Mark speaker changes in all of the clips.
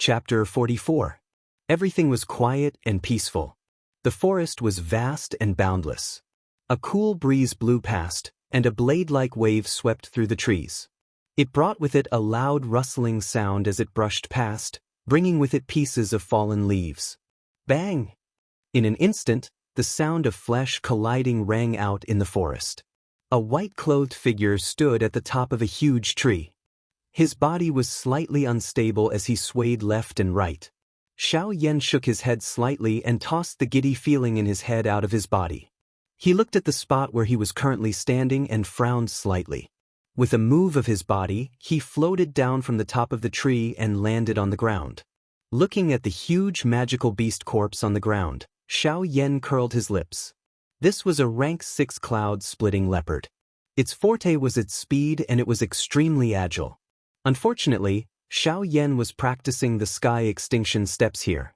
Speaker 1: Chapter 44. Everything was quiet and peaceful. The forest was vast and boundless. A cool breeze blew past, and a blade-like wave swept through the trees. It brought with it a loud rustling sound as it brushed past, bringing with it pieces of fallen leaves. Bang! In an instant, the sound of flesh colliding rang out in the forest. A white-clothed figure stood at the top of a huge tree. His body was slightly unstable as he swayed left and right. Xianxia shook his head slightly and tossed the giddy feeling in his head out of his body. He looked at the spot where he was currently standing and frowned slightly. With a move of his body, he floated down from the top of the tree and landed on the ground. Looking at the huge magical beast corpse on the ground, Xianxia curled his lips. This was a rank 6 cloud-splitting leopard. Its forte was its speed and it was extremely agile. Unfortunately, Xianxia was practicing the sky extinction steps here.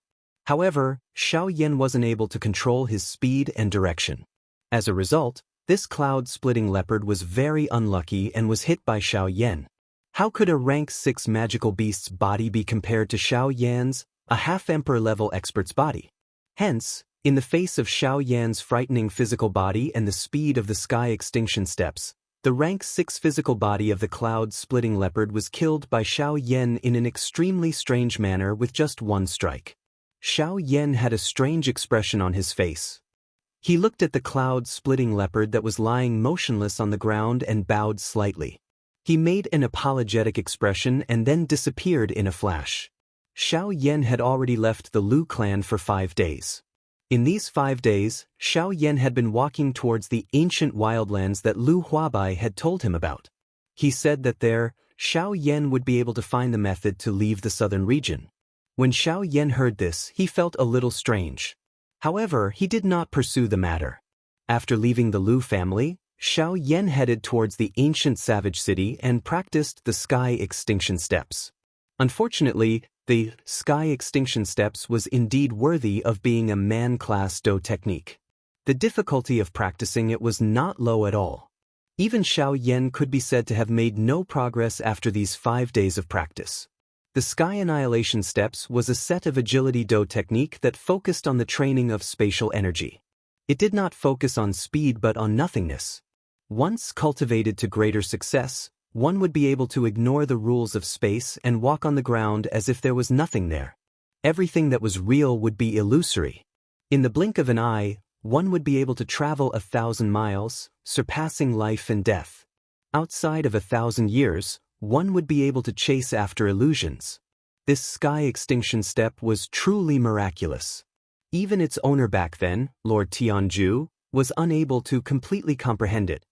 Speaker 1: However, Xianxia wasn't able to control his speed and direction. As a result, this cloud-splitting leopard was very unlucky and was hit by Xianxia. How could a rank 6 magical beast's body be compared to Xianxia's, a half-emperor level expert's body? Hence, in the face of Xianxia's frightening physical body and the speed of the sky extinction steps, the rank 6 physical body of the cloud-splitting leopard was killed by Xianxia in an extremely strange manner with just one strike. Xianxia had a strange expression on his face. He looked at the cloud-splitting leopard that was lying motionless on the ground and bowed slightly. He made an apologetic expression and then disappeared in a flash. Xianxia had already left the Lu clan for 5 days. In these 5 days, Xianxia had been walking towards the ancient wildlands that Lu Huabai had told him about. He said that there, Xianxia would be able to find the method to leave the southern region. When Xianxia heard this, he felt a little strange. However, he did not pursue the matter. After leaving the Lu family, Xianxia headed towards the ancient savage city and practiced the sky extinction steps. Unfortunately, the sky extinction steps was indeed worthy of being a man-class Do technique. The difficulty of practicing it was not low at all. Even Xianxia could be said to have made no progress after these 5 days of practice. The sky annihilation steps was a set of agility Do technique that focused on the training of spatial energy. It did not focus on speed but on nothingness. Once cultivated to greater success, one would be able to ignore the rules of space and walk on the ground as if there was nothing there. Everything that was real would be illusory. In the blink of an eye, one would be able to travel 1,000 miles, surpassing life and death. Outside of 1,000 years, one would be able to chase after illusions. This sky extinction step was truly miraculous. Even its owner back then, Lord Tianju, was unable to completely comprehend it.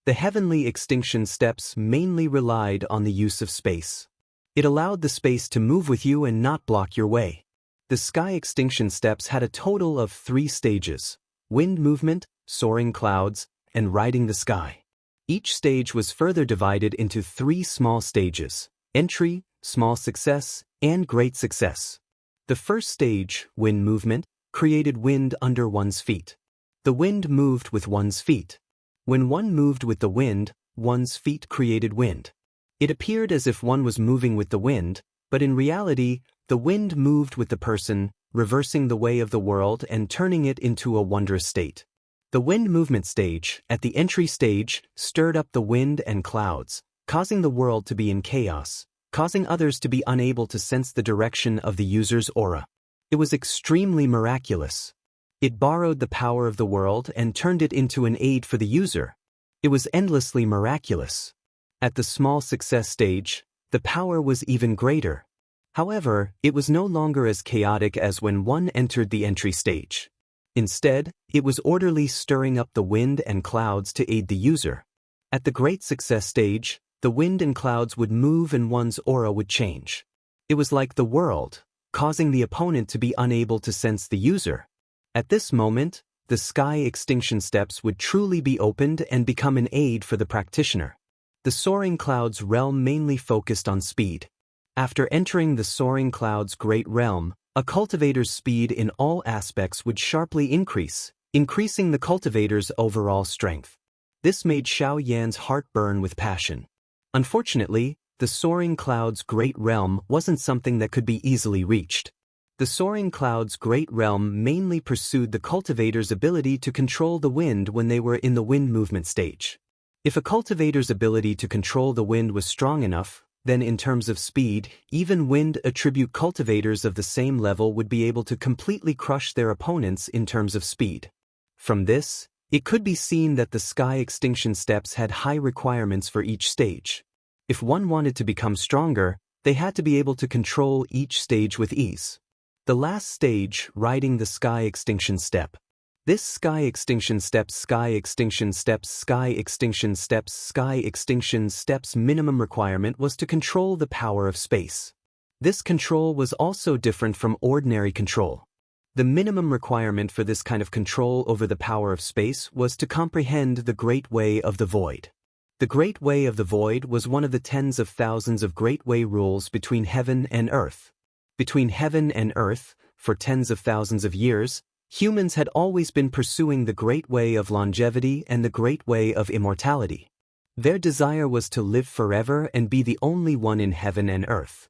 Speaker 1: The heavenly extinction steps mainly relied on the use of space. It allowed the space to move with you and not block your way. The sky extinction steps had a total of 3 stages: wind movement, soaring clouds, and riding the sky. Each stage was further divided into 3 small stages: entry, small success, and great success. The first stage, wind movement, created wind under one's feet. The wind moved with one's feet. When one moved with the wind, one's feet created wind. It appeared as if one was moving with the wind, but in reality, the wind moved with the person, reversing the way of the world and turning it into a wondrous state. The wind movement stage, at the entry stage, stirred up the wind and clouds, causing the world to be in chaos, causing others to be unable to sense the direction of the user's aura. It was extremely miraculous. It borrowed the power of the world and turned it into an aid for the user. It was endlessly miraculous. At the small success stage, the power was even greater. However, it was no longer as chaotic as when one entered the entry stage. Instead, it was orderly, stirring up the wind and clouds to aid the user. At the great success stage, the wind and clouds would move and one's aura would change. It was like the world, causing the opponent to be unable to sense the user. At this moment, the sky extinction steps would truly be opened and become an aid for the practitioner. The soaring clouds realm mainly focused on speed. After entering the soaring clouds great realm, a cultivator's speed in all aspects would sharply increase, increasing the cultivator's overall strength. This made Xianxia's heart burn with passion. Unfortunately, the soaring cloud's great realm wasn't something that could be easily reached. The soaring cloud's great realm mainly pursued the cultivator's ability to control the wind when they were in the wind movement stage. If a cultivator's ability to control the wind was strong enough, then in terms of speed, even wind attribute cultivators of the same level would be able to completely crush their opponents in terms of speed. From this, it could be seen that the sky extinction steps had high requirements for each stage. If one wanted to become stronger, they had to be able to control each stage with ease. The last stage, riding the sky extinction step. This sky extinction steps minimum requirement was to control the power of space. This control was also different from ordinary control. The minimum requirement for this kind of control over the power of space was to comprehend the Great Way of the Void. The Great Way of the Void was one of the tens of thousands of Great Way rules between heaven and earth. Between heaven and earth, for tens of thousands of years, humans had always been pursuing the Great Way of longevity and the Great Way of immortality. Their desire was to live forever and be the only one in heaven and earth.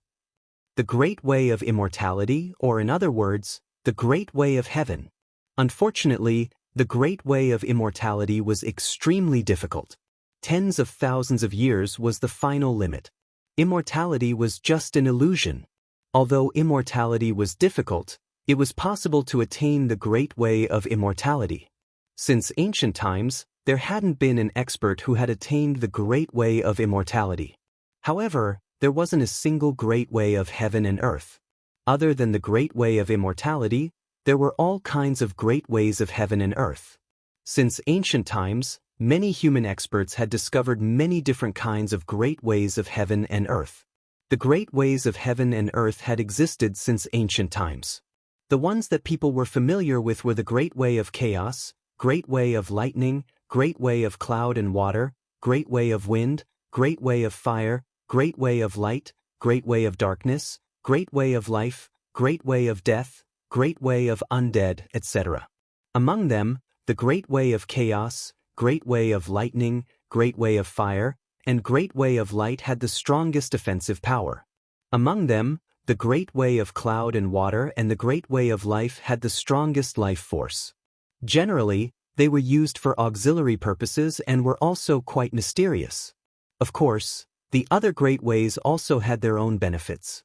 Speaker 1: The Great Way of immortality, or in other words, the Great Way of heaven. Unfortunately, the Great Way of immortality was extremely difficult. Tens of thousands of years was the final limit. Immortality was just an illusion. Although immortality was difficult, it was possible to attain the Great Way of immortality. Since ancient times, there hadn't been an expert who had attained the Great Way of immortality. However, there wasn't a single Great Way of heaven and earth. Other than the Great Way of immortality, there were all kinds of Great Ways of heaven and earth. Since ancient times, many human experts had discovered many different kinds of Great Ways of heaven and earth. The Great Ways of heaven and earth had existed since ancient times. The ones that people were familiar with were the Great Way of chaos, Great Way of lightning, Great Way of cloud and water, Great Way of wind, Great Way of fire, Great Way of light, Great Way of darkness, Great Way of life, Great Way of death, Great Way of undead, etc. Among them, the Great Way of chaos, Great Way of lightning, Great Way of fire, and Great Way of light had the strongest offensive power. Among them, the Great Way of cloud and water and the Great Way of life had the strongest life force. Generally, they were used for auxiliary purposes and were also quite mysterious. Of course, the other Great Ways also had their own benefits.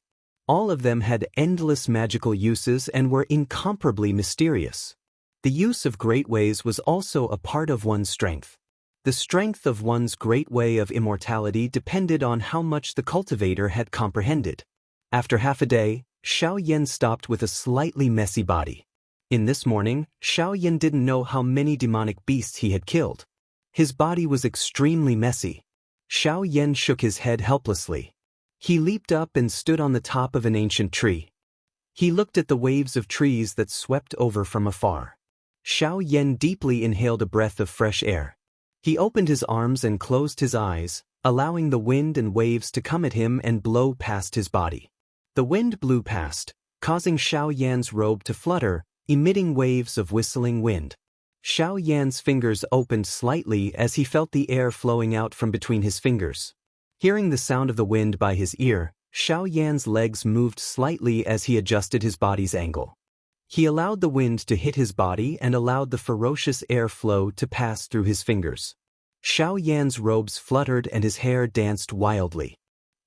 Speaker 1: All of them had endless magical uses and were incomparably mysterious. The use of Great Ways was also a part of one's strength. The strength of one's Great Way of immortality depended on how much the cultivator had comprehended. After half a day, Xiaoyan stopped with a slightly messy body. In this morning, Xiaoyan didn't know how many demonic beasts he had killed. His body was extremely messy. Xiaoyan shook his head helplessly. He leaped up and stood on the top of an ancient tree. He looked at the waves of trees that swept over from afar. Xiaoyan deeply inhaled a breath of fresh air. He opened his arms and closed his eyes, allowing the wind and waves to come at him and blow past his body. The wind blew past, causing Xiaoyan's robe to flutter, emitting waves of whistling wind. Xiaoyan's fingers opened slightly as he felt the air flowing out from between his fingers. Hearing the sound of the wind by his ear, Xiaoyan's legs moved slightly as he adjusted his body's angle. He allowed the wind to hit his body and allowed the ferocious air flow to pass through his fingers. Xiaoyan's robes fluttered and his hair danced wildly.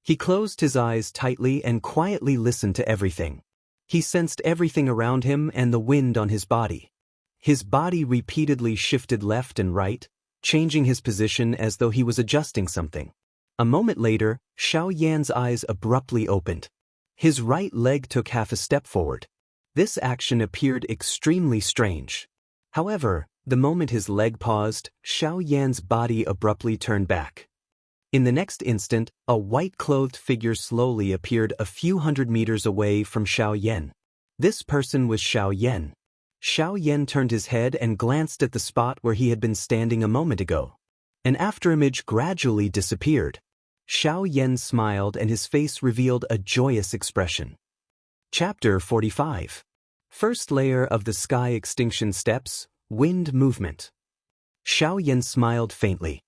Speaker 1: He closed his eyes tightly and quietly listened to everything. He sensed everything around him and the wind on his body. His body repeatedly shifted left and right, changing his position as though he was adjusting something. A moment later, Xiaoyan's eyes abruptly opened. His right leg took half a step forward. This action appeared extremely strange. However, the moment his leg paused, Xiaoyan's body abruptly turned back. In the next instant, a white-clothed figure slowly appeared a few hundred meters away from Xiaoyan. This person was Xiaoyan. Xiaoyan turned his head and glanced at the spot where he had been standing a moment ago. An afterimage gradually disappeared. Xiaoyan smiled and his face revealed a joyous expression. Chapter 45. First layer of the sky extinction steps, wind movement. Xiaoyan smiled faintly.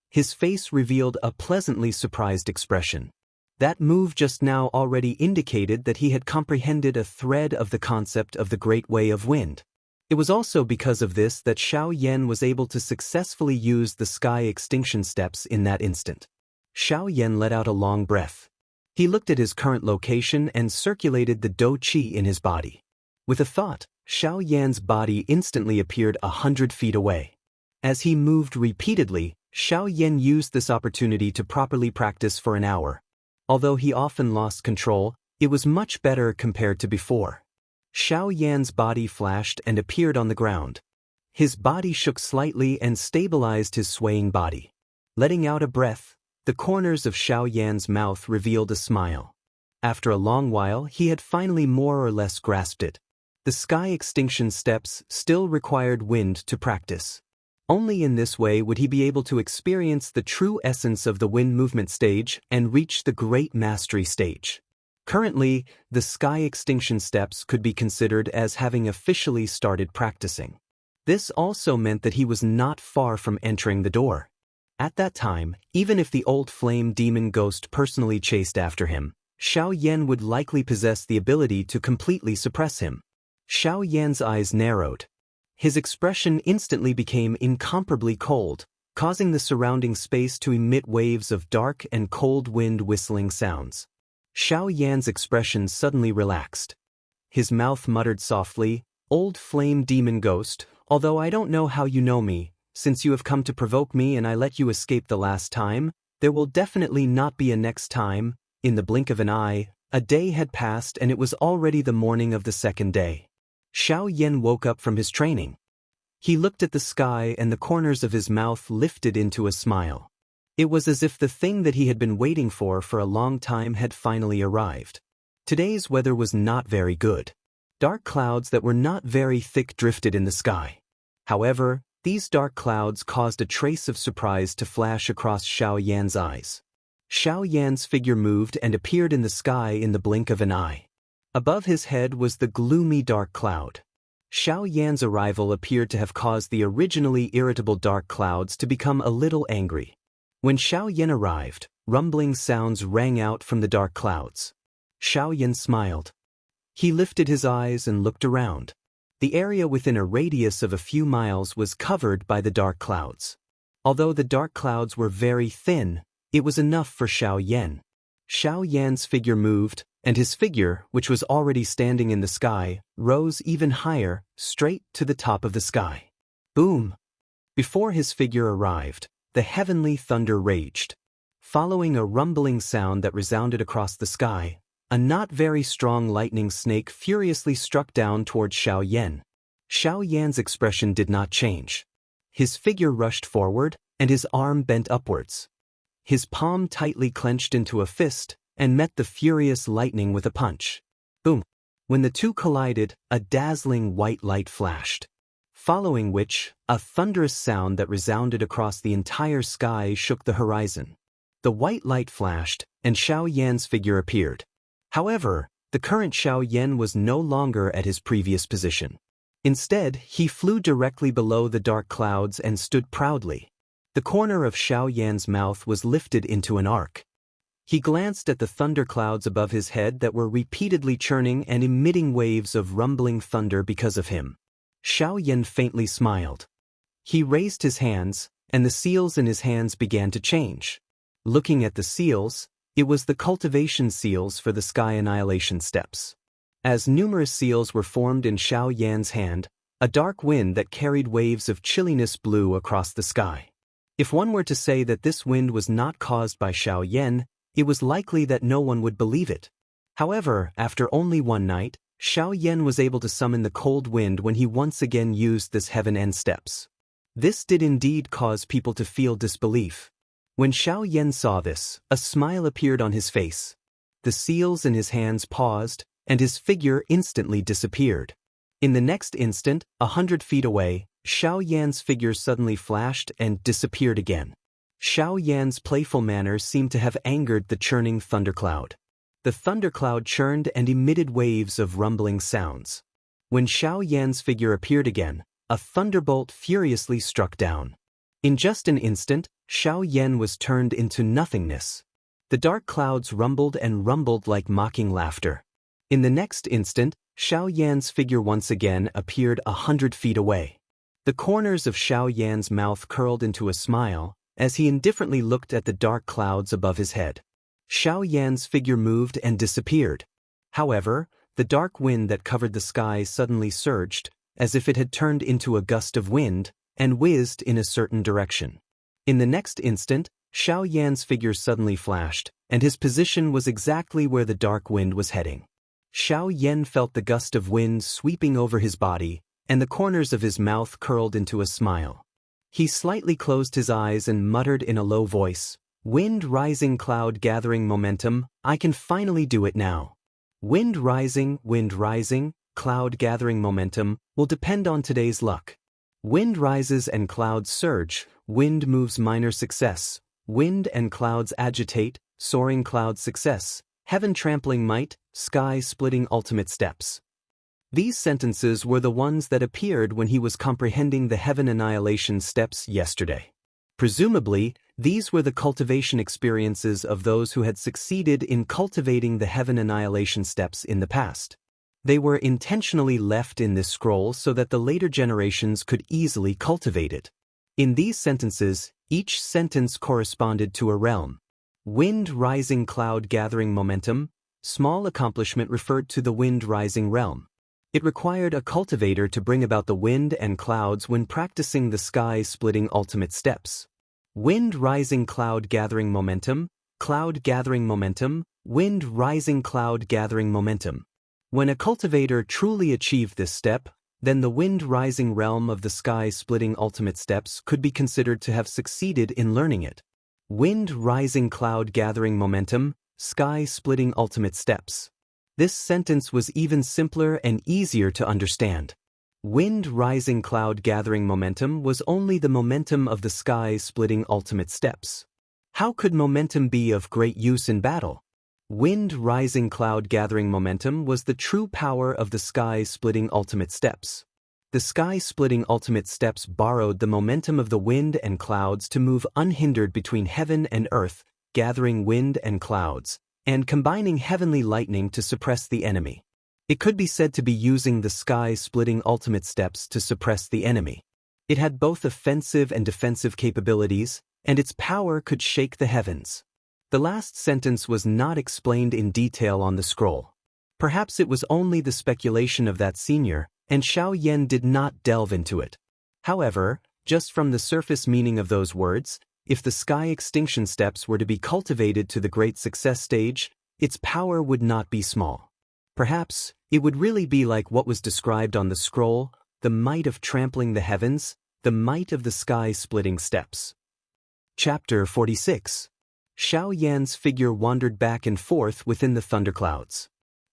Speaker 1: His face revealed a pleasantly surprised expression. That move just now already indicated that he had comprehended a thread of the concept of the Great Way of Wind. It was also because of this that Xiaoyan was able to successfully use the sky extinction steps in that instant. Xiaoyan let out a long breath. He looked at his current location and circulated the dou qi in his body. With a thought, Xiaoyan's body instantly appeared 100 feet away. As he moved repeatedly, Xiaoyan used this opportunity to properly practice for an hour. Although he often lost control, it was much better compared to before. Xiaoyan's body flashed and appeared on the ground. His body shook slightly and stabilized his swaying body. Letting out a breath, the corners of Xiaoyan's mouth revealed a smile. After a long while, he had finally more or less grasped it. The sky extinction steps still required wind to practice. Only in this way would he be able to experience the true essence of the wind movement stage and reach the great mastery stage. Currently, the sky extinction steps could be considered as having officially started practicing. This also meant that he was not far from entering the door. At that time, even if the old flame demon ghost personally chased after him, Xiaoyan would likely possess the ability to completely suppress him. Xiaoyan's eyes narrowed. His expression instantly became incomparably cold, causing the surrounding space to emit waves of dark and cold wind whistling sounds. Xiaoyan's expression suddenly relaxed. His mouth muttered softly, "Old flame demon ghost, although I don't know how you know me, since you have come to provoke me and I let you escape the last time, there will definitely not be a next time." In the blink of an eye, a day had passed and it was already the morning of the second day. Xiaoyan woke up from his training. He looked at the sky and the corners of his mouth lifted into a smile. It was as if the thing that he had been waiting for a long time had finally arrived. Today's weather was not very good. Dark clouds that were not very thick drifted in the sky. However, these dark clouds caused a trace of surprise to flash across Xiaoyan's eyes. Xiaoyan's figure moved and appeared in the sky in the blink of an eye. Above his head was the gloomy dark cloud. Xiaoyan's arrival appeared to have caused the originally irritable dark clouds to become a little angry. When Xiaoyan arrived, rumbling sounds rang out from the dark clouds. Xiaoyan smiled. He lifted his eyes and looked around. The area within a radius of a few miles was covered by the dark clouds. Although the dark clouds were very thin, it was enough for Xiaoyan. Xiaoyan's figure moved, and his figure, which was already standing in the sky, rose even higher, straight to the top of the sky. Boom! Before his figure arrived, the heavenly thunder raged. Following a rumbling sound that resounded across the sky, a not very strong lightning snake furiously struck down toward Xiaoyan. Xiaoyan's expression did not change. His figure rushed forward, and his arm bent upwards. His palm tightly clenched into a fist, and met the furious lightning with a punch. Boom! When the two collided, a dazzling white light flashed. Following which, a thunderous sound that resounded across the entire sky shook the horizon. The white light flashed, and Xiaoyan's figure appeared. However, the current Xiaoyan was no longer at his previous position. Instead, he flew directly below the dark clouds and stood proudly. The corner of Xiaoyan's mouth was lifted into an arc. He glanced at the thunderclouds above his head that were repeatedly churning and emitting waves of rumbling thunder because of him. Xiaoyan faintly smiled. He raised his hands, and the seals in his hands began to change. Looking at the seals, it was the cultivation seals for the sky annihilation steps. As numerous seals were formed in Xiaoyan's hand, a dark wind that carried waves of chilliness blew across the sky. If one were to say that this wind was not caused by Xiaoyan, it was likely that no one would believe it. However, after only one night, Xiaoyan was able to summon the cold wind when he once again used this heaven end steps. This did indeed cause people to feel disbelief. When Xiaoyan saw this, a smile appeared on his face. The seals in his hands paused, and his figure instantly disappeared. In the next instant, 100 feet away, Xiaoyan's figure suddenly flashed and disappeared again. Xiaoyan's playful manner seemed to have angered the churning thundercloud. The thundercloud churned and emitted waves of rumbling sounds. When Xiaoyan's figure appeared again, a thunderbolt furiously struck down. In just an instant, Xiaoyan was turned into nothingness. The dark clouds rumbled and rumbled like mocking laughter. In the next instant, Xiaoyan's figure once again appeared 100 feet away. The corners of Xiaoyan's mouth curled into a smile as he indifferently looked at the dark clouds above his head. Xiaoyan's figure moved and disappeared. However, the dark wind that covered the sky suddenly surged, as if it had turned into a gust of wind, and whizzed in a certain direction. In the next instant, Xiaoyan's figure suddenly flashed, and his position was exactly where the dark wind was heading. Xiaoyan felt the gust of wind sweeping over his body, and the corners of his mouth curled into a smile. He slightly closed his eyes and muttered in a low voice, "Wind rising, cloud gathering momentum, I can finally do it now." Wind rising, cloud gathering momentum will depend on today's luck. Wind rises and clouds surge, wind moves minor success, wind and clouds agitate, soaring cloud success, heaven trampling might, sky splitting ultimate steps. These sentences were the ones that appeared when he was comprehending the heaven annihilation steps yesterday. Presumably, these were the cultivation experiences of those who had succeeded in cultivating the heaven annihilation steps in the past. They were intentionally left in this scroll so that the later generations could easily cultivate it. In these sentences, each sentence corresponded to a realm. Wind rising, cloud gathering momentum, small accomplishment referred to the wind rising realm. It required a cultivator to bring about the wind and clouds when practicing the sky-splitting ultimate steps. Wind rising, cloud gathering momentum, wind rising, cloud gathering momentum. When a cultivator truly achieved this step, then the wind rising realm of the sky-splitting ultimate steps could be considered to have succeeded in learning it. Wind rising, cloud gathering momentum, sky-splitting ultimate steps. This sentence was even simpler and easier to understand. Wind rising, cloud gathering momentum was only the momentum of the sky-splitting ultimate steps. How could momentum be of great use in battle? Wind rising, cloud gathering momentum was the true power of the sky-splitting ultimate steps. The sky-splitting ultimate steps borrowed the momentum of the wind and clouds to move unhindered between heaven and earth, gathering wind and clouds, and combining heavenly lightning to suppress the enemy. It could be said to be using the sky-splitting ultimate steps to suppress the enemy. It had both offensive and defensive capabilities, and its power could shake the heavens. The last sentence was not explained in detail on the scroll. Perhaps it was only the speculation of that senior, and Xiaoyan did not delve into it. However, just from the surface meaning of those words, if the sky extinction steps were to be cultivated to the great success stage, its power would not be small. Perhaps, it would really be like what was described on the scroll, the might of trampling the heavens, the might of the sky-splitting steps. Chapter 46. Xiaoyan's figure wandered back and forth within the thunderclouds.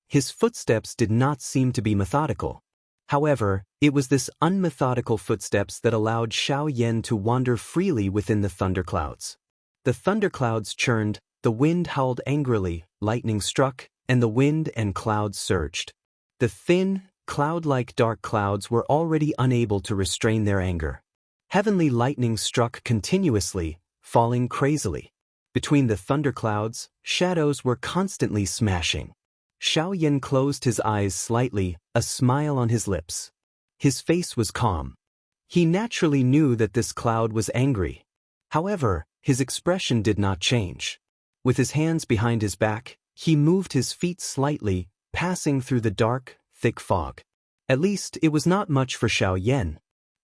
Speaker 1: His footsteps did not seem to be methodical. However, it was this unmethodical footsteps that allowed Xiaoyan to wander freely within the thunderclouds. The thunderclouds churned, the wind howled angrily, lightning struck, and the wind and clouds surged. The thin, cloud-like dark clouds were already unable to restrain their anger. Heavenly lightning struck continuously, falling crazily. Between the thunderclouds, shadows were constantly smashing. Xiaoyan closed his eyes slightly, a smile on his lips. His face was calm. He naturally knew that this cloud was angry. However, his expression did not change. With his hands behind his back, he moved his feet slightly, passing through the dark, thick fog. At least, it was not much for Xiaoyan.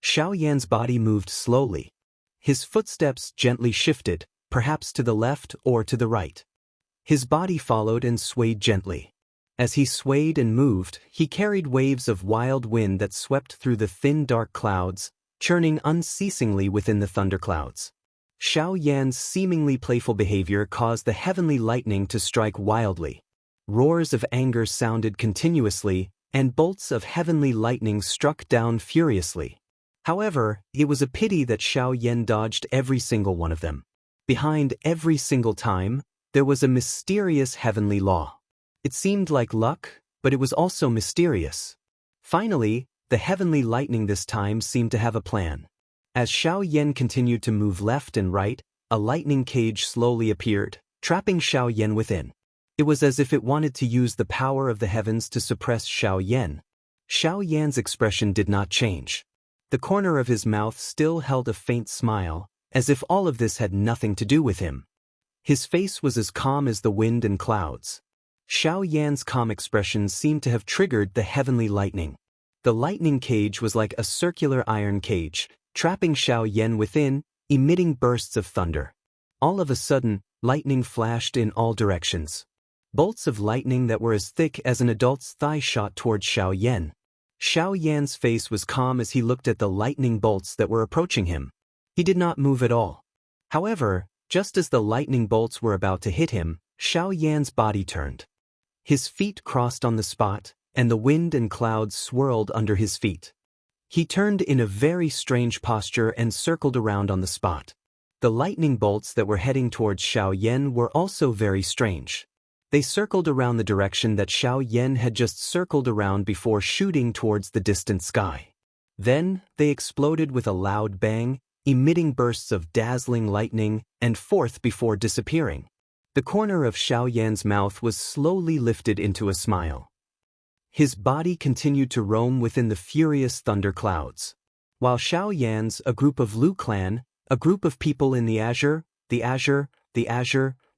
Speaker 1: Xiaoyan's body moved slowly. His footsteps gently shifted, perhaps to the left or to the right. His body followed and swayed gently. As he swayed and moved, he carried waves of wild wind that swept through the thin dark clouds, churning unceasingly within the thunderclouds. Xiaoyan's seemingly playful behavior caused the heavenly lightning to strike wildly. Roars of anger sounded continuously, and bolts of heavenly lightning struck down furiously. However, it was a pity that Xiaoyan dodged every single one of them. Behind every single time, there was a mysterious heavenly law. It seemed like luck, but it was also mysterious. Finally, the heavenly lightning this time seemed to have a plan. As Xiaoyan continued to move left and right, a lightning cage slowly appeared, trapping Xiao Yan within. It was as if it wanted to use the power of the heavens to suppress Xiao Yan. Xiao Yan's expression did not change. The corner of his mouth still held a faint smile, as if all of this had nothing to do with him. His face was as calm as the wind and clouds. Xiao Yan's calm expression seemed to have triggered the heavenly lightning. The lightning cage was like a circular iron cage, trapping Xiao Yan within, emitting bursts of thunder. All of a sudden, lightning flashed in all directions. Bolts of lightning that were as thick as an adult's thigh shot towards Xiao Yan. Xiao Yan's face was calm as he looked at the lightning bolts that were approaching him. He did not move at all. However, just as the lightning bolts were about to hit him, Xiao Yan's body turned. His feet crossed on the spot, and the wind and clouds swirled under his feet. He turned in a very strange posture and circled around on the spot. The lightning bolts that were heading towards Xiao Yan were also very strange. They circled around the direction that Xiao Yan had just circled around before shooting towards the distant sky. Then, they exploded with a loud bang, emitting bursts of dazzling lightning, and forth before disappearing. The corner of Xiao Yan's mouth was slowly lifted into a smile. His body continued to roam within the furious thunder clouds. While Xiao Yan's, a group of Lu clan, a group of people in the Azure,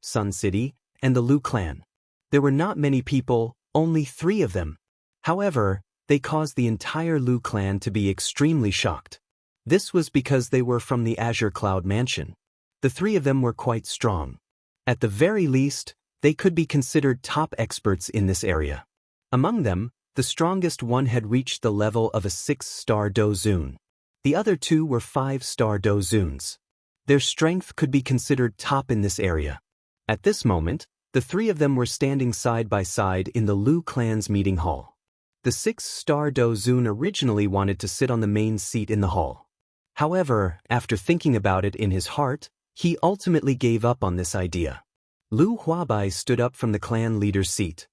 Speaker 1: Sun City, and the Lu clan. There were not many people, only 3 of them. However, they caused the entire Lu clan to be extremely shocked. This was because they were from the Azure Cloud Mansion. The 3 of them were quite strong. At the very least, they could be considered top experts in this area. Among them, the strongest one had reached the level of a 6-star Dozun. The other 2 were 5-star Dozuns. Their strength could be considered top in this area. At this moment, the 3 of them were standing side by side in the Lu clan's meeting hall. The 6-star Dozun originally wanted to sit on the main seat in the hall. However, after thinking about it in his heart, he ultimately gave up on this idea. Lu Huabai stood up from the clan leader's seat.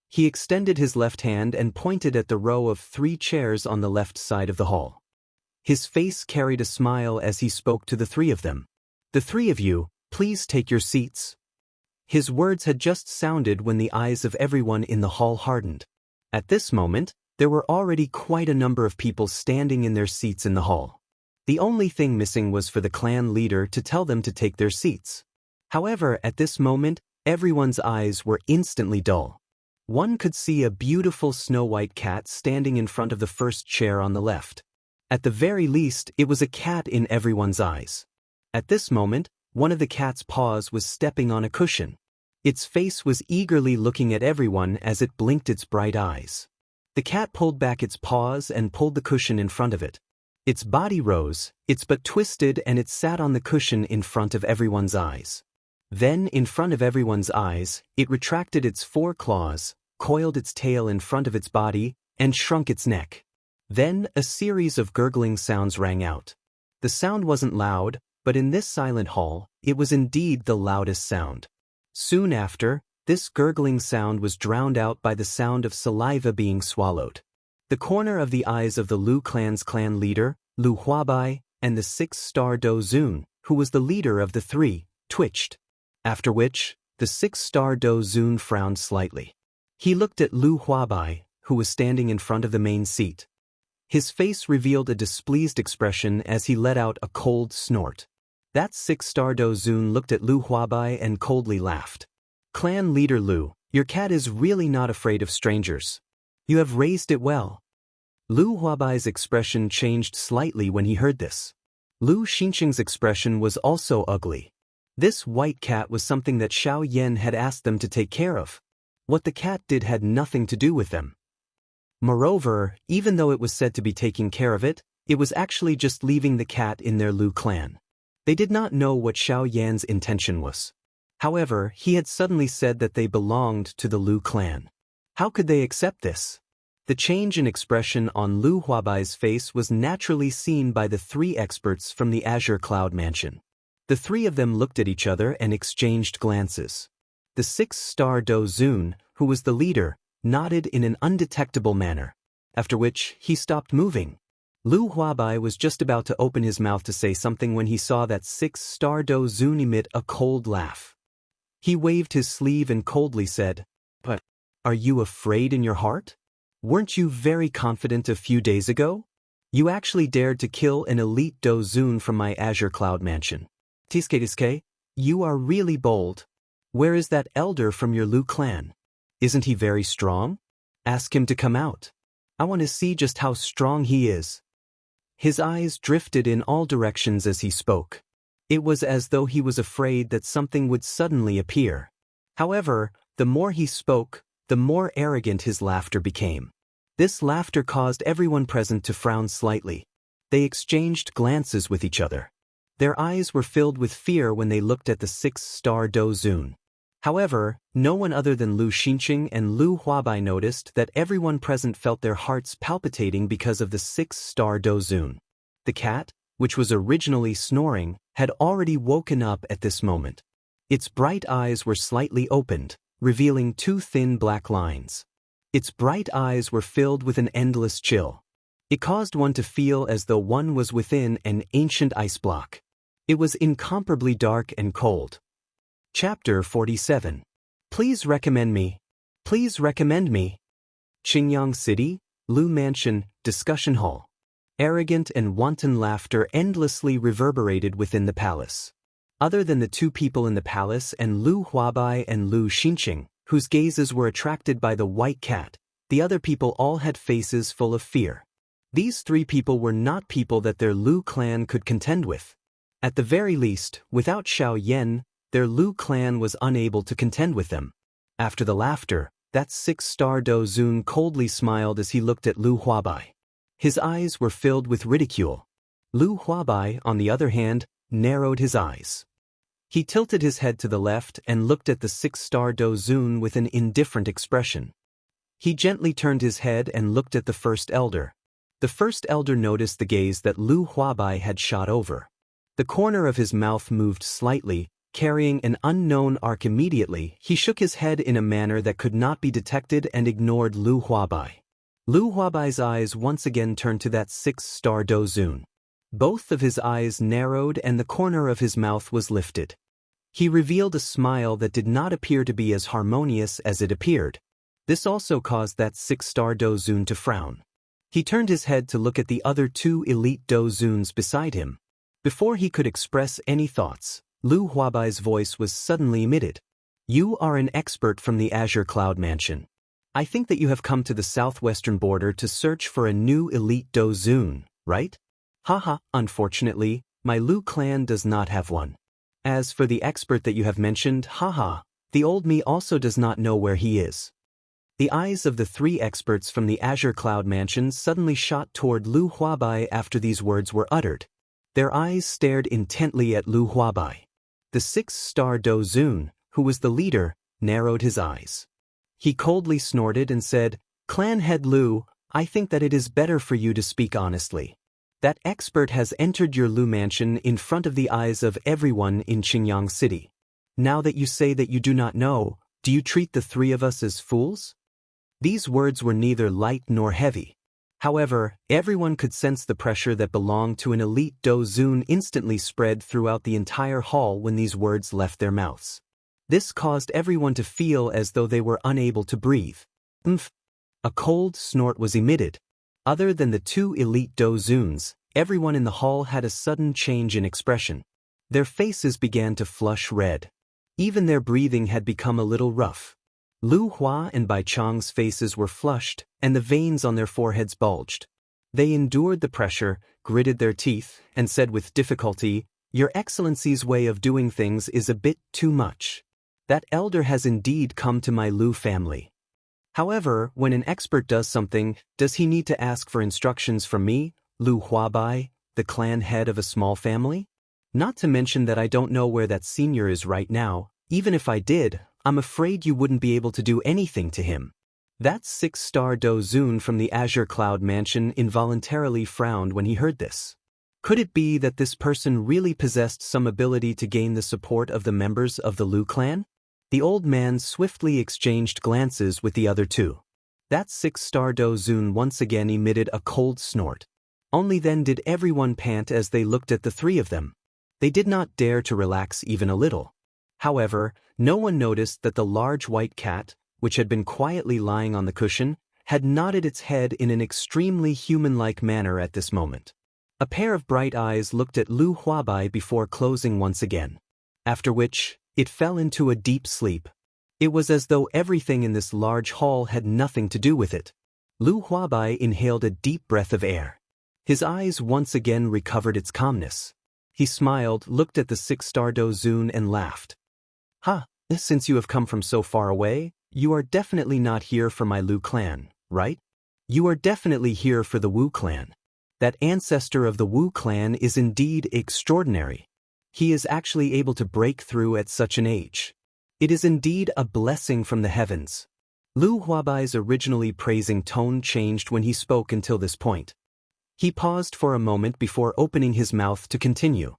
Speaker 1: He extended his left hand and pointed at the row of 3 chairs on the left side of the hall. His face carried a smile as he spoke to the 3 of them. "The 3 of you, please take your seats." His words had just sounded when the eyes of everyone in the hall hardened. At this moment, there were already quite a number of people standing in their seats in the hall. The only thing missing was for the clan leader to tell them to take their seats. However, at this moment, everyone's eyes were instantly dull. One could see a beautiful snow-white cat standing in front of the first chair on the left. At the very least, it was a cat in everyone's eyes. At this moment, one of the cat's paws was stepping on a cushion. Its face was eagerly looking at everyone as it blinked its bright eyes. The cat pulled back its paws and pulled the cushion in front of it. Its body rose, its butt twisted, and it sat on the cushion in front of everyone's eyes. Then, in front of everyone's eyes, it retracted its 4 claws, coiled its tail in front of its body, and shrunk its neck. Then, a series of gurgling sounds rang out. The sound wasn't loud, but in this silent hall, it was indeed the loudest sound. Soon after, this gurgling sound was drowned out by the sound of saliva being swallowed. The corner of the eyes of the Lu clan's clan leader, Lu Huabai, and the 6-star Dozun, who was the leader of the 3, twitched. After which, the 6-star Dozun frowned slightly. He looked at Lu Huabai, who was standing in front of the main seat. His face revealed a displeased expression as he let out a cold snort. That 6-star Dozun looked at Lu Huabai and coldly laughed. "Clan leader Lu, your cat is really not afraid of strangers. You have raised it well." Lu Huabai's expression changed slightly when he heard this. Lu Xinxiang's expression was also ugly. This white cat was something that Xiao Yan had asked them to take care of. What the cat did had nothing to do with them. Moreover, even though it was said to be taking care of it, it was actually just leaving the cat in their Lu clan. They did not know what Xiao Yan's intention was. However, he had suddenly said that they belonged to the Lu clan. How could they accept this? The change in expression on Lu Huabai's face was naturally seen by the 3 experts from the Azure Cloud Mansion. The 3 of them looked at each other and exchanged glances. The 6-star Dozun, who was the leader, nodded in an undetectable manner, after which he stopped moving. Lu Huabai was just about to open his mouth to say something when he saw that 6-star Dozun emit a cold laugh. He waved his sleeve and coldly said, "But are you afraid in your heart? Weren't you very confident a few days ago? You actually dared to kill an elite dozun from my Azure Cloud Mansion. Tiske, you are really bold. Where is that elder from your Lu clan? Isn't he very strong? Ask him to come out. I want to see just how strong he is." His eyes drifted in all directions as he spoke. It was as though he was afraid that something would suddenly appear. However, the more he spoke, the more arrogant his laughter became. This laughter caused everyone present to frown slightly. They exchanged glances with each other. Their eyes were filled with fear when they looked at the 6-star dozun. However, no one other than Lu Xianxia and Lu Huabai noticed that everyone present felt their hearts palpitating because of the 6-star dozun. The cat, which was originally snoring, had already woken up at this moment. Its bright eyes were slightly opened, revealing 2 thin black lines. Its bright eyes were filled with an endless chill. It caused one to feel as though one was within an ancient ice block. It was incomparably dark and cold. Chapter 47. Please recommend me. Please recommend me. Qingyang City, Lu Mansion, Discussion Hall. Arrogant and wanton laughter endlessly reverberated within the palace. Other than the 2 people in the palace and Lu Huabai and Lu Xianxia, whose gazes were attracted by the white cat, the other people all had faces full of fear. These 3 people were not people that their Lu clan could contend with. At the very least, without Xiao Yan, their Lu clan was unable to contend with them. After the laughter, that 6-star dozun coldly smiled as he looked at Lu Huabai. His eyes were filled with ridicule. Lu Huabai, on the other hand, narrowed his eyes. He tilted his head to the left and looked at the 6-star dozun with an indifferent expression. He gently turned his head and looked at the first elder. The first elder noticed the gaze that Lu Huabai had shot over. The corner of his mouth moved slightly, carrying an unknown arc. Immediately, he shook his head in a manner that could not be detected and ignored Lu Huabai. Lu Huabai's eyes once again turned to that 6-star dozun. Both of his eyes narrowed and the corner of his mouth was lifted. He revealed a smile that did not appear to be as harmonious as it appeared. This also caused that 6-star dozun to frown. He turned his head to look at the other 2 elite dozuns beside him. Before he could express any thoughts, Lu Huabai's voice was suddenly emitted. "You are an expert from the Azure Cloud Mansion. I think that you have come to the southwestern border to search for a new elite dozun, right? Haha, unfortunately, my Lu clan does not have one. As for the expert that you have mentioned, haha, the old me also does not know where he is." The eyes of the 3 experts from the Azure Cloud Mansion suddenly shot toward Lu Huabai after these words were uttered. Their eyes stared intently at Lu Huabai. The 6-star dozun, who was the leader, narrowed his eyes. He coldly snorted and said, "Clan head Lu, I think that it is better for you to speak honestly. That expert has entered your Lu mansion in front of the eyes of everyone in Qingyang City. Now that you say that you do not know, do you treat the 3 of us as fools?" These words were neither light nor heavy. However, everyone could sense the pressure that belonged to an elite dozun instantly spread throughout the entire hall when these words left their mouths. This caused everyone to feel as though they were unable to breathe. "Umph!" A cold snort was emitted. Other than the 2 elite dozuns, everyone in the hall had a sudden change in expression. Their faces began to flush red. Even their breathing had become a little rough. Lu Hua and Bai Chang's faces were flushed, and the veins on their foreheads bulged. They endured the pressure, gritted their teeth, and said with difficulty, "Your Excellency's way of doing things is a bit too much. That elder has indeed come to my Lu family. However, when an expert does something, does he need to ask for instructions from me, Lu Huabai, the clan head of a small family? Not to mention that I don't know where that senior is right now. Even if I did, I'm afraid you wouldn't be able to do anything to him." That 6-star dozun from the Azure Cloud Mansion involuntarily frowned when he heard this. Could it be that this person really possessed some ability to gain the support of the members of the Lu clan? The old man swiftly exchanged glances with the other 2. That 6-star dozun once again emitted a cold snort. Only then did everyone pant as they looked at the 3 of them. They did not dare to relax even a little. However, no one noticed that the large white cat, which had been quietly lying on the cushion, had nodded its head in an extremely human-like manner at this moment. A pair of bright eyes looked at Lu Huabai before closing once again. After which, it fell into a deep sleep. It was as though everything in this large hall had nothing to do with it. Lu Huabai inhaled a deep breath of air. His eyes once again recovered its calmness. He smiled, looked at the 6-star Dozun and laughed. "Ha, since you have come from so far away, you are definitely not here for my Lu clan, right? You are definitely here for the Wu clan. That ancestor of the Wu clan is indeed extraordinary. He is actually able to break through at such an age. It is indeed a blessing from the heavens." Lu Huabai's originally praising tone changed when he spoke until this point. He paused for a moment before opening his mouth to continue.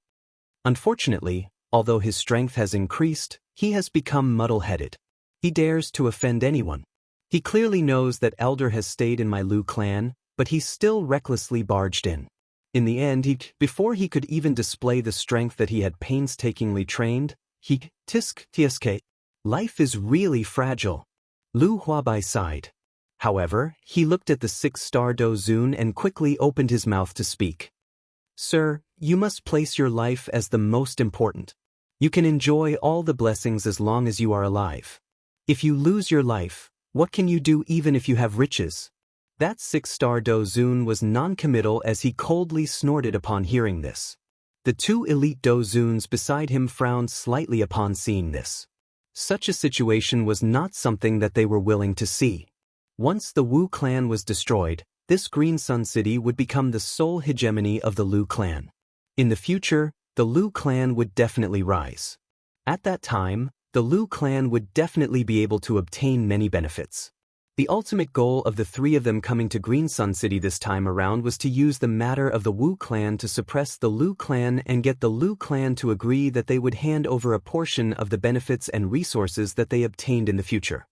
Speaker 1: Unfortunately, although his strength has increased, he has become muddle-headed. He dares to offend anyone. He clearly knows that Elder has stayed in my Lu clan, but he still recklessly barged in. In the end, before he could even display the strength that he had painstakingly trained, tsk. Life is really fragile. Lu Huabai sighed. However, he looked at the 6-star Dozun and quickly opened his mouth to speak. "Sir, you must place your life as the most important. You can enjoy all the blessings as long as you are alive. If you lose your life, what can you do even if you have riches?" That 6-star Dozun was non-committal as he coldly snorted upon hearing this. The two elite Dozuns beside him frowned slightly upon seeing this. Such a situation was not something that they were willing to see. Once the Wu clan was destroyed, this Green Sun City would become the sole hegemony of the Lu clan. In the future, the Lu clan would definitely rise. At that time, the Lu clan would definitely be able to obtain many benefits. The ultimate goal of the three of them coming to Green Sun City this time around was to use the matter of the Wu clan to suppress the Lu clan and get the Lu clan to agree that they would hand over a portion of the benefits and resources that they obtained in the future.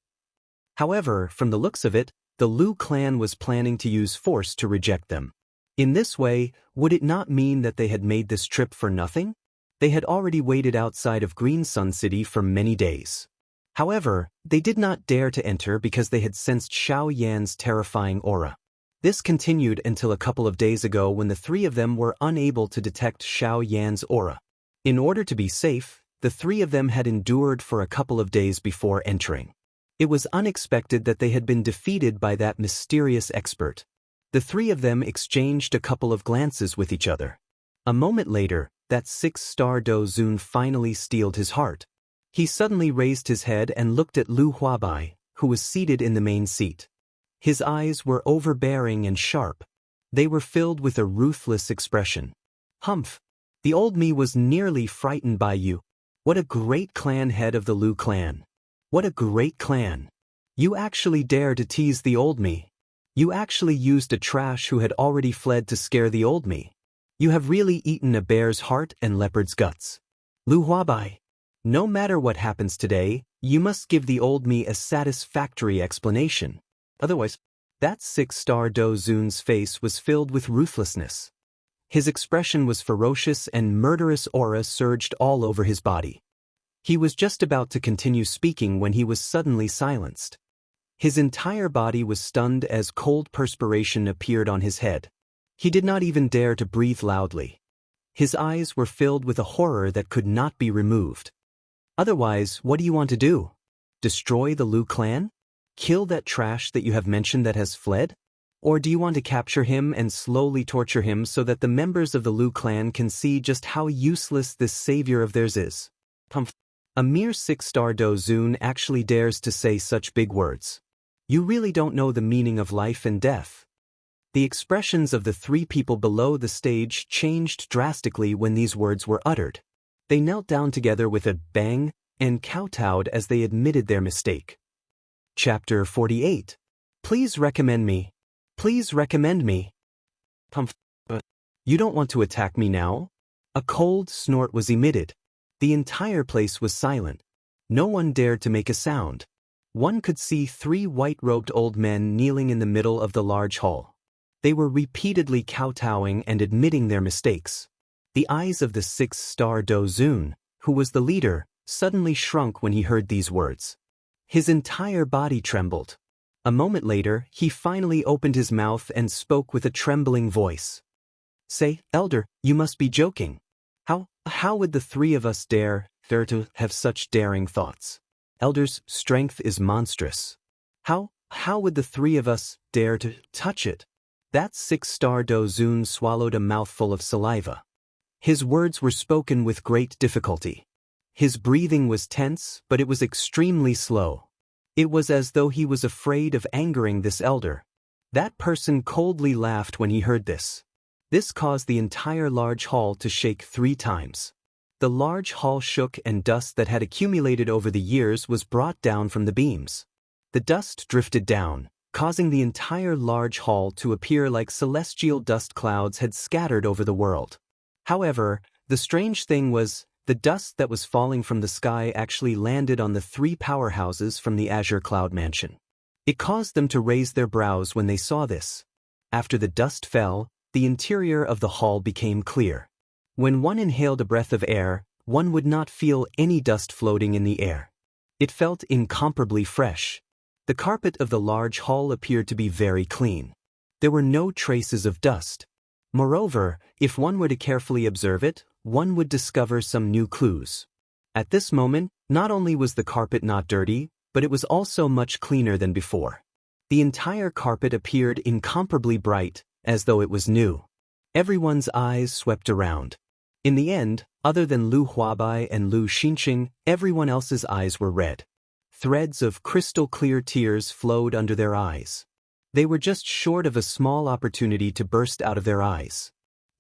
Speaker 1: However, from the looks of it, the Lu clan was planning to use force to reject them. In this way, would it not mean that they had made this trip for nothing? They had already waited outside of Green Sun City for many days. However, they did not dare to enter because they had sensed Xiao Yan's terrifying aura. This continued until a couple of days ago when the three of them were unable to detect Xiao Yan's aura. In order to be safe, the three of them had endured for a couple of days before entering. It was unexpected that they had been defeated by that mysterious expert. The three of them exchanged a couple of glances with each other. A moment later, that 6-star Dozun finally steeled his heart. He suddenly raised his head and looked at Lu Huabai, who was seated in the main seat. His eyes were overbearing and sharp. They were filled with a ruthless expression. "Humph! The old me was nearly frightened by you. What a great clan head of the Lu clan. What a great clan. You actually dare to tease the old me. You actually used a trash who had already fled to scare the old me. You have really eaten a bear's heart and leopard's guts. Lu Huabai, no matter what happens today, you must give the old me a satisfactory explanation. Otherwise," that 6-star Dozun's face was filled with ruthlessness. His expression was ferocious and murderous aura surged all over his body. He was just about to continue speaking when he was suddenly silenced. His entire body was stunned as cold perspiration appeared on his head. He did not even dare to breathe loudly. His eyes were filled with a horror that could not be removed. "Otherwise, what do you want to do? Destroy the Lu clan? Kill that trash that you have mentioned that has fled? Or do you want to capture him and slowly torture him so that the members of the Lu clan can see just how useless this savior of theirs is?" A mere 6-star Dozun actually dares to say such big words. You really don't know the meaning of life and death. The expressions of the three people below the stage changed drastically when these words were uttered. They knelt down together with a bang and kowtowed as they admitted their mistake. Chapter 48. Please recommend me. Please recommend me. You don't want to attack me now? A cold snort was emitted. The entire place was silent. No one dared to make a sound. One could see 3 white-robed old men kneeling in the middle of the large hall. They were repeatedly kowtowing and admitting their mistakes. The eyes of the 6-star Dozun, who was the leader, suddenly shrunk when he heard these words. His entire body trembled. A moment later, he finally opened his mouth and spoke with a trembling voice. "Say, Elder, you must be joking. How would the three of us dare to have such daring thoughts? Elder's strength is monstrous. How would the three of us dare to touch it?" That six-star Dozun swallowed a mouthful of saliva. His words were spoken with great difficulty. His breathing was tense, but it was extremely slow. It was as though he was afraid of angering this elder. That person coldly laughed when he heard this. This caused the entire large hall to shake 3 times. The large hall shook and dust that had accumulated over the years was brought down from the beams. The dust drifted down, causing the entire large hall to appear like celestial dust clouds had scattered over the world. However, the strange thing was, the dust that was falling from the sky actually landed on the 3 powerhouses from the Azure Cloud Mansion. It caused them to raise their brows when they saw this. After the dust fell, the interior of the hall became clear. When one inhaled a breath of air, one would not feel any dust floating in the air. It felt incomparably fresh. The carpet of the large hall appeared to be very clean. There were no traces of dust. Moreover, if one were to carefully observe it, one would discover some new clues. At this moment, not only was the carpet not dirty, but it was also much cleaner than before. The entire carpet appeared incomparably bright, as though it was new. Everyone's eyes swept around. In the end, other than Lu Huabai and Lu Xinxing, everyone else's eyes were red. Threads of crystal-clear tears flowed under their eyes. They were just short of a small opportunity to burst out of their eyes.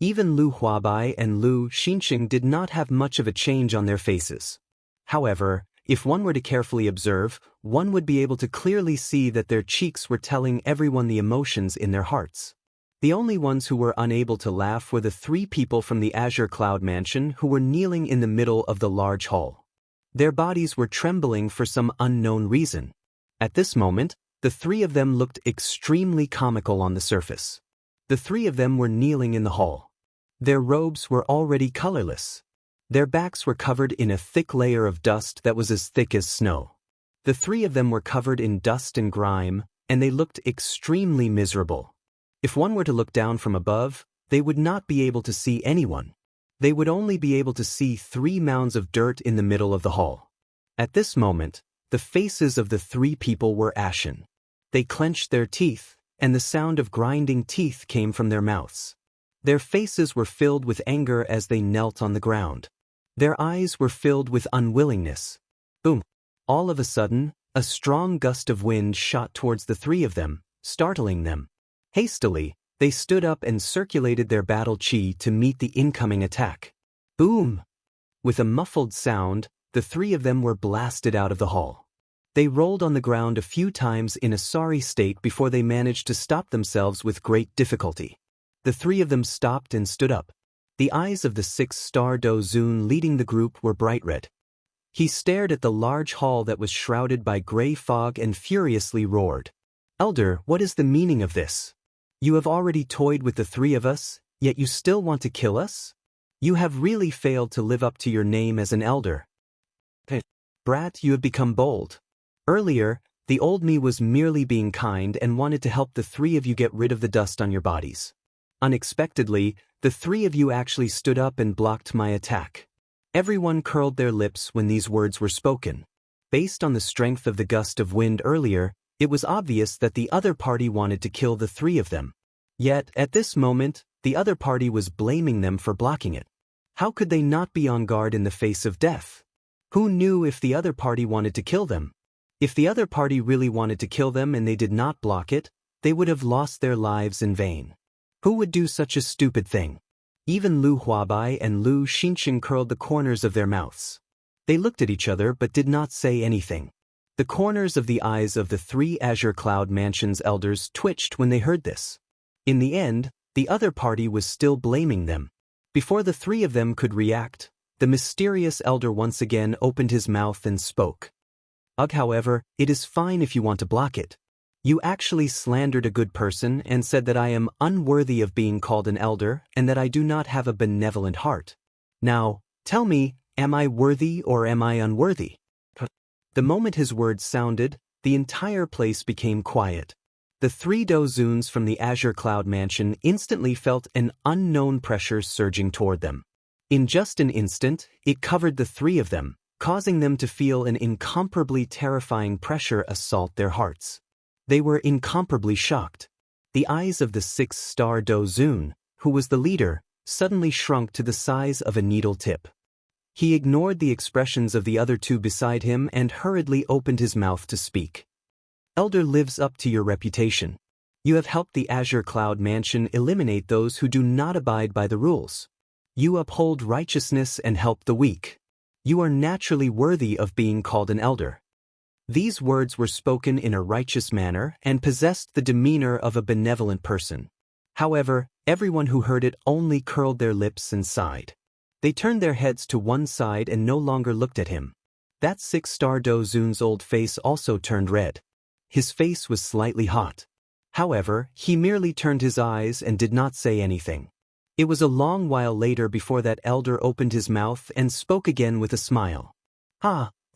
Speaker 1: Even Lu Huabai and Lu Xinxing did not have much of a change on their faces. However, if one were to carefully observe, one would be able to clearly see that their cheeks were telling everyone the emotions in their hearts. The only ones who were unable to laugh were the 3 people from the Azure Cloud Mansion who were kneeling in the middle of the large hall. Their bodies were trembling for some unknown reason. At this moment, the 3 of them looked extremely comical on the surface. The 3 of them were kneeling in the hall. Their robes were already colorless. Their backs were covered in a thick layer of dust that was as thick as snow. The 3 of them were covered in dust and grime, and they looked extremely miserable. If one were to look down from above, they would not be able to see anyone. They would only be able to see 3 mounds of dirt in the middle of the hall. At this moment, the faces of the 3 people were ashen. They clenched their teeth, and the sound of grinding teeth came from their mouths. Their faces were filled with anger as they knelt on the ground. Their eyes were filled with unwillingness. Boom! All of a sudden, a strong gust of wind shot towards the 3 of them, startling them. Hastily, they stood up and circulated their battle chi to meet the incoming attack. Boom! With a muffled sound, the 3 of them were blasted out of the hall. They rolled on the ground a few times in a sorry state before they managed to stop themselves with great difficulty. The 3 of them stopped and stood up. The eyes of the 6-star Dozun leading the group were bright red. He stared at the large hall that was shrouded by gray fog and furiously roared. "Elder, what is the meaning of this? You have already toyed with the 3 of us, yet you still want to kill us? You have really failed to live up to your name as an elder. Brat, you have become bold. Earlier, the old me was merely being kind and wanted to help the 3 of you get rid of the dust on your bodies. Unexpectedly, the 3 of you actually stood up and blocked my attack." Everyone curled their lips when these words were spoken. Based on the strength of the gust of wind earlier, it was obvious that the other party wanted to kill the 3 of them. Yet, at this moment, the other party was blaming them for blocking it. How could they not be on guard in the face of death? Who knew if the other party wanted to kill them? If the other party really wanted to kill them and they did not block it, they would have lost their lives in vain. Who would do such a stupid thing? Even Lu Huabai and Lu Xinxing curled the corners of their mouths. They looked at each other but did not say anything. The corners of the eyes of the 3 Azure Cloud Mansion's elders twitched when they heard this. In the end, the other party was still blaming them. Before the 3 of them could react, the mysterious elder once again opened his mouth and spoke. "Ugh, however, it is fine if you want to block it. You actually slandered a good person and said that I am unworthy of being called an elder and that I do not have a benevolent heart. Now, tell me, Am I worthy or am I unworthy? The moment his words sounded, the entire place became quiet. The three Dozuns from the Azure Cloud Mansion instantly felt an unknown pressure surging toward them. In just an instant, it covered the three of them, causing them to feel an incomparably terrifying pressure assault their hearts. They were incomparably shocked. The eyes of the six-star Dozun, who was the leader, suddenly shrunk to the size of a needle tip. He ignored the expressions of the other two beside him and hurriedly opened his mouth to speak. Elder lives up to your reputation. You have helped the Azure Cloud Mansion eliminate those who do not abide by the rules. You uphold righteousness and help the weak. You are naturally worthy of being called an elder. These words were spoken in a righteous manner and possessed the demeanor of a benevolent person. However, everyone who heard it only curled their lips and sighed. They turned their heads to one side and no longer looked at him. That six-star Dozun's old face also turned red. His face was slightly hot. However, he merely turned his eyes and did not say anything. It was a long while later before that elder opened his mouth and spoke again with a smile.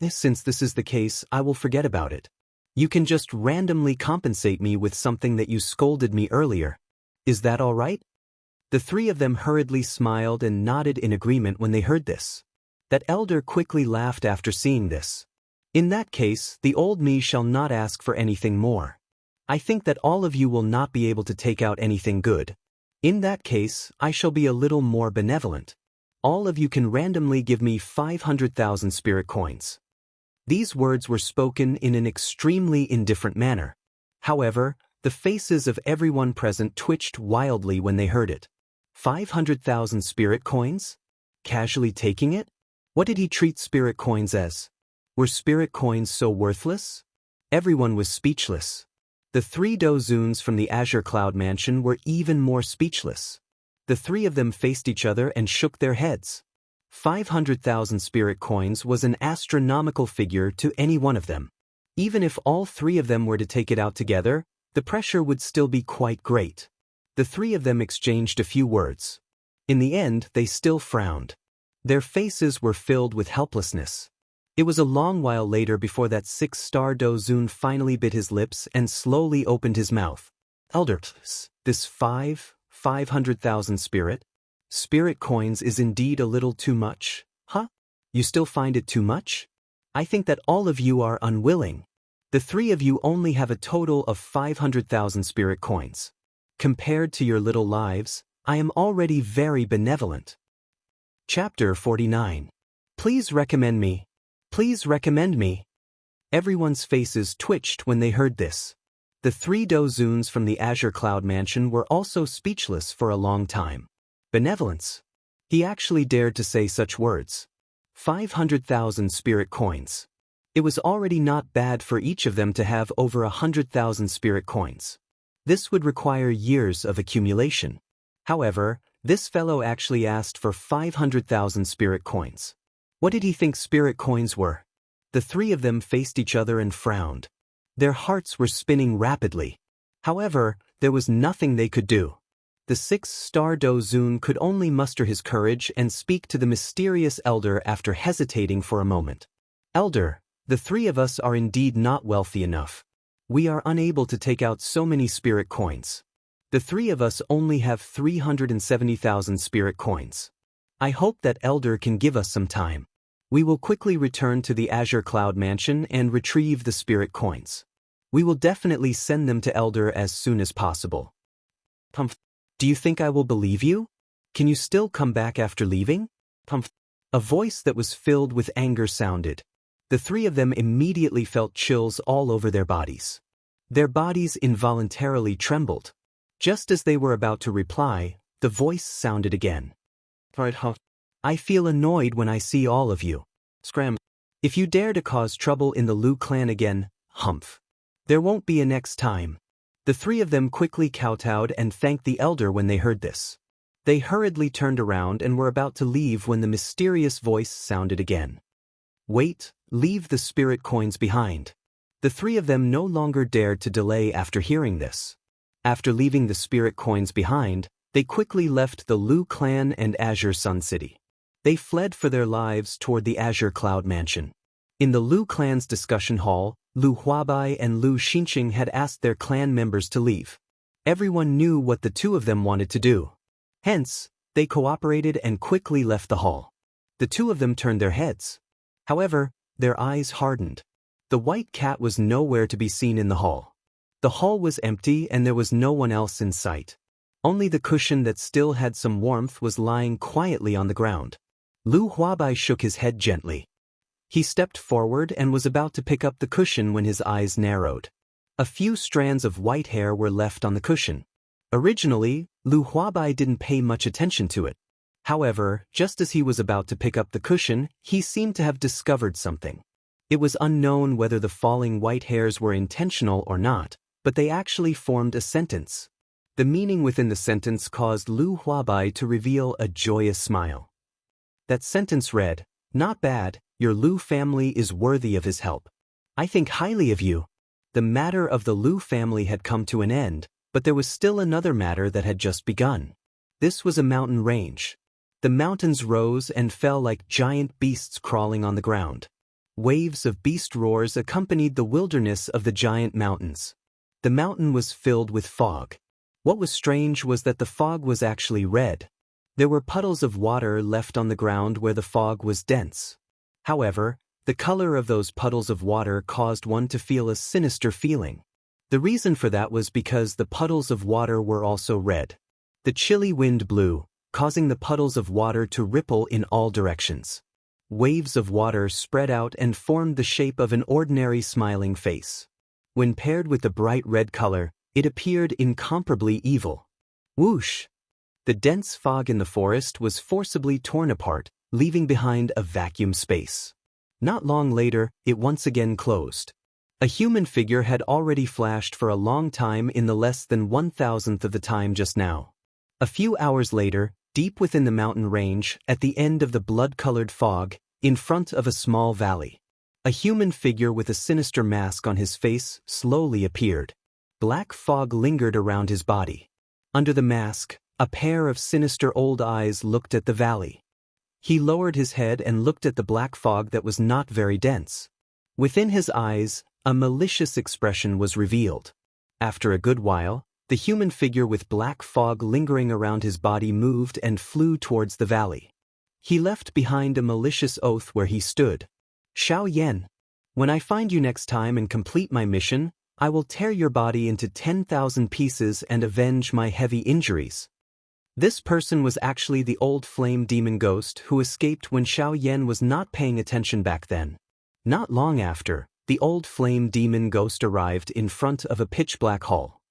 Speaker 1: Since this is the case, I will forget about it. You can just randomly compensate me with something that you scolded me earlier. Is that all right? The three of them hurriedly smiled and nodded in agreement when they heard this. That elder quickly laughed after seeing this. In that case, the old me shall not ask for anything more. I think that all of you will not be able to take out anything good. In that case, I shall be a little more benevolent. All of you can randomly give me 500,000 spirit coins. These words were spoken in an extremely indifferent manner. However, the faces of everyone present twitched wildly when they heard it. 500,000 spirit coins? Casually taking it? What did he treat spirit coins as? Were spirit coins so worthless? Everyone was speechless. The three Dozuns from the Azure Cloud Mansion were even more speechless. The three of them faced each other and shook their heads. 500,000 spirit coins was an astronomical figure to any one of them. Even if all three of them were to take it out together, the pressure would still be quite great. The three of them exchanged a few words. In the end, they still frowned. Their faces were filled with helplessness. It was a long while later before that six-star Dozun finally bit his lips and slowly opened his mouth. Elder, this 500,000 spirit coins is indeed a little too much, huh? You still find it too much? I think that all of you are unwilling. The three of you only have a total of 500,000 spirit coins. Compared to your little lives, I am already very benevolent. Chapter 49. Please recommend me. Please recommend me. Everyone's faces twitched when they heard this. The three Dozuns from the Azure Cloud Mansion were also speechless for a long time. Benevolence. He actually dared to say such words. 500,000 spirit coins. It was already not bad for each of them to have over 100,000 spirit coins. This would require years of accumulation. However, this fellow actually asked for 500,000 spirit coins. What did he think spirit coins were? The three of them faced each other and frowned. Their hearts were spinning rapidly. However, there was nothing they could do. The six-star Dozun could only muster his courage and speak to the mysterious elder after hesitating for a moment. Elder, the three of us are indeed not wealthy enough. We are unable to take out so many spirit coins. The three of us only have 370,000 spirit coins. I hope that Elder can give us some time. We will quickly return to the Azure Cloud Mansion and retrieve the spirit coins. We will definitely send them to Elder as soon as possible. Do you think I will believe you? Can you still come back after leaving? A voice that was filled with anger sounded. The three of them immediately felt chills all over their bodies. Their bodies involuntarily trembled. Just as they were about to reply, the voice sounded again. I feel annoyed when I see all of you. Scram. If you dare to cause trouble in the Liu clan again, humph. There won't be a next time. The three of them quickly kowtowed and thanked the elder when they heard this. They hurriedly turned around and were about to leave when the mysterious voice sounded again. Wait, leave the spirit coins behind. The three of them no longer dared to delay after hearing this. After leaving the spirit coins behind, they quickly left the Liu clan and Azure Sun City. They fled for their lives toward the Azure Cloud Mansion. In the Lu clan's discussion hall, Lu Huabai and Lu Xinxing had asked their clan members to leave. Everyone knew what the two of them wanted to do. Hence, they cooperated and quickly left the hall. The two of them turned their heads. However, their eyes hardened. The white cat was nowhere to be seen in the hall. The hall was empty and there was no one else in sight. Only the cushion that still had some warmth was lying quietly on the ground. Lu Huabai shook his head gently. He stepped forward and was about to pick up the cushion when his eyes narrowed. A few strands of white hair were left on the cushion. Originally, Lu Huabai didn't pay much attention to it. However, just as he was about to pick up the cushion, he seemed to have discovered something. It was unknown whether the falling white hairs were intentional or not, but they actually formed a sentence. The meaning within the sentence caused Lu Huabai to reveal a joyous smile. That sentence read, "Not bad, your Lu family is worthy of his help. I think highly of you." The matter of the Lu family had come to an end, but there was still another matter that had just begun. This was a mountain range. The mountains rose and fell like giant beasts crawling on the ground. Waves of beast roars accompanied the wilderness of the giant mountains. The mountain was filled with fog. What was strange was that the fog was actually red. There were puddles of water left on the ground where the fog was dense. However, the color of those puddles of water caused one to feel a sinister feeling. The reason for that was because the puddles of water were also red. The chilly wind blew, causing the puddles of water to ripple in all directions. Waves of water spread out and formed the shape of an ordinary smiling face. When paired with the bright red color, it appeared incomparably evil. Whoosh! The dense fog in the forest was forcibly torn apart, leaving behind a vacuum space. Not long later, it once again closed. A human figure had already flashed for a long time in the less than 1,000th of the time just now. A few hours later, deep within the mountain range, at the end of the blood-colored fog, in front of a small valley, a human figure with a sinister mask on his face slowly appeared. Black fog lingered around his body. Under the mask, a pair of sinister old eyes looked at the valley. He lowered his head and looked at the black fog that was not very dense. Within his eyes, a malicious expression was revealed. After a good while, the human figure with black fog lingering around his body moved and flew towards the valley. He left behind a malicious oath where he stood. "Xiao Yan, when I find you next time and complete my mission, I will tear your body into 10,000 pieces and avenge my heavy injuries." This person was actually the old flame demon ghost who escaped when Xiao Yan was not paying attention back then. Not long after, the old flame demon ghost arrived in front of a pitch-black hall.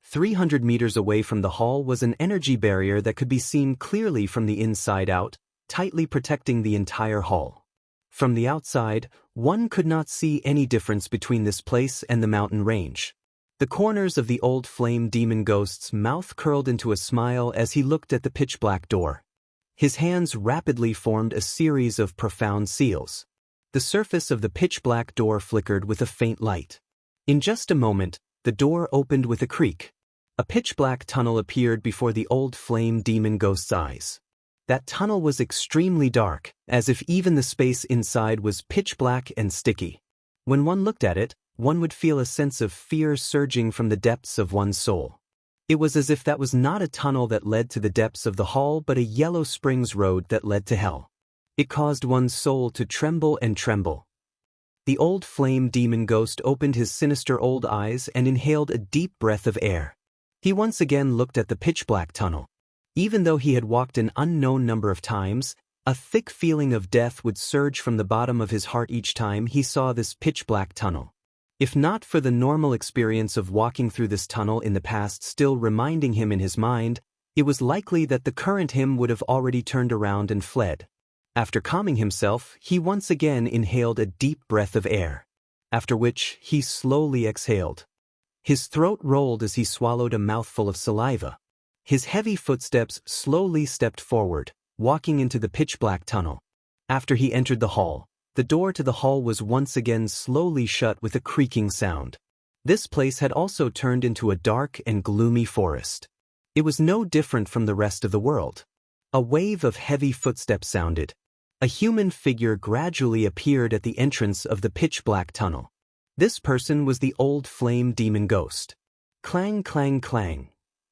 Speaker 1: 300 meters away from the hall was an energy barrier that could be seen clearly from the inside out, tightly protecting the entire hall. From the outside, one could not see any difference between this place and the mountain range. The corners of the old flame demon ghost's mouth curled into a smile as he looked at the pitch-black door. His hands rapidly formed a series of profound seals. The surface of the pitch-black door flickered with a faint light. In just a moment, the door opened with a creak. A pitch-black tunnel appeared before the old flame demon ghost's eyes. That tunnel was extremely dark, as if even the space inside was pitch-black and sticky. When one looked at it, one would feel a sense of fear surging from the depths of one's soul. It was as if that was not a tunnel that led to the depths of the hall but a Yellow Springs road that led to hell. It caused one's soul to tremble and tremble. The old flame demon ghost opened his sinister old eyes and inhaled a deep breath of air. He once again looked at the pitch-black tunnel. Even though he had walked an unknown number of times, a thick feeling of death would surge from the bottom of his heart each time he saw this pitch-black tunnel. If not for the normal experience of walking through this tunnel in the past still reminding him in his mind, it was likely that the current him would have already turned around and fled. After calming himself, he once again inhaled a deep breath of air, after which he slowly exhaled. His throat rolled as he swallowed a mouthful of saliva. His heavy footsteps slowly stepped forward, walking into the pitch-black tunnel. After he entered the hall, the door to the hall was once again slowly shut with a creaking sound. This place had also turned into a dark and gloomy forest. It was no different from the rest of the world. A wave of heavy footsteps sounded, A human figure gradually appeared at the entrance of the pitch-black tunnel. This person was the old flame demon ghost. Clang, clang, clang.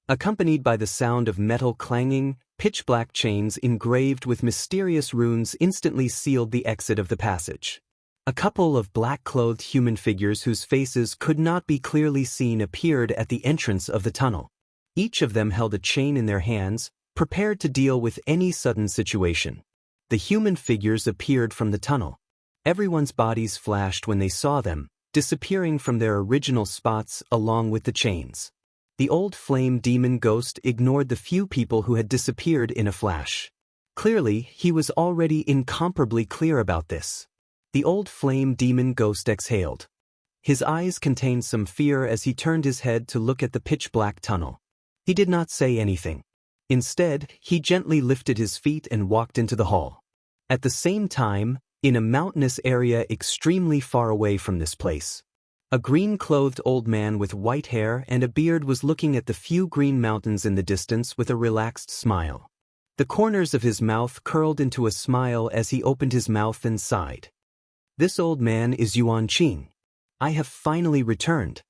Speaker 1: Accompanied by the sound of metal clanging, pitch-black chains engraved with mysterious runes instantly sealed the exit of the passage. A couple of black-clothed human figures whose faces could not be clearly seen appeared at the entrance of the tunnel. Each of them held a chain in their hands, prepared to deal with any sudden situation. The human figures appeared from the tunnel. Everyone's bodies flashed when they saw them, disappearing from their original spots along with the chains. The old flame demon ghost ignored the few people who had disappeared in a flash. Clearly, he was already incomparably clear about this. The old flame demon ghost exhaled. His eyes contained some fear as he turned his head to look at the pitch-black tunnel. He did not say anything. Instead, he gently lifted his feet and walked into the hall. At the same time, in a mountainous area extremely far away from this place, a green-clothed old man with white hair and a beard was looking at the few green mountains in the distance with a relaxed smile. The corners of his mouth curled into a smile as he opened his mouth and sighed. This old man is Yuan Qing. I have finally returned.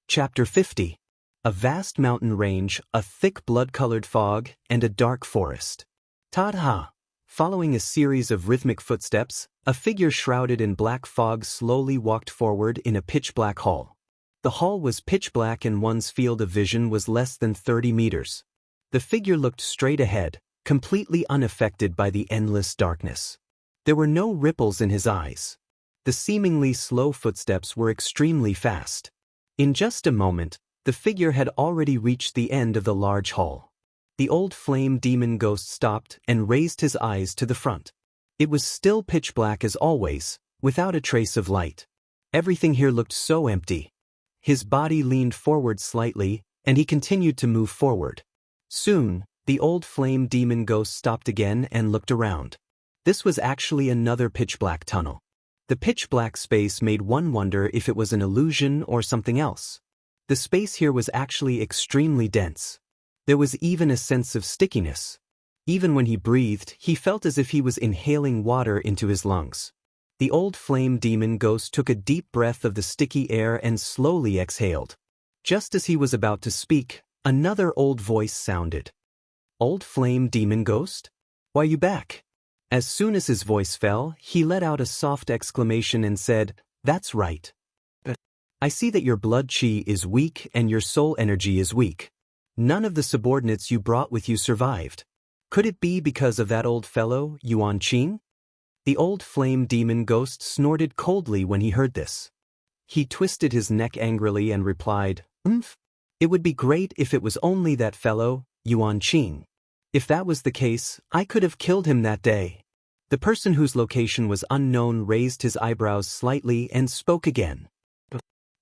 Speaker 1: Chapter 50. A vast mountain range, a thick blood-colored fog, and a dark forest. Ta-da! Following a series of rhythmic footsteps, a figure shrouded in black fog slowly walked forward in a pitch-black hall. The hall was pitch-black and one's field of vision was less than 30 meters. The figure looked straight ahead, completely unaffected by the endless darkness. There were no ripples in his eyes. The seemingly slow footsteps were extremely fast. In just a moment, the figure had already reached the end of the large hall. The old flame demon ghost stopped and raised his eyes to the front. It was still pitch black as always, without a trace of light. Everything here looked so empty. His body leaned forward slightly, and he continued to move forward. Soon, the old flame demon ghost stopped again and looked around. This was actually another pitch-black tunnel. The pitch-black space made one wonder if it was an illusion or something else. The space here was actually extremely dense. There was even a sense of stickiness. Even when he breathed, he felt as if he was inhaling water into his lungs. The old flame demon ghost took a deep breath of the sticky air and slowly exhaled. Just as he was about to speak, another old voice sounded. Old flame demon ghost? Why you back? As soon as his voice fell, he let out a soft exclamation and said, That's right. I see that your blood chi is weak and your soul energy is weak. None of the subordinates you brought with you survived. Could it be because of that old fellow, Yuan Qing? The old flame demon ghost snorted coldly when he heard this. He twisted his neck angrily and replied, It would be great if it was only that fellow, Yuan Qing. If that was the case, I could have killed him that day. The person whose location was unknown raised his eyebrows slightly and spoke again.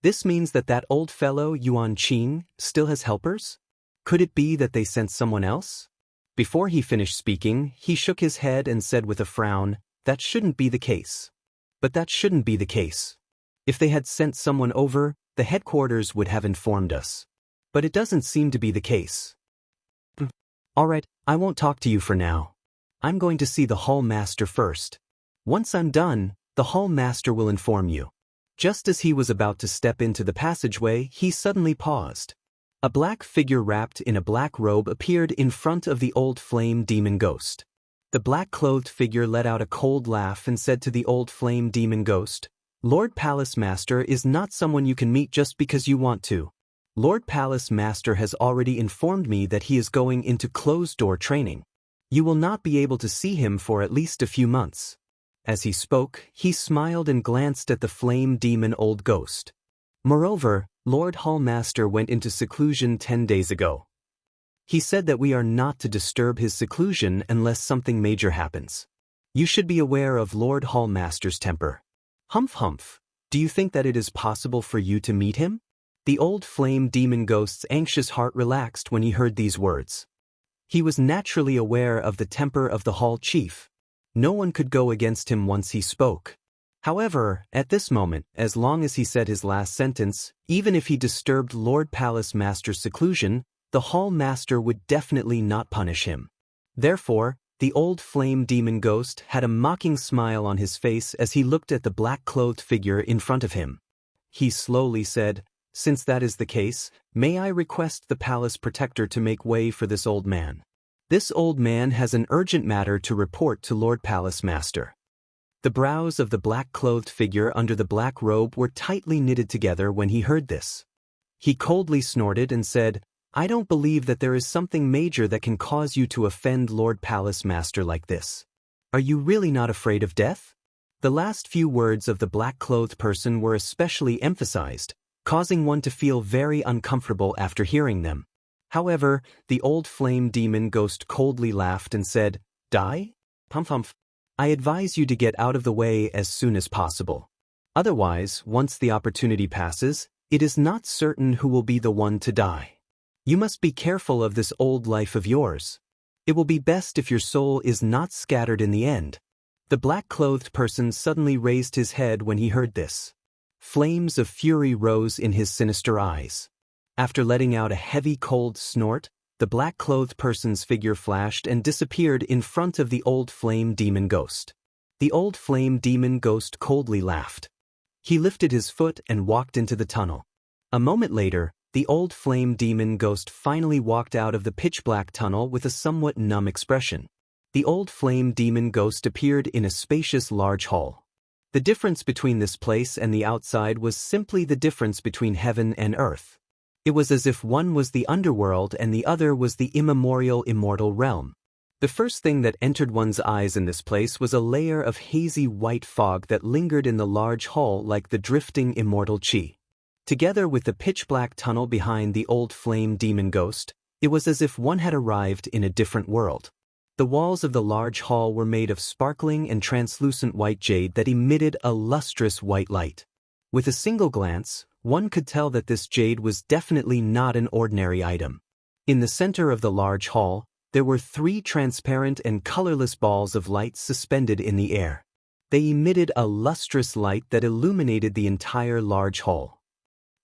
Speaker 1: This means that that old fellow, Yuan Qing, still has helpers? Could it be that they sent someone else? Before he finished speaking, he shook his head and said with a frown, That shouldn't be the case. But that shouldn't be the case. If they had sent someone over, the headquarters would have informed us. But it doesn't seem to be the case. Alright, I won't talk to you for now. I'm going to see the hall master first. Once I'm done, the hall master will inform you. Just as he was about to step into the passageway, he suddenly paused. A black figure wrapped in a black robe appeared in front of the old flame demon ghost. The black-clothed figure let out a cold laugh and said to the old flame demon ghost, Lord Palace Master is not someone you can meet just because you want to. Lord Palace Master has already informed me that he is going into closed-door training. You will not be able to see him for at least a few months. As he spoke, he smiled and glanced at the flame demon old ghost. Moreover, Lord Hallmaster went into seclusion 10 days ago. He said that we are not to disturb his seclusion unless something major happens. You should be aware of Lord Hallmaster's temper. Humph, do you think that it is possible for you to meet him? The old flame demon ghost's anxious heart relaxed when he heard these words. He was naturally aware of the temper of the hall chief. No one could go against him once he spoke. However, at this moment, as long as he said his last sentence, even if he disturbed Lord Palace Master's seclusion, the hall master would definitely not punish him. Therefore, The old flame demon ghost had a mocking smile on his face as he looked at the black-clothed figure in front of him. He slowly said, "Since that is the case, may I request the palace protector to make way for this old man? This old man has an urgent matter to report to Lord Palace Master." The brows of the black-clothed figure under the black robe were tightly knitted together when he heard this. He coldly snorted and said, "I don't believe that there is something major that can cause you to offend Lord Palace Master like this. Are you really not afraid of death?" The last few words of the black-clothed person were especially emphasized, causing one to feel very uncomfortable after hearing them. However, the old flame demon ghost coldly laughed and said, "Die? Pumph. I advise you to get out of the way as soon as possible. Otherwise, once the opportunity passes, it is not certain who will be the one to die. You must be careful of this old life of yours. It will be best if your soul is not scattered in the end." The black-clothed person suddenly raised his head when he heard this. Flames of fury rose in his sinister eyes. After letting out a heavy cold snort, the black-clothed person's figure flashed and disappeared in front of the old flame demon ghost. The old flame demon ghost coldly laughed. He lifted his foot and walked into the tunnel. A moment later, the old flame demon ghost finally walked out of the pitch-black tunnel with a somewhat numb expression. The old flame demon ghost appeared in a spacious large hall. The difference between this place and the outside was simply the difference between heaven and earth. It was as if one was the underworld and the other was the immemorial immortal realm. The first thing that entered one's eyes in this place was a layer of hazy white fog that lingered in the large hall like the drifting immortal chi. Together with the pitch-black tunnel behind the old flame demon ghost, it was as if one had arrived in a different world. The walls of the large hall were made of sparkling and translucent white jade that emitted a lustrous white light. With a single glance, one could tell that this jade was definitely not an ordinary item. In the center of the large hall, there were 3 transparent and colorless balls of light suspended in the air. They emitted a lustrous light that illuminated the entire large hall.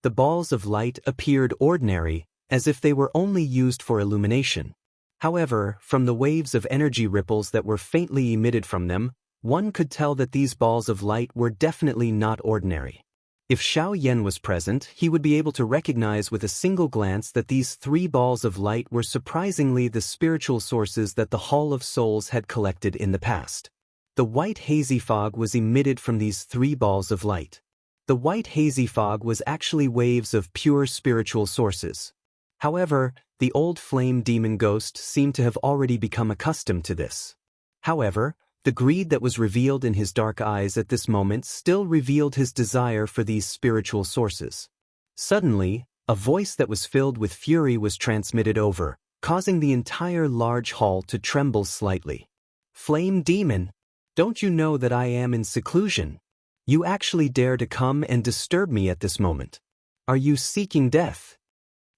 Speaker 1: The balls of light appeared ordinary, as if they were only used for illumination. However, from the waves of energy ripples that were faintly emitted from them, one could tell that these balls of light were definitely not ordinary. If Xianxia was present, he would be able to recognize with a single glance that these 3 balls of light were surprisingly the spiritual sources that the Hall of Souls had collected in the past. The white hazy fog was emitted from these 3 balls of light. The white hazy fog was actually waves of pure spiritual sources. However, the old flame demon ghost seemed to have already become accustomed to this. However, the greed that was revealed in his dark eyes at this moment still revealed his desire for these spiritual sources. Suddenly, a voice that was filled with fury was transmitted over, causing the entire large hall to tremble slightly. "Flame demon, don't you know that I am in seclusion? You actually dare to come and disturb me at this moment. Are you seeking death?"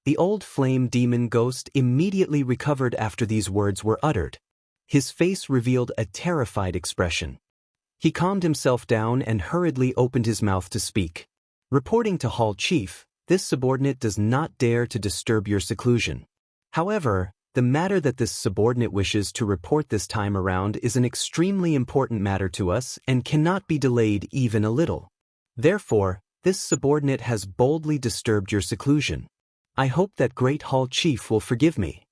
Speaker 1: The old flame demon ghost immediately recovered after these words were uttered. His face revealed a terrified expression. He calmed himself down and hurriedly opened his mouth to speak. "Reporting to Hall Chief, this subordinate does not dare to disturb your seclusion. However, the matter that this subordinate wishes to report this time around is an extremely important matter to us and cannot be delayed even a little. Therefore, this subordinate has boldly disturbed your seclusion. I hope that Great Hall Chief will forgive me."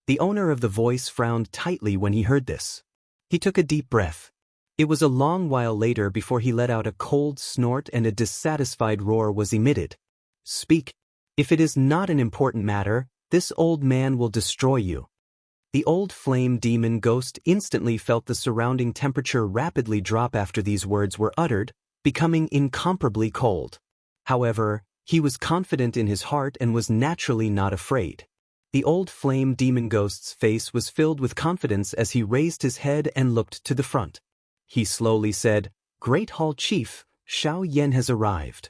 Speaker 1: The owner of the voice frowned tightly when he heard this. He took a deep breath. It was a long while later before he let out a cold snort and a dissatisfied roar was emitted. "Speak. If it is not an important matter, this old man will destroy you." The old flame demon ghost instantly felt the surrounding temperature rapidly drop after these words were uttered, becoming incomparably cold. However, he was confident in his heart and was naturally not afraid. The old flame demon ghost's face was filled with confidence as he raised his head and looked to the front. He slowly said, "Great Hall Chief, Xianxia has arrived."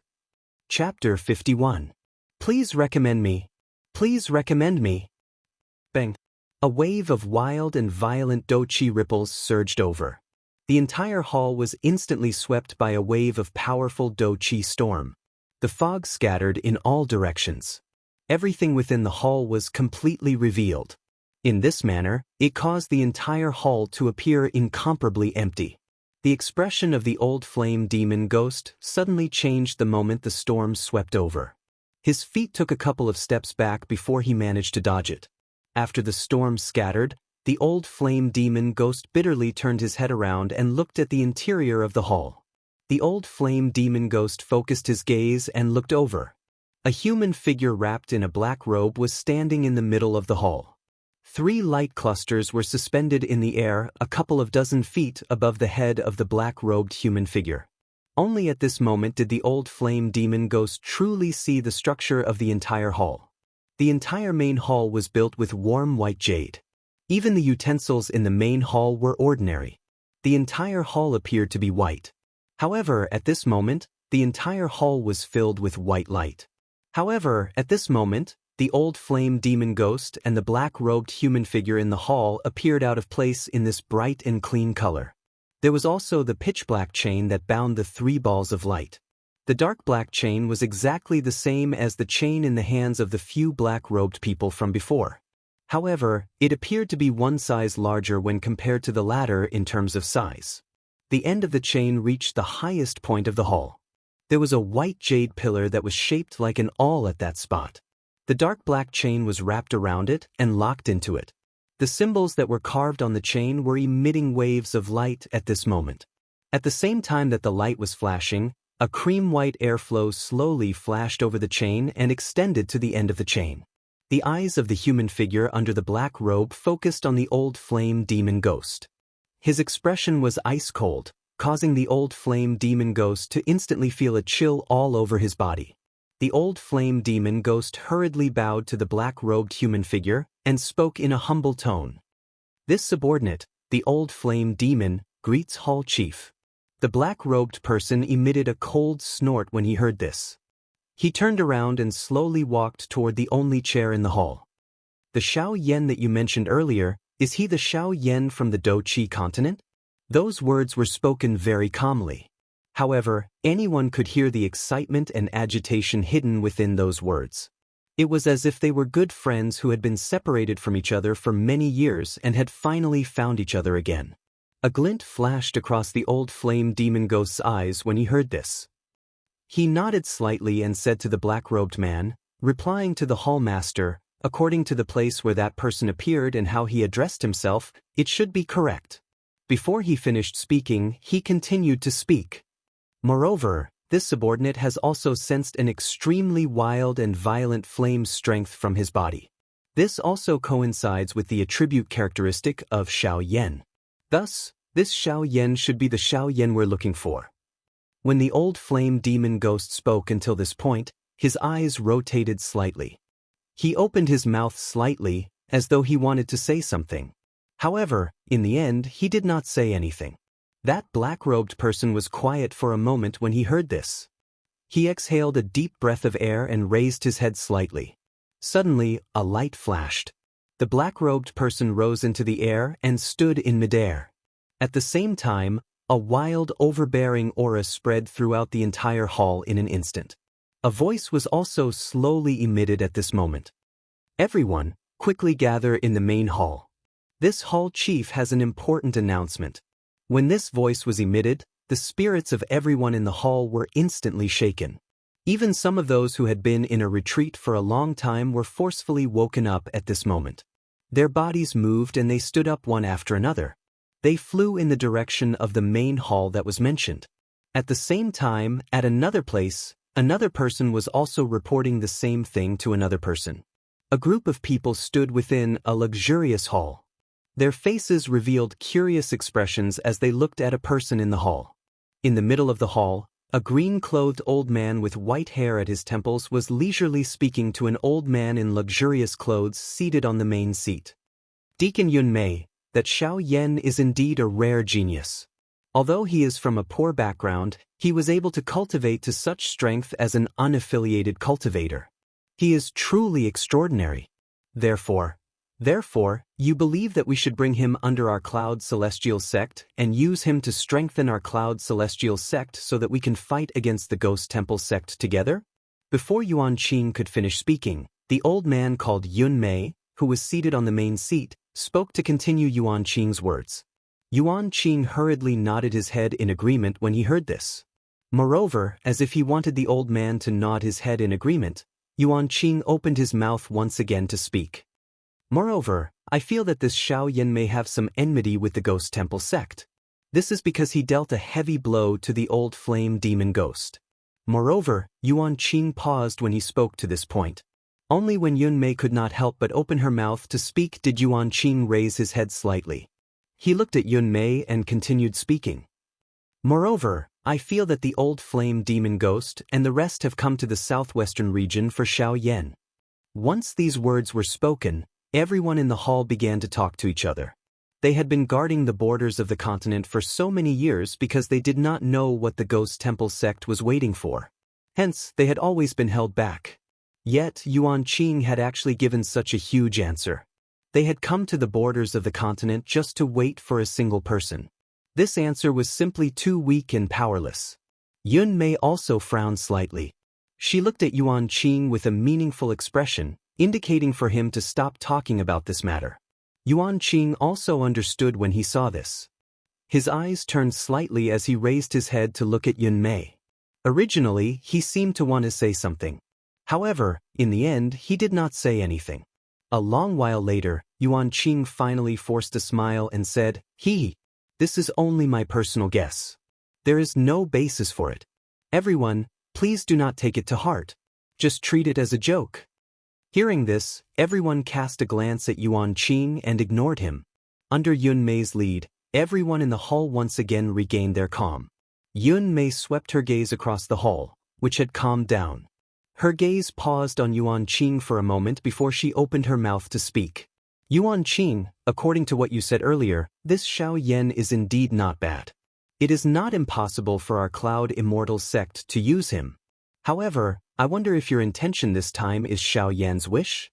Speaker 1: Chapter 51. Please recommend me. Please recommend me. Bang. A wave of wild and violent do-chi ripples surged over. The entire hall was instantly swept by a wave of powerful do-chi storm. The fog scattered in all directions. Everything within the hall was completely revealed. In this manner, it caused the entire hall to appear incomparably empty. The expression of the old flame demon ghost suddenly changed the moment the storm swept over. His feet took a couple of steps back before he managed to dodge it. After the storm scattered, the old flame demon ghost bitterly turned his head around and looked at the interior of the hall. The old flame demon ghost focused his gaze and looked over. A human figure wrapped in a black robe was standing in the middle of the hall. 3 light clusters were suspended in the air a couple of dozen feet above the head of the black-robed human figure. Only at this moment did the old flame demon ghost truly see the structure of the entire hall. The entire main hall was built with warm white jade. Even the utensils in the main hall were ordinary. The entire hall appeared to be white. However, at this moment, the entire hall was filled with white light. However, at this moment, the old flame demon ghost and the black-robed human figure in the hall appeared out of place in this bright and clean color. There was also the pitch-black chain that bound the 3 balls of light. The dark black chain was exactly the same as the chain in the hands of the few black-robed people from before. However, it appeared to be 1 size larger when compared to the latter in terms of size. The end of the chain reached the highest point of the hall. There was a white jade pillar that was shaped like an awl at that spot. The dark black chain was wrapped around it and locked into it. The symbols that were carved on the chain were emitting waves of light at this moment. At the same time that the light was flashing, a cream-white airflow slowly flashed over the chain and extended to the end of the chain. The eyes of the human figure under the black robe focused on the old flame demon ghost. His expression was ice-cold, causing the old flame demon ghost to instantly feel a chill all over his body. The old flame demon ghost hurriedly bowed to the black-robed human figure and spoke in a humble tone. This subordinate, the old flame demon, greets Hall Chief. The black-robed person emitted a cold snort when he heard this. He turned around and slowly walked toward the only chair in the hall. The Xiao Yan that you mentioned earlier, is he the Xiao Yan from the Do-Chi continent? Those words were spoken very calmly. However, anyone could hear the excitement and agitation hidden within those words. It was as if they were good friends who had been separated from each other for many years and had finally found each other again. A glint flashed across the old flame demon ghost's eyes when he heard this. He nodded slightly and said to the black-robed man, replying to the hallmaster, according to the place where that person appeared and how he addressed himself, it should be correct. Before he finished speaking, he continued to speak. Moreover, this subordinate has also sensed an extremely wild and violent flame strength from his body. This also coincides with the attribute characteristic of Xiao Yan. Thus, this Xiao Yan should be the Xiao Yan we're looking for. When the old flame demon ghost spoke until this point, his eyes rotated slightly. He opened his mouth slightly, as though he wanted to say something. However, in the end, he did not say anything. That black-robed person was quiet for a moment when he heard this. He exhaled a deep breath of air and raised his head slightly. Suddenly, a light flashed. The black-robed person rose into the air and stood in midair. At the same time, a wild, overbearing aura spread throughout the entire hall in an instant. A voice was also slowly emitted at this moment. Everyone, quickly gather in the main hall. This hall chief has an important announcement. When this voice was emitted, the spirits of everyone in the hall were instantly shaken. Even some of those who had been in a retreat for a long time were forcefully woken up at this moment. Their bodies moved and they stood up one after another. They flew in the direction of the main hall that was mentioned. At the same time, at another place, another person was also reporting the same thing to another person. A group of people stood within a luxurious hall. Their faces revealed curious expressions as they looked at a person in the hall. In the middle of the hall, a green-clothed old man with white hair at his temples was leisurely speaking to an old man in luxurious clothes seated on the main seat. Deacon Yun Mei, that Xiao Yan is indeed a rare genius. Although he is from a poor background, he was able to cultivate to such strength as an unaffiliated cultivator. He is truly extraordinary. Therefore, you believe that we should bring him under our Cloud Celestial sect and use him to strengthen our Cloud Celestial sect so that we can fight against the Ghost Temple sect together? Before Yuan Qing could finish speaking, the old man called Yun Mei, who was seated on the main seat, spoke to continue Yuan Qing's words. Yuan Qing hurriedly nodded his head in agreement when he heard this. Moreover, as if he wanted the old man to nod his head in agreement, Yuan Qing opened his mouth once again to speak. Moreover, I feel that this Xiaoyan may have some enmity with the Ghost Temple sect. This is because he dealt a heavy blow to the old flame demon ghost. Moreover, Yuan Qing paused when he spoke to this point. Only when Yun Mei could not help but open her mouth to speak did Yuan Qing raise his head slightly. He looked at Yun Mei and continued speaking. Moreover, I feel that the old flame demon ghost and the rest have come to the southwestern region for Xiaoyan. Once these words were spoken, everyone in the hall began to talk to each other. They had been guarding the borders of the continent for so many years because they did not know what the Ghost Temple sect was waiting for. Hence, they had always been held back. Yet, Yuan Qing had actually given such a huge answer. They had come to the borders of the continent just to wait for a single person. This answer was simply too weak and powerless. Yun Mei also frowned slightly. She looked at Yuan Qing with a meaningful expression, indicating for him to stop talking about this matter. Yuan Qing also understood when he saw this. His eyes turned slightly as he raised his head to look at Yun Mei. Originally, he seemed to want to say something. However, in the end, he did not say anything. A long while later, Yuan Qing finally forced a smile and said, This is only my personal guess. There is no basis for it. Everyone, please do not take it to heart. Just treat it as a joke. Hearing this, everyone cast a glance at Yuan Qing and ignored him. Under Yun Mei's lead, everyone in the hall once again regained their calm. Yun Mei swept her gaze across the hall, which had calmed down. Her gaze paused on Yuan Qing for a moment before she opened her mouth to speak. Yuan Qing, according to what you said earlier, this Xiaoyan is indeed not bad. It is not impossible for our Cloud Immortal sect to use him. However, I wonder if your intention this time is Xiaoyan's wish?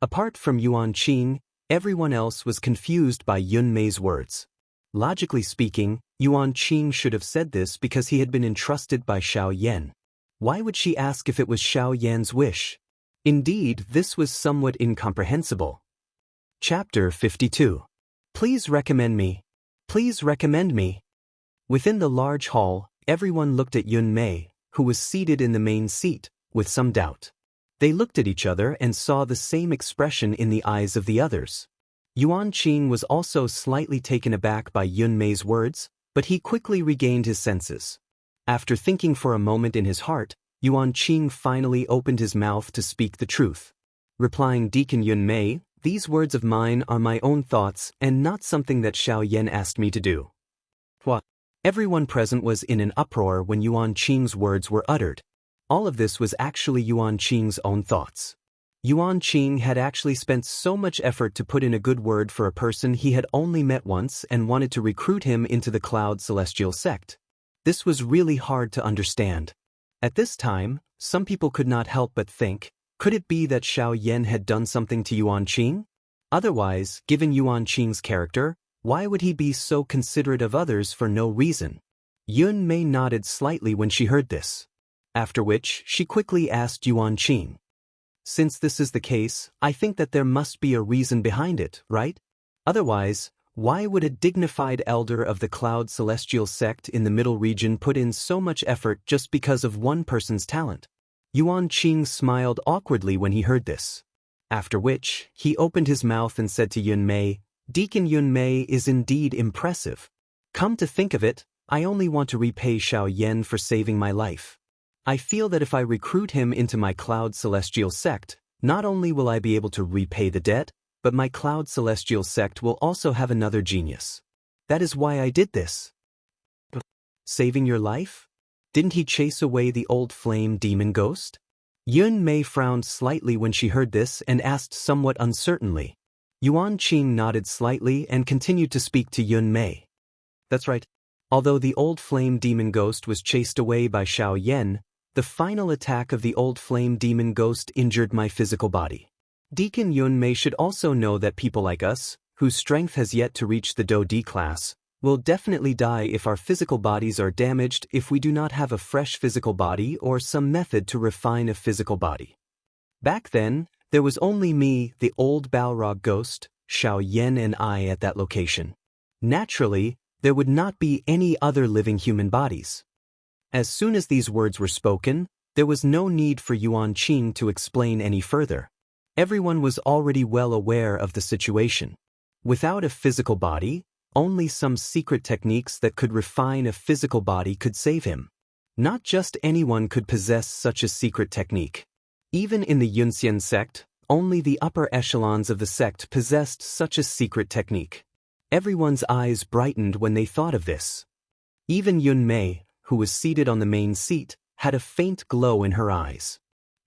Speaker 1: Apart from Yuan Qing, everyone else was confused by Yun Mei's words. Logically speaking, Yuan Qing should have said this because he had been entrusted by Xiaoyan. Why would she ask if it was Xiaoyan's wish? Indeed, this was somewhat incomprehensible. Chapter 52. Please recommend me. Please recommend me. Within the large hall, everyone looked at Yun Mei, who was seated in the main seat, with some doubt. They looked at each other and saw the same expression in the eyes of the others. Yuan Qing was also slightly taken aback by Yun Mei's words, but he quickly regained his senses. After thinking for a moment in his heart, Yuan Qing finally opened his mouth to speak the truth. Replying Deacon Yun Mei, these words of mine are my own thoughts and not something that Xiaoyan asked me to do. What? Everyone present was in an uproar when Yuan Qing's words were uttered. All of this was actually Yuan Qing's own thoughts. Yuan Qing had actually spent so much effort to put in a good word for a person he had only met once and wanted to recruit him into the Cloud Celestial sect. This was really hard to understand. At this time, some people could not help but think, could it be that Xiaoyan had done something to Yuan Qing? Otherwise, given Yuan Qing's character, why would he be so considerate of others for no reason? Yun Mei nodded slightly when she heard this. After which, she quickly asked Yuan Qing. Since this is the case, I think that there must be a reason behind it, right? Otherwise, why would a dignified elder of the Cloud Celestial sect in the Middle region put in so much effort just because of one person's talent? Yuan Qing smiled awkwardly when he heard this. After which, he opened his mouth and said to Yun Mei, Deacon Yun Mei is indeed impressive. Come to think of it, I only want to repay Xiaoyan for saving my life. I feel that if I recruit him into my Cloud Celestial sect, not only will I be able to repay the debt, but my Cloud Celestial sect will also have another genius. That is why I did this. Saving your life? Didn't he chase away the old flame demon ghost? Yun Mei frowned slightly when she heard this and asked somewhat uncertainly. Yuan Qing nodded slightly and continued to speak to Yun Mei. That's right. Although the old flame demon ghost was chased away by Xiaoyan, the final attack of the old flame demon ghost injured my physical body. Deacon Yun Mei should also know that people like us, whose strength has yet to reach the Do D class, will definitely die if our physical bodies are damaged if we do not have a fresh physical body or some method to refine a physical body. Back then, There was only me, the old Balrog ghost, Xiaoyan and I at that location. Naturally, there would not be any other living human bodies. As soon as these words were spoken, there was no need for Yuan Qing to explain any further. Everyone was already well aware of the situation. Without a physical body, only some secret techniques that could refine a physical body could save him. Not just anyone could possess such a secret technique. Even in the Yunxian sect, only the upper echelons of the sect possessed such a secret technique. Everyone's eyes brightened when they thought of this. Even Yun Mei, who was seated on the main seat, had a faint glow in her eyes.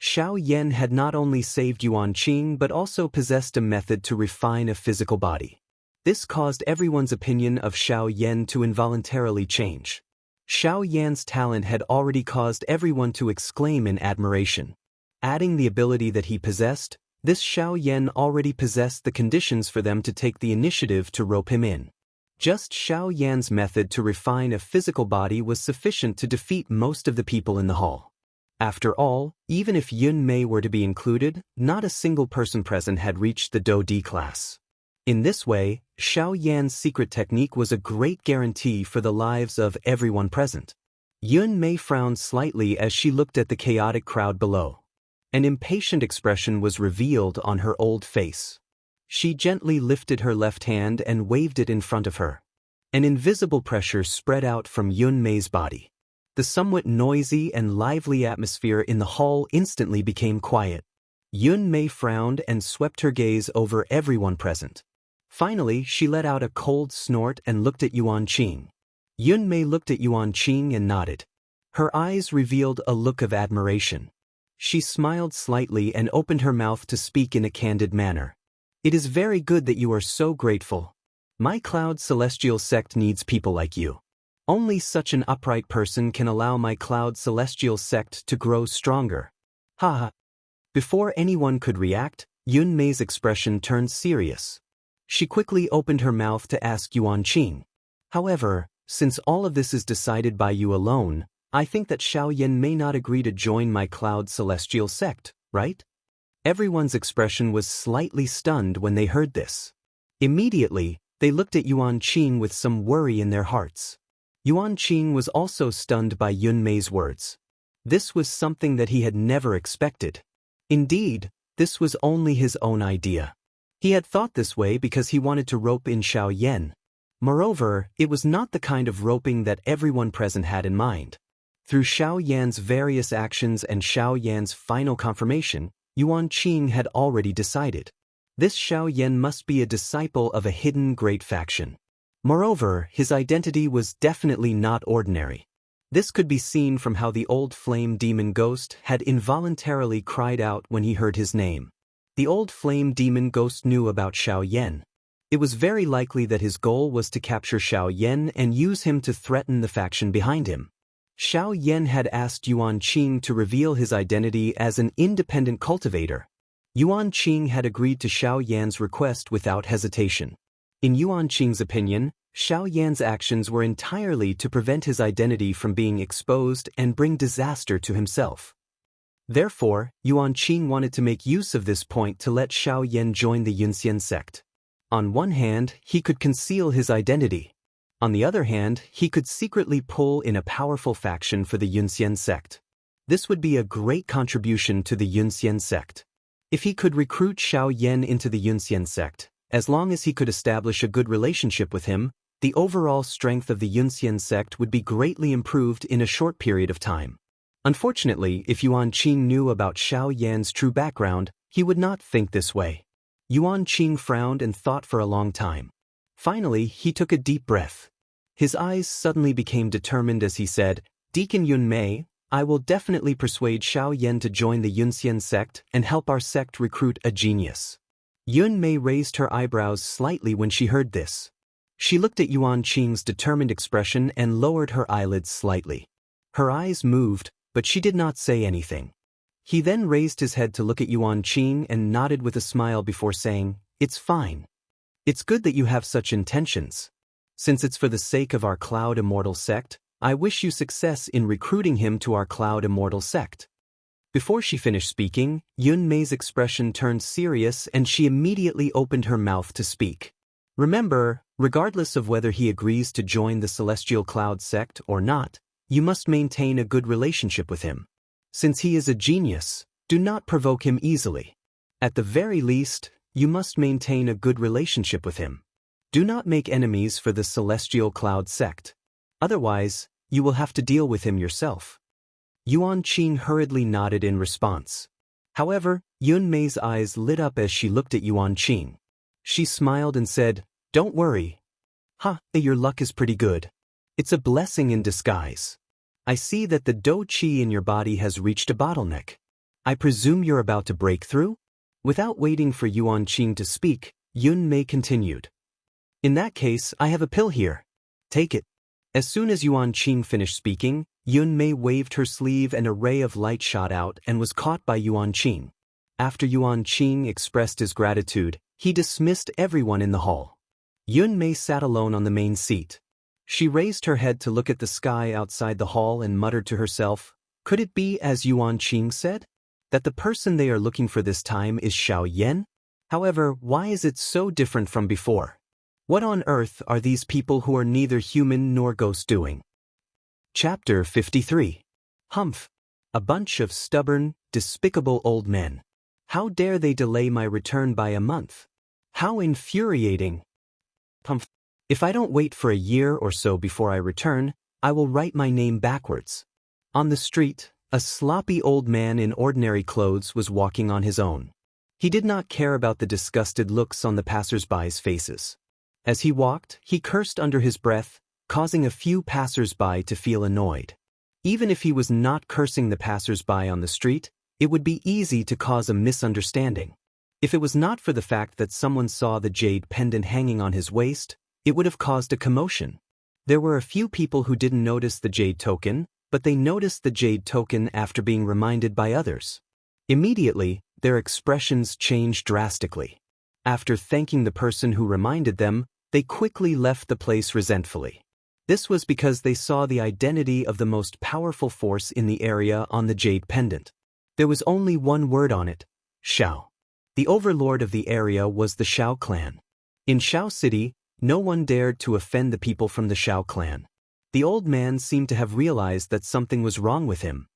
Speaker 1: Xiao Yan had not only saved Yuan Qing but also possessed a method to refine a physical body. This caused everyone's opinion of Xiao Yan to involuntarily change. Xiao Yan's talent had already caused everyone to exclaim in admiration. Adding the ability that he possessed, this Xiao Yan already possessed the conditions for them to take the initiative to rope him in. Just Xiao Yan's method to refine a physical body was sufficient to defeat most of the people in the hall. After all, even if Yun Mei were to be included, not a single person present had reached the Do D class. In this way, Xiao Yan's secret technique was a great guarantee for the lives of everyone present. Yun Mei frowned slightly as she looked at the chaotic crowd below. An impatient expression was revealed on her old face. She gently lifted her left hand and waved it in front of her. An invisible pressure spread out from Yun Mei's body. The somewhat noisy and lively atmosphere in the hall instantly became quiet. Yun Mei frowned and swept her gaze over everyone present. Finally, she let out a cold snort and looked at Yuan Qing. Yun Mei looked at Yuan Qing and nodded. Her eyes revealed a look of admiration. She smiled slightly and opened her mouth to speak in a candid manner. It is very good that you are so grateful. My Cloud Celestial sect needs people like you. Only such an upright person can allow my Cloud Celestial sect to grow stronger. Ha! Before anyone could react, Yun Mei's expression turned serious. She quickly opened her mouth to ask Yuan Qing. However, since all of this is decided by you alone, I think that Xiao Yan may not agree to join my Cloud Celestial sect, right? Everyone's expression was slightly stunned when they heard this. Immediately, they looked at Yuan Qing with some worry in their hearts. Yuan Qing was also stunned by Yun Mei's words. This was something that he had never expected. Indeed, this was only his own idea. He had thought this way because he wanted to rope in Xiao Yan. Moreover, it was not the kind of roping that everyone present had in mind. Through Xiao Yan's various actions and Xiao Yan's final confirmation, Yuan Qing had already decided. This Xiao Yan must be a disciple of a hidden great faction. Moreover, his identity was definitely not ordinary. This could be seen from how the old flame demon ghost had involuntarily cried out when he heard his name. The old flame demon ghost knew about Xiao Yan. It was very likely that his goal was to capture Xiao Yan and use him to threaten the faction behind him. Xiao Yan had asked Yuan Qing to reveal his identity as an independent cultivator. Yuan Qing had agreed to Xiao Yan's request without hesitation. In Yuan Qing's opinion, Xiao Yan's actions were entirely to prevent his identity from being exposed and bring disaster to himself. Therefore, Yuan Qing wanted to make use of this point to let Xiao Yan join the Yunxian sect. On one hand, he could conceal his identity. On the other hand, he could secretly pull in a powerful faction for the Yunxian sect. This would be a great contribution to the Yunxian sect. If he could recruit Xiao Yan into the Yunxian sect, as long as he could establish a good relationship with him, the overall strength of the Yunxian sect would be greatly improved in a short period of time. Unfortunately, if Yuan Qing knew about Xiao Yan's true background, he would not think this way. Yuan Qing frowned and thought for a long time. Finally, he took a deep breath. His eyes suddenly became determined as he said, Deacon Yun Mei, I will definitely persuade Xiao Yan to join the Yunxian sect and help our sect recruit a genius. Yun Mei raised her eyebrows slightly when she heard this. She looked at Yuan Qing's determined expression and lowered her eyelids slightly. Her eyes moved, but she did not say anything. He then raised his head to look at Yuan Qing and nodded with a smile before saying, It's fine. It's good that you have such intentions. Since it's for the sake of our Cloud Immortal sect, I wish you success in recruiting him to our Cloud Immortal sect. Before she finished speaking, Yun Mei's expression turned serious and she immediately opened her mouth to speak. Remember, regardless of whether he agrees to join the Celestial Cloud sect or not, you must maintain a good relationship with him. Since he is a genius, do not provoke him easily. At the very least, you must maintain a good relationship with him. Do not make enemies for the Celestial Cloud sect. Otherwise, you will have to deal with him yourself. Yuan Qing hurriedly nodded in response. However, Yun Mei's eyes lit up as she looked at Yuan Qing. She smiled and said, "Don't worry. Your luck is pretty good. It's a blessing in disguise. I see that the Do Qi in your body has reached a bottleneck. I presume you're about to break through?" Without waiting for Yuan Qing to speak, Yun Mei continued. "In that case, I have a pill here. Take it." As soon as Yuan Qing finished speaking, Yun Mei waved her sleeve and a ray of light shot out and was caught by Yuan Qing. After Yuan Qing expressed his gratitude, he dismissed everyone in the hall. Yun Mei sat alone on the main seat. She raised her head to look at the sky outside the hall and muttered to herself, could it be as Yuan Qing said? That the person they are looking for this time is Xiao Yan? However, why is it so different from before? What on earth are these people who are neither human nor ghost doing? Chapter 53. Humph! A bunch of stubborn, despicable old men. How dare they delay my return by a month? How infuriating! Humph! If I don't wait for a year or so before I return, I will write my name backwards. On the street, a sloppy old man in ordinary clothes was walking on his own. He did not care about the disgusted looks on the passers-by's faces. As he walked, he cursed under his breath, causing a few passers-by to feel annoyed. Even if he was not cursing the passers-by on the street, it would be easy to cause a misunderstanding. If it was not for the fact that someone saw the jade pendant hanging on his waist, it would have caused a commotion. There were a few people who didn't notice the jade token, but they noticed the jade token after being reminded by others. Immediately, their expressions changed drastically. After thanking the person who reminded them, they quickly left the place resentfully. This was because they saw the identity of the most powerful force in the area on the jade pendant. There was only one word on it, Xiao. The overlord of the area was the Xiao clan. In Xiao City, no one dared to offend the people from the Xiao clan. The old man seemed to have realized that something was wrong with him.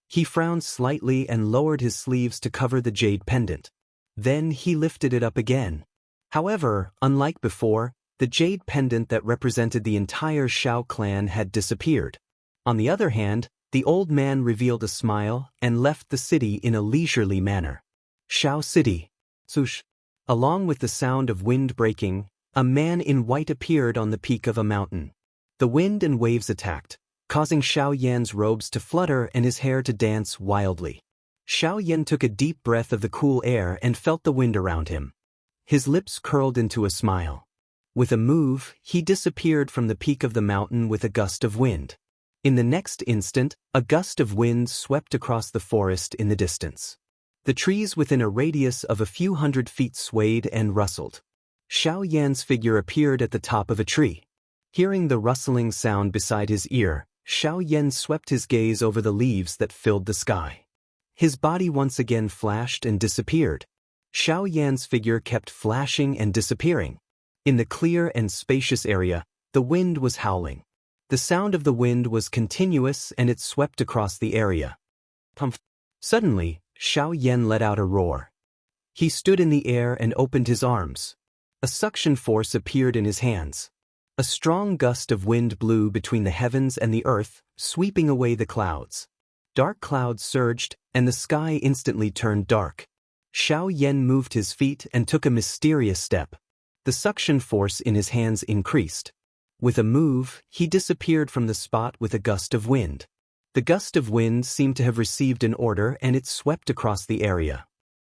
Speaker 1: He frowned slightly and lowered his sleeves to cover the jade pendant. Then he lifted it up again. However, unlike before, the jade pendant that represented the entire Xiao clan had disappeared. On the other hand, the old man revealed a smile and left the city in a leisurely manner. Xiao City. Swoosh. Along with the sound of wind breaking, a man in white appeared on the peak of a mountain. The wind and waves attacked, causing Xiao Yan's robes to flutter and his hair to dance wildly. Xiao Yan took a deep breath of the cool air and felt the wind around him. His lips curled into a smile. With a move, he disappeared from the peak of the mountain with a gust of wind. In the next instant, a gust of wind swept across the forest in the distance. The trees within a radius of a few hundred feet swayed and rustled. Xiao Yan's figure appeared at the top of a tree. Hearing the rustling sound beside his ear, Xiao Yan swept his gaze over the leaves that filled the sky. His body once again flashed and disappeared. Xiao Yan's figure kept flashing and disappearing. In the clear and spacious area, the wind was howling. The sound of the wind was continuous and it swept across the area. Pumph! Suddenly, Xiao Yan let out a roar. He stood in the air and opened his arms. A suction force appeared in his hands. A strong gust of wind blew between the heavens and the earth, sweeping away the clouds. Dark clouds surged, and the sky instantly turned dark. Xiao Yan moved his feet and took a mysterious step. The suction force in his hands increased. With a move, he disappeared from the spot with a gust of wind. The gust of wind seemed to have received an order and it swept across the area.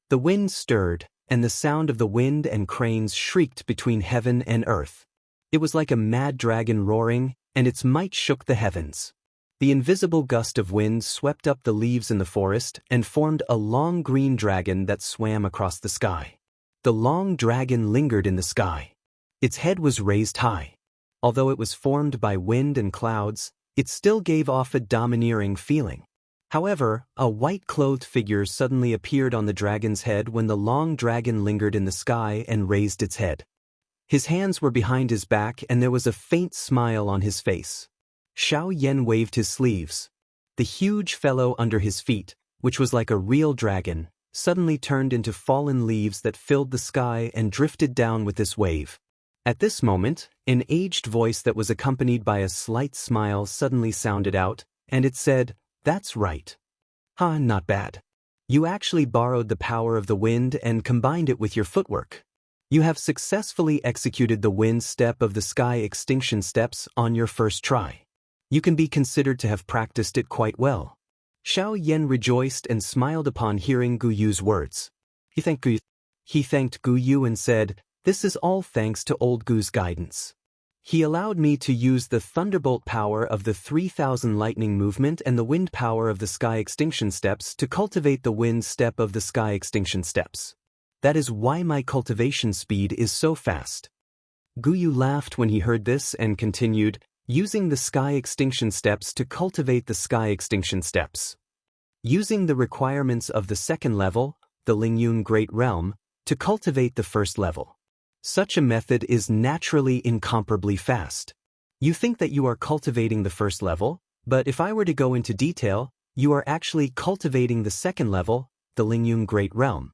Speaker 1: The wind stirred, and the sound of the wind and cranes shrieked between heaven and earth. It was like a mad dragon roaring, and its might shook the heavens. The invisible gust of wind swept up the leaves in the forest and formed a long green dragon that swam across the sky. The long dragon lingered in the sky. Its head was raised high. Although it was formed by wind and clouds, it still gave off a domineering feeling. However, a white-clothed figure suddenly appeared on the dragon's head when the long dragon lingered in the sky and raised its head. His hands were behind his back and there was a faint smile on his face. Xiao Yan waved his sleeves. The huge fellow under his feet, which was like a real dragon, suddenly turned into fallen leaves that filled the sky and drifted down with this wave. At this moment, an aged voice that was accompanied by a slight smile suddenly sounded out, and it said, "That's right. Huh, not bad. You actually borrowed the power of the wind and combined it with your footwork. You have successfully executed the wind step of the sky extinction steps on your first try. You can be considered to have practiced it quite well." Xiao Yan rejoiced and smiled upon hearing Gu Yu's words. He thanked Gu Yu and said, "This is all thanks to old Gu's guidance. He allowed me to use the thunderbolt power of the 3000 lightning movement and the wind power of the sky extinction steps to cultivate the wind step of the sky extinction steps. That is why my cultivation speed is so fast." Gu Yu laughed when he heard this and continued, using the sky extinction steps to cultivate the sky extinction steps. Using the requirements of the second level, the Lingyun Great Realm, to cultivate the first level. Such a method is naturally incomparably fast. You think that you are cultivating the first level, but if I were to go into detail, you are actually cultivating the second level, the Lingyun Great Realm.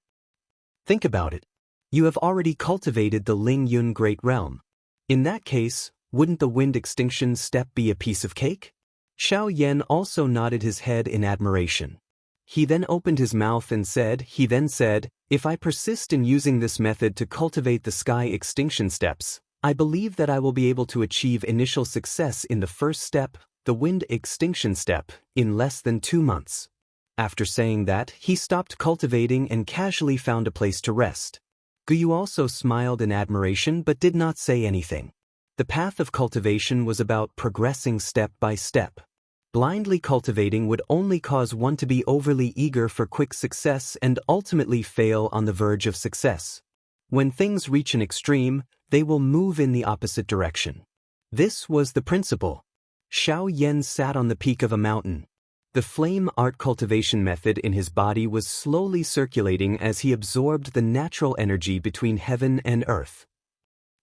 Speaker 1: Think about it. You have already cultivated the Lingyun Great Realm. In that case, wouldn't the wind extinction step be a piece of cake? Xiao Yan also nodded his head in admiration. He then opened his mouth and said, "If I persist in using this method to cultivate the sky extinction steps, I believe that I will be able to achieve initial success in the first step, the wind extinction step, in less than 2 months." After saying that, he stopped cultivating and casually found a place to rest. Gu Yu also smiled in admiration but did not say anything. The path of cultivation was about progressing step by step. Blindly cultivating would only cause one to be overly eager for quick success and ultimately fail on the verge of success. When things reach an extreme, they will move in the opposite direction. This was the principle. Xiao Yan sat on the peak of a mountain. The flame art cultivation method in his body was slowly circulating as he absorbed the natural energy between heaven and earth.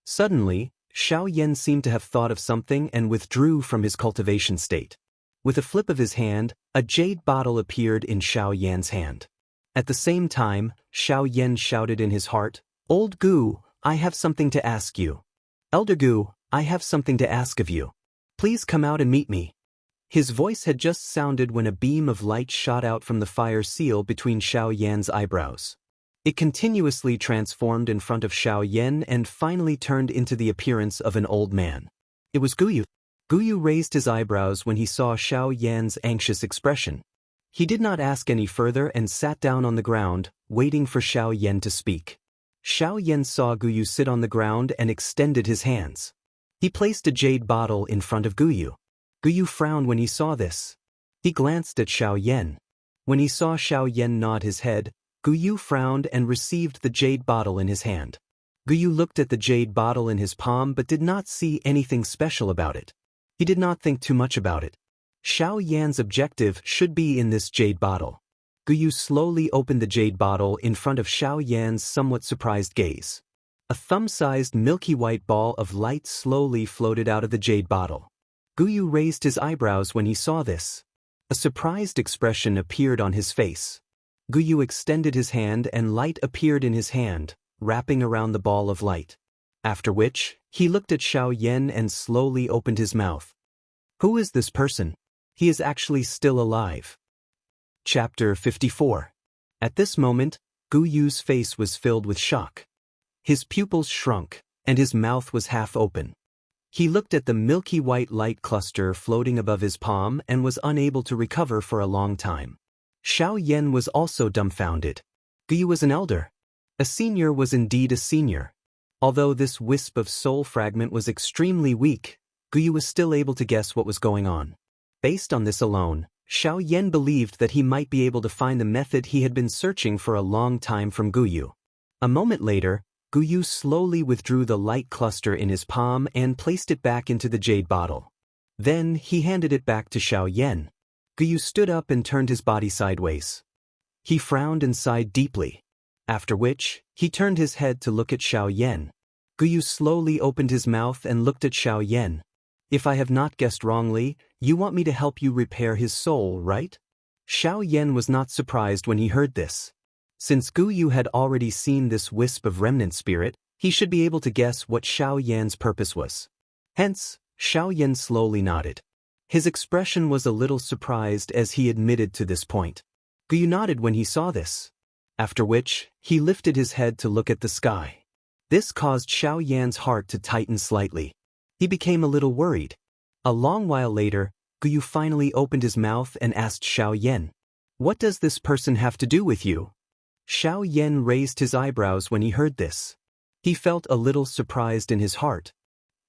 Speaker 1: Suddenly, Xiao Yan seemed to have thought of something and withdrew from his cultivation state. With a flip of his hand, a jade bottle appeared in Xiao Yan's hand. At the same time, Xiao Yan shouted in his heart, "Old Gu, I have something to ask you. Elder Gu, I have something to ask of you. Please come out and meet me." His voice had just sounded when a beam of light shot out from the fire seal between Xiao Yan's eyebrows. It continuously transformed in front of Xiao Yan and finally turned into the appearance of an old man. It was Gu Yu. Gu Yu raised his eyebrows when he saw Xiao Yan's anxious expression. He did not ask any further and sat down on the ground, waiting for Xiao Yan to speak. Xiao Yan saw Gu Yu sit on the ground and extended his hands. He placed a jade bottle in front of Gu Yu. Gu Yu frowned when he saw this. He glanced at Xiao Yan. When he saw Xiao Yan nod his head, Gu Yu frowned and received the jade bottle in his hand. Gu Yu looked at the jade bottle in his palm but did not see anything special about it. He did not think too much about it. Xiao Yan's objective should be in this jade bottle. Gu Yu slowly opened the jade bottle in front of Xiao Yan's somewhat surprised gaze. A thumb-sized milky white ball of light slowly floated out of the jade bottle. Gu Yu raised his eyebrows when he saw this. A surprised expression appeared on his face. Gu Yu extended his hand and light appeared in his hand, wrapping around the ball of light. After which, he looked at Xiao Yan and slowly opened his mouth. Who is this person? He is actually still alive. Chapter 54. At this moment, Gu Yu's face was filled with shock. His pupils shrunk, and his mouth was half open. He looked at the milky white light cluster floating above his palm and was unable to recover for a long time. Xiao Yan was also dumbfounded. Gu Yu was an elder. A senior was indeed a senior. Although this wisp of soul fragment was extremely weak, Gu Yu was still able to guess what was going on. Based on this alone, Xiao Yan believed that he might be able to find the method he had been searching for a long time from Gu Yu. A moment later, Gu Yu slowly withdrew the light cluster in his palm and placed it back into the jade bottle. Then he handed it back to Xiao Yan. Guyu stood up and turned his body sideways. He frowned and sighed deeply. After which, he turned his head to look at Xiaoyan. Guyu slowly opened his mouth and looked at Xiaoyan. If I have not guessed wrongly, you want me to help you repair his soul, right? Xiaoyan was not surprised when he heard this. Since Guyu had already seen this wisp of remnant spirit, he should be able to guess what Xiaoyan's purpose was. Hence, Xiaoyan slowly nodded. His expression was a little surprised as he admitted to this point. Guyu nodded when he saw this. After which, he lifted his head to look at the sky. This caused Xiaoyan's heart to tighten slightly. He became a little worried. A long while later, Guyu finally opened his mouth and asked Xiaoyan, "What does this person have to do with you?" Xiaoyan raised his eyebrows when he heard this. He felt a little surprised in his heart.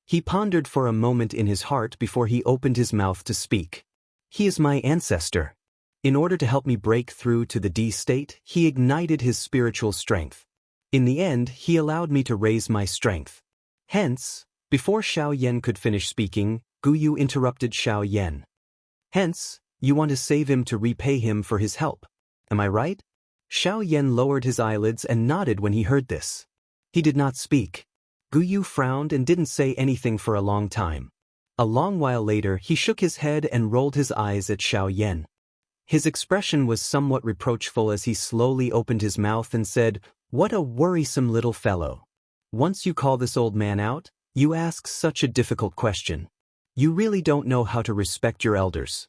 Speaker 1: He pondered for a moment in his heart before he opened his mouth to speak. "He is my ancestor. In order to help me break through to the D state, he ignited his spiritual strength. In the end, he allowed me to raise my strength." Hence, before Xiaoyan could finish speaking, Guyu interrupted Xiaoyan. "Hence, you want to save him to repay him for his help. Am I right?" Xiaoyan lowered his eyelids and nodded when he heard this. He did not speak. Guyu frowned and didn't say anything for a long time. A long while later, he shook his head and rolled his eyes at Xiaoyan. His expression was somewhat reproachful as he slowly opened his mouth and said, "What a worrisome little fellow. Once you call this old man out, you ask such a difficult question. You really don't know how to respect your elders."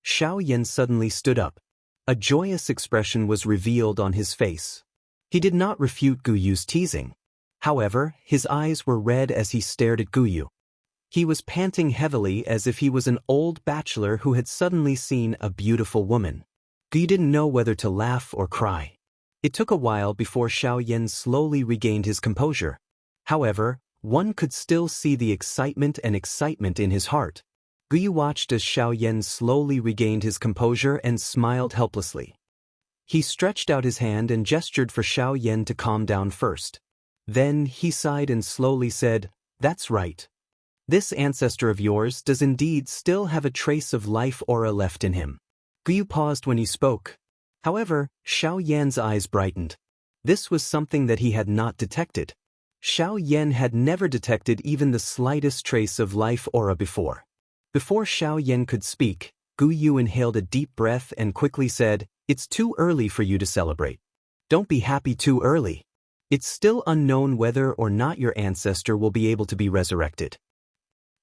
Speaker 1: Xiaoyan suddenly stood up. A joyous expression was revealed on his face. He did not refute Guyu's teasing. However, his eyes were red as he stared at Guyu. He was panting heavily as if he was an old bachelor who had suddenly seen a beautiful woman. Guyu didn't know whether to laugh or cry. It took a while before Xiaoyan slowly regained his composure. However, one could still see the excitement in his heart. Guyu watched as Xiaoyan slowly regained his composure and smiled helplessly. He stretched out his hand and gestured for Xiaoyan to calm down first. Then he sighed and slowly said, "That's right. This ancestor of yours does indeed still have a trace of life aura left in him." Guyu paused when he spoke. However, Xiaoyan's eyes brightened. This was something that he had not detected. Xiaoyan had never detected even the slightest trace of life aura before. Before Xiaoyan could speak, Guyu inhaled a deep breath and quickly said, "It's too early for you to celebrate. Don't be happy too early. It's still unknown whether or not your ancestor will be able to be resurrected.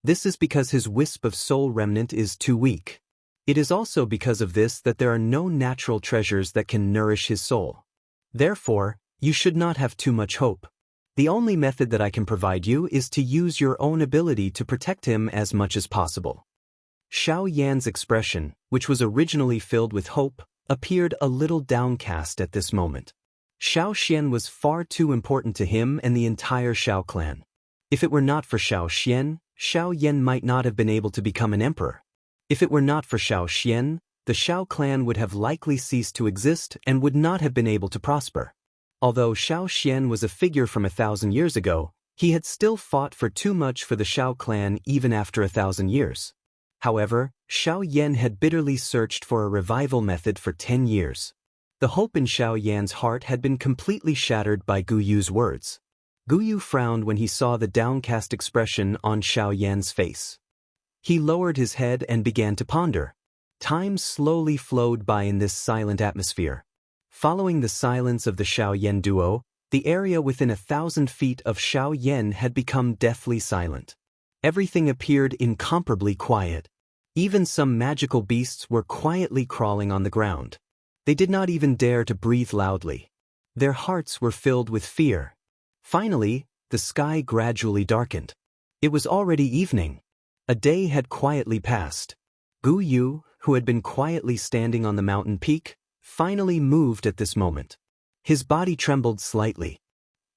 Speaker 1: This is because his wisp of soul remnant is too weak. It is also because of this that there are no natural treasures that can nourish his soul. Therefore, you should not have too much hope. The only method that I can provide you is to use your own ability to protect him as much as possible." Xiaoyan's expression, which was originally filled with hope, appeared a little downcast at this moment. Xiaoxian was far too important to him and the entire Xiao clan. If it were not for Xiaoxian, Xiaoyan might not have been able to become an emperor. If it were not for Xiaoxian, the Xiao clan would have likely ceased to exist and would not have been able to prosper. Although Xiaoxian was a figure from 1,000 years ago, he had still fought for too much for the Xiao clan even after 1,000 years. However, Xiaoyan had bitterly searched for a revival method for 10 years. The hope in Xiaoyan's heart had been completely shattered by Guyu's words. Guyu frowned when he saw the downcast expression on Xiaoyan's face. He lowered his head and began to ponder. Time slowly flowed by in this silent atmosphere. Following the silence of the Xiaoyan duo, the area within 1,000 feet of Xiaoyan had become deathly silent. Everything appeared incomparably quiet. Even some magical beasts were quietly crawling on the ground. They did not even dare to breathe loudly. Their hearts were filled with fear. Finally, the sky gradually darkened. It was already evening. A day had quietly passed. Guyu, who had been quietly standing on the mountain peak, finally moved at this moment. His body trembled slightly.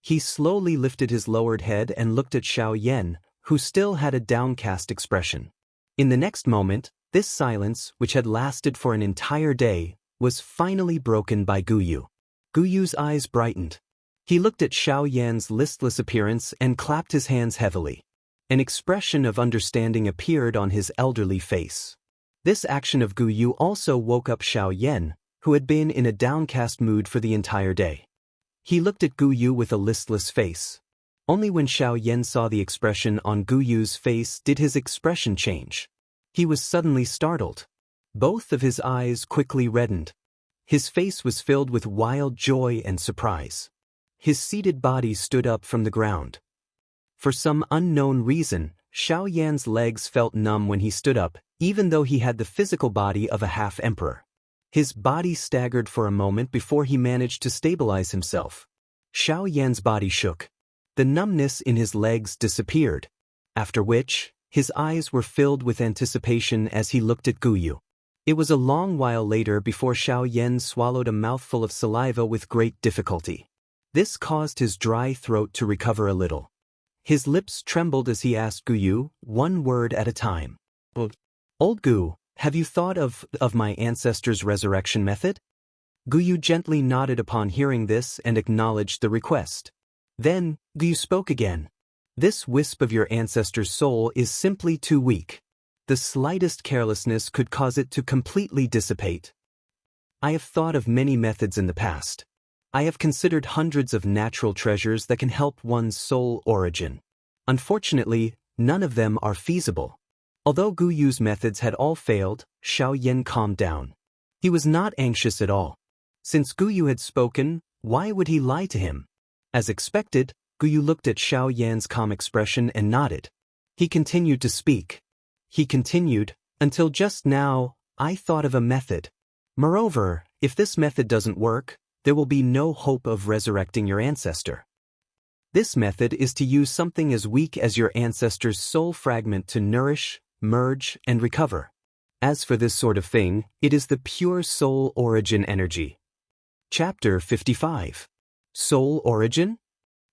Speaker 1: He slowly lifted his lowered head and looked at Xiaoyan, who still had a downcast expression. In the next moment, this silence, which had lasted for an entire day, was finally broken by Guyu. Guyu's eyes brightened. He looked at Xiaoyan's listless appearance and clapped his hands heavily. An expression of understanding appeared on his elderly face. This action of Gu Yu also woke up Xiao Yan, who had been in a downcast mood for the entire day. He looked at Gu Yu with a listless face. Only when Xiao Yan saw the expression on Gu Yu's face did his expression change. He was suddenly startled. Both of his eyes quickly reddened. His face was filled with wild joy and surprise. His seated body stood up from the ground. For some unknown reason, Xiao Yan's legs felt numb when he stood up, even though he had the physical body of a half-emperor. His body staggered for a moment before he managed to stabilize himself. Xiao Yan's body shook. The numbness in his legs disappeared, after which, his eyes were filled with anticipation as he looked at Gu Yu. It was a long while later before Xiao Yan swallowed a mouthful of saliva with great difficulty. This caused his dry throat to recover a little. His lips trembled as he asked Gu Yu, one word at a time. Old Gu, have you thought of my ancestors' resurrection method? Gu Yu gently nodded upon hearing this and acknowledged the request. Then, Gu Yu spoke again. This wisp of your ancestor's soul is simply too weak. The slightest carelessness could cause it to completely dissipate. I have thought of many methods in the past. I have considered hundreds of natural treasures that can help one's soul origin. Unfortunately, none of them are feasible. Although Gu Yu's methods had all failed, Xiao Yan calmed down. He was not anxious at all. Since Gu Yu had spoken, why would he lie to him? As expected, Gu Yu looked at Xiao Yan's calm expression and nodded. He continued to speak. He continued, until just now, I thought of a method. Moreover, if this method doesn't work, there will be no hope of resurrecting your ancestor. This method is to use something as weak as your ancestor's soul fragment to nourish, merge, and recover. As for this sort of thing, it is the pure soul origin energy. Chapter 55. Soul origin?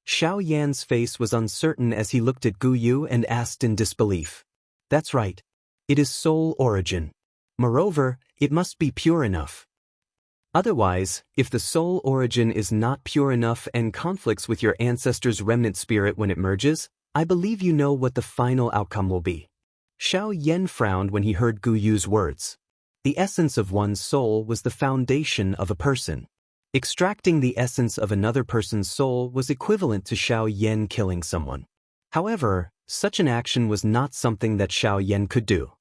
Speaker 1: Xiao Yan's face was uncertain as he looked at Gu Yu and asked in disbelief. That's right. It is soul origin. Moreover, it must be pure enough. Otherwise, if the soul origin is not pure enough and conflicts with your ancestor's remnant spirit when it merges, I believe you know what the final outcome will be. Xiao Yan frowned when he heard Gu Yu's words. The essence of one's soul was the foundation of a person. Extracting the essence of another person's soul was equivalent to Xiao Yan killing someone. However, such an action was not something that Xiao Yan could do.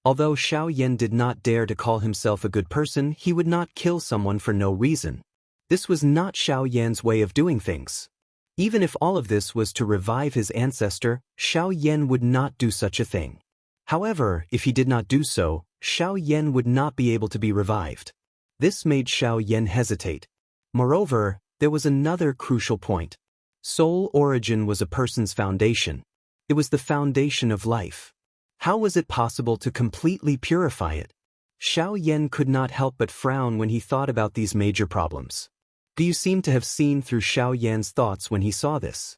Speaker 1: Although Xiao Yan did not dare to call himself a good person, he would not kill someone for no reason. This was not Xiao Yan's way of doing things. Even if all of this was to revive his ancestor, Xiao Yan would not do such a thing. However, if he did not do so, Xiao Yan would not be able to be revived. This made Xiao Yan hesitate. Moreover, there was another crucial point. Soul origin was a person's foundation. It was the foundation of life. How was it possible to completely purify it? Xiao Yan could not help but frown when he thought about these major problems. Gu Yu seemed to have seen through Xiao Yan's thoughts when he saw this.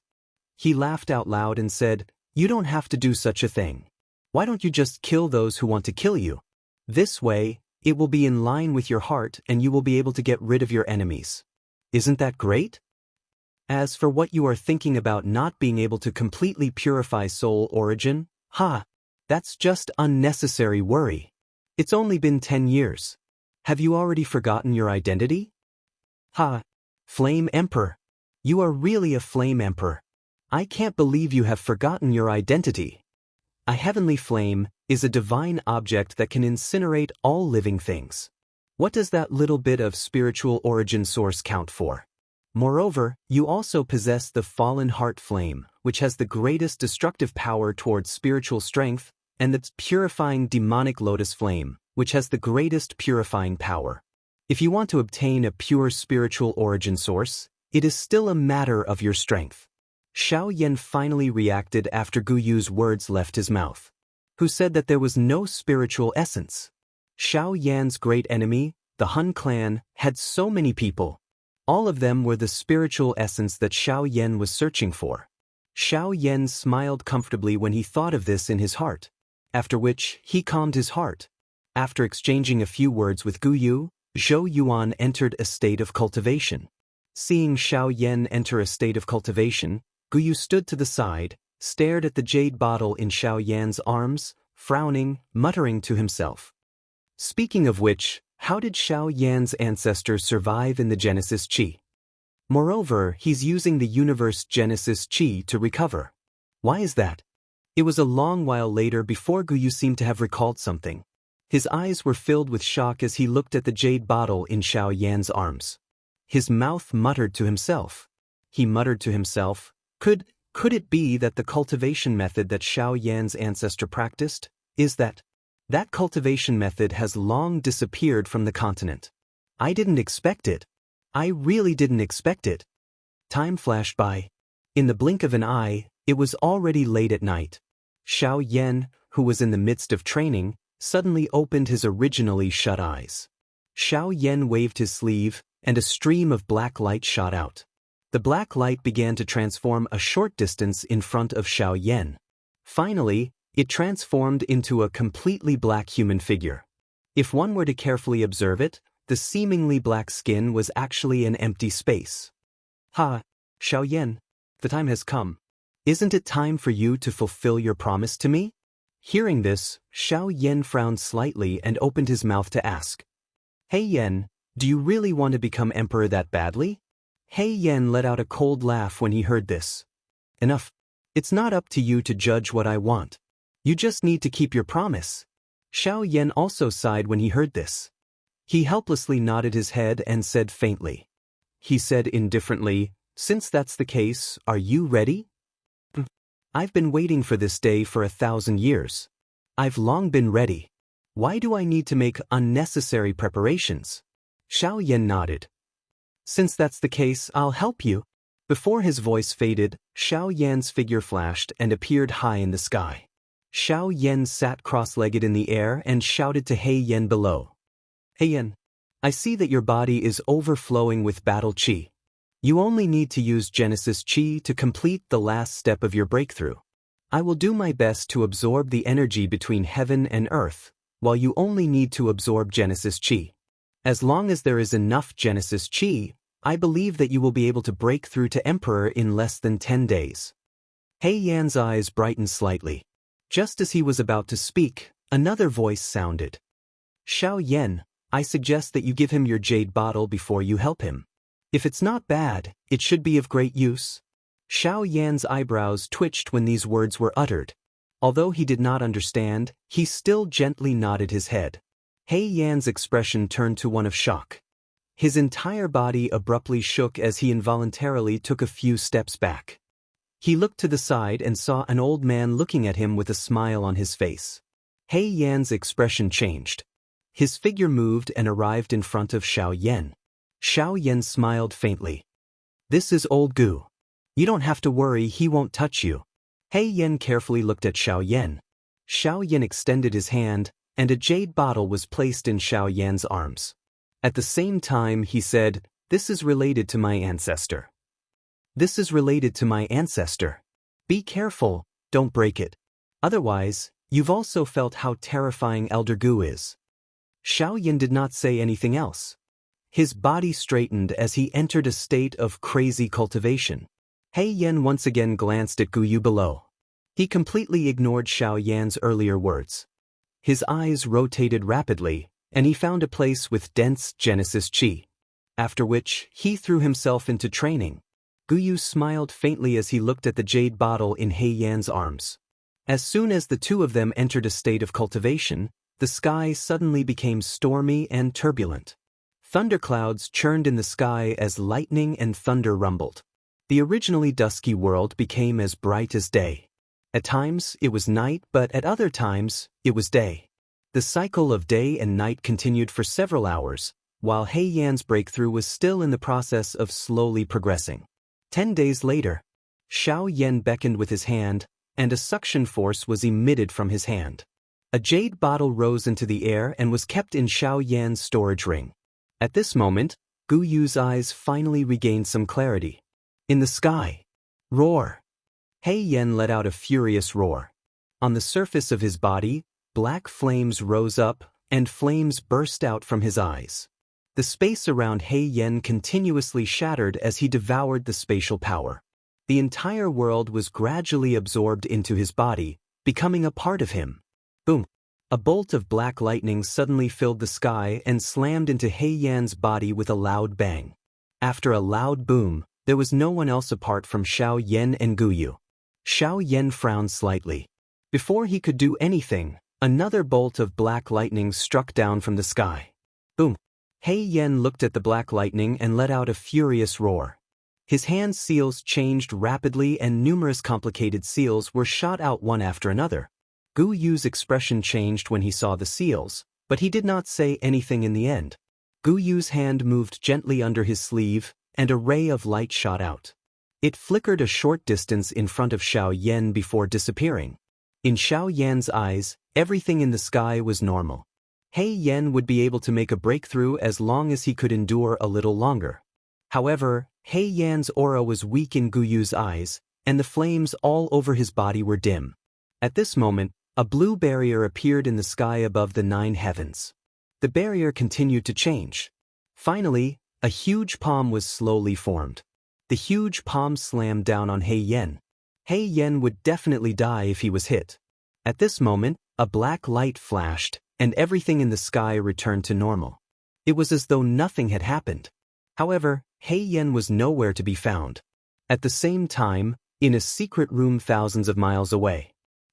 Speaker 1: He laughed out loud and said, "You don't have to do such a thing. Why don't you just kill those who want to kill you? This way, it will be in line with your heart and you will be able to get rid of your enemies. Isn't that great? As for what you are thinking about not being able to completely purify soul origin, that's just unnecessary worry. It's only been 10 years. Have you already forgotten your identity? Flame Emperor. You are really a Flame Emperor. I can't believe you have forgotten your identity. A heavenly flame is a divine object that can incinerate all living things. What does that little bit of spiritual origin source count for? Moreover, you also possess the fallen heart flame, which has the greatest destructive power towards spiritual strength, and the purifying demonic lotus flame, which has the greatest purifying power. If you want to obtain a pure spiritual origin source, it is still a matter of your strength. Xiao Yan finally reacted after Gu Yu's words left his mouth. Who said that there was no spiritual essence? Xiao Yan's great enemy, the Han clan, had so many people. All of them were the spiritual essence that Xiao Yan was searching for. Xiao Yan smiled comfortably when he thought of this in his heart, after which he calmed his heart. After exchanging a few words with Gu Yu, Zhou Yuan entered a state of cultivation. Seeing Xiao Yan enter a state of cultivation, Gu Yu stood to the side, stared at the jade bottle in Xiao Yan's arms, frowning, muttering to himself. Speaking of which, how did Xiao Yan's ancestors survive in the Genesis Chi? Moreover, he's using the universe Genesis Chi to recover. Why is that? It was a long while later before Guyu seemed to have recalled something. His eyes were filled with shock as he looked at the jade bottle in Xiao Yan's arms. His mouth muttered to himself. He muttered to himself, Could it be that the cultivation method that Xiao Yan's ancestor practiced, is that cultivation method has long disappeared from the continent? I didn't expect it. I really didn't expect it. Time flashed by. In the blink of an eye, it was already late at night. Xiao Yan, who was in the midst of training, suddenly opened his originally shut eyes. Xiao Yan waved his sleeve, and a stream of black light shot out. The black light began to transform a short distance in front of Xiao Yan. Finally, it transformed into a completely black human figure. If one were to carefully observe it, the seemingly black skin was actually an empty space. Ha, Xiao Yan, the time has come. Isn't it time for you to fulfill your promise to me? Hearing this, Xiao Yan frowned slightly and opened his mouth to ask. Hey Yan, do you really want to become emperor that badly? Hey Yan let out a cold laugh when he heard this. Enough. It's not up to you to judge what I want. You just need to keep your promise. Xiao Yan also sighed when he heard this. He helplessly nodded his head and said faintly. He said indifferently, Since that's the case, are you ready? I've been waiting for this day for 1,000 years. I've long been ready. Why do I need to make unnecessary preparations? Xiao Yan nodded. Since that's the case, I'll help you. Before his voice faded, Xiao Yan's figure flashed and appeared high in the sky. Xiao Yan sat cross-legged in the air and shouted to He Yan below. Hey Yan, I see that your body is overflowing with battle chi. You only need to use Genesis Chi to complete the last step of your breakthrough. I will do my best to absorb the energy between heaven and earth, while you only need to absorb Genesis Chi. As long as there is enough Genesis Chi, I believe that you will be able to break through to Emperor in less than 10 days. He Yan's eyes brightened slightly. Just as he was about to speak, another voice sounded. Xiao Yan, I suggest that you give him your jade bottle before you help him. If it's not bad, it should be of great use. Xiao Yan's eyebrows twitched when these words were uttered. Although he did not understand, he still gently nodded his head. He Yan's expression turned to one of shock. His entire body abruptly shook as he involuntarily took a few steps back. He looked to the side and saw an old man looking at him with a smile on his face. He Yan's expression changed. His figure moved and arrived in front of Xiao Yan. Xiao Yan smiled faintly. This is old Gu. You don't have to worry, he won't touch you. He Yan carefully looked at Xiao Yan. Xiao Yan extended his hand, and a jade bottle was placed in Xiao Yan's arms. At the same time he said, This is related to my ancestor. This is related to my ancestor. Be careful, don't break it. Otherwise, you've also felt how terrifying Elder Gu is. Xiao Yan did not say anything else. His body straightened as he entered a state of crazy cultivation. He Yan once again glanced at Guyu below. He completely ignored Xiao Yan's earlier words. His eyes rotated rapidly, and he found a place with dense Genesis Chi. After which, he threw himself into training. Guyu smiled faintly as he looked at the jade bottle in He Yan's arms. As soon as the two of them entered a state of cultivation, the sky suddenly became stormy and turbulent. Thunderclouds churned in the sky as lightning and thunder rumbled. The originally dusky world became as bright as day. At times, it was night, but at other times, it was day. The cycle of day and night continued for several hours, while He Yan's breakthrough was still in the process of slowly progressing. 10 days later, Xiao Yan beckoned with his hand, and a suction force was emitted from his hand. A jade bottle rose into the air and was kept in Xiao Yan's storage ring. At this moment, Gu Yu's eyes finally regained some clarity. In the sky. Roar. He Yan let out a furious roar. On the surface of his body, black flames rose up, and flames burst out from his eyes. The space around He Yan continuously shattered as he devoured the spatial power. The entire world was gradually absorbed into his body, becoming a part of him. Boom. A bolt of black lightning suddenly filled the sky and slammed into He Yan's body with a loud bang. After a loud boom, there was no one else apart from Xiao Yan and Gu Yu. Xiao Yan frowned slightly. Before he could do anything, another bolt of black lightning struck down from the sky. Boom! He Yan looked at the black lightning and let out a furious roar. His hand seals changed rapidly and numerous complicated seals were shot out one after another. Gu Yu's expression changed when he saw the seals, but he did not say anything in the end. Gu Yu's hand moved gently under his sleeve, and a ray of light shot out. It flickered a short distance in front of Xiao Yan before disappearing. In Xiao Yan's eyes, everything in the sky was normal. He Yan would be able to make a breakthrough as long as he could endure a little longer. However, He Yan's aura was weak in Gu Yu's eyes, and the flames all over his body were dim. At this moment, a blue barrier appeared in the sky above the 9 heavens. The barrier continued to change. Finally, a huge palm was slowly formed. The huge palm slammed down on He Yan. He Yan would definitely die if he was hit. At this moment, a black light flashed, and everything in the sky returned to normal. It was as though nothing had happened. However, He Yan was nowhere to be found. At the same time, in a secret room thousands of miles away,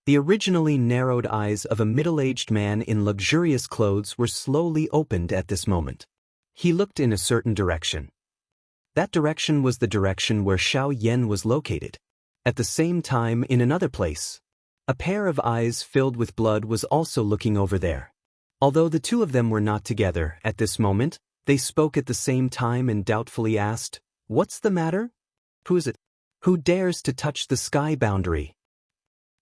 Speaker 1: the originally narrowed eyes of a middle-aged man in luxurious clothes were slowly opened at this moment. He looked in a certain direction. That direction was the direction where Xiao Yan was located. At the same time, in another place, a pair of eyes filled with blood was also looking over there. Although the two of them were not together at this moment, they spoke at the same time and doubtfully asked, "What's the matter? Who is it? Who dares to touch the sky boundary?"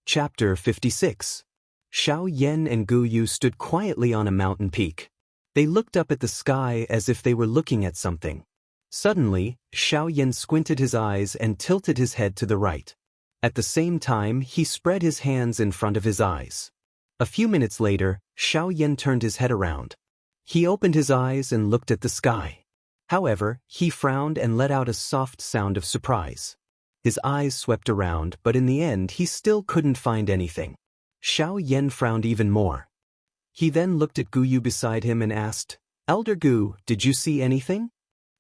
Speaker 1: Chapter 56. Xiao Yan and Gu Yu stood quietly on a mountain peak. They looked up at the sky as if they were looking at something. Suddenly, Xiao Yan squinted his eyes and tilted his head to the right. At the same time, he spread his hands in front of his eyes. A few minutes later, Xiao Yan turned his head around. He opened his eyes and looked at the sky. However, he frowned and let out a soft sound of surprise. His eyes swept around, but in the end he still couldn't find anything. Xiao Yan frowned even more. He then looked at Gu Yu beside him and asked, "Elder Gu, did you see anything?"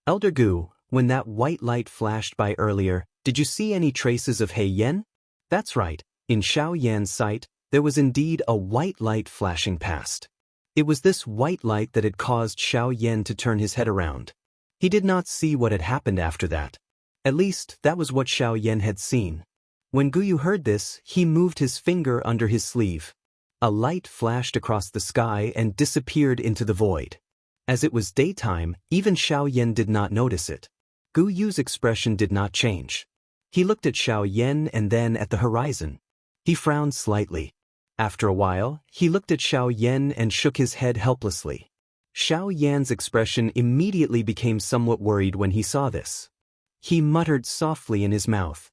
Speaker 1: "Elder Gu, when that white light flashed by earlier, did you see any traces of He Yan?" That's right, in Xiao Yan's sight, there was indeed a white light flashing past. It was this white light that had caused Xiao Yan to turn his head around. He did not see what had happened after that. At least, that was what Xiao Yan had seen. When Gu Yu heard this, he moved his finger under his sleeve. A light flashed across the sky and disappeared into the void. As it was daytime, even Xiao Yan did not notice it. Gu Yu's expression did not change. He looked at Xiao Yan and then at the horizon. He frowned slightly. After a while, he looked at Xiao Yan and shook his head helplessly. Xiao Yan's expression immediately became somewhat worried when he saw this. He muttered softly in his mouth.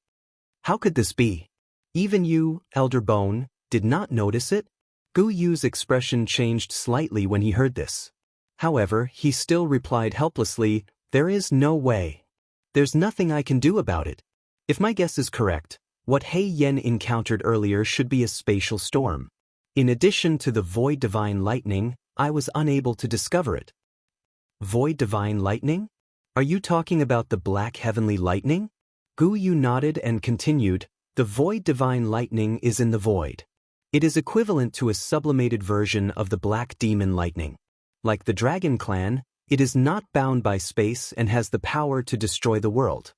Speaker 1: "How could this be? Even you, Elder Bone, did not notice it?" Gu Yu's expression changed slightly when he heard this. However, he still replied helplessly, "There is no way. There's nothing I can do about it. If my guess is correct, what He Yan encountered earlier should be a spatial storm. In addition to the Void Divine Lightning, I was unable to discover it." "Void Divine Lightning? Are you talking about the Black Heavenly Lightning?" Gu Yu nodded and continued, "The Void Divine Lightning is in the void. It is equivalent to a sublimated version of the Black Demon Lightning. Like the Dragon Clan, it is not bound by space and has the power to destroy the world.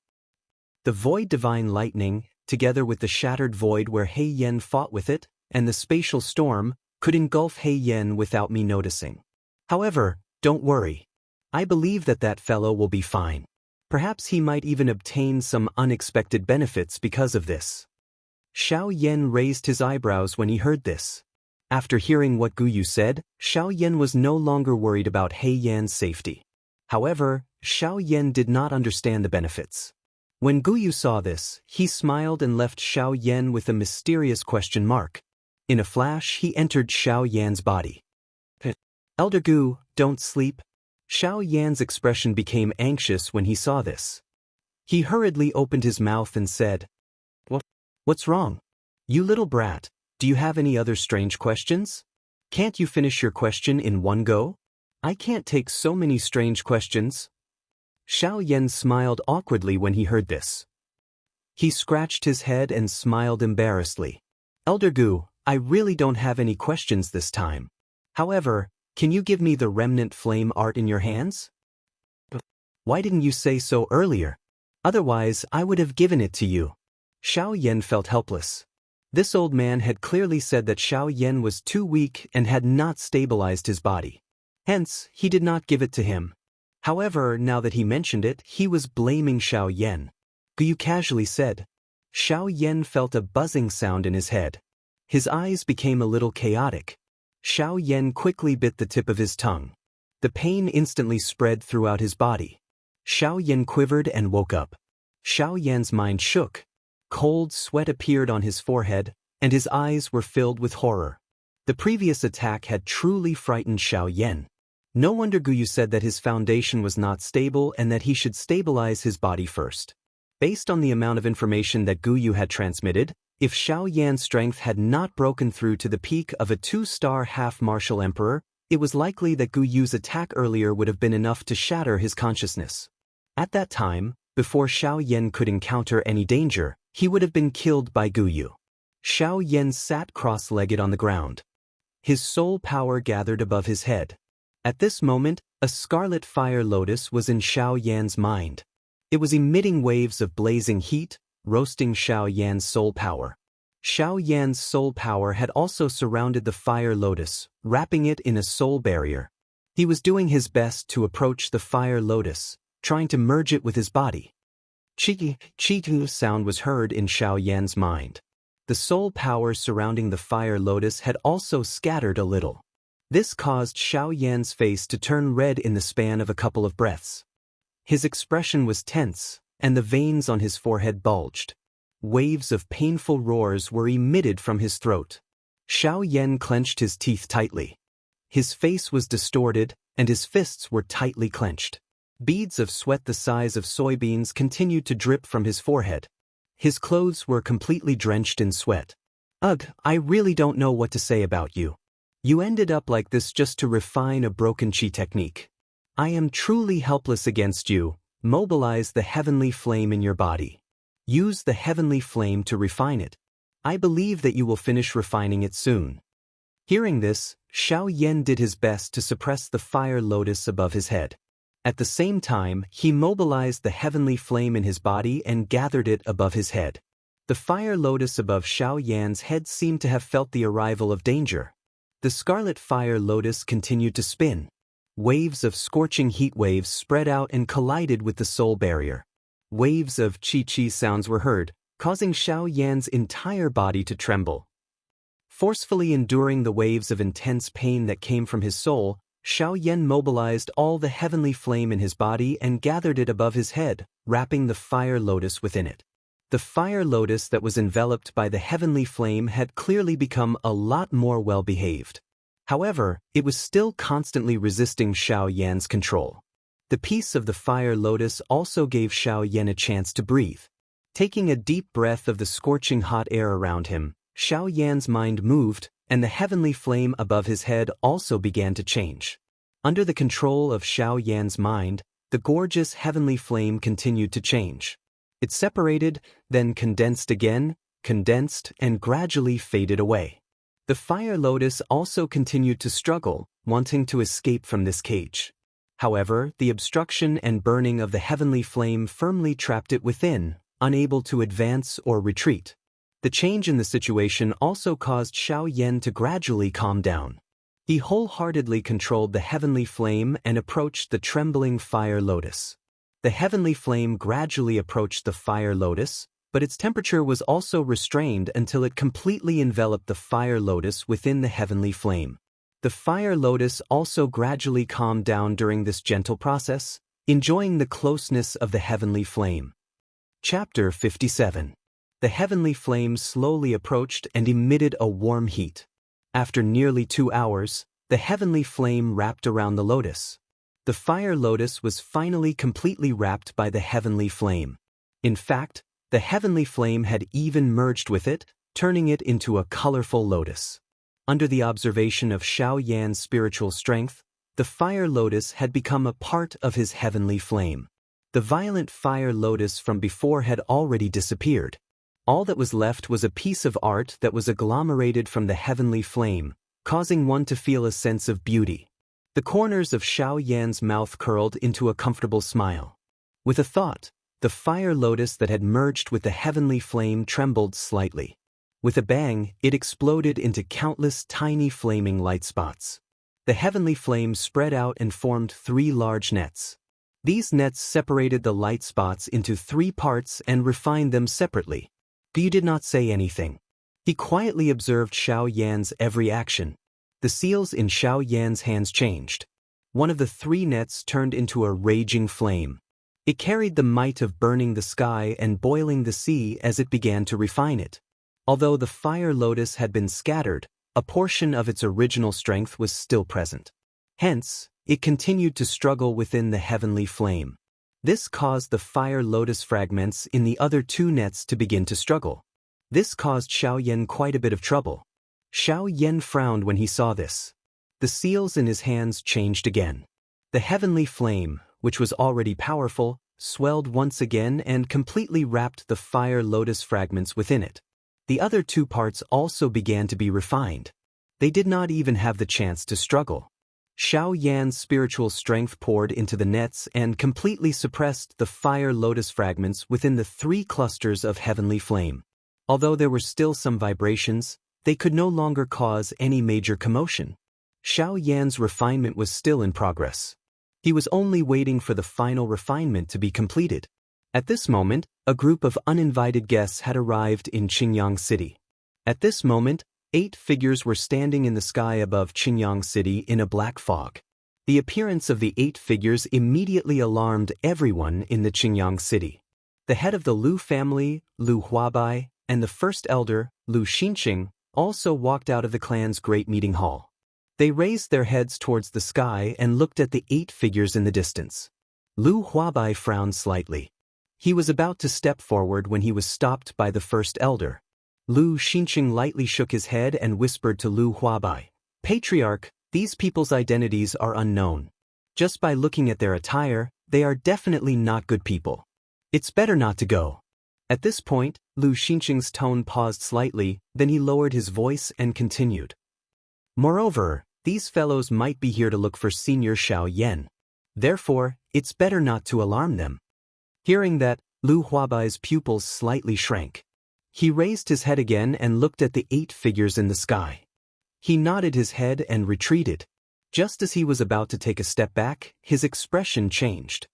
Speaker 1: The Void Divine Lightning, together with the Shattered Void where He Yan fought with it, and the Spatial Storm, could engulf He Yan without me noticing. However, don't worry. I believe that fellow will be fine. Perhaps he might even obtain some unexpected benefits because of this." Xiao Yan raised his eyebrows when he heard this. After hearing what Gu Yu said, Xiao Yan was no longer worried about He Yan's safety. However, Xiao Yan did not understand the benefits. When Gu Yu saw this, he smiled and left Xiao Yan with a mysterious question mark. In a flash, he entered Xiao Yan's body. "Elder Gu, don't sleep." Xiao Yan's expression became anxious when he saw this. He hurriedly opened his mouth and said, "What's wrong? You little brat, do you have any other strange questions?" Can't you finish your question in one go? I can't take so many strange questions. Xiao Yan smiled awkwardly when he heard this. He scratched his head and smiled embarrassedly. Elder Gu, I really don't have any questions this time. However, can you give me the remnant flame art in your hands? Why didn't you say so earlier? Otherwise, I would have given it to you. Xiao Yan felt helpless. This old man had clearly said that Xiao Yan was too weak and had not stabilized his body. Hence, he did not give it to him. However, now that he mentioned it, he was blaming Xiao Yan. Guyu casually said. Xiao Yan felt a buzzing sound in his head. His eyes became a little chaotic. Xiao Yan quickly bit the tip of his tongue. The pain instantly spread throughout his body. Xiao Yan quivered and woke up. Xiao Yan's mind shook. Cold sweat appeared on his forehead, and his eyes were filled with horror. The previous attack had truly frightened Xiao Yan. No wonder Guyu said that his foundation was not stable and that he should stabilize his body first. Based on the amount of information that Guyu had transmitted, if Xiao Yan's strength had not broken through to the peak of a 2-star half-martial emperor, it was likely that Guyu's attack earlier would have been enough to shatter his consciousness. At that time, before Xiao Yan could encounter any danger, he would have been killed by Guyu. Xiao Yan sat cross-legged on the ground. His soul power gathered above his head. At this moment, a scarlet fire lotus was in Xiao Yan's mind. It was emitting waves of blazing heat, roasting Xiao Yan's soul power. Xiao Yan's soul power had also surrounded the fire lotus, wrapping it in a soul barrier. He was doing his best to approach the fire lotus, trying to merge it with his body. Chi sound was heard in Xiao Yan's mind. The soul power surrounding the fire lotus had also scattered a little. This caused Xiao Yan's face to turn red in the span of a couple of breaths. His expression was tense, and the veins on his forehead bulged. Waves of painful roars were emitted from his throat. Xiao Yan clenched his teeth tightly. His face was distorted, and his fists were tightly clenched. Beads of sweat the size of soybeans continued to drip from his forehead. His clothes were completely drenched in sweat. Ugh, I really don't know what to say about you. You ended up like this just to refine a broken chi technique. I am truly helpless against you. Mobilize the heavenly flame in your body. Use the heavenly flame to refine it. I believe that you will finish refining it soon. Hearing this, Xiao Yan did his best to suppress the fire lotus above his head. At the same time, he mobilized the heavenly flame in his body and gathered it above his head. The fire lotus above Xiao Yan's head seemed to have felt the arrival of danger. The scarlet fire lotus continued to spin. Waves of scorching heat waves spread out and collided with the soul barrier. Waves of chi sounds were heard, causing Xiao Yan's entire body to tremble. Forcefully enduring the waves of intense pain that came from his soul, Xiao Yan mobilized all the heavenly flame in his body and gathered it above his head, wrapping the fire lotus within it. The fire lotus that was enveloped by the heavenly flame had clearly become a lot more well-behaved. However, it was still constantly resisting Xiao Yan's control. The peace of the fire lotus also gave Xiao Yan a chance to breathe. Taking a deep breath of the scorching hot air around him, Xiao Yan's mind moved, and the heavenly flame above his head also began to change. Under the control of Xiao Yan's mind, the gorgeous heavenly flame continued to change. It separated, then condensed again, condensed, and gradually faded away. The fire lotus also continued to struggle, wanting to escape from this cage. However, the obstruction and burning of the heavenly flame firmly trapped it within, unable to advance or retreat. The change in the situation also caused Xiao Yan to gradually calm down. He wholeheartedly controlled the heavenly flame and approached the trembling fire lotus. The heavenly flame gradually approached the fire lotus, but its temperature was also restrained until it completely enveloped the fire lotus within the heavenly flame. The fire lotus also gradually calmed down during this gentle process, enjoying the closeness of the heavenly flame. Chapter 57. The heavenly flame slowly approached and emitted a warm heat. After nearly 2 hours, the heavenly flame wrapped around the lotus. The fire lotus was finally completely wrapped by the heavenly flame. In fact, the heavenly flame had even merged with it, turning it into a colorful lotus. Under the observation of Xiao Yan's spiritual strength, the fire lotus had become a part of his heavenly flame. The violent fire lotus from before had already disappeared. All that was left was a piece of art that was agglomerated from the heavenly flame, causing one to feel a sense of beauty. The corners of Xiao Yan's mouth curled into a comfortable smile. With a thought, the fire lotus that had merged with the heavenly flame trembled slightly. With a bang, it exploded into countless tiny flaming light spots. The heavenly flame spread out and formed 3 large nets. These nets separated the light spots into 3 parts and refined them separately. Gu did not say anything. He quietly observed Xiao Yan's every action. The seals in Xiao Yan's hands changed. One of the 3 nets turned into a raging flame. It carried the might of burning the sky and boiling the sea as it began to refine it. Although the fire lotus had been scattered, a portion of its original strength was still present. Hence, it continued to struggle within the heavenly flame. This caused the fire lotus fragments in the other 2 nets to begin to struggle. This caused Xiao Yan quite a bit of trouble. Xiao Yan frowned when he saw this. The seals in his hands changed again. The heavenly flame, which was already powerful, swelled once again and completely wrapped the fire lotus fragments within it. The other 2 parts also began to be refined. They did not even have the chance to struggle. Xiao Yan's spiritual strength poured into the nets and completely suppressed the fire lotus fragments within the 3 clusters of heavenly flame. Although there were still some vibrations, they could no longer cause any major commotion. Xiao Yan's refinement was still in progress. He was only waiting for the final refinement to be completed. At this moment, a group of uninvited guests had arrived in Qingyang City. At this moment, 8 figures were standing in the sky above Qingyang City in a black fog. The appearance of the 8 figures immediately alarmed everyone in the Qingyang City. The head of the Lu family, Lu Huabai, and the first elder, Lu Xianxia, also walked out of the clan's great meeting hall. They raised their heads towards the sky and looked at the 8 figures in the distance. Lu Huabai frowned slightly. He was about to step forward when he was stopped by the first elder. Lu Xianxia lightly shook his head and whispered to Lu Huabai, "Patriarch, these people's identities are unknown. Just by looking at their attire, they are definitely not good people. It's better not to go." At this point, Lu Xianxia's tone paused slightly, then he lowered his voice and continued. "Moreover, these fellows might be here to look for Senior Xiao Yan. Therefore, it's better not to alarm them." Hearing that, Lu Huabai's pupils slightly shrank. He raised his head again and looked at the 8 figures in the sky. He nodded his head and retreated. Just as he was about to take a step back, his expression changed.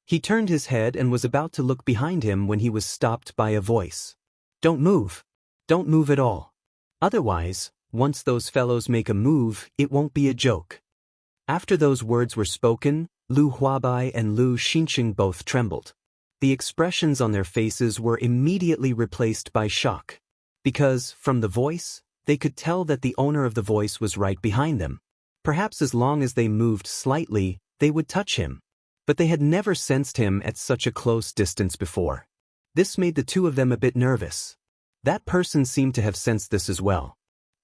Speaker 1: He turned his head and was about to look behind him when he was stopped by a voice. "Don't move. Don't move at all. Otherwise, once those fellows make a move, it won't be a joke." After those words were spoken, Lu Huabai and Lu Xianxia both trembled. The expressions on their faces were immediately replaced by shock. Because, from the voice, they could tell that the owner of the voice was right behind them. Perhaps as long as they moved slightly, they would touch him. But they had never sensed him at such a close distance before. This made the 2 of them a bit nervous. That person seemed to have sensed this as well.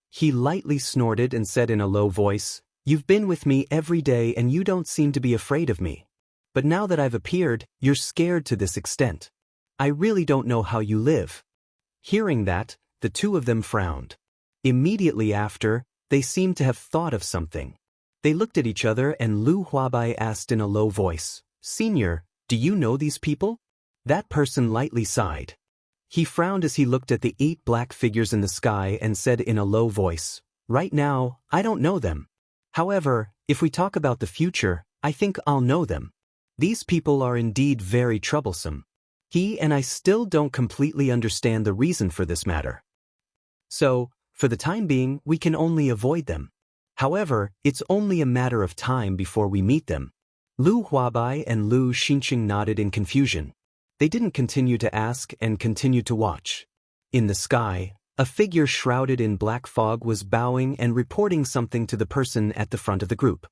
Speaker 1: He lightly snorted and said in a low voice, "You've been with me every day and you don't seem to be afraid of me. But now that I've appeared, you're scared to this extent. I really don't know how you live." Hearing that, the 2 of them frowned. Immediately after, they seemed to have thought of something. They looked at each other and Lu Huabai asked in a low voice, "Senior, do you know these people?" That person lightly sighed. He frowned as he looked at the 8 black figures in the sky and said in a low voice, "Right now, I don't know them. However, if we talk about the future, I think I'll know them. These people are indeed very troublesome. He and I still don't completely understand the reason for this matter. So, for the time being, we can only avoid them. However, it's only a matter of time before we meet them." Lu Huabai and Lu Xianxia nodded in confusion. They didn't continue to ask and continued to watch. In the sky, a figure shrouded in black fog was bowing and reporting something to the person at the front of the group.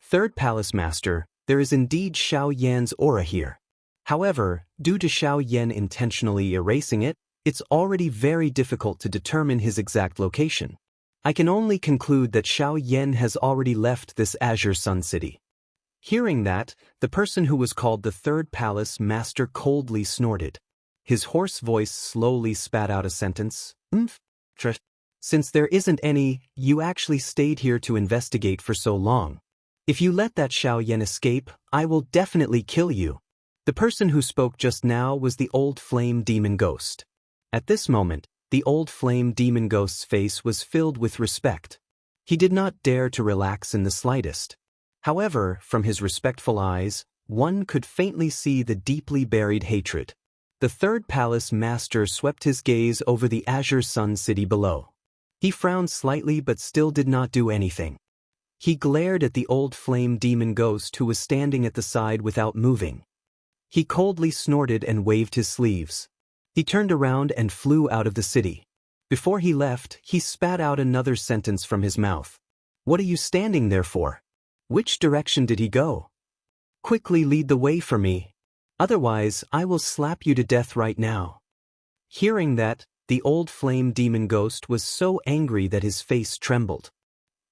Speaker 1: "Third Palace Master, there is indeed Xiao Yan's aura here. However, due to Xiao Yan intentionally erasing it, it's already very difficult to determine his exact location. I can only conclude that Xianxia has already left this Azure Sun City. Hearing that, the person who was called the Third Palace Master coldly snorted. His hoarse voice slowly spat out a sentence. Since there isn't any, you actually stayed here to investigate for so long. If you let that Xianxia escape, I will definitely kill you. The person who spoke just now was the old flame demon ghost. At this moment, the old flame demon ghost's face was filled with respect. He did not dare to relax in the slightest. However, from his respectful eyes, one could faintly see the deeply buried hatred. The Third Palace Master swept his gaze over the Azure Sun City below. He frowned slightly but still did not do anything. He glared at the old flame demon ghost who was standing at the side without moving. He coldly snorted and waved his sleeves. He turned around and flew out of the city. Before he left, he spat out another sentence from his mouth. What are you standing there for? Which direction did he go? Quickly lead the way for me. Otherwise, I will slap you to death right now. Hearing that, the old flame demon ghost was so angry that his face trembled.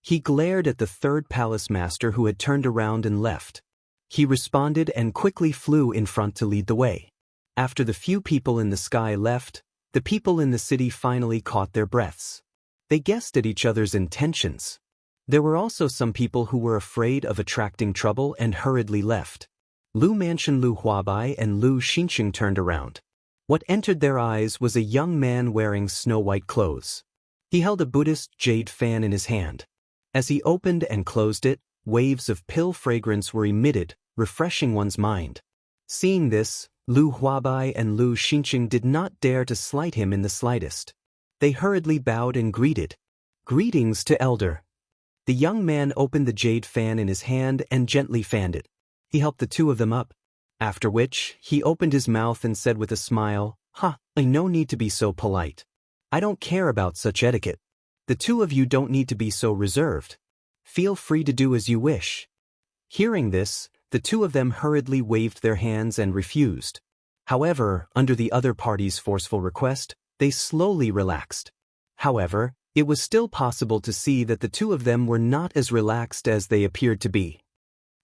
Speaker 1: He glared at the Third Palace Master who had turned around and left. He responded and quickly flew in front to lead the way. After the few people in the sky left, the people in the city finally caught their breaths. They guessed at each other's intentions. There were also some people who were afraid of attracting trouble and hurriedly left. Lu Mansion Lu Huabai and Lu Xinxing turned around. What entered their eyes was a young man wearing snow-white clothes. He held a Buddhist jade fan in his hand. As he opened and closed it, waves of pill fragrance were emitted, refreshing one's mind. Seeing this, Lu Huabai and Lu Xinxing did not dare to slight him in the slightest. They hurriedly bowed and greeted. Greetings to Elder. The young man opened the jade fan in his hand and gently fanned it. He helped the two of them up. After which, he opened his mouth and said with a smile, No need to be so polite. I don't care about such etiquette. The two of you don't need to be so reserved. Feel free to do as you wish. Hearing this, the two of them hurriedly waved their hands and refused. However, under the other party's forceful request, they slowly relaxed. However, it was still possible to see that the two of them were not as relaxed as they appeared to be.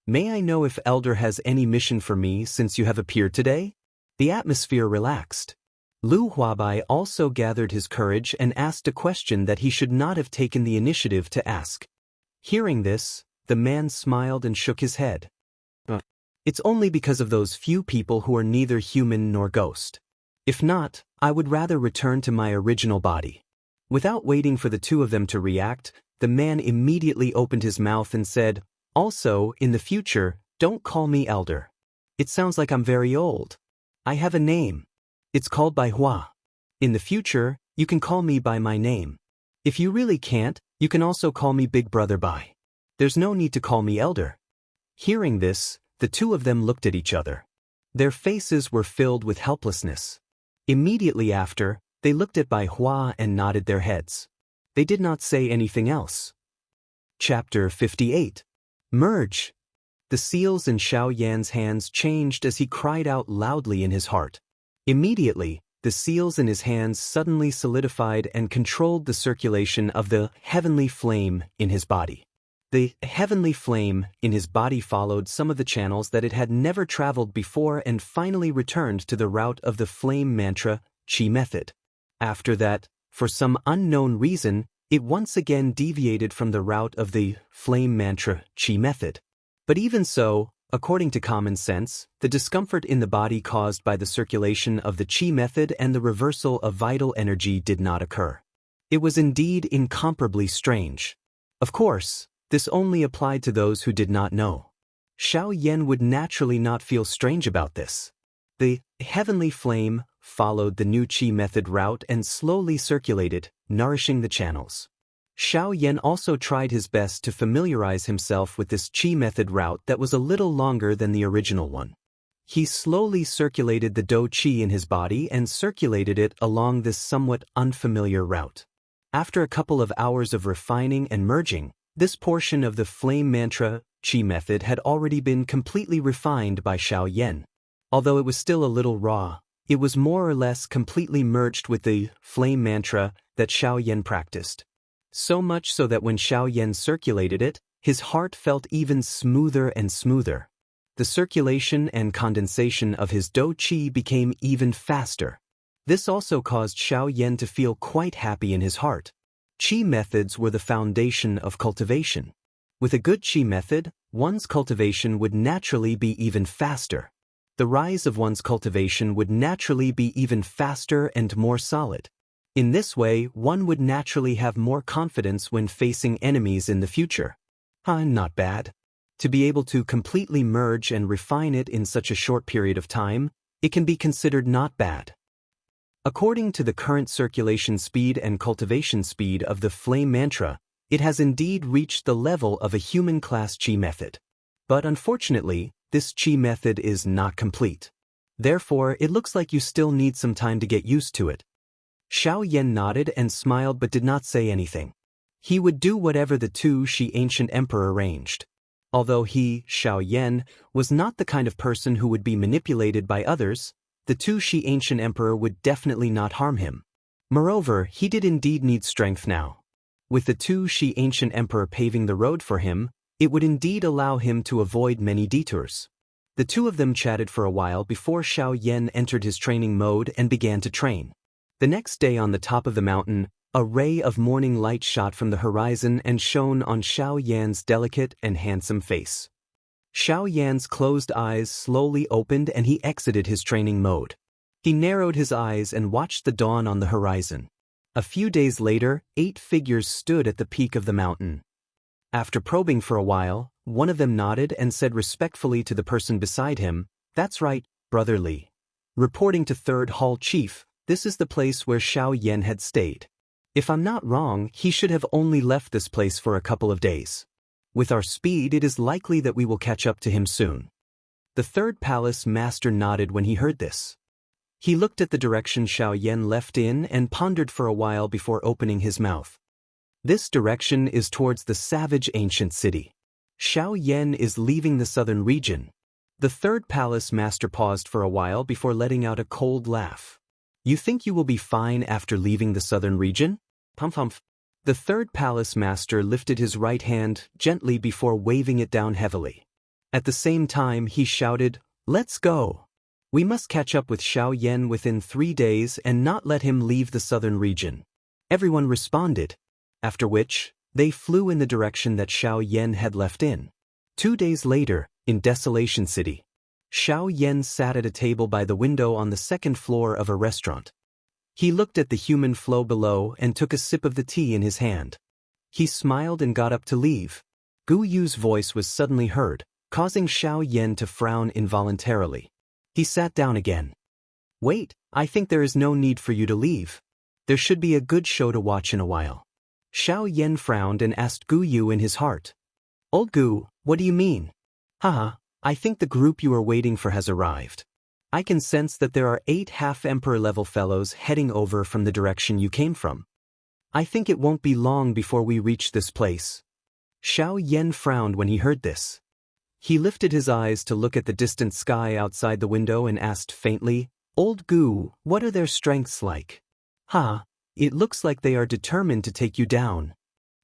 Speaker 1: May I know if Elder has any mission for me since you have appeared today? The atmosphere relaxed. Lu Huabai also gathered his courage and asked a question that he should not have taken the initiative to ask. Hearing this, the man smiled and shook his head. It's only because of those few people who are neither human nor ghost. If not, I would rather return to my original body. Without waiting for the two of them to react, the man immediately opened his mouth and said, Also, in the future, don't call me Elder. It sounds like I'm very old. I have a name. It's called Bai Hua. In the future, you can call me by my name. If you really can't, you can also call me Big Brother Bai. There's no need to call me Elder. Hearing this, the two of them looked at each other. Their faces were filled with helplessness. Immediately after, they looked at Bai Hua and nodded their heads. They did not say anything else. Chapter 58. Merge. The seals in Xiaoyan's hands changed as he cried out loudly in his heart. Immediately, the seals in his hands suddenly solidified and controlled the circulation of the heavenly flame in his body. The heavenly flame in his body followed some of the channels that it had never traveled before and finally returned to the route of the flame mantra, Qi method. After that, for some unknown reason, it once again deviated from the route of the flame mantra, Qi method. But even so, according to common sense, the discomfort in the body caused by the circulation of the Qi method and the reversal of vital energy did not occur. It was indeed incomparably strange. Of course, this only applied to those who did not know. Xiaoyan would naturally not feel strange about this. The heavenly flame followed the new Qi method route and slowly circulated, nourishing the channels. Xiaoyan also tried his best to familiarize himself with this Qi method route that was a little longer than the original one. He slowly circulated the Do Qi in his body and circulated it along this somewhat unfamiliar route. After a couple of hours of refining and merging, this portion of the flame mantra Qi method had already been completely refined by Xiaoyan. Although it was still a little raw, it was more or less completely merged with the flame mantra that Xiaoyan practiced. So much so that when Xiao Yan circulated it, his heart felt even smoother and smoother. The circulation and condensation of his dou qi became even faster. This also caused Xiao Yan to feel quite happy in his heart. Qi methods were the foundation of cultivation. With a good qi method, one's cultivation would naturally be even faster. The rise of one's cultivation would naturally be even faster and more solid. In this way, one would naturally have more confidence when facing enemies in the future. Not bad. To be able to completely merge and refine it in such a short period of time, it can be considered not bad. According to the current circulation speed and cultivation speed of the flame mantra, it has indeed reached the level of a human class qi method. But unfortunately, this qi method is not complete. Therefore, it looks like you still need some time to get used to it. Xiao Yan nodded and smiled but did not say anything. He would do whatever the Shi ancient emperor arranged. Although he, Xiao Yan, was not the kind of person who would be manipulated by others, the Shi ancient emperor would definitely not harm him. Moreover, he did indeed need strength now. With the Shi ancient emperor paving the road for him, it would indeed allow him to avoid many detours. The two of them chatted for a while before Xiao Yan entered his training mode and began to train. The next day on the top of the mountain, a ray of morning light shot from the horizon and shone on Xiao Yan's delicate and handsome face. Xiao Yan's closed eyes slowly opened and he exited his training mode. He narrowed his eyes and watched the dawn on the horizon. A few days later, 8 figures stood at the peak of the mountain. After probing for a while, one of them nodded and said respectfully to the person beside him, "That's right, Brother Li." Reporting to 3rd Hall Chief, this is the place where Xiao Yan had stayed. If I'm not wrong, he should have only left this place for a couple of days. With our speed, it is likely that we will catch up to him soon. The 3rd Palace Master nodded when he heard this. He looked at the direction Xiao Yan left in and pondered for a while before opening his mouth. This direction is towards the savage ancient city. Xiao Yan is leaving the southern region. The 3rd Palace Master paused for a while before letting out a cold laugh. You think you will be fine after leaving the southern region? Pumph. The 3rd Palace Master lifted his right hand gently before waving it down heavily. At the same time, he shouted, "Let's go! We must catch up with Xiao Yan within 3 days and not let him leave the southern region." Everyone responded, after which, they flew in the direction that Xiao Yan had left in. 2 days later, in Desolation City, Xiao Yan sat at a table by the window on the 2nd floor of a restaurant. He looked at the human flow below and took a sip of the tea in his hand. He smiled and got up to leave. Gu Yu's voice was suddenly heard, causing Xiao Yan to frown involuntarily. He sat down again. "Wait, I think there is no need for you to leave. There should be a good show to watch in a while." Xiao Yan frowned and asked Gu Yu in his heart. "Old Gu, what do you mean?" "Haha. I think the group you are waiting for has arrived. I can sense that there are 8 half-emperor level fellows heading over from the direction you came from. I think it won't be long before we reach this place." Xiao Yan frowned when he heard this. He lifted his eyes to look at the distant sky outside the window and asked faintly, "Old Gu, what are their strengths like?" It looks like they are determined to take you down."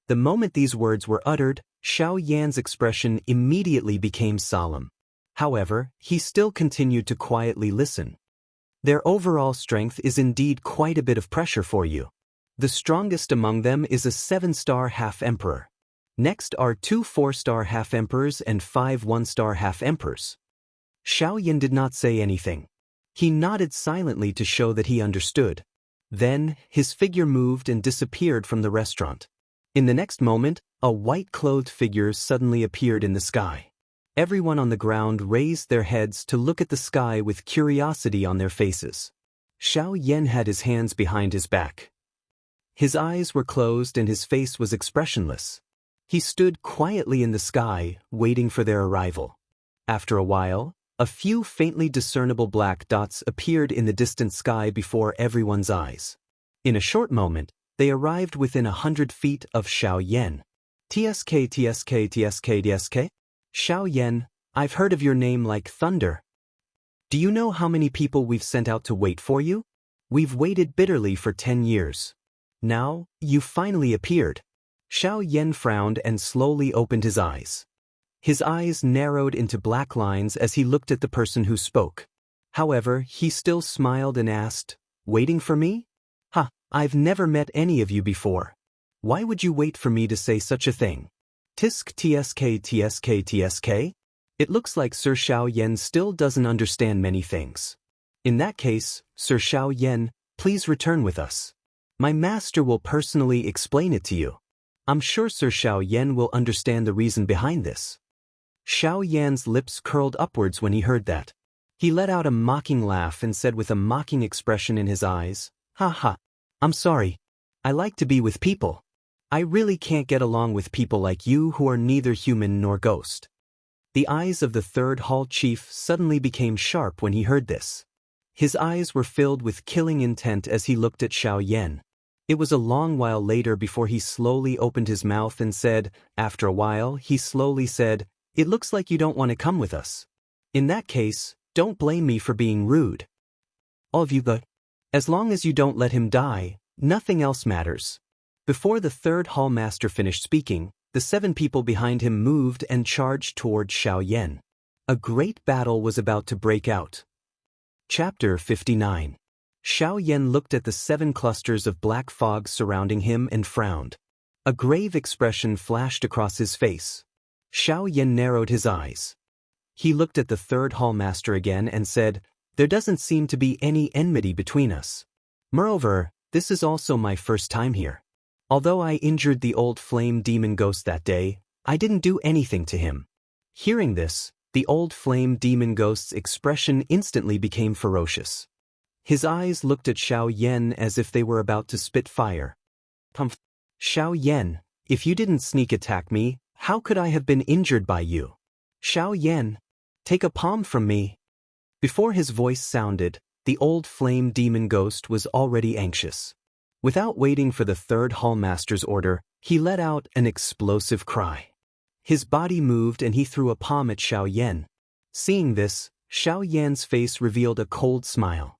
Speaker 1: The moment these words were uttered, Xiao Yan's expression immediately became solemn. However, he still continued to quietly listen. "Their overall strength is indeed quite a bit of pressure for you. The strongest among them is a 7-star half-emperor. Next are 2 4-star half-emperors and 5 1-star half-emperors." Xiao Yan did not say anything. He nodded silently to show that he understood. Then, his figure moved and disappeared from the restaurant. In the next moment, a white-clothed figure suddenly appeared in the sky. Everyone on the ground raised their heads to look at the sky with curiosity on their faces. Xiao Yan had his hands behind his back. His eyes were closed and his face was expressionless. He stood quietly in the sky, waiting for their arrival. After a while, a few faintly discernible black dots appeared in the distant sky before everyone's eyes. In a short moment, they arrived within 100 feet of Xiao Yan. "TSK. Xiao Yan, I've heard of your name like thunder. Do you know how many people we've sent out to wait for you? We've waited bitterly for 10 years. Now, you finally appeared. Xiao Yan frowned and slowly opened his eyes. His eyes narrowed into black lines as he looked at the person who spoke. However, he still smiled and asked, "Waiting for me? I've never met any of you before. Why would you wait for me to say such a thing? Tisk tsk tsk tsk? It looks like Sir Xiao Yan still doesn't understand many things. In that case, Sir Xiao Yan, please return with us. My master will personally explain it to you. I'm sure Sir Xiao Yan will understand the reason behind this." Xiao Yan's lips curled upwards when he heard that. He let out a mocking laugh and said with a mocking expression in his eyes, "Ha, I'm sorry. I like to be with people. I really can't get along with people like you who are neither human nor ghost." The eyes of the third hall chief suddenly became sharp when he heard this. His eyes were filled with killing intent as he looked at Xiao Yan. It was a long while later before he slowly opened his mouth and said, after a while he slowly said, "It looks like you don't want to come with us. In that case, don't blame me for being rude. All of you but as long as you don't let him die, nothing else matters." Before the third hall master finished speaking, the 7 people behind him moved and charged toward Xiao Yan. A great battle was about to break out. Chapter 59. Xiao Yan looked at the 7 clusters of black fog surrounding him and frowned. A grave expression flashed across his face. Xiao Yan narrowed his eyes. He looked at the third hall master again and said, "There doesn't seem to be any enmity between us. Moreover, this is also my first time here. Although I injured the old flame demon ghost that day, I didn't do anything to him." Hearing this, the old flame demon ghost's expression instantly became ferocious. His eyes looked at Xiao Yan as if they were about to spit fire. "Xiao Yan, if you didn't sneak attack me, how could I have been injured by you? Xiao Yan, take a palm from me." Before his voice sounded, the old flame demon ghost was already anxious. Without waiting for the third hall master's order, he let out an explosive cry. His body moved and he threw a palm at Xiao Yan. Seeing this, Xiao Yan's face revealed a cold smile.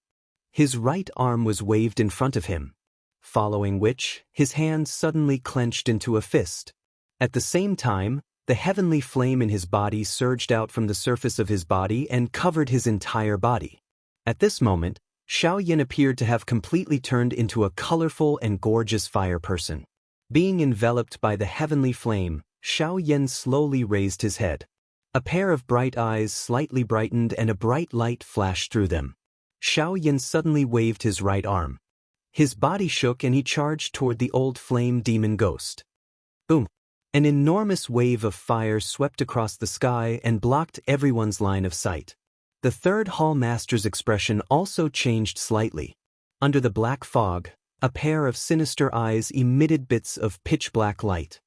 Speaker 1: His right arm was waved in front of him, following which, his hand suddenly clenched into a fist. At the same time, the heavenly flame in his body surged out from the surface of his body and covered his entire body. At this moment, Xiao Yan appeared to have completely turned into a colorful and gorgeous fire person. Being enveloped by the heavenly flame, Xiao Yan slowly raised his head. A pair of bright eyes slightly brightened and a bright light flashed through them. Xiao Yan suddenly waved his right arm. His body shook and he charged toward the old flame demon ghost. Boom! An enormous wave of fire swept across the sky and blocked everyone's line of sight. The third hall master's expression also changed slightly. Under the black fog, a pair of sinister eyes emitted bits of pitch-black light.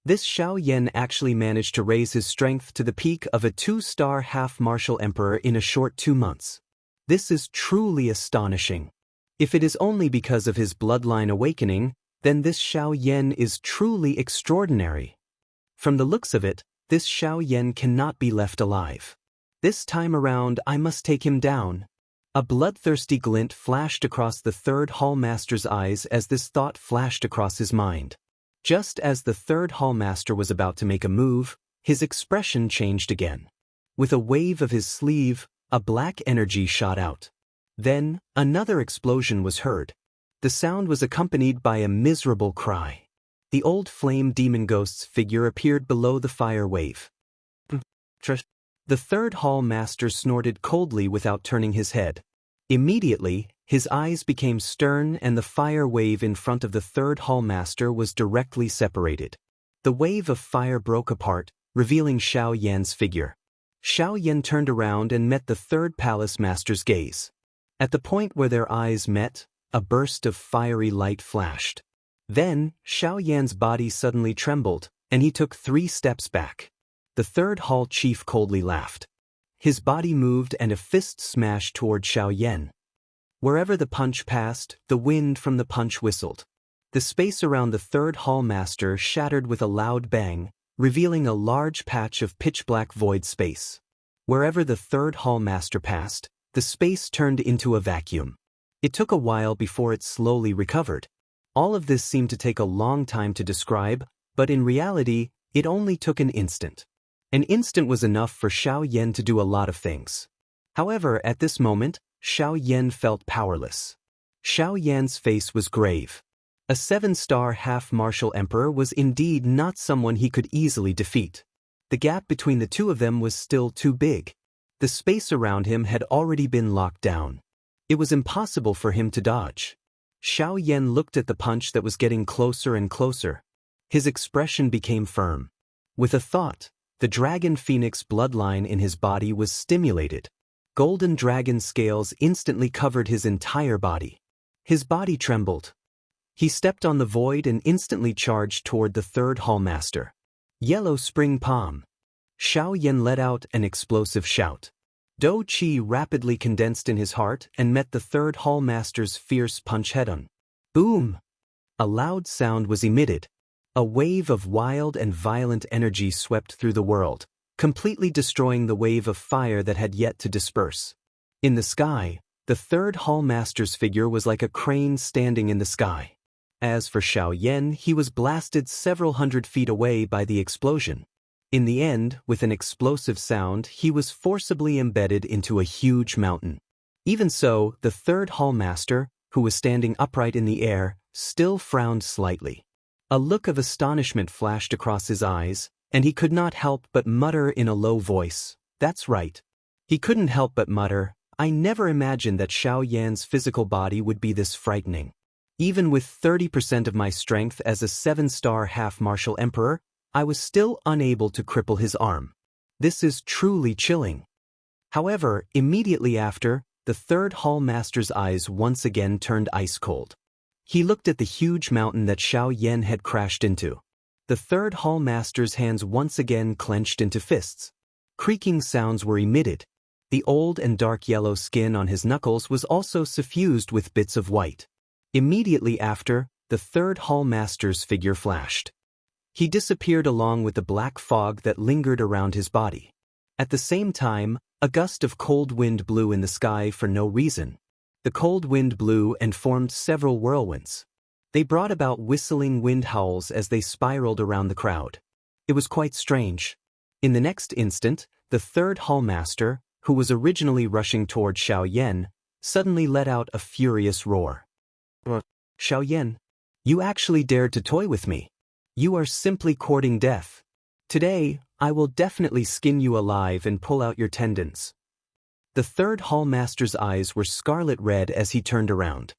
Speaker 1: This Xiao Yan actually managed to raise his strength to the peak of a 2-star half-martial emperor in a short 2 months. This is truly astonishing. If it is only because of his bloodline awakening, then this Xiao Yan is truly extraordinary. From the looks of it, this Xiao Yan cannot be left alive. This time around I must take him down. A bloodthirsty glint flashed across the third hall master's eyes as this thought flashed across his mind. Just as the third hall master was about to make a move, his expression changed again. With a wave of his sleeve, a black energy shot out. Then, another explosion was heard. The sound was accompanied by a miserable cry. The old flame demon ghost's figure appeared below the fire wave. The third hall master snorted coldly without turning his head. Immediately, his eyes became stern and the fire wave in front of the third hall master was directly separated. The wave of fire broke apart, revealing Xiao Yan's figure. Xiao Yan turned around and met the third palace master's gaze. At the point where their eyes met, a burst of fiery light flashed. Then, Xiao Yan's body suddenly trembled, and he took 3 steps back. The third hall chief coldly laughed. His body moved and a fist smashed toward Xiao Yan. Wherever the punch passed, the wind from the punch whistled. The space around the third hall master shattered with a loud bang, revealing a large patch of pitch-black void space. Wherever the third hall master passed, the space turned into a vacuum. It took a while before it slowly recovered. All of this seemed to take a long time to describe, But in reality, it only took an instant. An instant was enough for Xiao Yan to do a lot of things. However, at this moment, Xiao Yan felt powerless. Xiao Yan's face was grave. A 7-star half-martial emperor was indeed not someone he could easily defeat. The gap between the two of them was still too big. The space around him had already been locked down. It was impossible for him to dodge. Xiao Yan looked at the punch that was getting closer and closer. His expression became firm. With a thought, the dragon phoenix bloodline in his body was stimulated. Golden dragon scales instantly covered his entire body. His body trembled. He stepped on the void and instantly charged toward the third hallmaster. Yellow spring palm. Xiao Yan let out an explosive shout. Do Qi rapidly condensed in his heart and met the third hallmaster's fierce punch head-on. Boom! A loud sound was emitted. A wave of wild and violent energy swept through the world, completely destroying the wave of fire that had yet to disperse. In the sky, the third hallmaster's figure was like a crane standing in the sky. As for Xiao Yan, he was blasted several hundred feet away by the explosion. In the end, with an explosive sound, he was forcibly embedded into a huge mountain. Even so, the third hallmaster, who was standing upright in the air, still frowned slightly. A look of astonishment flashed across his eyes, and he could not help but mutter in a low voice, "That's right." He couldn't help but mutter, "I never imagined that Xiao Yan's physical body would be this frightening. Even with 30% of my strength as a 7-star half-martial emperor, I was still unable to cripple his arm. This is truly chilling." However, immediately after, the third hallmaster's eyes once again turned ice-cold. He looked at the huge mountain that Xiao Yan had crashed into. The third hallmaster's hands once again clenched into fists. Creaking sounds were emitted. The old and dark yellow skin on his knuckles was also suffused with bits of white. Immediately after, the third hallmaster's figure flashed. He disappeared along with the black fog that lingered around his body. At the same time, a gust of cold wind blew in the sky for no reason. The cold wind blew and formed several whirlwinds. They brought about whistling wind howls as they spiraled around the crowd. It was quite strange. In the next instant, the third hallmaster, who was originally rushing toward Xiao Yan, suddenly let out a furious roar. "Xiao Yan, you actually dared to toy with me. You are simply courting death. Today, I will definitely skin you alive and pull out your tendons." The third hallmaster's eyes were scarlet red as he turned around.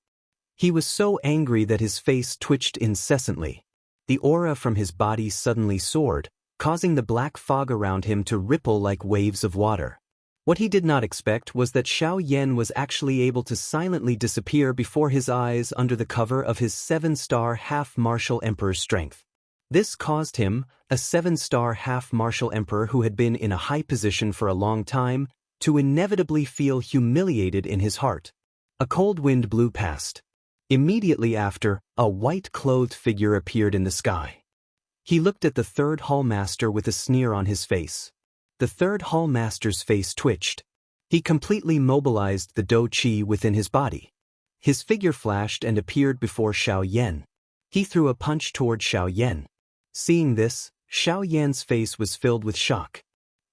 Speaker 1: He was so angry that his face twitched incessantly. The aura from his body suddenly soared, causing the black fog around him to ripple like waves of water. What he did not expect was that Xiao Yan was actually able to silently disappear before his eyes under the cover of his 7-star half-martial emperor's strength. This caused him, a 7-star half-martial emperor who had been in a high position for a long time, to inevitably feel humiliated in his heart. A cold wind blew past. Immediately after, a white-clothed figure appeared in the sky. He looked at the third hallmaster with a sneer on his face. The third hallmaster's face twitched. He completely mobilized the Do Qi within his body. His figure flashed and appeared before Xiao Yan. He threw a punch toward Xiao Yan. Seeing this, Xiao Yan's face was filled with shock.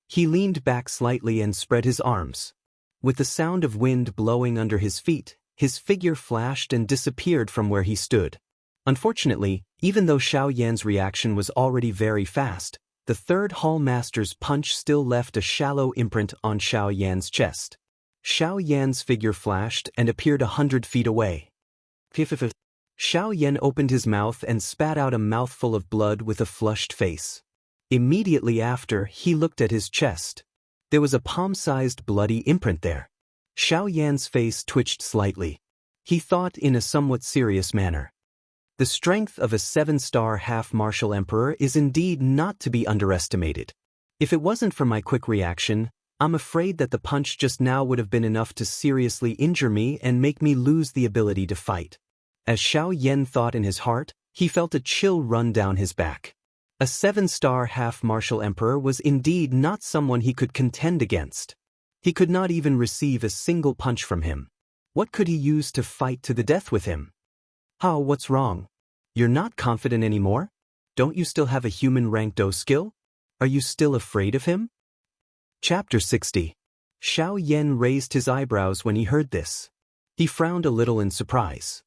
Speaker 1: He leaned back slightly and spread his arms. With the sound of wind blowing under his feet, his figure flashed and disappeared from where he stood. Unfortunately, even though Xiao Yan's reaction was already very fast, the third hallmaster's punch still left a shallow imprint on Xiao Yan's chest. Xiao Yan's figure flashed and appeared 100 feet away. Xiao Yan opened his mouth and spat out a mouthful of blood with a flushed face. Immediately after, he looked at his chest. There was a palm-sized bloody imprint there. Xiao Yan's face twitched slightly. He thought in a somewhat serious manner. The strength of a 7-star half-martial emperor is indeed not to be underestimated. If it wasn't for my quick reaction, I'm afraid that the punch just now would have been enough to seriously injure me and make me lose the ability to fight. As Xiao Yan thought in his heart, he felt a chill run down his back. A 7-star half-martial emperor was indeed not someone he could contend against. He could not even receive a single punch from him. What could he use to fight to the death with him? "How, what's wrong? You're not confident anymore?" don't you still have a human rank Do skill? Are you still afraid of him? Chapter 60. Xiao Yan raised his eyebrows when he heard this. He frowned a little in surprise.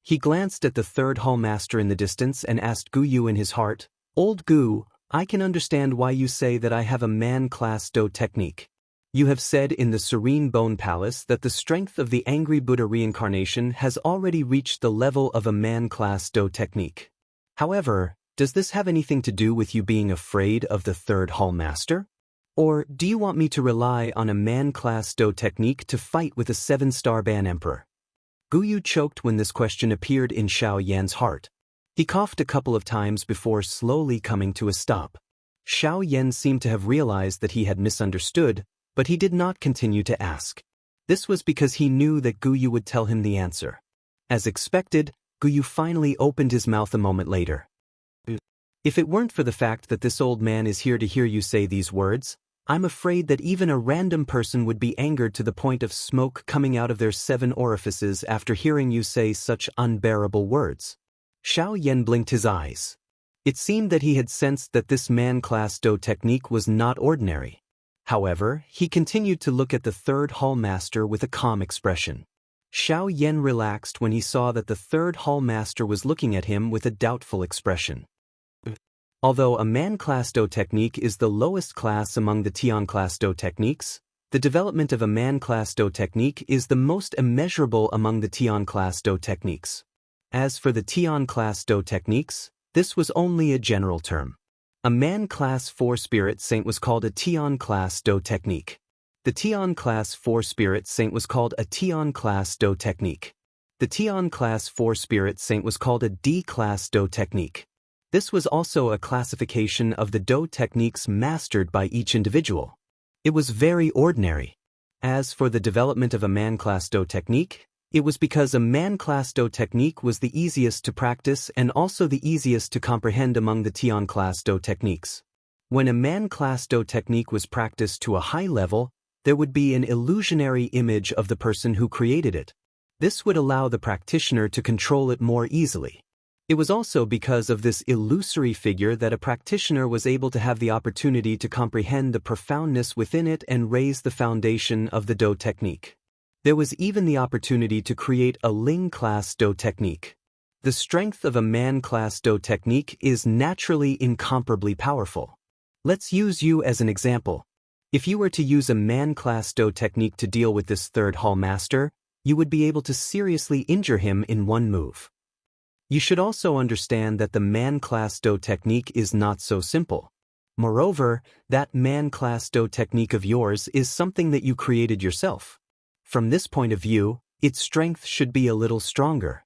Speaker 1: He glanced at the third hall master in the distance and asked Gu Yu in his heart, "Old Gu, I can understand why you say that I have a man-class Do technique. You have said in the Serene Bone Palace that the strength of the Angry Buddha reincarnation has already reached the level of a man-class Do technique. However, does this have anything to do with you being afraid of the third hall master? Or do you want me to rely on a man-class Do technique to fight with a 7-star Ban Emperor?" Gu Yu choked when this question appeared in Xiao Yan's heart. He coughed a couple of times before slowly coming to a stop. Xiao Yan seemed to have realized that he had misunderstood, but he did not continue to ask. This was because he knew that Gu Yu would tell him the answer. As expected, Gu Yu finally opened his mouth a moment later. "If it weren't for the fact that this old man is here to hear you say these words, I'm afraid that even a random person would be angered to the point of smoke coming out of their 7 orifices after hearing you say such unbearable words." Xiao Yan blinked his eyes. It seemed that he had sensed that this man-class Do technique was not ordinary. However, he continued to look at the third hall master with a calm expression. Xiao Yan relaxed when he saw that the third hall master was looking at him with a doubtful expression. Although a man-class Do technique is the lowest class among the Tian-class Do techniques, the development of a man-class Do technique is the most immeasurable among the Tian-class Do techniques. As for the Tian-class Do techniques, this was only a general term. A man-class 4 spirit saint was called a Tian-class Do technique. The Tian-class 4 spirit saint was called a Tian-class Do technique. The Tian-class 4 spirit saint was called a D-class Do technique. This was also a classification of the Do techniques mastered by each individual. It was very ordinary. As for the development of a man-class Do technique, it was because a man-class Do technique was the easiest to practice and also the easiest to comprehend among the Tian-class Do techniques. When a man-class Do technique was practiced to a high level, there would be an illusionary image of the person who created it. This would allow the practitioner to control it more easily. It was also because of this illusory figure that a practitioner was able to have the opportunity to comprehend the profoundness within it and raise the foundation of the Do technique. There was even the opportunity to create a Ling-class Do technique. The strength of a man-class Do technique is naturally incomparably powerful. Let's use you as an example. If you were to use a man-class Do technique to deal with this third hall master, you would be able to seriously injure him in one move. You should also understand that the man-class Do technique is not so simple. Moreover, that man-class Do technique of yours is something that you created yourself. From this point of view, its strength should be a little stronger.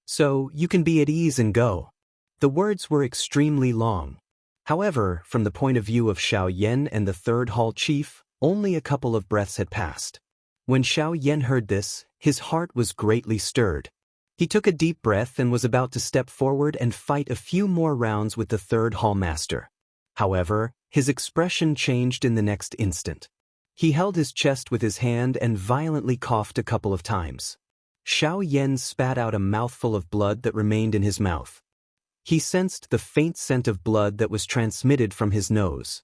Speaker 1: So, you can be at ease and go. The words were extremely long. However, from the point of view of Xiao Yan and the third hall chief, only a couple of breaths had passed. When Xiao Yan heard this, his heart was greatly stirred. He took a deep breath and was about to step forward and fight a few more rounds with the third hall master. However, his expression changed in the next instant. He held his chest with his hand and violently coughed a couple of times. Xiao Yan spat out a mouthful of blood that remained in his mouth. He sensed the faint scent of blood that was transmitted from his nose.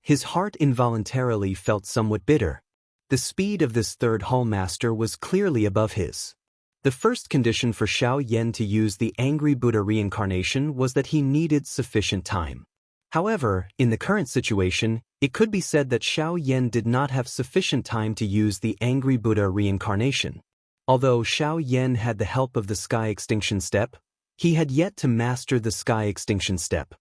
Speaker 1: His heart involuntarily felt somewhat bitter. The speed of this third hall master was clearly above his. The first condition for Xiao Yan to use the Angry Buddha reincarnation was that he needed sufficient time. However, in the current situation, it could be said that Xiao Yan did not have sufficient time to use the Angry Buddha reincarnation. Although Xiao Yan had the help of the Sky Extinction Step, he had yet to master the Sky Extinction Step.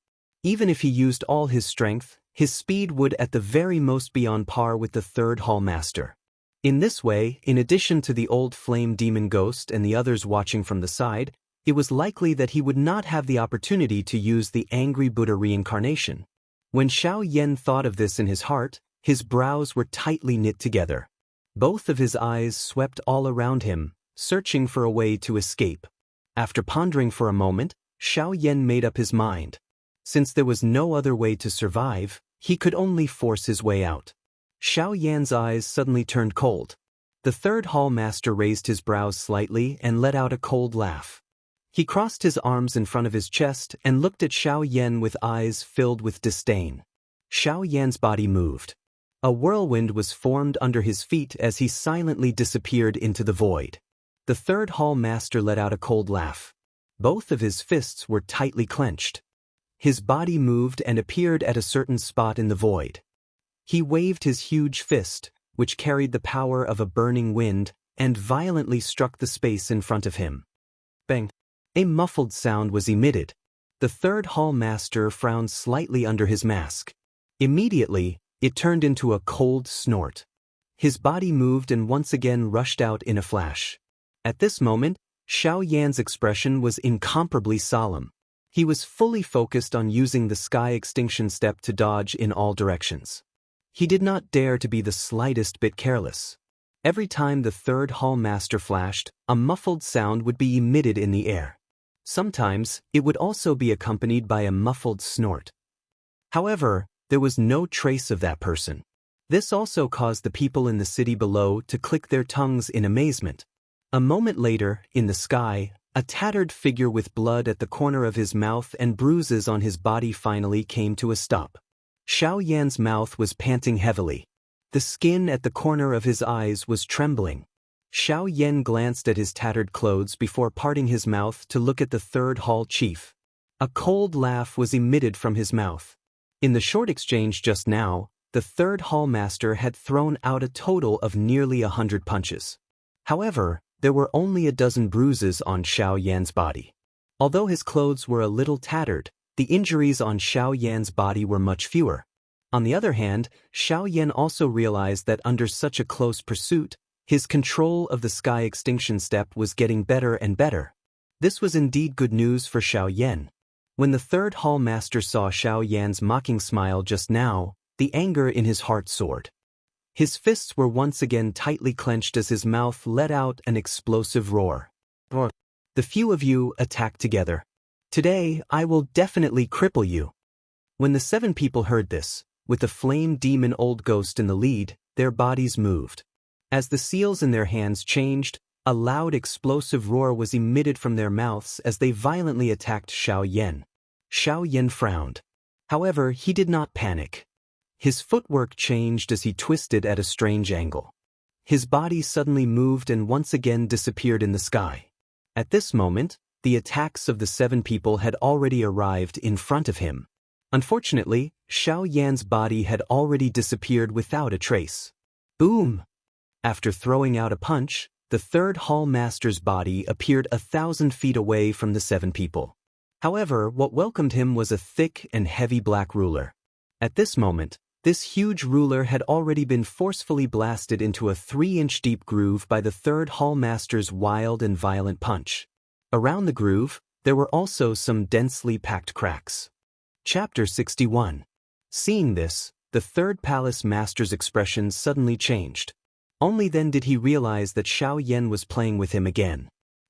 Speaker 1: Even if he used all his strength, his speed would at the very most be on par with the third hall master. In this way, in addition to the old flame demon ghost and the others watching from the side, it was likely that he would not have the opportunity to use the Angry Buddha reincarnation. When Xiao Yan thought of this in his heart, his brows were tightly knit together. Both of his eyes swept all around him, searching for a way to escape. After pondering for a moment, Xiao Yan made up his mind. Since there was no other way to survive, he could only force his way out. Xiao Yan's eyes suddenly turned cold. The third hall master raised his brows slightly and let out a cold laugh. He crossed his arms in front of his chest and looked at Xiaoyan with eyes filled with disdain. Xiaoyan's body moved. A whirlwind was formed under his feet as he silently disappeared into the void. The third hall master let out a cold laugh. Both of his fists were tightly clenched. His body moved and appeared at a certain spot in the void. He waved his huge fist, which carried the power of a burning wind, and violently struck the space in front of him. Bang! A muffled sound was emitted. The third hall master frowned slightly under his mask. Immediately, it turned into a cold snort. His body moved and once again rushed out in a flash. At this moment, Xiaoyan's expression was incomparably solemn. He was fully focused on using the sky extinction step to dodge in all directions. He did not dare to be the slightest bit careless. Every time the third hall master flashed, a muffled sound would be emitted in the air. Sometimes, it would also be accompanied by a muffled snort. However, there was no trace of that person. This also caused the people in the city below to click their tongues in amazement. A moment later, in the sky, a tattered figure with blood at the corner of his mouth and bruises on his body finally came to a stop. Xiaoyan's mouth was panting heavily. The skin at the corner of his eyes was trembling. Xiaoyan glanced at his tattered clothes before parting his mouth to look at the third hall chief. A cold laugh was emitted from his mouth. In the short exchange just now, the third hall master had thrown out a total of nearly 100 punches. However, there were only a dozen bruises on Xiaoyan's body. Although his clothes were a little tattered, the injuries on Xiaoyan's body were much fewer. On the other hand, Xiaoyan also realized that under such a close pursuit, his control of the sky extinction step was getting better and better. This was indeed good news for Xiaoyan. When the third hall master saw Xiaoyan's mocking smile just now, the anger in his heart soared. His fists were once again tightly clenched as his mouth let out an explosive roar. The few of you attacked together. Today, I will definitely cripple you. When the 7 people heard this, with the flame demon old ghost in the lead, their bodies moved. As the seals in their hands changed, a loud explosive roar was emitted from their mouths as they violently attacked Xiaoyan. Xiaoyan frowned. However, he did not panic. His footwork changed as he twisted at a strange angle. His body suddenly moved and once again disappeared in the sky. At this moment, the attacks of the 7 people had already arrived in front of him. Unfortunately, Xiaoyan's body had already disappeared without a trace. Boom! After throwing out a punch, the third hall master's body appeared 1,000 feet away from the 7 people. However, what welcomed him was a thick and heavy black ruler. At this moment, this huge ruler had already been forcefully blasted into a 3-inch deep groove by the third hall master's wild and violent punch. Around the groove, there were also some densely packed cracks. Chapter 61. Seeing this, the third palace master's expression suddenly changed. Only then did he realize that Xiaoyan was playing with him again.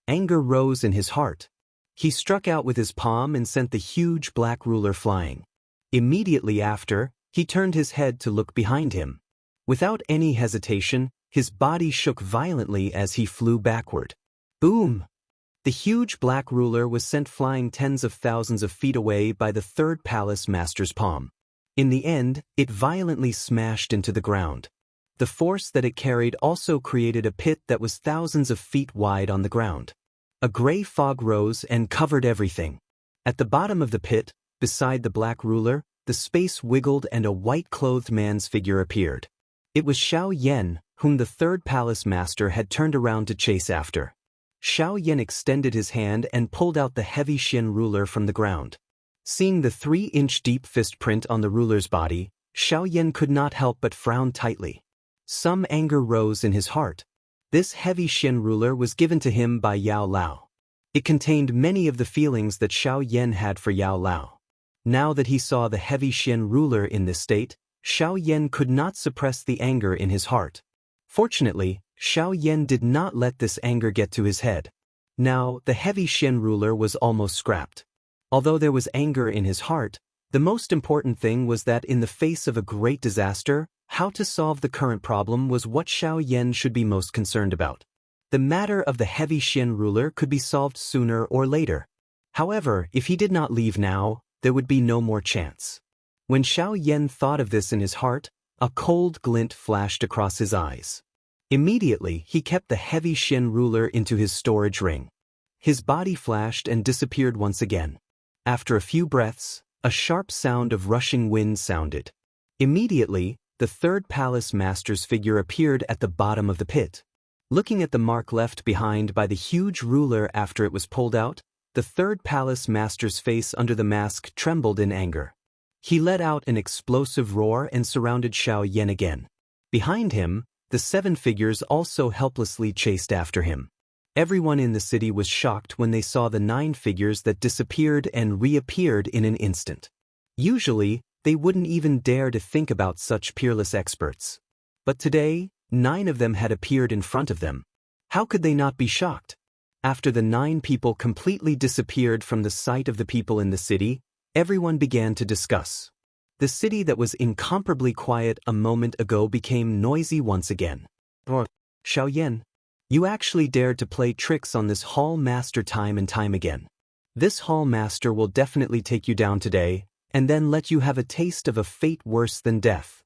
Speaker 1: Anger rose in his heart. He struck out with his palm and sent the huge black ruler flying. Immediately after, he turned his head to look behind him. Without any hesitation, his body shook violently as he flew backward. Boom! The huge black ruler was sent flying tens of thousands of feet away by the third palace master's palm. In the end, it violently smashed into the ground. The force that it carried also created a pit that was thousands of feet wide on the ground. A gray fog rose and covered everything. At the bottom of the pit, beside the black ruler, the space wiggled and a white-clothed man's figure appeared. It was Xiaoyan, whom the third palace master had turned around to chase after. Xiaoyan extended his hand and pulled out the heavy Xin ruler from the ground. Seeing the 3-inch deep fist print on the ruler's body, Xiaoyan could not help but frown tightly. Some anger rose in his heart. This heavy Xin ruler was given to him by Yao Lao. It contained many of the feelings that Xiaoyan had for Yao Lao. Now that he saw the heavy Xin ruler in this state, Xiaoyan could not suppress the anger in his heart. Fortunately, Xiaoyan did not let this anger get to his head. Now, the heavy Xin ruler was almost scrapped. Although there was anger in his heart, the most important thing was that in the face of a great disaster, how to solve the current problem was what Xiaoyan should be most concerned about. The matter of the heavy Xian ruler could be solved sooner or later. However, if he did not leave now, there would be no more chance. When Xiao Yan thought of this in his heart, a cold glint flashed across his eyes. Immediately, he kept the heavy Xian ruler into his storage ring. His body flashed and disappeared once again. After a few breaths, a sharp sound of rushing wind sounded. Immediately, the third palace master's figure appeared at the bottom of the pit. Looking at the mark left behind by the huge ruler after it was pulled out, the third palace master's face under the mask trembled in anger. He let out an explosive roar and surrounded Xiao Yan again. Behind him, the 7 figures also helplessly chased after him. Everyone in the city was shocked when they saw the 9 figures that disappeared and reappeared in an instant. Usually, they wouldn't even dare to think about such peerless experts. But today, 9 of them had appeared in front of them. How could they not be shocked? After the 9 people completely disappeared from the sight of the people in the city, everyone began to discuss. The city that was incomparably quiet a moment ago became noisy once again. Xiao Yan, you actually dared to play tricks on this hall master time and time again. This hall master will definitely take you down today, and then let you have a taste of a fate worse than death.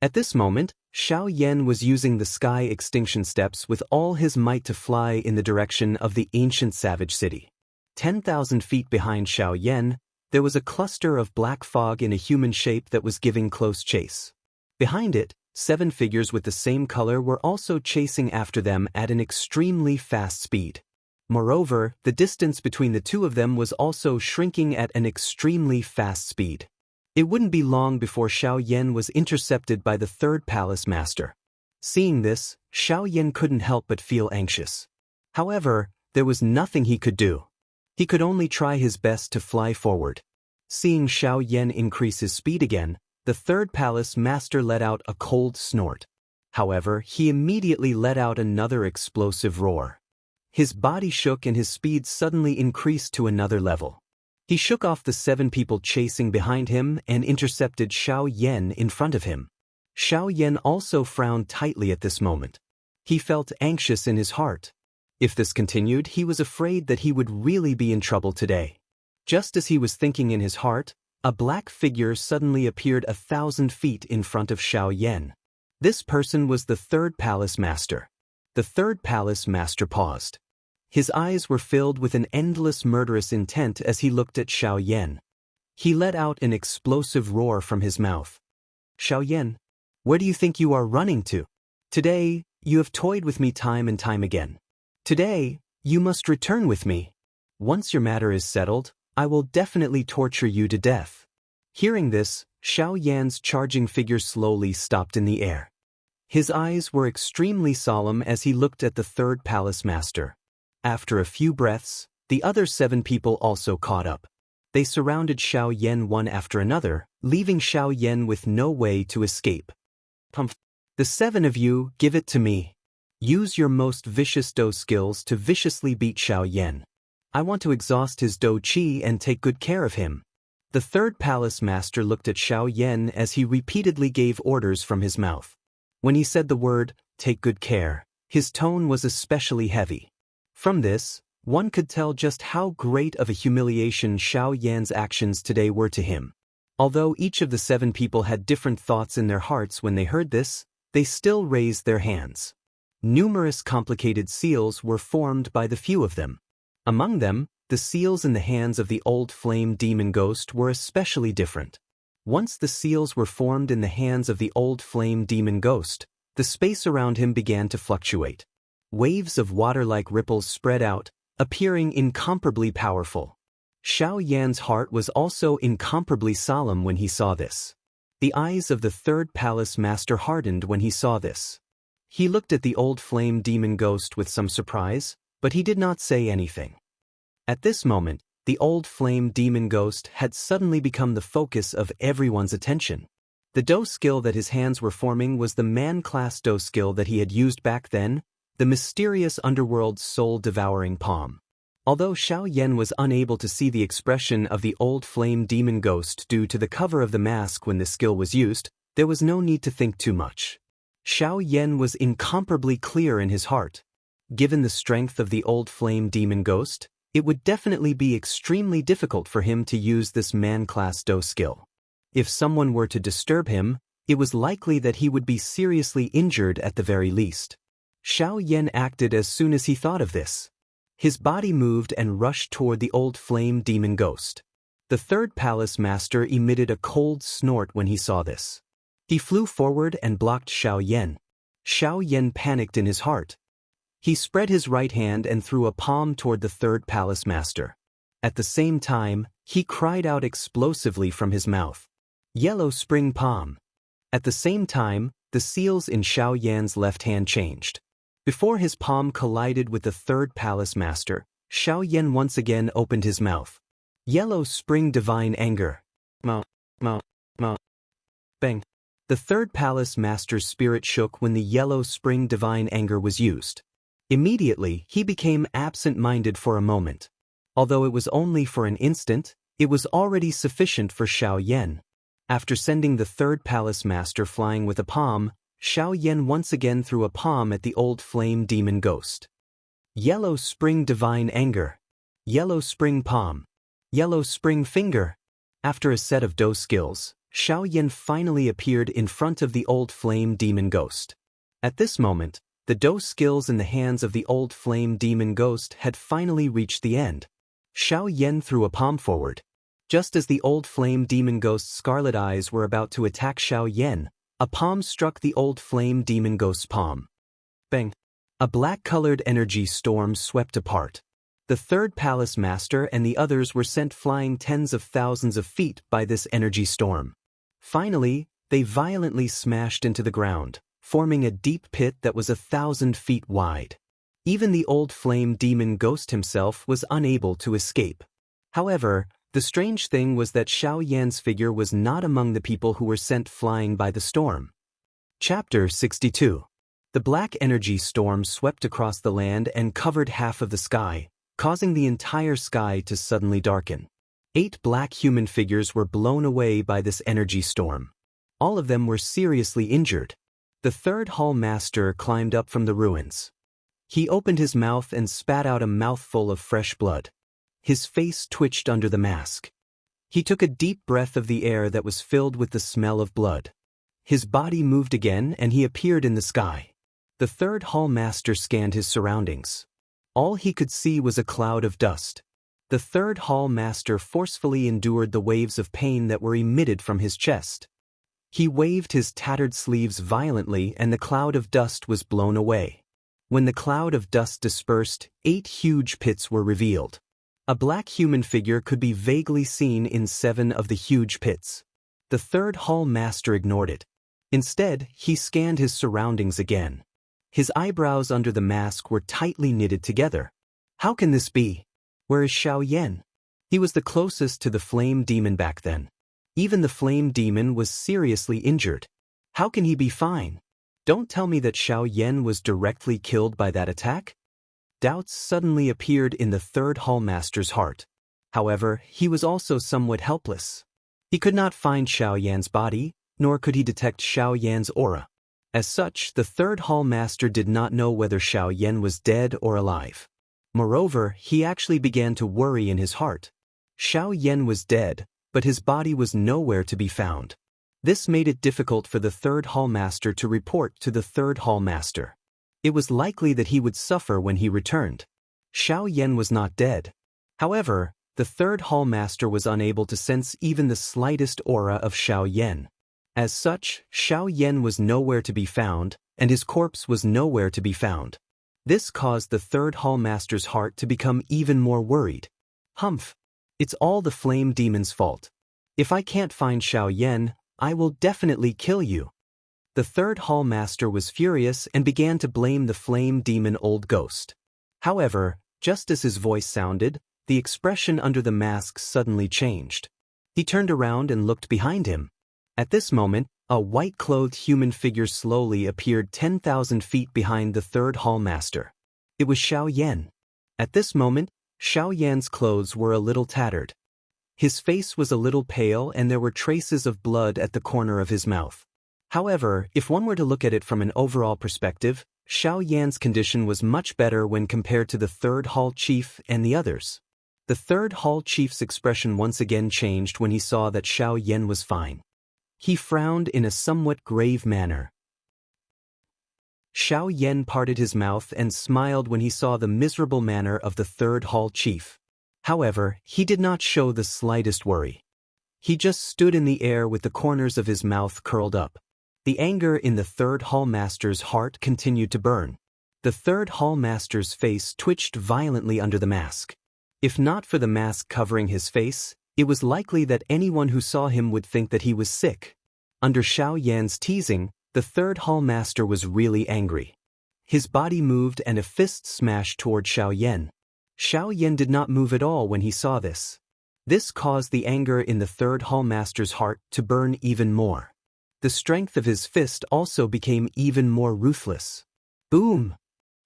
Speaker 1: At this moment, Xiao Yan was using the sky extinction steps with all his might to fly in the direction of the ancient savage city. 10,000 feet behind Xiao Yan, there was a cluster of black fog in a human shape that was giving close chase. Behind it, 7 figures with the same color were also chasing after them at an extremely fast speed. Moreover, the distance between the 2 of them was also shrinking at an extremely fast speed. It wouldn't be long before Xiao Yan was intercepted by the third palace master. Seeing this, Xiao Yan couldn't help but feel anxious. However, there was nothing he could do. He could only try his best to fly forward. Seeing Xiao Yan increase his speed again, the third palace master let out a cold snort. However, he immediately let out another explosive roar. His body shook and his speed suddenly increased to another level. He shook off the 7 people chasing behind him and intercepted Xiao Yan in front of him. Xiao Yan also frowned tightly at this moment. He felt anxious in his heart. If this continued, he was afraid that he would really be in trouble today. Just as he was thinking in his heart, a black figure suddenly appeared 1,000 feet in front of Xiao Yan. This person was the third palace master. The third palace master paused. His eyes were filled with an endless murderous intent as he looked at Xiao Yan. He let out an explosive roar from his mouth. Xiao Yan, where do you think you are running to? Today, you have toyed with me time and time again. Today, you must return with me. Once your matter is settled, I will definitely torture you to death. Hearing this, Xiao Yan's charging figure slowly stopped in the air. His eyes were extremely solemn as he looked at the third palace master. After a few breaths, the other 7 people also caught up. They surrounded Xiao Yan one after another, leaving Xiao Yan with no way to escape. The 7 of you, give it to me. Use your most vicious Do skills to viciously beat Xiao Yan. I want to exhaust his Do Qi and take good care of him. The third palace master looked at Xiao Yan as he repeatedly gave orders from his mouth. When he said the word, take good care, his tone was especially heavy. From this, one could tell just how great of a humiliation Xiao Yan's actions today were to him. Although each of the 7 people had different thoughts in their hearts when they heard this, they still raised their hands. Numerous complicated seals were formed by the few of them. Among them, the seals in the hands of the old flame demon ghost were especially different. Once the seals were formed in the hands of the old flame demon ghost, the space around him began to fluctuate. Waves of water-like ripples spread out, appearing incomparably powerful. Xiao Yan's heart was also incomparably solemn when he saw this. The eyes of the third palace master hardened when he saw this. He looked at the old flame demon ghost with some surprise, but he did not say anything. At this moment, the old flame demon ghost had suddenly become the focus of everyone's attention. The Do skill that his hands were forming was the man-class Do skill that he had used back then, the mysterious underworld soul-devouring palm. Although Xiao Yan was unable to see the expression of the old flame demon ghost due to the cover of the mask when the skill was used, there was no need to think too much. Xiao Yan was incomparably clear in his heart. Given the strength of the old flame demon ghost, it would definitely be extremely difficult for him to use this man-class Do skill. If someone were to disturb him, it was likely that he would be seriously injured at the very least. Xianxia acted as soon as he thought of this. His body moved and rushed toward the old flame demon ghost. The third palace master emitted a cold snort when he saw this. He flew forward and blocked Xianxia. Xianxia panicked in his heart. He spread his right hand and threw a palm toward the third palace master. At the same time, he cried out explosively from his mouth, "Yellow spring palm." At the same time, the seals in Xianxia's left hand changed. Before his palm collided with the third palace master, Xianxia once again opened his mouth. "Yellow spring divine anger." Ma, ma, ma. Bang. The third palace master's spirit shook when the yellow spring divine anger was used. Immediately, he became absent-minded for a moment. Although it was only for an instant, it was already sufficient for Xianxia. After sending the third palace master flying with a palm, Xianxia once again threw a palm at the old flame demon ghost. "Yellow spring divine anger." "Yellow spring palm." "Yellow spring finger." After a set of Do skills, Xianxia finally appeared in front of the old flame demon ghost. At this moment, the Do skills in the hands of the old flame demon ghost had finally reached the end. Xianxia threw a palm forward. Just as the old flame demon ghost's scarlet eyes were about to attack Xianxia, a palm struck the old flame demon ghost's palm. Bang! A black-colored energy storm swept apart. The third palace master and the others were sent flying tens of thousands of feet by this energy storm. Finally, they violently smashed into the ground, forming a deep pit that was 1,000 feet wide. Even the old flame demon ghost himself was unable to escape. However, the strange thing was that Xianxia's figure was not among the people who were sent flying by the storm. Chapter 62. The black energy storm swept across the land and covered half of the sky, causing the entire sky to suddenly darken. 8 black human figures were blown away by this energy storm. All of them were seriously injured. The third hall master climbed up from the ruins. He opened his mouth and spat out a mouthful of fresh blood. His face twitched under the mask. He took a deep breath of the air that was filled with the smell of blood. His body moved again and he appeared in the sky. The third hall master scanned his surroundings. All he could see was a cloud of dust. The third hall master forcefully endured the waves of pain that were emitted from his chest. He waved his tattered sleeves violently and the cloud of dust was blown away. When the cloud of dust dispersed, 8 huge pits were revealed. A black human figure could be vaguely seen in 7 of the huge pits. The third hall master ignored it. Instead, he scanned his surroundings again. His eyebrows under the mask were tightly knitted together. How can this be? Where is Xianxia? He was the closest to the flame demon back then. Even the flame demon was seriously injured. How can he be fine? Don't tell me that Xianxia was directly killed by that attack? Doubts suddenly appeared in the third hallmaster's heart. However, he was also somewhat helpless. He could not find Xianxia's body, nor could he detect Xianxia's aura. As such, the third hallmaster did not know whether Xianxia was dead or alive. Moreover, he actually began to worry in his heart. Xianxia was dead, but his body was nowhere to be found. This made it difficult for the third hallmaster to report to the third hallmaster. It was likely that he would suffer when he returned. Xianxia was not dead. However, the third hallmaster was unable to sense even the slightest aura of Xianxia. As such, Xianxia was nowhere to be found, and his corpse was nowhere to be found. This caused the third hallmaster's heart to become even more worried. Humph! It's all the flame demon's fault. If I can't find Xianxia, I will definitely kill you. The third hallmaster was furious and began to blame the flame demon old ghost. However, just as his voice sounded, the expression under the mask suddenly changed. He turned around and looked behind him. At this moment, a white-clothed human figure slowly appeared 10,000 feet behind the third hallmaster. It was Xianxia. At this moment, Xianxia's clothes were a little tattered. His face was a little pale and there were traces of blood at the corner of his mouth. However, if one were to look at it from an overall perspective, Xiao Yan's condition was much better when compared to the third hall chief and the others. The third hall chief's expression once again changed when he saw that Xiao Yan was fine. He frowned in a somewhat grave manner. Xiao Yan parted his mouth and smiled when he saw the miserable manner of the third hall chief. However, he did not show the slightest worry. He just stood in the air with the corners of his mouth curled up. The anger in the third hall master's heart continued to burn. The third hall master's face twitched violently under the mask. If not for the mask covering his face, it was likely that anyone who saw him would think that he was sick. Under Xiao Yan's teasing, the third hall master was really angry. His body moved and a fist smashed toward Xiao Yan. Xiao Yan did not move at all when he saw this. This caused the anger in the third hall master's heart to burn even more. The strength of his fist also became even more ruthless. Boom!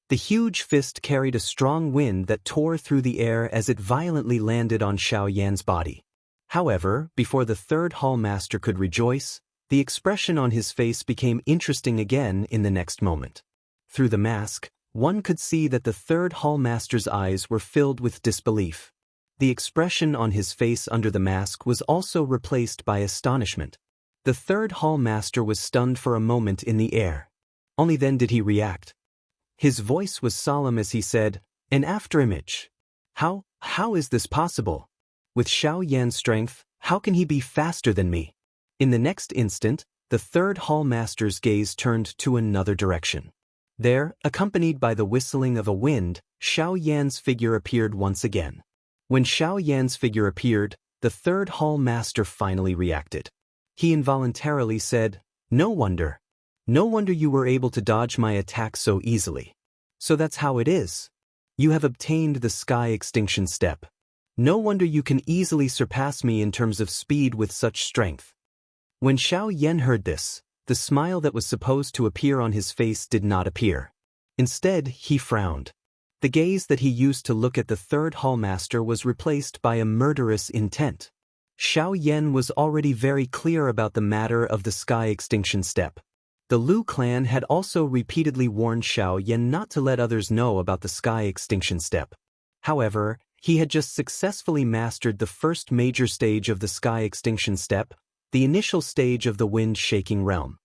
Speaker 1: The huge fist carried a strong wind that tore through the air as it violently landed on Xiao Yan's body. However, before the third hall master could rejoice, the expression on his face became interesting again in the next moment. Through the mask, one could see that the third hall master's eyes were filled with disbelief. The expression on his face under the mask was also replaced by astonishment. The third hall master was stunned for a moment in the air. Only then did he react. His voice was solemn as he said, "An afterimage. How is this possible? With Xiao Yan's strength, how can he be faster than me?" In the next instant, the third hall master's gaze turned to another direction. There, accompanied by the whistling of a wind, Xiao Yan's figure appeared once again. When Xiao Yan's figure appeared, the third hall master finally reacted. He involuntarily said, No wonder you were able to dodge my attack so easily. So that's how it is. You have obtained the sky extinction step. No wonder you can easily surpass me in terms of speed with such strength." When Xiao Yan heard this, the smile that was supposed to appear on his face did not appear. Instead, he frowned. The gaze that he used to look at the third hall master was replaced by a murderous intent. Xiao Yan was already very clear about the matter of the sky extinction step. The Lu clan had also repeatedly warned Xiao Yan not to let others know about the sky extinction step. However, he had just successfully mastered the first major stage of the sky extinction step, the initial stage of the wind-shaking realm.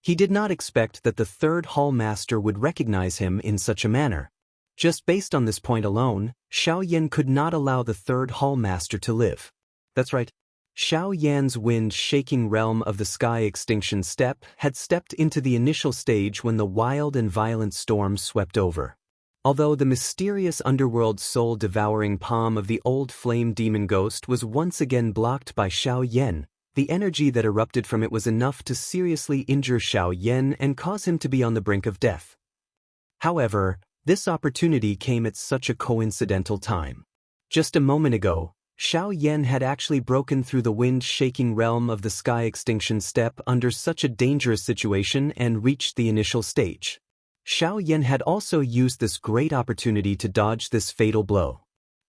Speaker 1: He did not expect that the third hall master would recognize him in such a manner. Just based on this point alone, Xiao Yan could not allow the third hall master to live. That's right. Xiao Yan's wind-shaking realm of the sky extinction step had stepped into the initial stage when the wild and violent storm swept over. Although the mysterious underworld soul-devouring palm of the old flame demon ghost was once again blocked by Xiao Yan, the energy that erupted from it was enough to seriously injure Xiao Yan and cause him to be on the brink of death. However, this opportunity came at such a coincidental time. Just a moment ago, Xiao Yan had actually broken through the wind-shaking realm of the sky extinction step under such a dangerous situation and reached the initial stage. Xiao Yan had also used this great opportunity to dodge this fatal blow.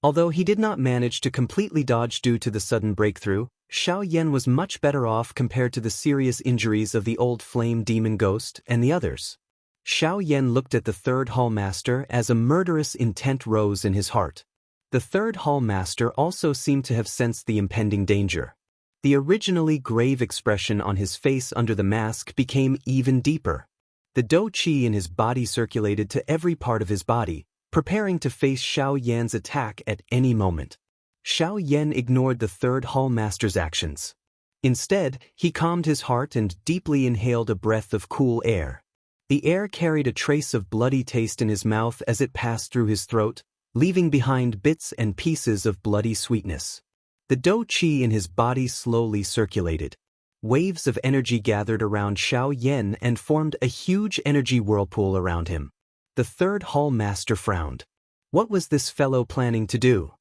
Speaker 1: Although he did not manage to completely dodge due to the sudden breakthrough, Xiao Yan was much better off compared to the serious injuries of the old flame demon ghost and the others. Xiao Yan looked at the third hall master as a murderous intent rose in his heart. The third hall master also seemed to have sensed the impending danger. The originally grave expression on his face under the mask became even deeper. The dou qi in his body circulated to every part of his body, preparing to face Xiao Yan's attack at any moment. Xiao Yan ignored the third hall master's actions. Instead, he calmed his heart and deeply inhaled a breath of cool air. The air carried a trace of bloody taste in his mouth as it passed through his throat, leaving behind bits and pieces of bloody sweetness. The dou qi in his body slowly circulated. Waves of energy gathered around Xiao Yan and formed a huge energy whirlpool around him. The third hall master frowned. What was this fellow planning to do?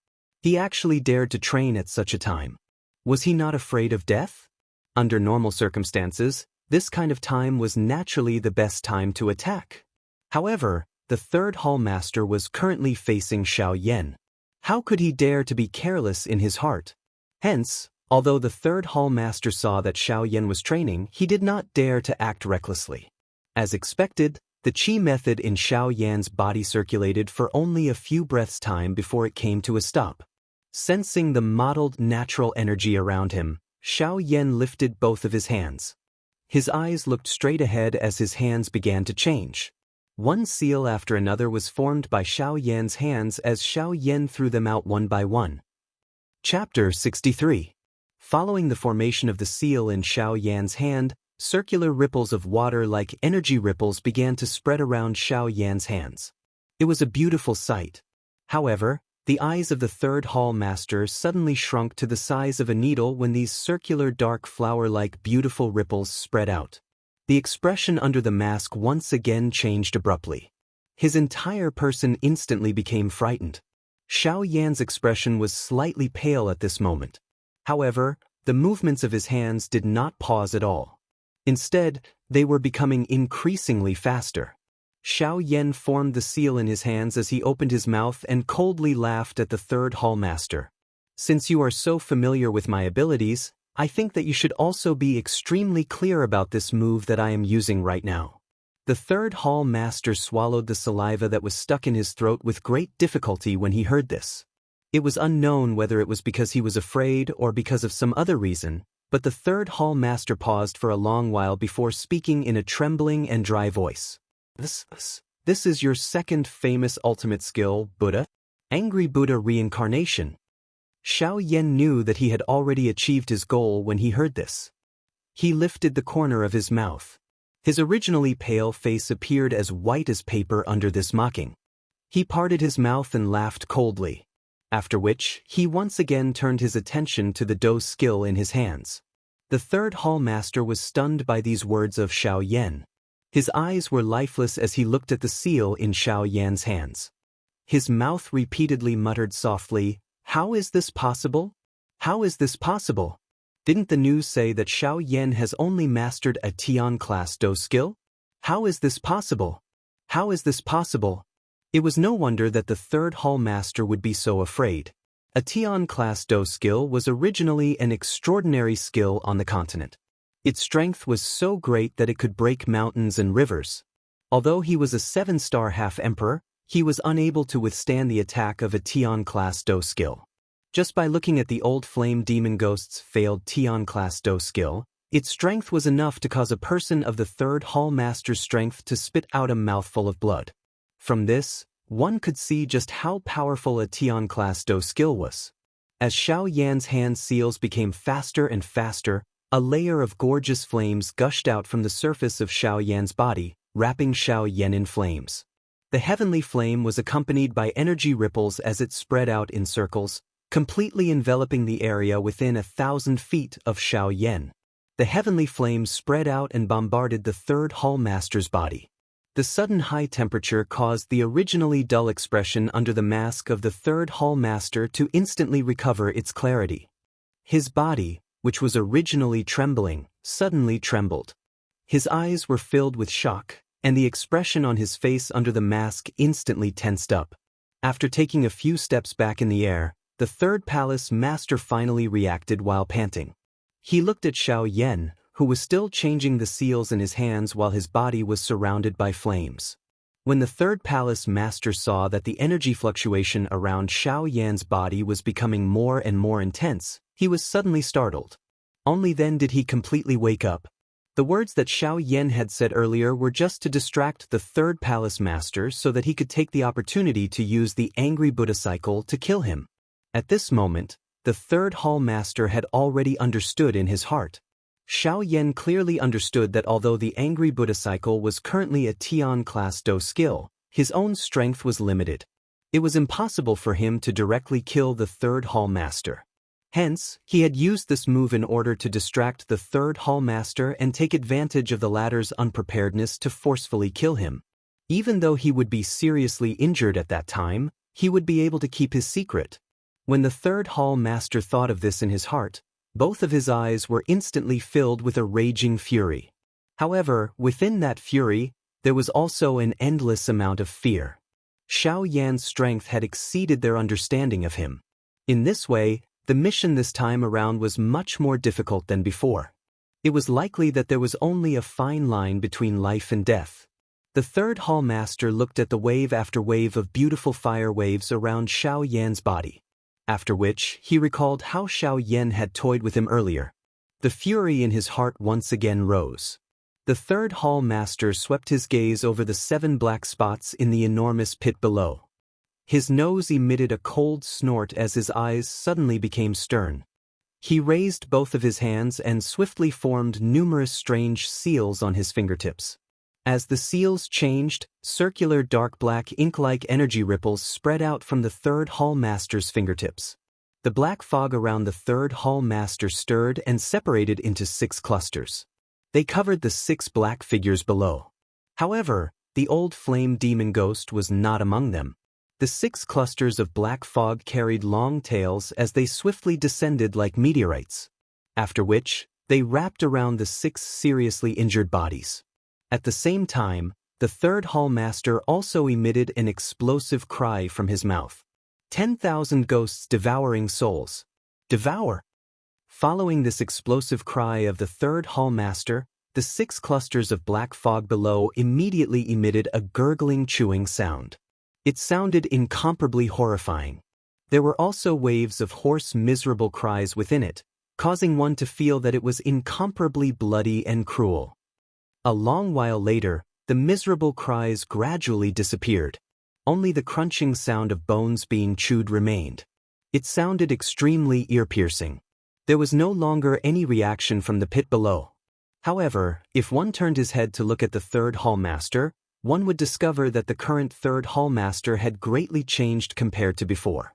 Speaker 1: He actually dared to train at such a time. Was he not afraid of death? Under normal circumstances, this kind of time was naturally the best time to attack. However, the third hall master was currently facing Xiao Yan. How could he dare to be careless in his heart? Hence, although the third hall master saw that Xiao Yan was training, he did not dare to act recklessly. As expected, The qi method in Xiao Yan's body circulated for only a few breaths' time before it came to a stop. Sensing the mottled natural energy around him, Xiao Yan lifted both of his hands. His eyes looked straight ahead as his hands began to change. One seal after another was formed by Xiao Yan's hands as Xiao Yan threw them out one by one. Chapter 63. Following the formation of the seal in Xiao Yan's hand, circular ripples of water like energy ripples began to spread around Xiao Yan's hands. It was a beautiful sight. However, the eyes of the third hall master suddenly shrunk to the size of a needle when these circular dark flower-like beautiful ripples spread out. The expression under the mask once again changed abruptly. His entire person instantly became frightened. Xiao Yan's expression was slightly pale at this moment. However, the movements of his hands did not pause at all. Instead, they were becoming increasingly faster. Xiao Yan formed the seal in his hands as he opened his mouth and coldly laughed at the third hall master. Since you are so familiar with my abilities, I think that you should also be extremely clear about this move that I am using right now. The third hall master swallowed the saliva that was stuck in his throat with great difficulty when he heard this. It was unknown whether it was because he was afraid or because of some other reason, but the third hall master paused for a long while before speaking in a trembling and dry voice. This is your second famous ultimate skill, Buddha? Angry Buddha reincarnation. Xiao Yan knew that he had already achieved his goal when he heard this. He lifted the corner of his mouth. His originally pale face appeared as white as paper under this mocking. He parted his mouth and laughed coldly. After which, he once again turned his attention to the Do skill in his hands. The third hall master was stunned by these words of Xiao Yan. His eyes were lifeless as he looked at the seal in Xiao Yan's hands. His mouth repeatedly muttered softly, "How is this possible? How is this possible? Didn't the news say that Xiao Yan has only mastered a Tian class Do skill? How is this possible? How is this possible?" It was no wonder that the third hall master would be so afraid. A Tian class Do skill was originally an extraordinary skill on the continent. Its strength was so great that it could break mountains and rivers. Although he was a 7-star half-emperor, he was unable to withstand the attack of a Tian class Do skill. Just by looking at the old flame demon ghost's failed Tian class Do skill, its strength was enough to cause a person of the third hall master's strength to spit out a mouthful of blood. From this, one could see just how powerful a Tian class Do skill was. As Xiao Yan's hand seals became faster and faster, a layer of gorgeous flames gushed out from the surface of Xiao Yan's body, wrapping Xiao Yan in flames. The heavenly flame was accompanied by energy ripples as it spread out in circles, completely enveloping the area within 1,000 feet of Xiao Yan. The heavenly flames spread out and bombarded the third hall master's body. The sudden high temperature caused the originally dull expression under the mask of the third hall master to instantly recover its clarity. His body, which was originally trembling, suddenly trembled. His eyes were filled with shock, and the expression on his face under the mask instantly tensed up. After taking a few steps back in the air, the third palace master finally reacted while panting. He looked at Xiao Yan, who was still changing the seals in his hands while his body was surrounded by flames. When the third palace master saw that the energy fluctuation around Xiao Yan's body was becoming more and more intense, he was suddenly startled. Only then did he completely wake up. The words that Xiao Yan had said earlier were just to distract the third palace master so that he could take the opportunity to use the angry Buddha cycle to kill him. At this moment, the third hall master had already understood in his heart. Xiao Yan clearly understood that although the angry Buddha cycle was currently a Tian class Do skill, his own strength was limited. It was impossible for him to directly kill the third hall master. Hence, he had used this move in order to distract the third hall master and take advantage of the latter's unpreparedness to forcefully kill him. Even though he would be seriously injured at that time, he would be able to keep his secret. When the third hall master thought of this in his heart, both of his eyes were instantly filled with a raging fury. However, within that fury, there was also an endless amount of fear. Xiao Yan's strength had exceeded their understanding of him. In this way, the mission this time around was much more difficult than before. It was likely that there was only a fine line between life and death. The third hall master looked at the wave after wave of beautiful fire waves around Xiao Yan's body. After which, he recalled how Xiao Yan had toyed with him earlier. The fury in his heart once again rose. The third hall master swept his gaze over the 7 black spots in the enormous pit below. His nose emitted a cold snort as his eyes suddenly became stern. He raised both of his hands and swiftly formed numerous strange seals on his fingertips. As the seals changed, circular dark black ink-like energy ripples spread out from the third hall master's fingertips. The black fog around the third hall master stirred and separated into 6 clusters. They covered the 6 black figures below. However, the old flame demon ghost was not among them. The 6 clusters of black fog carried long tails as they swiftly descended like meteorites. After which, they wrapped around the 6 seriously injured bodies. At the same time, the third hall master also emitted an explosive cry from his mouth. 10,000 ghosts devouring souls. Devour! Following this explosive cry of the third hall master, the 6 clusters of black fog below immediately emitted a gurgling chewing sound. It sounded incomparably horrifying. There were also waves of hoarse miserable cries within it, causing one to feel that it was incomparably bloody and cruel. A long while later, the miserable cries gradually disappeared. Only the crunching sound of bones being chewed remained. It sounded extremely ear-piercing. There was no longer any reaction from the pit below. However, if one turned his head to look at the third hall master, one would discover that the current third hall master had greatly changed compared to before.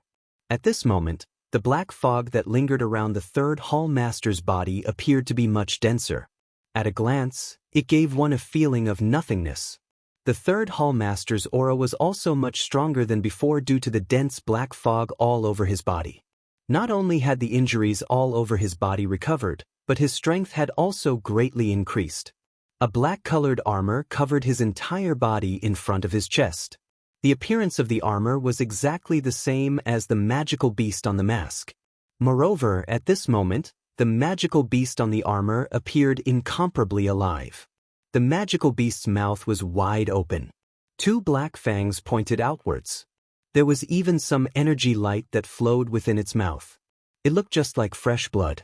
Speaker 1: At this moment, the black fog that lingered around the third hall master's body appeared to be much denser. At a glance, it gave one a feeling of nothingness. The third hall master's aura was also much stronger than before due to the dense black fog all over his body. Not only had the injuries all over his body recovered, but his strength had also greatly increased. A black-colored armor covered his entire body in front of his chest. The appearance of the armor was exactly the same as the magical beast on the mask. Moreover, at this moment, the magical beast on the armor appeared incomparably alive. The magical beast's mouth was wide open. 2 black fangs pointed outwards. There was even some energy light that flowed within its mouth. It looked just like fresh blood.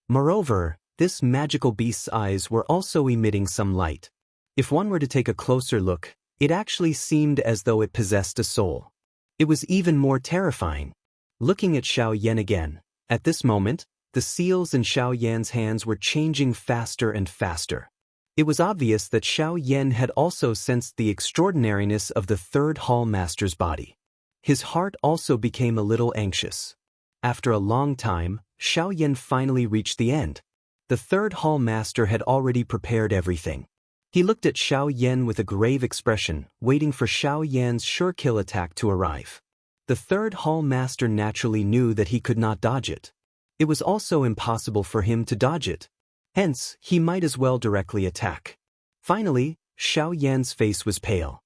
Speaker 1: Moreover, this magical beast's eyes were also emitting some light. If one were to take a closer look, it actually seemed as though it possessed a soul. It was even more terrifying. Looking at Xiao Yan again, at this moment, the seals in Xiao Yan's hands were changing faster and faster. It was obvious that Xiao Yan had also sensed the extraordinariness of the third hall master's body. His heart also became a little anxious. After a long time, Xiao Yan finally reached the end. The third hall master had already prepared everything. He looked at Xiao Yan with a grave expression, waiting for Xiao Yan's sure kill attack to arrive. The third hall master naturally knew that he could not dodge it. It was also impossible for him to dodge it. Hence, he might as well directly attack. Finally, Xiao Yan's face was pale.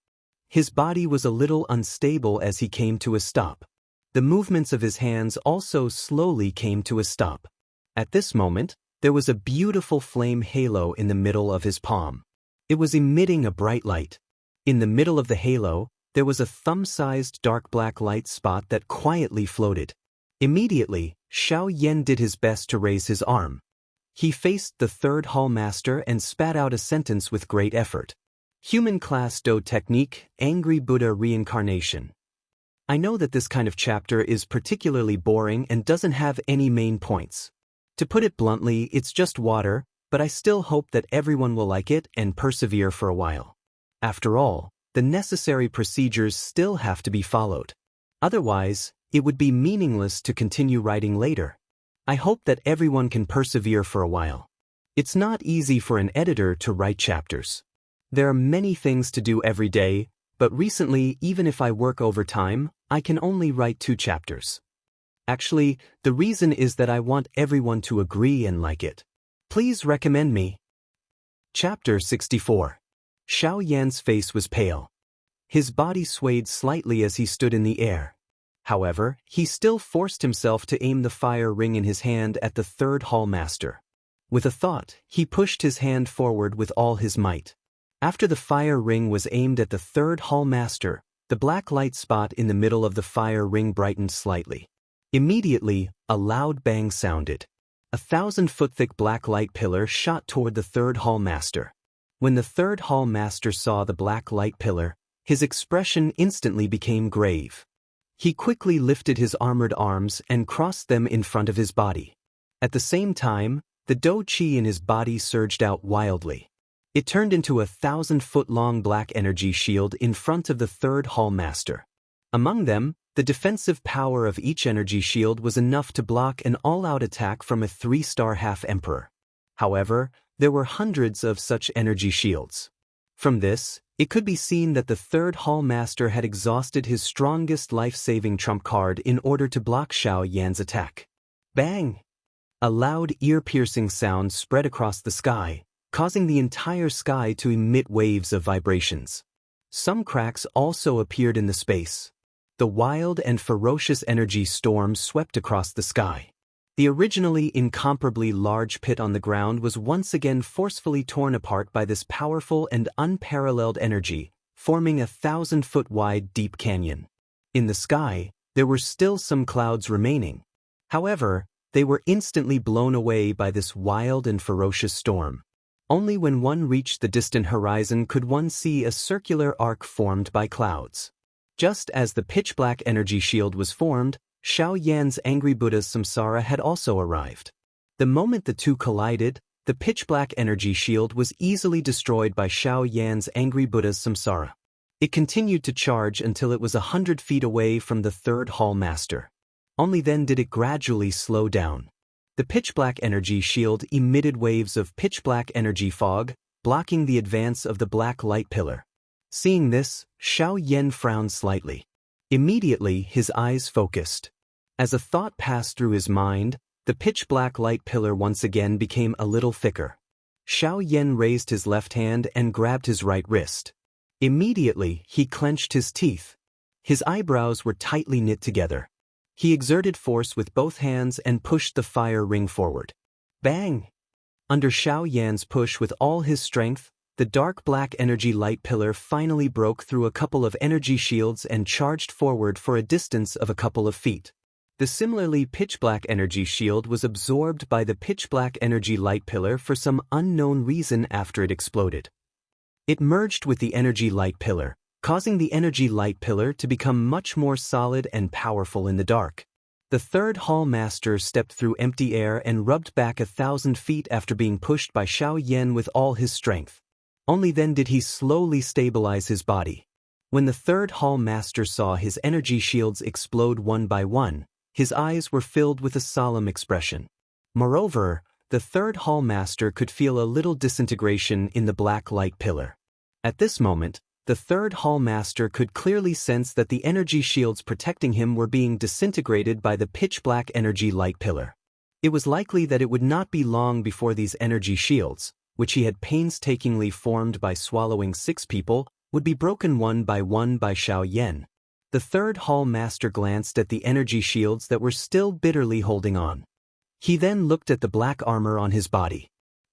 Speaker 1: His body was a little unstable as he came to a stop. The movements of his hands also slowly came to a stop. At this moment, there was a beautiful flame halo in the middle of his palm. It was emitting a bright light. In the middle of the halo, there was a thumb-sized dark black light spot that quietly floated. Immediately, Xiao Yan did his best to raise his arm. He faced the third hall master and spat out a sentence with great effort. Human class Do technique, Angry Buddha reincarnation. I know that this kind of chapter is particularly boring and doesn't have any main points. To put it bluntly, it's just water, but I still hope that everyone will like it and persevere for a while. After all, the necessary procedures still have to be followed. Otherwise, it would be meaningless to continue writing later. I hope that everyone can persevere for a while. It's not easy for an editor to write chapters. There are many things to do every day, but recently, even if I work overtime, I can only write 2 chapters. Actually, the reason is that I want everyone to agree and like it. Please recommend me. Chapter 64. Xiao Yan's face was pale. His body swayed slightly as he stood in the air. However, he still forced himself to aim the fire ring in his hand at the third hall master. With a thought, he pushed his hand forward with all his might. After the fire ring was aimed at the third hall master, the black light spot in the middle of the fire ring brightened slightly. Immediately, a loud bang sounded. A 1,000-foot-thick black light pillar shot toward the third hall master. When the third hall master saw the black light pillar, his expression instantly became grave. He quickly lifted his armored arms and crossed them in front of his body. At the same time, the dou qi in his body surged out wildly. It turned into a 1,000-foot-long black energy shield in front of the third hall master. Among them, the defensive power of each energy shield was enough to block an all-out attack from a 3-star half-emperor. However, there were hundreds of such energy shields. From this, it could be seen that the third hall master had exhausted his strongest life-saving trump card in order to block Xianxia's attack. Bang! A loud ear-piercing sound spread across the sky, causing the entire sky to emit waves of vibrations. Some cracks also appeared in the space. The wild and ferocious energy storm swept across the sky. The originally incomparably large pit on the ground was once again forcefully torn apart by this powerful and unparalleled energy, forming a 1,000-foot-wide deep canyon. In the sky, there were still some clouds remaining. However, they were instantly blown away by this wild and ferocious storm. Only when one reached the distant horizon could one see a circular arc formed by clouds. Just as the pitch-black energy shield was formed, Xianxia's angry Buddha's samsara had also arrived. The moment the two collided, the pitch-black energy shield was easily destroyed by Xianxia's angry Buddha's samsara. It continued to charge until it was 100 feet away from the third hall master. Only then did it gradually slow down. The pitch-black energy shield emitted waves of pitch-black energy fog, blocking the advance of the black light pillar. Seeing this, Xianxia frowned slightly. Immediately, his eyes focused. As a thought passed through his mind, the pitch-black light pillar once again became a little thicker. Xianxia raised his left hand and grabbed his right wrist. Immediately, he clenched his teeth. His eyebrows were tightly knit together. He exerted force with both hands and pushed the fire ring forward. Bang! Under Xianxia's push with all his strength, the dark black energy light pillar finally broke through a couple of energy shields and charged forward for a distance of a couple of feet. The similarly pitch-black energy shield was absorbed by the pitch-black energy light pillar for some unknown reason after it exploded. It merged with the energy light pillar, causing the energy light pillar to become much more solid and powerful in the dark. The third hall master stepped through empty air and rubbed back 1,000 feet after being pushed by Xianxia with all his strength. Only then did he slowly stabilize his body. When the third hall master saw his energy shields explode one by one, his eyes were filled with a solemn expression. Moreover, the third hall master could feel a little disintegration in the black light pillar. At this moment, the third hall master could clearly sense that the energy shields protecting him were being disintegrated by the pitch-black energy light pillar. It was likely that it would not be long before these energy shields, which he had painstakingly formed by swallowing 6 people, would be broken one by Xianxia. The third hall master glanced at the energy shields that were still bitterly holding on. He then looked at the black armor on his body.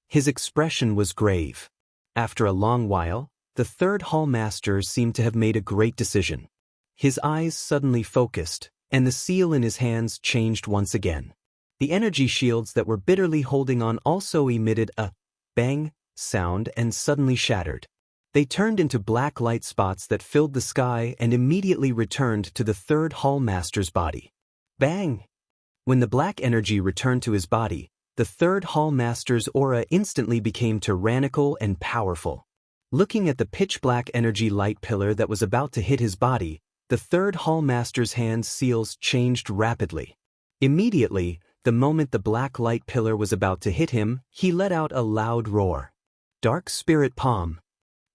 Speaker 1: His expression was grave. After a long while, the third hall master seemed to have made a great decision. His eyes suddenly focused, and the seal in his hands changed once again. The energy shields that were bitterly holding on also emitted a bang sound and suddenly shattered. They turned into black light spots that filled the sky and immediately returned to the third hall master's body. Bang! When the black energy returned to his body, the third hall master's aura instantly became tyrannical and powerful. Looking at the pitch-black energy light pillar that was about to hit his body, the third hall master's hand seals changed rapidly. Immediately, the moment the black light pillar was about to hit him, he let out a loud roar. Dark Spirit Palm.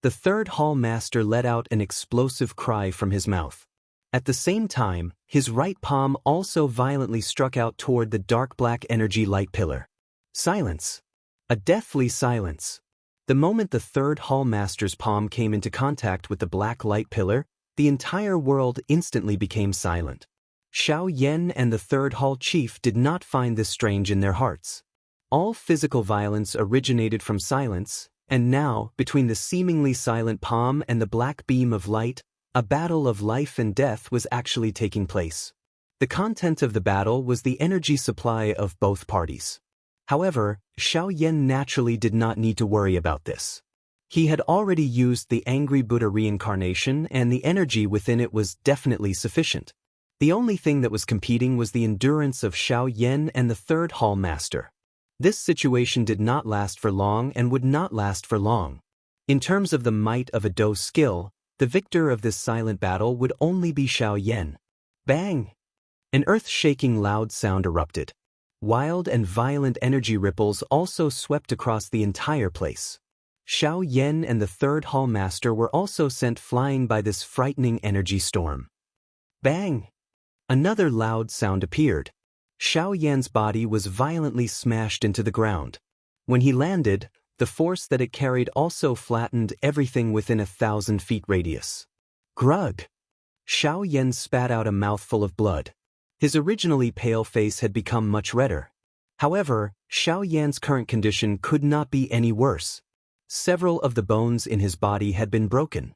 Speaker 1: The third hall master let out an explosive cry from his mouth. At the same time, his right palm also violently struck out toward the dark black energy light pillar. Silence. A deathly silence. The moment the third hall master's palm came into contact with the black light pillar, the entire world instantly became silent. Xianxia and the third hall chief did not find this strange in their hearts. All physical violence originated from silence, And now, between the seemingly silent palm and the black beam of light, a battle of life and death was actually taking place. The content of the battle was the energy supply of both parties. However, Xiaoyan naturally did not need to worry about this. He had already used the Angry Buddha reincarnation, and the energy within it was definitely sufficient. The only thing that was competing was the endurance of Xiaoyan and the third hall master. This situation did not last for long and would not last for long. In terms of the might of a Do skill, the victor of this silent battle would only be Xiaoyan. Bang! An earth-shaking loud sound erupted. Wild and violent energy ripples also swept across the entire place. Xiaoyan and the third hall master were also sent flying by this frightening energy storm. Bang! Another loud sound appeared. Xiaoyan's body was violently smashed into the ground. When he landed, the force that it carried also flattened everything within 1,000 feet radius. Grug! Xiaoyan spat out a mouthful of blood. His originally pale face had become much redder. However, Xiaoyan's current condition could not be any worse. Several of the bones in his body had been broken.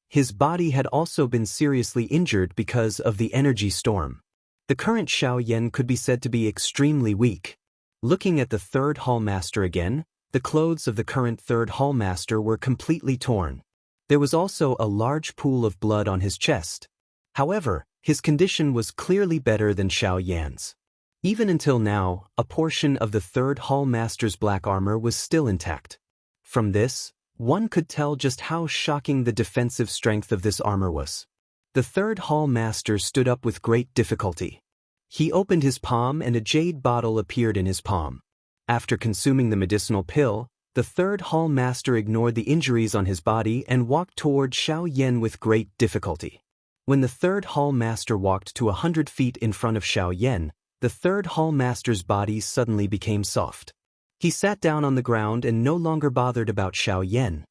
Speaker 1: His body had also been seriously injured because of the energy storm. The current Xiaoyan could be said to be extremely weak. Looking at the third hall master again, the clothes of the current third hall master were completely torn. There was also a large pool of blood on his chest. However, his condition was clearly better than Xiaoyan's. Even until now, a portion of the third hall master's black armor was still intact. From this, one could tell just how shocking the defensive strength of this armor was. The third hall master stood up with great difficulty. He opened his palm and a jade bottle appeared in his palm. After consuming the medicinal pill, the third hall master ignored the injuries on his body and walked toward Xiaoyan with great difficulty. When the third hall master walked to 100 feet in front of Xiaoyan, the third hall master's body suddenly became soft. He sat down on the ground and no longer bothered about Xiaoyan.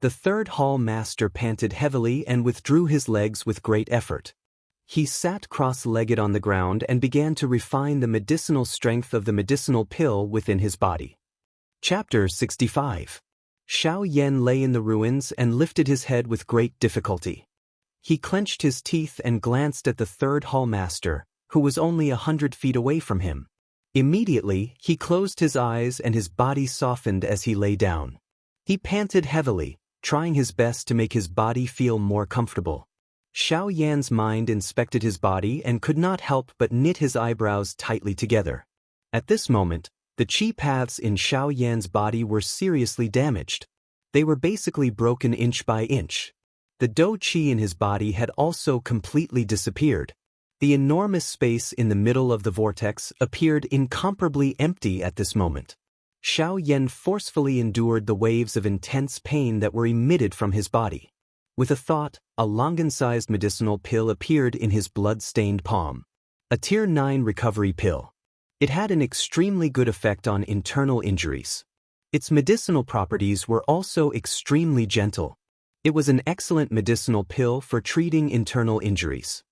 Speaker 1: The third hall master panted heavily and withdrew his legs with great effort. He sat cross-legged on the ground and began to refine the medicinal strength of the medicinal pill within his body. Chapter 65. Xiaoyan lay in the ruins and lifted his head with great difficulty. He clenched his teeth and glanced at the third hall master, who was only 100 feet away from him. Immediately, he closed his eyes and his body softened as he lay down. He panted heavily, trying his best to make his body feel more comfortable. Xiaoyan's mind inspected his body and could not help but knit his eyebrows tightly together. At this moment, the qi paths in Xiaoyan's body were seriously damaged. They were basically broken inch by inch. The do qi in his body had also completely disappeared. The enormous space in the middle of the vortex appeared incomparably empty at this moment. Xiaoyan forcefully endured the waves of intense pain that were emitted from his body. With a thought, a longan-sized medicinal pill appeared in his blood-stained palm. A Tier 9 recovery pill. It had an extremely good effect on internal injuries. Its medicinal properties were also extremely gentle. It was an excellent medicinal pill for treating internal injuries.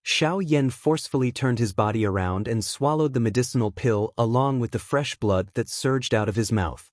Speaker 1: Xiaoyan forcefully turned his body around and swallowed the medicinal pill along with the fresh blood that surged out of his mouth.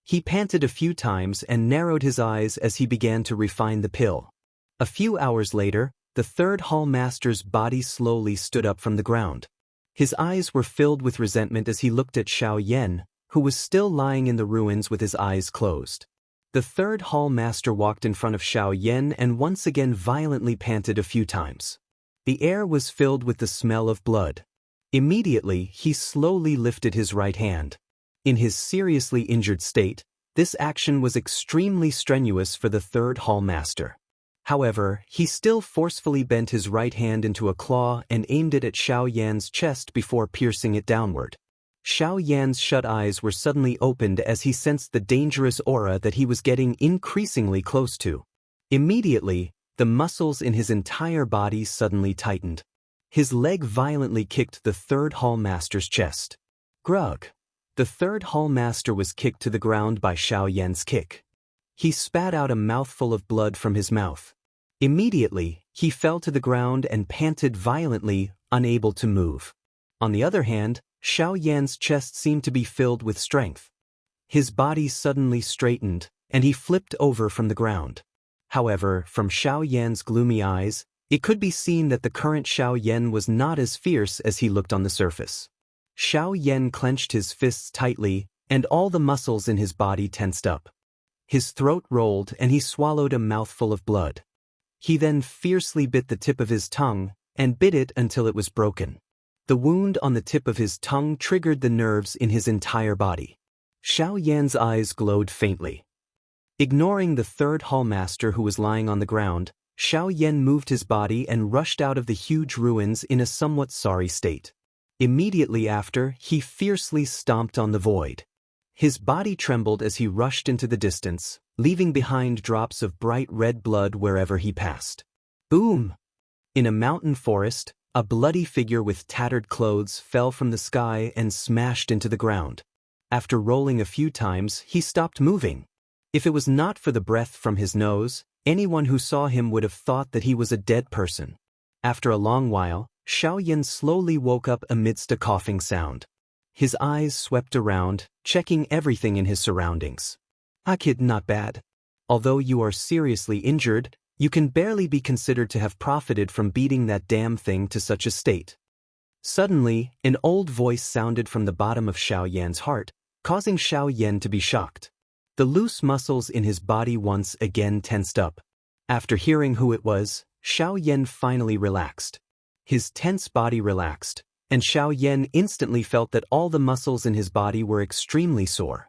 Speaker 1: He panted a few times and narrowed his eyes as he began to refine the pill. A few hours later, the third hall master's body slowly stood up from the ground. His eyes were filled with resentment as he looked at Xiaoyan, who was still lying in the ruins with his eyes closed. The third hall master walked in front of Xiaoyan and once again violently panted a few times. The air was filled with the smell of blood. Immediately, he slowly lifted his right hand. In his seriously injured state, this action was extremely strenuous for the third hall master. However, he still forcefully bent his right hand into a claw and aimed it at Xiaoyan's chest before piercing it downward. Xiaoyan's shut eyes were suddenly opened as he sensed the dangerous aura that he was getting increasingly close to. Immediately, the muscles in his entire body suddenly tightened. His leg violently kicked the third hall master's chest. Grug! The third hall master was kicked to the ground by Xiaoyan's kick. He spat out a mouthful of blood from his mouth. Immediately, he fell to the ground and panted violently, unable to move. On the other hand, Xiaoyan's chest seemed to be filled with strength. His body suddenly straightened, and he flipped over from the ground. However, from Xiao Yan's gloomy eyes, it could be seen that the current Xiao Yan was not as fierce as he looked on the surface. Xiao Yan clenched his fists tightly, and all the muscles in his body tensed up. His throat rolled and he swallowed a mouthful of blood. He then fiercely bit the tip of his tongue, and bit it until it was broken. The wound on the tip of his tongue triggered the nerves in his entire body. Xiao Yan's eyes glowed faintly. Ignoring the third hallmaster who was lying on the ground, Xiao Yan moved his body and rushed out of the huge ruins in a somewhat sorry state. Immediately after, he fiercely stomped on the void. His body trembled as he rushed into the distance, leaving behind drops of bright red blood wherever he passed. Boom! In a mountain forest, a bloody figure with tattered clothes fell from the sky and smashed into the ground. After rolling a few times, he stopped moving. If it was not for the breath from his nose, anyone who saw him would have thought that he was a dead person. After a long while, Xiao Yan slowly woke up amidst a coughing sound. His eyes swept around, checking everything in his surroundings. "Ah, kid, not bad. Although you are seriously injured, you can barely be considered to have profited from beating that damn thing to such a state." Suddenly, an old voice sounded from the bottom of Xiao Yan's heart, causing Xiao Yan to be shocked. The loose muscles in his body once again tensed up. After hearing who it was, Xiao Yan finally relaxed. His tense body relaxed, and Xiao Yan instantly felt that all the muscles in his body were extremely sore.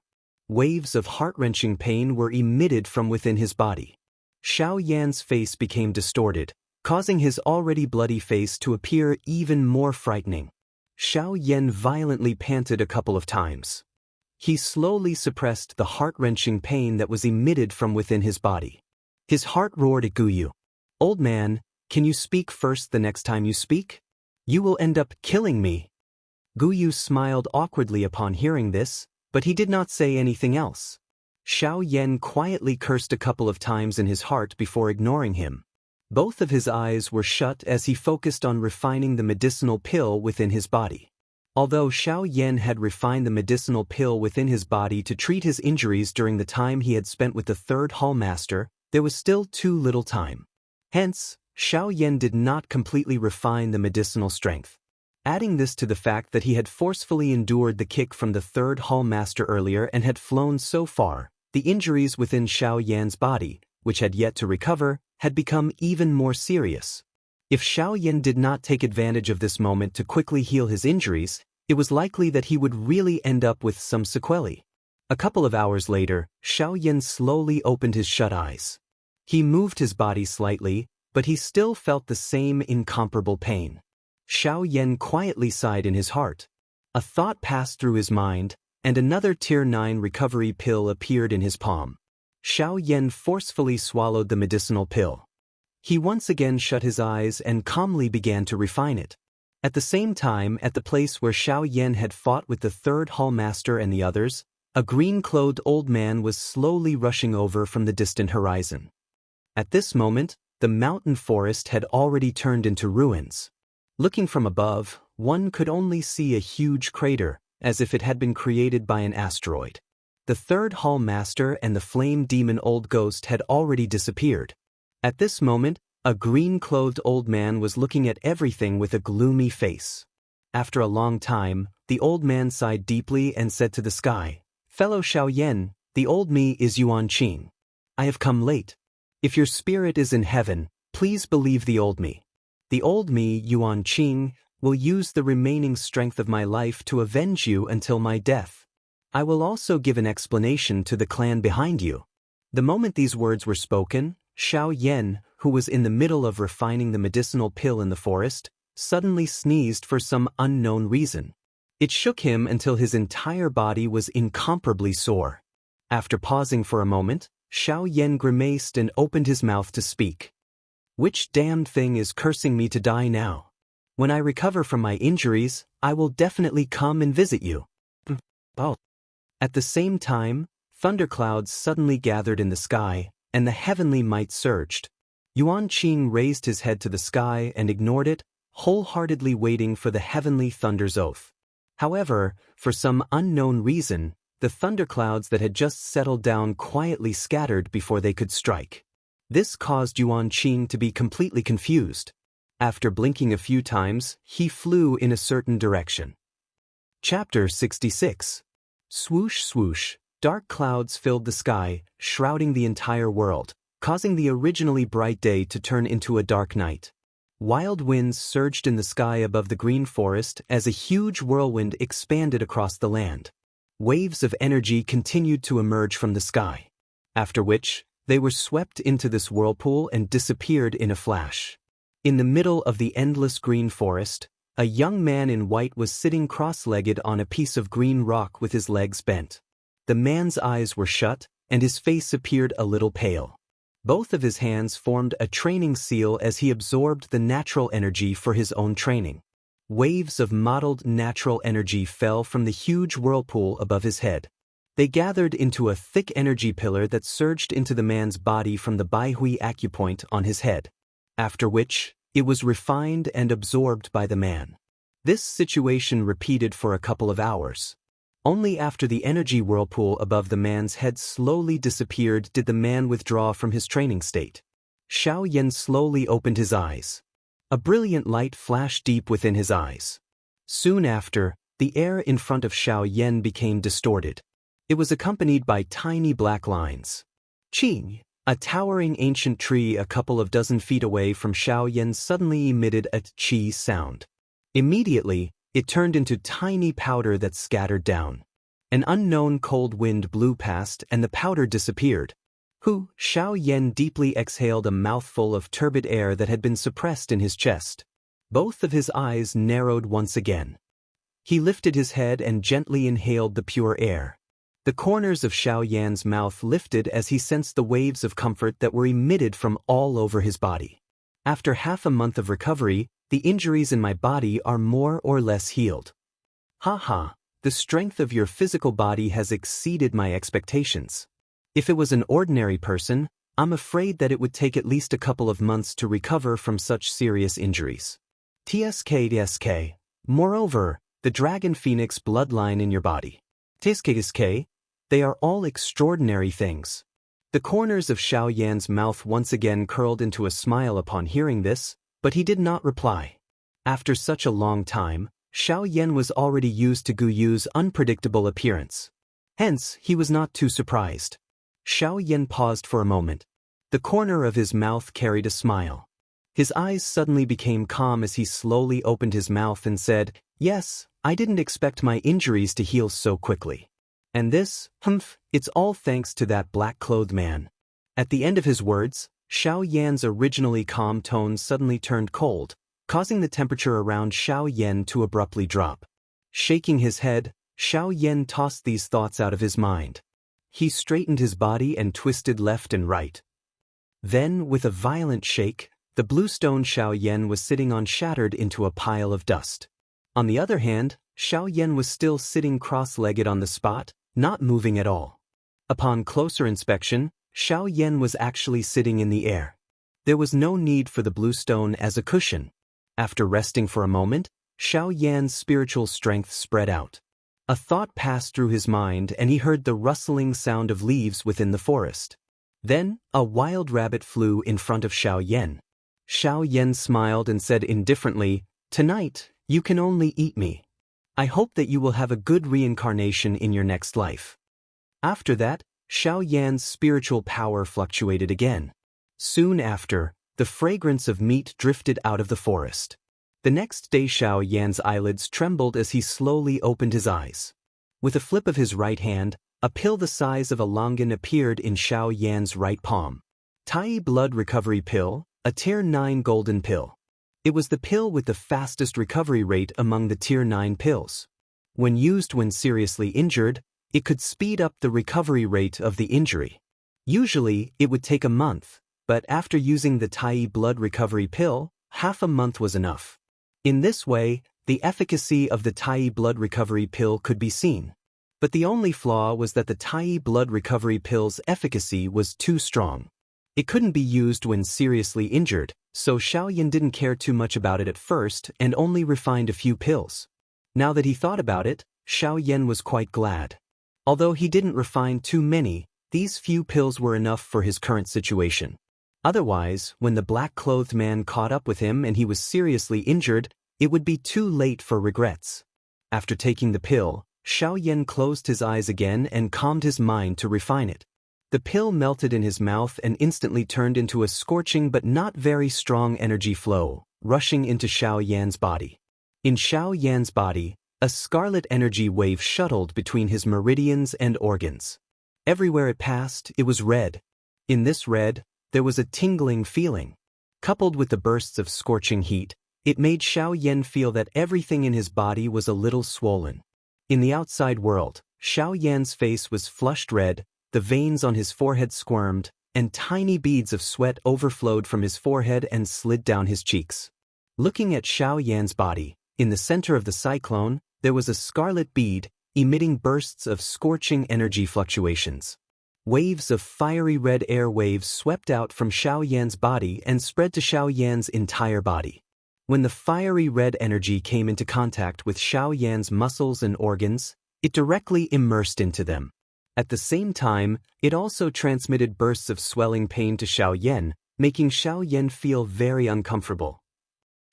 Speaker 1: Waves of heart-wrenching pain were emitted from within his body. Xiao Yan's face became distorted, causing his already bloody face to appear even more frightening. Xiao Yan violently panted a couple of times. He slowly suppressed the heart-wrenching pain that was emitted from within his body. His heart roared at Guyu. "Old man, can you speak first the next time you speak? You will end up killing me." Guyu smiled awkwardly upon hearing this, but he did not say anything else. Xiao Yan quietly cursed a couple of times in his heart before ignoring him. Both of his eyes were shut as he focused on refining the medicinal pill within his body. Although Xiao Yan had refined the medicinal pill within his body to treat his injuries during the time he had spent with the third hallmaster, there was still too little time. Hence, Xiao Yan did not completely refine the medicinal strength. Adding this to the fact that he had forcefully endured the kick from the third hallmaster earlier and had flown so far, the injuries within Xiao Yan's body, which had yet to recover, had become even more serious. If Xiao Yan did not take advantage of this moment to quickly heal his injuries, it was likely that he would really end up with some sequelae. A couple of hours later, Xiao Yan slowly opened his shut eyes. He moved his body slightly, but he still felt the same incomparable pain. Xiao Yan quietly sighed in his heart. A thought passed through his mind, and another Tier 9 recovery pill appeared in his palm. Xiao Yan forcefully swallowed the medicinal pill. He once again shut his eyes and calmly began to refine it. At the same time, at the place where Xiao Yan had fought with the third hallmaster and the others, a green-clothed old man was slowly rushing over from the distant horizon. At this moment, the mountain forest had already turned into ruins. Looking from above, one could only see a huge crater, as if it had been created by an asteroid. The third hallmaster and the flame demon old ghost had already disappeared. At this moment, a green-clothed old man was looking at everything with a gloomy face. After a long time, the old man sighed deeply and said to the sky, "Fellow Xiao Yan, the old me is Yuan Qing. I have come late. If your spirit is in heaven, please believe the old me. The old me, Yuan Qing, will use the remaining strength of my life to avenge you until my death. I will also give an explanation to the clan behind you." The moment these words were spoken, Xiao Yan, who was in the middle of refining the medicinal pill in the forest, suddenly sneezed for some unknown reason. It shook him until his entire body was incomparably sore. After pausing for a moment, Xiao Yan grimaced and opened his mouth to speak. "Which damned thing is cursing me to die now? When I recover from my injuries, I will definitely come and visit you." Oh. At the same time, thunderclouds suddenly gathered in the sky, and the heavenly might surged. Yuan Qing raised his head to the sky and ignored it, wholeheartedly waiting for the heavenly thunder's oath. However, for some unknown reason, the thunderclouds that had just settled down quietly scattered before they could strike. This caused Yuan Qing to be completely confused. After blinking a few times, he flew in a certain direction. Chapter 66. Swoosh swoosh, dark clouds filled the sky, shrouding the entire world, causing the originally bright day to turn into a dark night. Wild winds surged in the sky above the green forest as a huge whirlwind expanded across the land. Waves of energy continued to emerge from the sky, after which, they were swept into this whirlpool and disappeared in a flash. In the middle of the endless green forest, a young man in white was sitting cross-legged on a piece of green rock with his legs bent. The man's eyes were shut, and his face appeared a little pale. Both of his hands formed a training seal as he absorbed the natural energy for his own training. Waves of mottled natural energy fell from the huge whirlpool above his head. They gathered into a thick energy pillar that surged into the man's body from the Baihui acupoint on his head, after which, it was refined and absorbed by the man. This situation repeated for a couple of hours. Only after the energy whirlpool above the man's head slowly disappeared did the man withdraw from his training state. Xiao Yan slowly opened his eyes. A brilliant light flashed deep within his eyes. Soon after, the air in front of Xiao Yan became distorted. It was accompanied by tiny black lines. Qing, a towering ancient tree a couple of dozen feet away from Xiao Yan suddenly emitted a qi sound. Immediately, it turned into tiny powder that scattered down. An unknown cold wind blew past and the powder disappeared. Xiao Yan deeply exhaled a mouthful of turbid air that had been suppressed in his chest. Both of his eyes narrowed once again. He lifted his head and gently inhaled the pure air. The corners of Xiao Yan's mouth lifted as he sensed the waves of comfort that were emitted from all over his body. After half a month of recovery, the injuries in my body are more or less healed. The strength of your physical body has exceeded my expectations. If it was an ordinary person, I'm afraid that it would take at least a couple of months to recover from such serious injuries. TSK. Moreover, the Dragon Phoenix bloodline in your body. TSK. They are all extraordinary things. The corners of Xiao Yan's mouth once again curled into a smile upon hearing this, but he did not reply. After such a long time, Xiao Yan was already used to Gu Yu's unpredictable appearance. Hence, he was not too surprised. Xiao Yan paused for a moment. The corner of his mouth carried a smile. His eyes suddenly became calm as he slowly opened his mouth and said, "Yes, I didn't expect my injuries to heal so quickly. And this, it's all thanks to that black-clothed man." At the end of his words, Xiao Yan's originally calm tone suddenly turned cold, causing the temperature around Xiao Yan to abruptly drop. Shaking his head, Xiao Yan tossed these thoughts out of his mind. He straightened his body and twisted left and right. Then, with a violent shake, the blue stone Xiao Yan was sitting on shattered into a pile of dust. On the other hand, Xiao Yan was still sitting cross-legged on the spot, not moving at all. Upon closer inspection, Xiao Yan was actually sitting in the air. There was no need for the blue stone as a cushion. After resting for a moment, Xiao Yan's spiritual strength spread out. A thought passed through his mind and he heard the rustling sound of leaves within the forest. Then, a wild rabbit flew in front of Xiao Yan. Xiao Yan smiled and said indifferently, "Tonight, you can only eat me. I hope that you will have a good reincarnation in your next life." After that, Xiao Yan's spiritual power fluctuated again. Soon after, the fragrance of meat drifted out of the forest. The next day Xiao Yan's eyelids trembled as he slowly opened his eyes. With a flip of his right hand, a pill the size of a longan appeared in Xiao Yan's right palm. Tai Blood Recovery Pill, a Tier 9 golden pill. It was the pill with the fastest recovery rate among the Tier 9 pills. When used when seriously injured, it could speed up the recovery rate of the injury. Usually, it would take a month, but after using the Tai Blood Recovery Pill, half a month was enough. In this way, the efficacy of the Tai Blood Recovery Pill could be seen. But the only flaw was that the Tai Blood Recovery Pill's efficacy was too strong. It couldn't be used when seriously injured, so Xiao Yan didn't care too much about it at first and only refined a few pills. Now that he thought about it, Xiao Yan was quite glad. Although he didn't refine too many, these few pills were enough for his current situation. Otherwise, when the black-clothed man caught up with him and he was seriously injured, it would be too late for regrets. After taking the pill, Xiaoyan closed his eyes again and calmed his mind to refine it. The pill melted in his mouth and instantly turned into a scorching but not very strong energy flow, rushing into Xiaoyan's body. In Xiaoyan's body, a scarlet energy wave shuttled between his meridians and organs. Everywhere it passed, it was red. In this red, there was a tingling feeling. Coupled with the bursts of scorching heat, it made Xiaoyan feel that everything in his body was a little swollen. In the outside world, Xiaoyan's face was flushed red, the veins on his forehead squirmed, and tiny beads of sweat overflowed from his forehead and slid down his cheeks. Looking at Xiaoyan's body, in the center of the cyclone, there was a scarlet bead, emitting bursts of scorching energy fluctuations. Waves of fiery red air waves swept out from Xiaoyan's body and spread to Xiaoyan's entire body. When the fiery red energy came into contact with Xiaoyan's muscles and organs, it directly immersed into them. At the same time, it also transmitted bursts of swelling pain to Xiaoyan, making Xiaoyan feel very uncomfortable.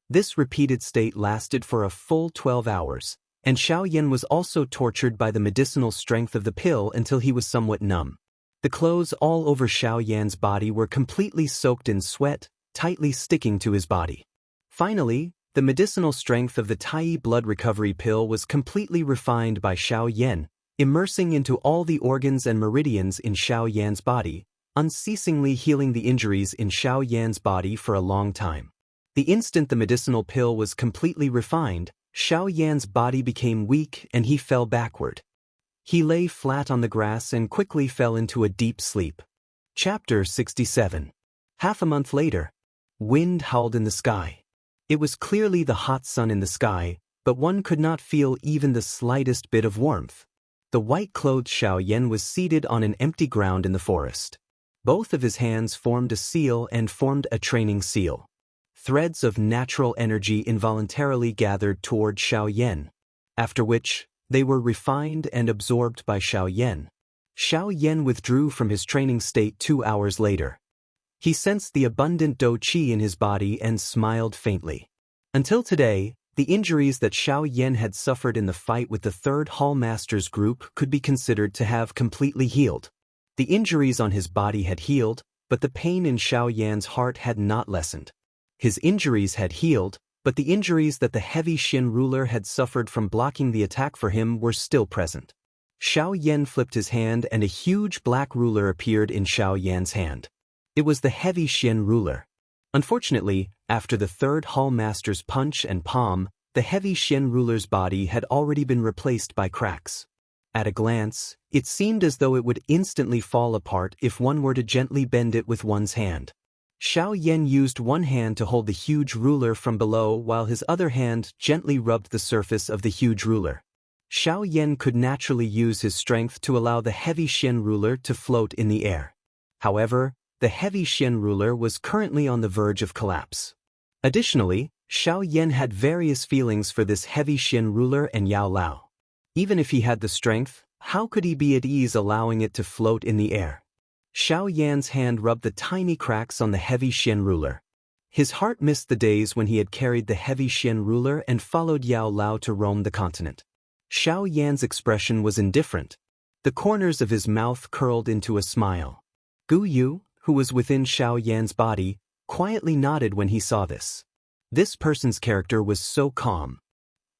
Speaker 1: This repeated state lasted for a full 12 hours, and Xiaoyan was also tortured by the medicinal strength of the pill until he was somewhat numb. The clothes all over Xiaoyan's body were completely soaked in sweat, tightly sticking to his body. Finally, the medicinal strength of the Tai blood recovery pill was completely refined by Xiaoyan, immersing into all the organs and meridians in Xiaoyan's body, unceasingly healing the injuries in Xiaoyan's body for a long time. The instant the medicinal pill was completely refined, Xiaoyan's body became weak and he fell backward. He lay flat on the grass and quickly fell into a deep sleep. Chapter 67. Half a month later. Wind howled in the sky. It was clearly the hot sun in the sky, but one could not feel even the slightest bit of warmth. The white-clothed Xiaoyan was seated on an empty ground in the forest. Both of his hands formed a seal and formed a training seal. Threads of natural energy involuntarily gathered toward Xiaoyan, after which, they were refined and absorbed by Xiaoyan. Xiaoyan withdrew from his training state 2 hours later. He sensed the abundant dou qi in his body and smiled faintly. Until today, the injuries that Xiaoyan had suffered in the fight with the Third Hall Masters group could be considered to have completely healed. The injuries on his body had healed, but the pain in Xiaoyan's heart had not lessened. His injuries had healed, but the injuries that the heavy Xin ruler had suffered from blocking the attack for him were still present. Xiaoyan flipped his hand and a huge black ruler appeared in Xiaoyan's hand. It was the heavy Xin ruler. Unfortunately, after the Third Hall Master's punch and palm, the heavy Xin ruler's body had already been replaced by cracks. At a glance, it seemed as though it would instantly fall apart if one were to gently bend it with one's hand. Xiaoyan used one hand to hold the huge ruler from below while his other hand gently rubbed the surface of the huge ruler. Xiaoyan could naturally use his strength to allow the heavy Xin ruler to float in the air. However, the heavy Xin ruler was currently on the verge of collapse. Additionally, Xiaoyan had various feelings for this heavy Xin ruler and Yao Lao. Even if he had the strength, how could he be at ease allowing it to float in the air? Xiaoyan's hand rubbed the tiny cracks on the heavy Xin ruler. His heart missed the days when he had carried the heavy Xin ruler and followed Yao Lao to roam the continent. Xiaoyan's expression was indifferent. The corners of his mouth curled into a smile. Gu Yu, who was within Xiaoyan's body, quietly nodded when he saw this. This person's character was so calm.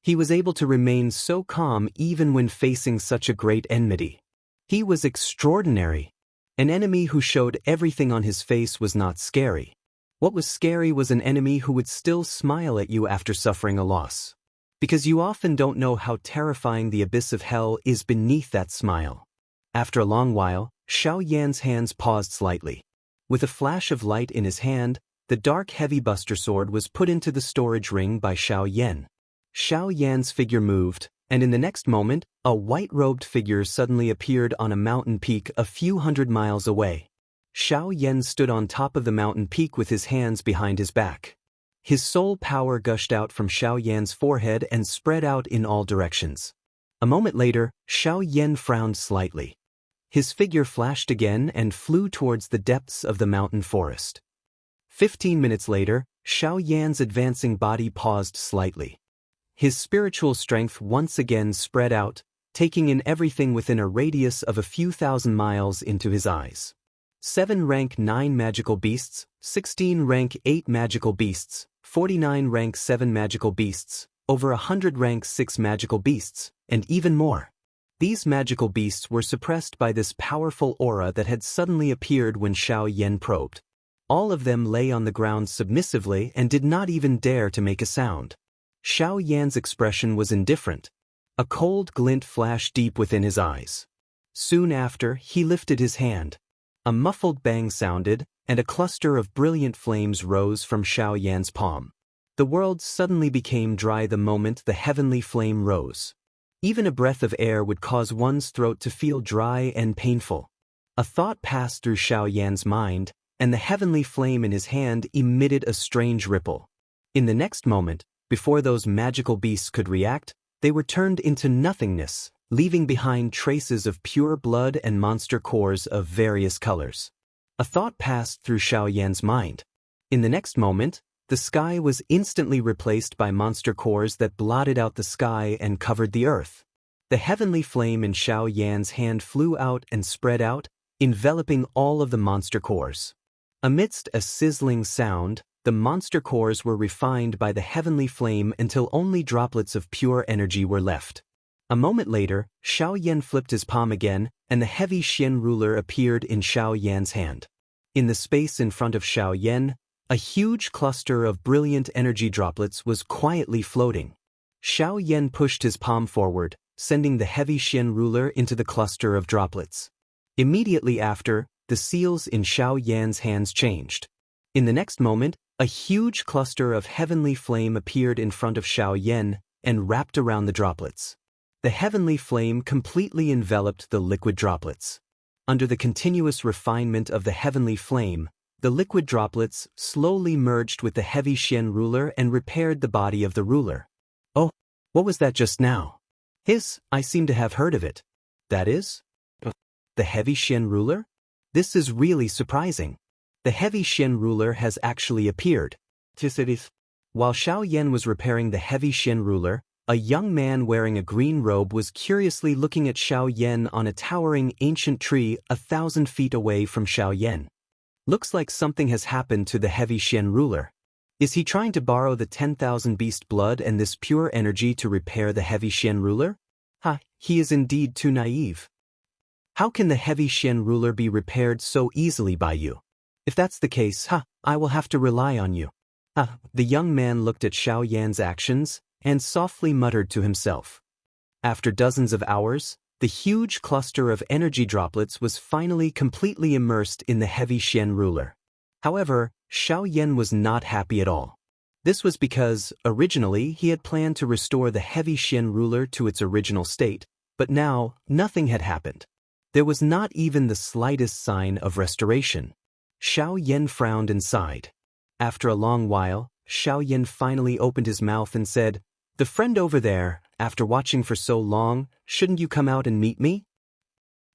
Speaker 1: He was able to remain so calm even when facing such a great enmity. He was extraordinary. An enemy who showed everything on his face was not scary. What was scary was an enemy who would still smile at you after suffering a loss. Because you often don't know how terrifying the abyss of hell is beneath that smile. After a long while, Xiaoyan's hands paused slightly. With a flash of light in his hand, the dark heavy buster sword was put into the storage ring by Xiaoyan. Xiaoyan's figure moved, and in the next moment, a white-robed figure suddenly appeared on a mountain peak a few hundred miles away. Xiaoyan stood on top of the mountain peak with his hands behind his back. His soul power gushed out from Xiaoyan's forehead and spread out in all directions. A moment later, Xiao Yan frowned slightly. His figure flashed again and flew towards the depths of the mountain forest. 15 minutes later, Xiao Yan's advancing body paused slightly. His spiritual strength once again spread out, taking in everything within a radius of a few thousand miles into his eyes. 7 rank 9 magical beasts, 16 rank 8 magical beasts, 49 rank 7 magical beasts, over 100 rank 6 magical beasts, and even more. These magical beasts were suppressed by this powerful aura that had suddenly appeared when Xiao Yan probed. All of them lay on the ground submissively and did not even dare to make a sound. Xiao Yan's expression was indifferent. A cold glint flashed deep within his eyes. Soon after, he lifted his hand. A muffled bang sounded, and a cluster of brilliant flames rose from Xiao Yan's palm. The world suddenly became dry the moment the heavenly flame rose. Even a breath of air would cause one's throat to feel dry and painful. A thought passed through Xiao Yan's mind, and the heavenly flame in his hand emitted a strange ripple. In the next moment, before those magical beasts could react, they were turned into nothingness, leaving behind traces of pure blood and monster cores of various colors. A thought passed through Xiao Yan's mind. In the next moment, the sky was instantly replaced by monster cores that blotted out the sky and covered the earth. The heavenly flame in Xiao Yan's hand flew out and spread out, enveloping all of the monster cores. Amidst a sizzling sound, the monster cores were refined by the heavenly flame until only droplets of pure energy were left. A moment later, Xiao Yan flipped his palm again, and the heavy Xian ruler appeared in Xiao Yan's hand. In the space in front of Xiao Yan, a huge cluster of brilliant energy droplets was quietly floating. Xiao Yan pushed his palm forward, sending the heavy Xian ruler into the cluster of droplets. Immediately after, the seals in Xiao Yan's hands changed. In the next moment, a huge cluster of heavenly flame appeared in front of Xiao Yan and wrapped around the droplets. The heavenly flame completely enveloped the liquid droplets. Under the continuous refinement of the heavenly flame, the liquid droplets slowly merged with the heavy Xian ruler and repaired the body of the ruler. Oh, what was that just now? I seem to have heard of it. That is? The heavy Xian ruler? This is really surprising. The heavy Xian ruler has actually appeared. While Xiao Yan was repairing the heavy Xian ruler, a young man wearing a green robe was curiously looking at Xiao Yan on a towering ancient tree 1,000 feet away from Xiao Yan. Looks like something has happened to the heavy Xian ruler. Is he trying to borrow the 10,000 beast blood and this pure energy to repair the heavy Xian ruler? He is indeed too naive. How can the heavy Xian ruler be repaired so easily by you? If that's the case, I will have to rely on you. The young man looked at Xiao Yan's actions and softly muttered to himself. After dozens of hours, the huge cluster of energy droplets was finally completely immersed in the heavy Xian ruler. However, Xiao Yan was not happy at all. This was because, originally, he had planned to restore the heavy Xian ruler to its original state, but now, nothing had happened. There was not even the slightest sign of restoration. Xiao Yan frowned and sighed. After a long while, Xiao Yan finally opened his mouth and said, "The friend over there, after watching for so long, shouldn't you come out and meet me?"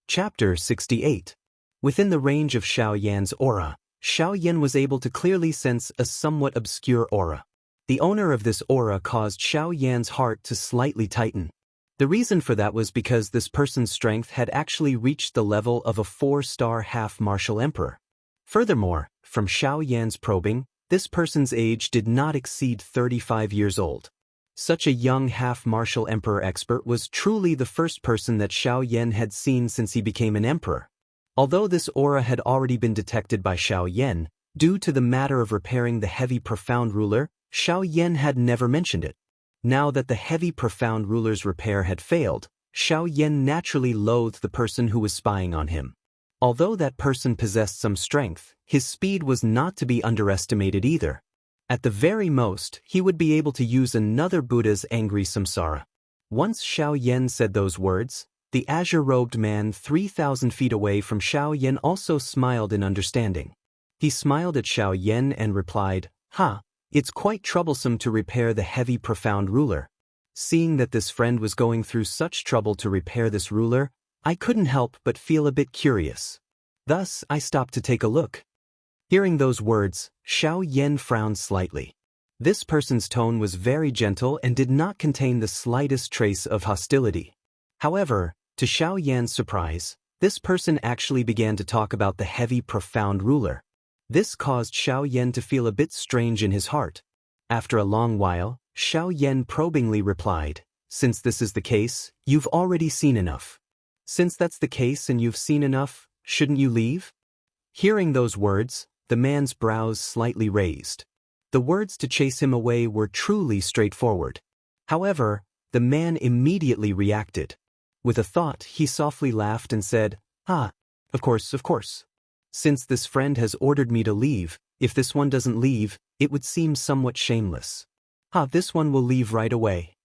Speaker 1: Chapter 68. Within the range of Xiao Yan's aura, Xiao Yan was able to clearly sense a somewhat obscure aura. The owner of this aura caused Xiao Yan's heart to slightly tighten. The reason for that was because this person's strength had actually reached the level of a 4-star half-martial emperor. Furthermore, from Xiao Yan's probing, this person's age did not exceed 35 years old. Such a young half-martial emperor expert was truly the first person that Xiao Yan had seen since he became an emperor. Although this aura had already been detected by Xiao Yan, due to the matter of repairing the heavy profound ruler, Xiao Yan had never mentioned it. Now that the heavy profound ruler's repair had failed, Xiao Yan naturally loathed the person who was spying on him. Although that person possessed some strength, his speed was not to be underestimated either. At the very most, he would be able to use another Buddha's angry samsara. Once Xiao Yan said those words, the azure-robed man 3,000 feet away from Xiao Yan also smiled in understanding. He smiled at Xiao Yan and replied, "It's quite troublesome to repair the heavy profound ruler. Seeing that this friend was going through such trouble to repair this ruler, I couldn't help but feel a bit curious. Thus, I stopped to take a look. Hearing those words, Xianxia frowned slightly. This person's tone was very gentle and did not contain the slightest trace of hostility. However, to Xianxia's surprise, this person actually began to talk about the heavy, profound ruler. This caused Xianxia to feel a bit strange in his heart. After a long while, Xianxia probingly replied, "Since this is the case, you've already seen enough. Since that's the case and you've seen enough, shouldn't you leave?" Hearing those words, the man's brows slightly raised. The words to chase him away were truly straightforward. However, the man immediately reacted. With a thought, he softly laughed and said, "Ah, of course, of course. Since this friend has ordered me to leave, if this one doesn't leave, it would seem somewhat shameless. This one will leave right away."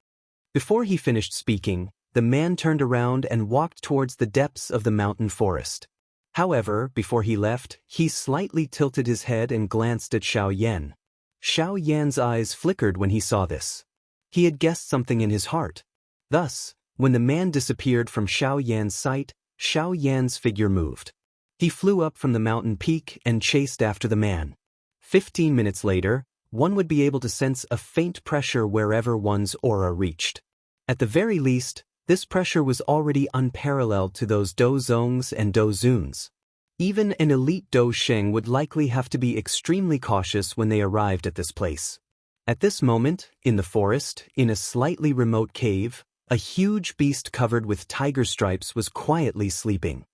Speaker 1: Before he finished speaking, the man turned around and walked towards the depths of the mountain forest. However, before he left, he slightly tilted his head and glanced at Xianxia. Xianxia's eyes flickered when he saw this. He had guessed something in his heart. Thus, when the man disappeared from Xianxia's sight, Xianxia's figure moved. He flew up from the mountain peak and chased after the man. 15 minutes later, one would be able to sense a faint pressure wherever one's aura reached. At the very least, this pressure was already unparalleled to those dozongs and dozuns. Even an elite dosheng would likely have to be extremely cautious when they arrived at this place. At this moment, in the forest, in a slightly remote cave, a huge beast covered with tiger stripes was quietly sleeping.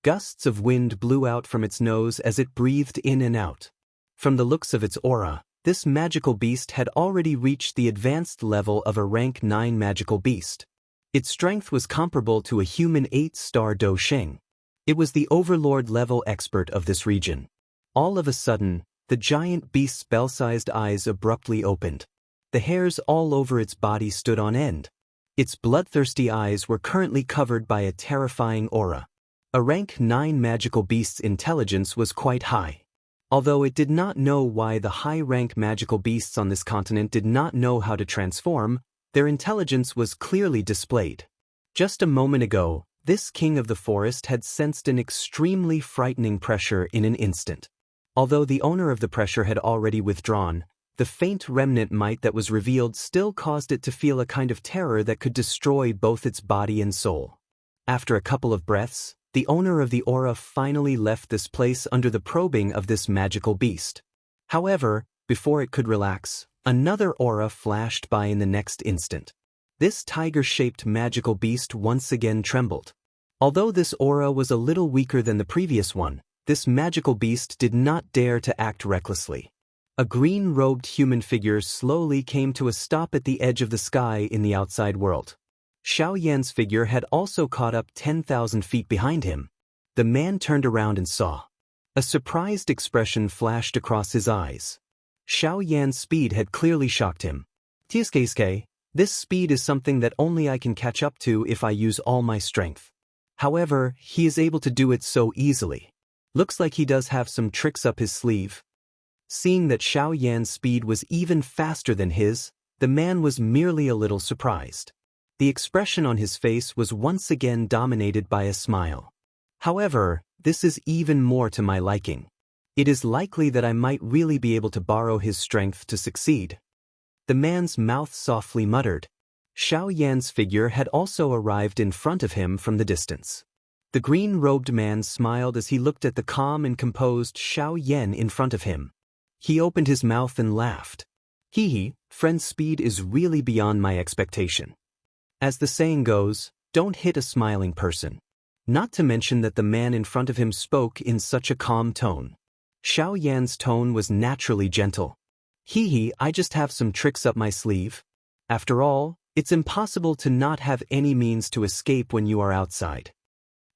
Speaker 1: Gusts of wind blew out from its nose as it breathed in and out. From the looks of its aura, this magical beast had already reached the advanced level of a rank 9 magical beast. Its strength was comparable to a human 8-star dosheng. It was the Overlord level expert of this region. All of a sudden, the giant beast's bell-sized eyes abruptly opened. The hairs all over its body stood on end. Its bloodthirsty eyes were currently covered by a terrifying aura. A rank 9 magical beast's intelligence was quite high. Although it did not know why the high-rank magical beasts on this continent did not know how to transform, their intelligence was clearly displayed. Just a moment ago, this king of the forest had sensed an extremely frightening pressure in an instant. Although the owner of the pressure had already withdrawn, the faint remnant might that was revealed still caused it to feel a kind of terror that could destroy both its body and soul. After a couple of breaths, the owner of the aura finally left this place under the probing of this magical beast. However, before it could relax, another aura flashed by in the next instant. This tiger-shaped magical beast once again trembled. Although this aura was a little weaker than the previous one, this magical beast did not dare to act recklessly. A green-robed human figure slowly came to a stop at the edge of the sky in the outside world. Xianxia's figure had also caught up 10,000 feet behind him. The man turned around and saw. A surprised expression flashed across his eyes. Xianxia's speed had clearly shocked him. "Tsuke, this speed is something that only I can catch up to if I use all my strength. However, he is able to do it so easily. Looks like he does have some tricks up his sleeve." Seeing that Xianxia's speed was even faster than his, the man was merely a little surprised. The expression on his face was once again dominated by a smile. "However, this is even more to my liking. It is likely that I might really be able to borrow his strength to succeed." The man's mouth softly muttered. Xianxia's figure had also arrived in front of him from the distance. The green-robed man smiled as he looked at the calm and composed Xianxia in front of him. He opened his mouth and laughed. Friend's speed is really beyond my expectation. As the saying goes, don't hit a smiling person." Not to mention that the man in front of him spoke in such a calm tone. Xianxia's tone was naturally gentle. I just have some tricks up my sleeve. After all, it's impossible to not have any means to escape when you are outside."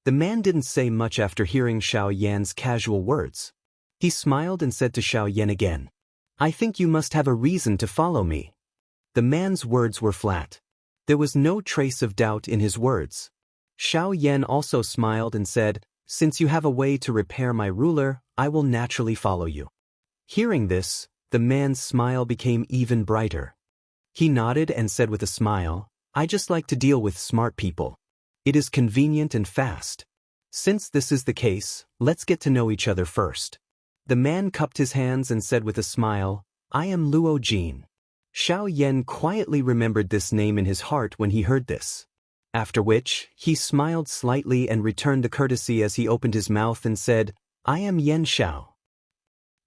Speaker 1: The man didn't say much after hearing Xianxia's casual words. He smiled and said to Xianxia again, "I think you must have a reason to follow me." The man's words were flat. There was no trace of doubt in his words. Xianxia also smiled and said, "Since you have a way to repair my ruler, I will naturally follow you." Hearing this, the man's smile became even brighter. He nodded and said with a smile, "I just like to deal with smart people. It is convenient and fast. Since this is the case, let's get to know each other first." The man cupped his hands and said with a smile, "I am Luo Jin." Xiao Yan quietly remembered this name in his heart when he heard this. After which, he smiled slightly and returned the courtesy as he opened his mouth and said, "I am Yan Xiao."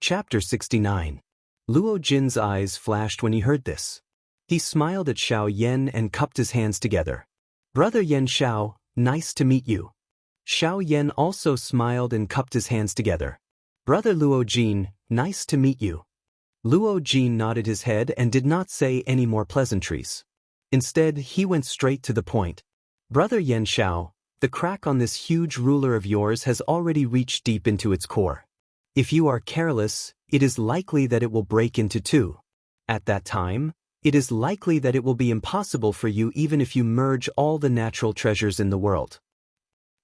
Speaker 1: Chapter 69. Luo Jin's eyes flashed when he heard this. He smiled at Xiao Yan and cupped his hands together. "Brother Yan Xiao, nice to meet you." Xiao Yan also smiled and cupped his hands together. "Brother Luo Jin, nice to meet you." Luo Jin nodded his head and did not say any more pleasantries. Instead, he went straight to the point. "Brother Yan Xiao, the crack on this huge ruler of yours has already reached deep into its core. If you are careless, it is likely that it will break into two. At that time, it is likely that it will be impossible for you even if you merge all the natural treasures in the world.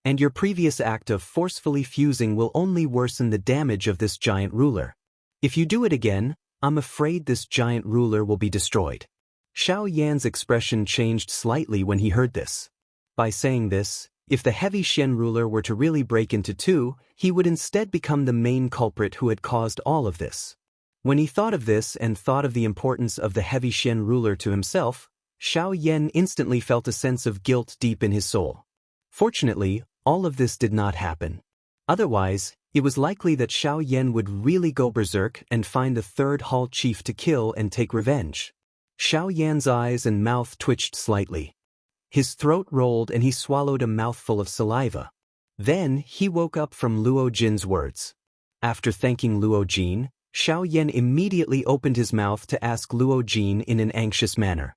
Speaker 1: And your previous act of forcefully fusing will only worsen the damage of this giant ruler. If you do it again, I'm afraid this giant ruler will be destroyed." Xiao Yan's expression changed slightly when he heard this. By saying this, if the heavy Xian ruler were to really break into two, he would instead become the main culprit who had caused all of this. When he thought of this and thought of the importance of the heavy Xian ruler to himself, Xiao Yan instantly felt a sense of guilt deep in his soul. Fortunately, all of this did not happen. Otherwise, it was likely that Xiao Yan would really go berserk and find the third hall chief to kill and take revenge. Xiao Yan's eyes and mouth twitched slightly. His throat rolled and he swallowed a mouthful of saliva. Then he woke up from Luo Jin's words. After thanking Luo Jin, Xiao Yan immediately opened his mouth to ask Luo Jin in an anxious manner.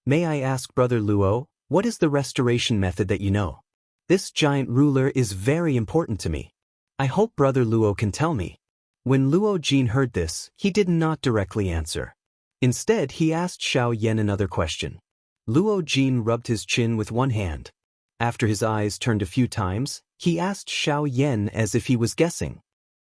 Speaker 1: "May I ask Brother Luo, what is the restoration method that you know? This giant ruler is very important to me. I hope Brother Luo can tell me." When Luo Jin heard this, he did not directly answer. Instead, he asked Xiao Yan another question. Luo Jin rubbed his chin with one hand. After his eyes turned a few times, he asked Xiao Yan as if he was guessing.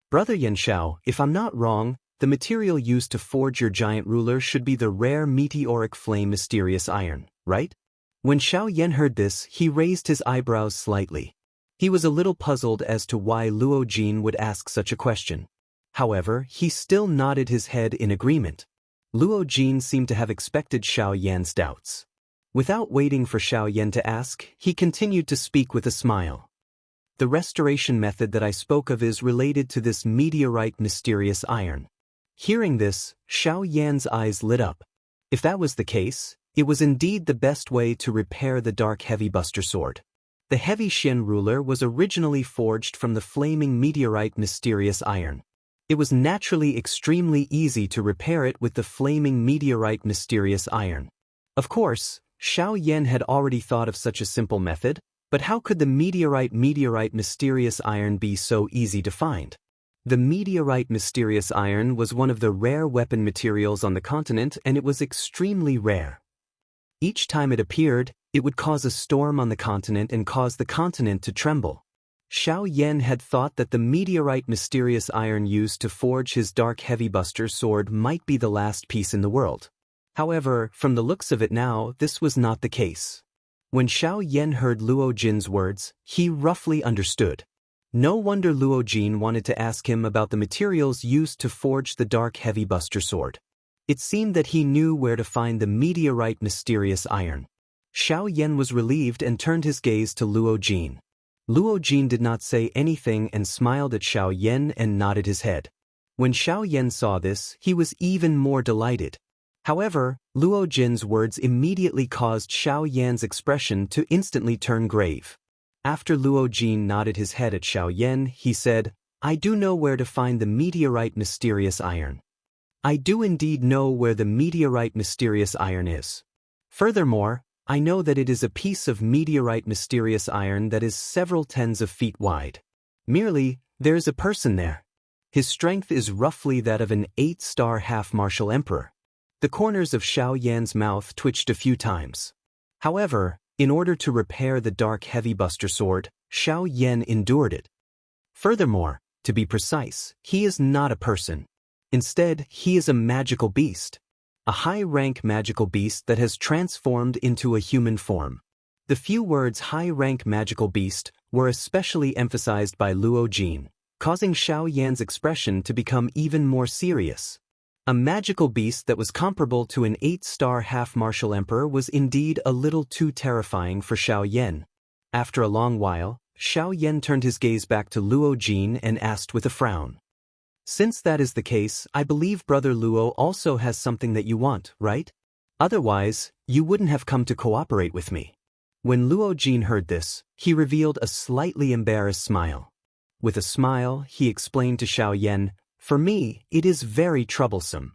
Speaker 1: "Brother Yan Xiao, if I'm not wrong, the material used to forge your giant ruler should be the rare meteoric flame mysterious iron, right?" When Xiao Yan heard this, he raised his eyebrows slightly. He was a little puzzled as to why Luo Jin would ask such a question. However, he still nodded his head in agreement. Luo Jin seemed to have expected Xiao Yan's doubts. Without waiting for Xiao Yan to ask, he continued to speak with a smile. "The restoration method that I spoke of is related to this meteorite mysterious iron." Hearing this, Xiao Yan's eyes lit up. If that was the case, it was indeed the best way to repair the dark heavy buster sword. The heavy Xian ruler was originally forged from the flaming meteorite mysterious iron. It was naturally extremely easy to repair it with the flaming meteorite mysterious iron. Of course, Xiao Yan had already thought of such a simple method, but how could the meteorite mysterious iron be so easy to find? The meteorite mysterious iron was one of the rare weapon materials on the continent, and it was extremely rare. Each time it appeared, it would cause a storm on the continent and cause the continent to tremble. Xiao Yan had thought that the meteorite mysterious iron used to forge his dark heavy buster sword might be the last piece in the world. However, from the looks of it now, this was not the case. When Xiao Yan heard Luo Jin's words, he roughly understood. No wonder Luo Jin wanted to ask him about the materials used to forge the dark heavy buster sword. It seemed that he knew where to find the meteorite mysterious iron. Xiao Yan was relieved and turned his gaze to Luo Jin. Luo Jin did not say anything and smiled at Xiao Yan and nodded his head. When Xiao Yan saw this, he was even more delighted. However, Luo Jin's words immediately caused Xiao Yan's expression to instantly turn grave. After Luo Jin nodded his head at Xiao Yan, he said, "I do know where to find the meteorite mysterious iron. I do indeed know where the meteorite mysterious iron is. Furthermore, I know that it is a piece of meteorite mysterious iron that is several tens of feet wide. Merely, there is a person there. His strength is roughly that of an 8-star half-martial emperor." The corners of Xiao Yan's mouth twitched a few times. However, in order to repair the dark heavy buster sword, Xiao Yan endured it. Furthermore, to be precise, he is not a person. Instead, he is a magical beast. a high-rank magical beast that has transformed into a human form. The few words high-rank magical beast were especially emphasized by Luo Jin, causing Xiao Yan's expression to become even more serious. A magical beast that was comparable to an 8-star half-martial emperor was indeed a little too terrifying for Xiao Yan. After a long while, Xiao Yan turned his gaze back to Luo Jin and asked with a frown. Since that is the case, I believe Brother Luo also has something that you want, right? Otherwise, you wouldn't have come to cooperate with me. When Luo Jin heard this, he revealed a slightly embarrassed smile. With a smile, he explained to Xiao Yan, "For me, it is very troublesome.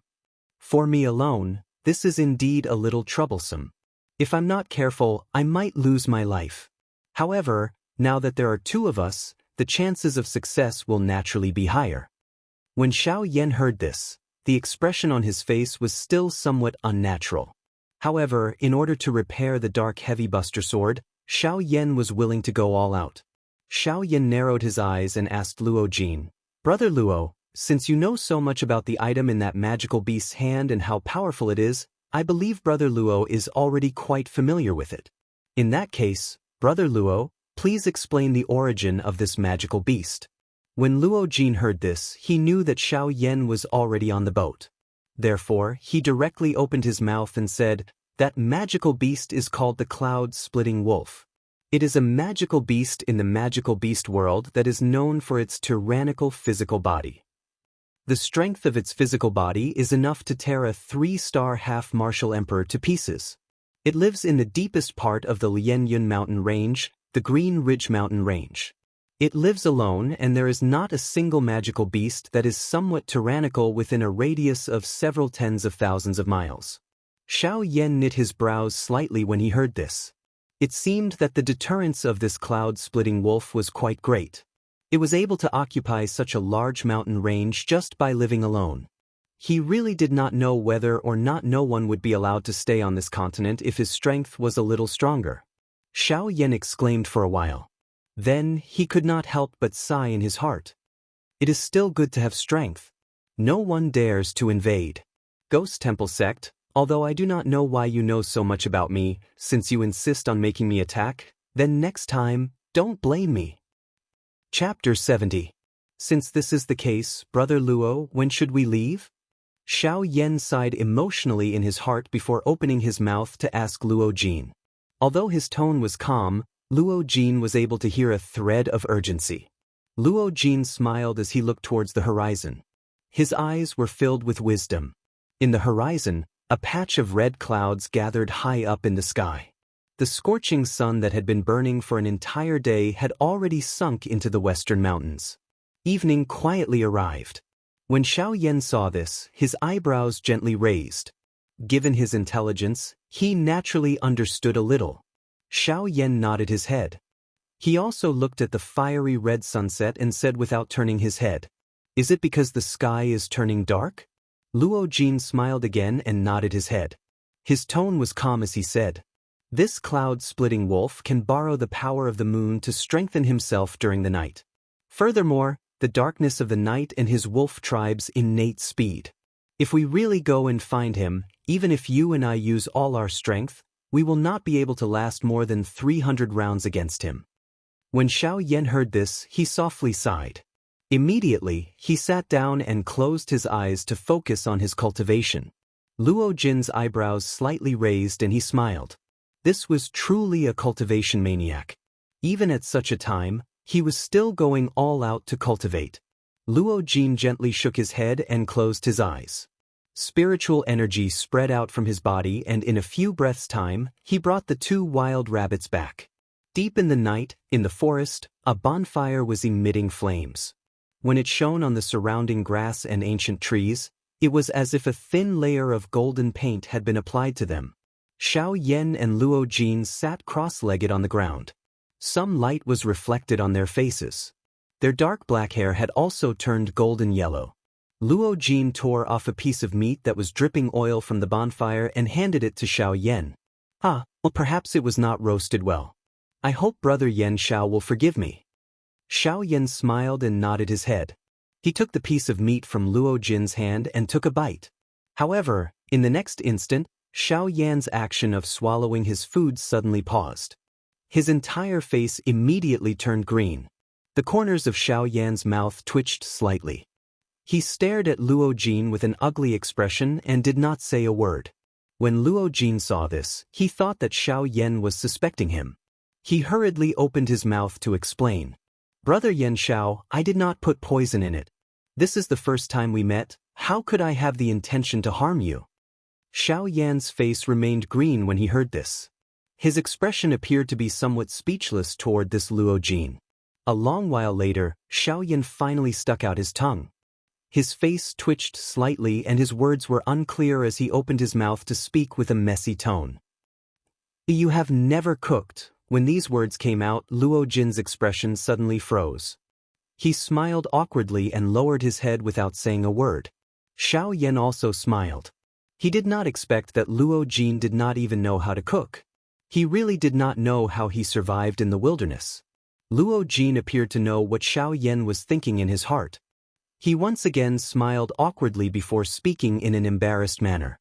Speaker 1: For me alone, this is indeed a little troublesome. If I'm not careful, I might lose my life. However, now that there are two of us, the chances of success will naturally be higher." When Xiao Yan heard this, the expression on his face was still somewhat unnatural. However, in order to repair the dark heavy buster sword, Xiao Yan was willing to go all out. Xiao Yan narrowed his eyes and asked Luo Jin, "Brother Luo, since you know so much about the item in that magical beast's hand and how powerful it is, I believe Brother Luo is already quite familiar with it. In that case, Brother Luo, please explain the origin of this magical beast." When Luo Jin heard this, he knew that Xiao Yan was already on the boat. Therefore, he directly opened his mouth and said, "That magical beast is called the Cloud-Splitting Wolf. It is a magical beast in the magical beast world that is known for its tyrannical physical body. The strength of its physical body is enough to tear a 3-star half-martial emperor to pieces. It lives in the deepest part of the Lianyun mountain range, the Green Ridge mountain range. It lives alone, and there is not a single magical beast that is somewhat tyrannical within a radius of several tens of thousands of miles." Xiao Yan knit his brows slightly when he heard this. It seemed that the deterrence of this cloud-splitting wolf was quite great. It was able to occupy such a large mountain range just by living alone. He really did not know whether or not no one would be allowed to stay on this continent if his strength was a little stronger. Xiao Yan exclaimed for a while. Then, he could not help but sigh in his heart. It is still good to have strength. No one dares to invade. Ghost Temple Sect, although I do not know why you know so much about me, since you insist on making me attack, then next time, don't blame me. Chapter 70. Since this is the case, Brother Luo, when should we leave? Xiao Yan sighed emotionally in his heart before opening his mouth to ask Luo Jin. Although his tone was calm, Luo Jin was able to hear a thread of urgency. Luo Jin smiled as he looked towards the horizon. His eyes were filled with wisdom. In the horizon, a patch of red clouds gathered high up in the sky. The scorching sun that had been burning for an entire day had already sunk into the western mountains. Evening quietly arrived. When Xiao Yan saw this, his eyebrows gently raised. Given his intelligence, he naturally understood a little. Xiao Yan nodded his head. He also looked at the fiery red sunset and said without turning his head, "Is it because the sky is turning dark?" Luo Jin smiled again and nodded his head. His tone was calm as he said, "This cloud-splitting wolf can borrow the power of the moon to strengthen himself during the night. Furthermore, the darkness of the night and his wolf tribe's innate speed. If we really go and find him, even if you and I use all our strength, we will not be able to last more than 300 rounds against him." When Xiao Yan heard this, he softly sighed. Immediately, he sat down and closed his eyes to focus on his cultivation. Luo Jin's eyebrows slightly raised and he smiled. This was truly a cultivation maniac. Even at such a time, he was still going all out to cultivate. Luo Jin gently shook his head and closed his eyes. Spiritual energy spread out from his body, and in a few breaths' time, he brought the 2 wild rabbits back. Deep in the night, in the forest, a bonfire was emitting flames. When it shone on the surrounding grass and ancient trees, it was as if a thin layer of golden paint had been applied to them. Xiao Yan and Luo Jin sat cross-legged on the ground. Some light was reflected on their faces. Their dark black hair had also turned golden yellow. Luo Jin tore off a piece of meat that was dripping oil from the bonfire and handed it to Xiao Yan. "Ah, well, perhaps it was not roasted well. I hope Brother Yan Xiao will forgive me." Xiao Yan smiled and nodded his head. He took the piece of meat from Luo Jin's hand and took a bite. However, In the next instant, Xiao Yan's action of swallowing his food suddenly paused. His entire face immediately turned green. The corners of Xiao Yan's mouth twitched slightly. He stared at Luo Jin with an ugly expression and did not say a word. When Luo Jin saw this, he thought that Xiao Yan was suspecting him. He hurriedly opened his mouth to explain. "Brother Yan Xiao, I did not put poison in it. This is the first time we met. How could I have the intention to harm you?" Xiao Yan's face remained green when he heard this. His expression appeared to be somewhat speechless toward this Luo Jin. A long while later, Xiao Yan finally stuck out his tongue. His face twitched slightly and his words were unclear as he opened his mouth to speak with a messy tone. "You have never cooked." When these words came out, Luo Jin's expression suddenly froze. He smiled awkwardly and lowered his head without saying a word. Xiao Yan also smiled. He did not expect that Luo Jin did not even know how to cook. He really did not know how he survived in the wilderness. Luo Jin appeared to know what Xiao Yan was thinking in his heart. He once again smiled awkwardly before speaking in an embarrassed manner.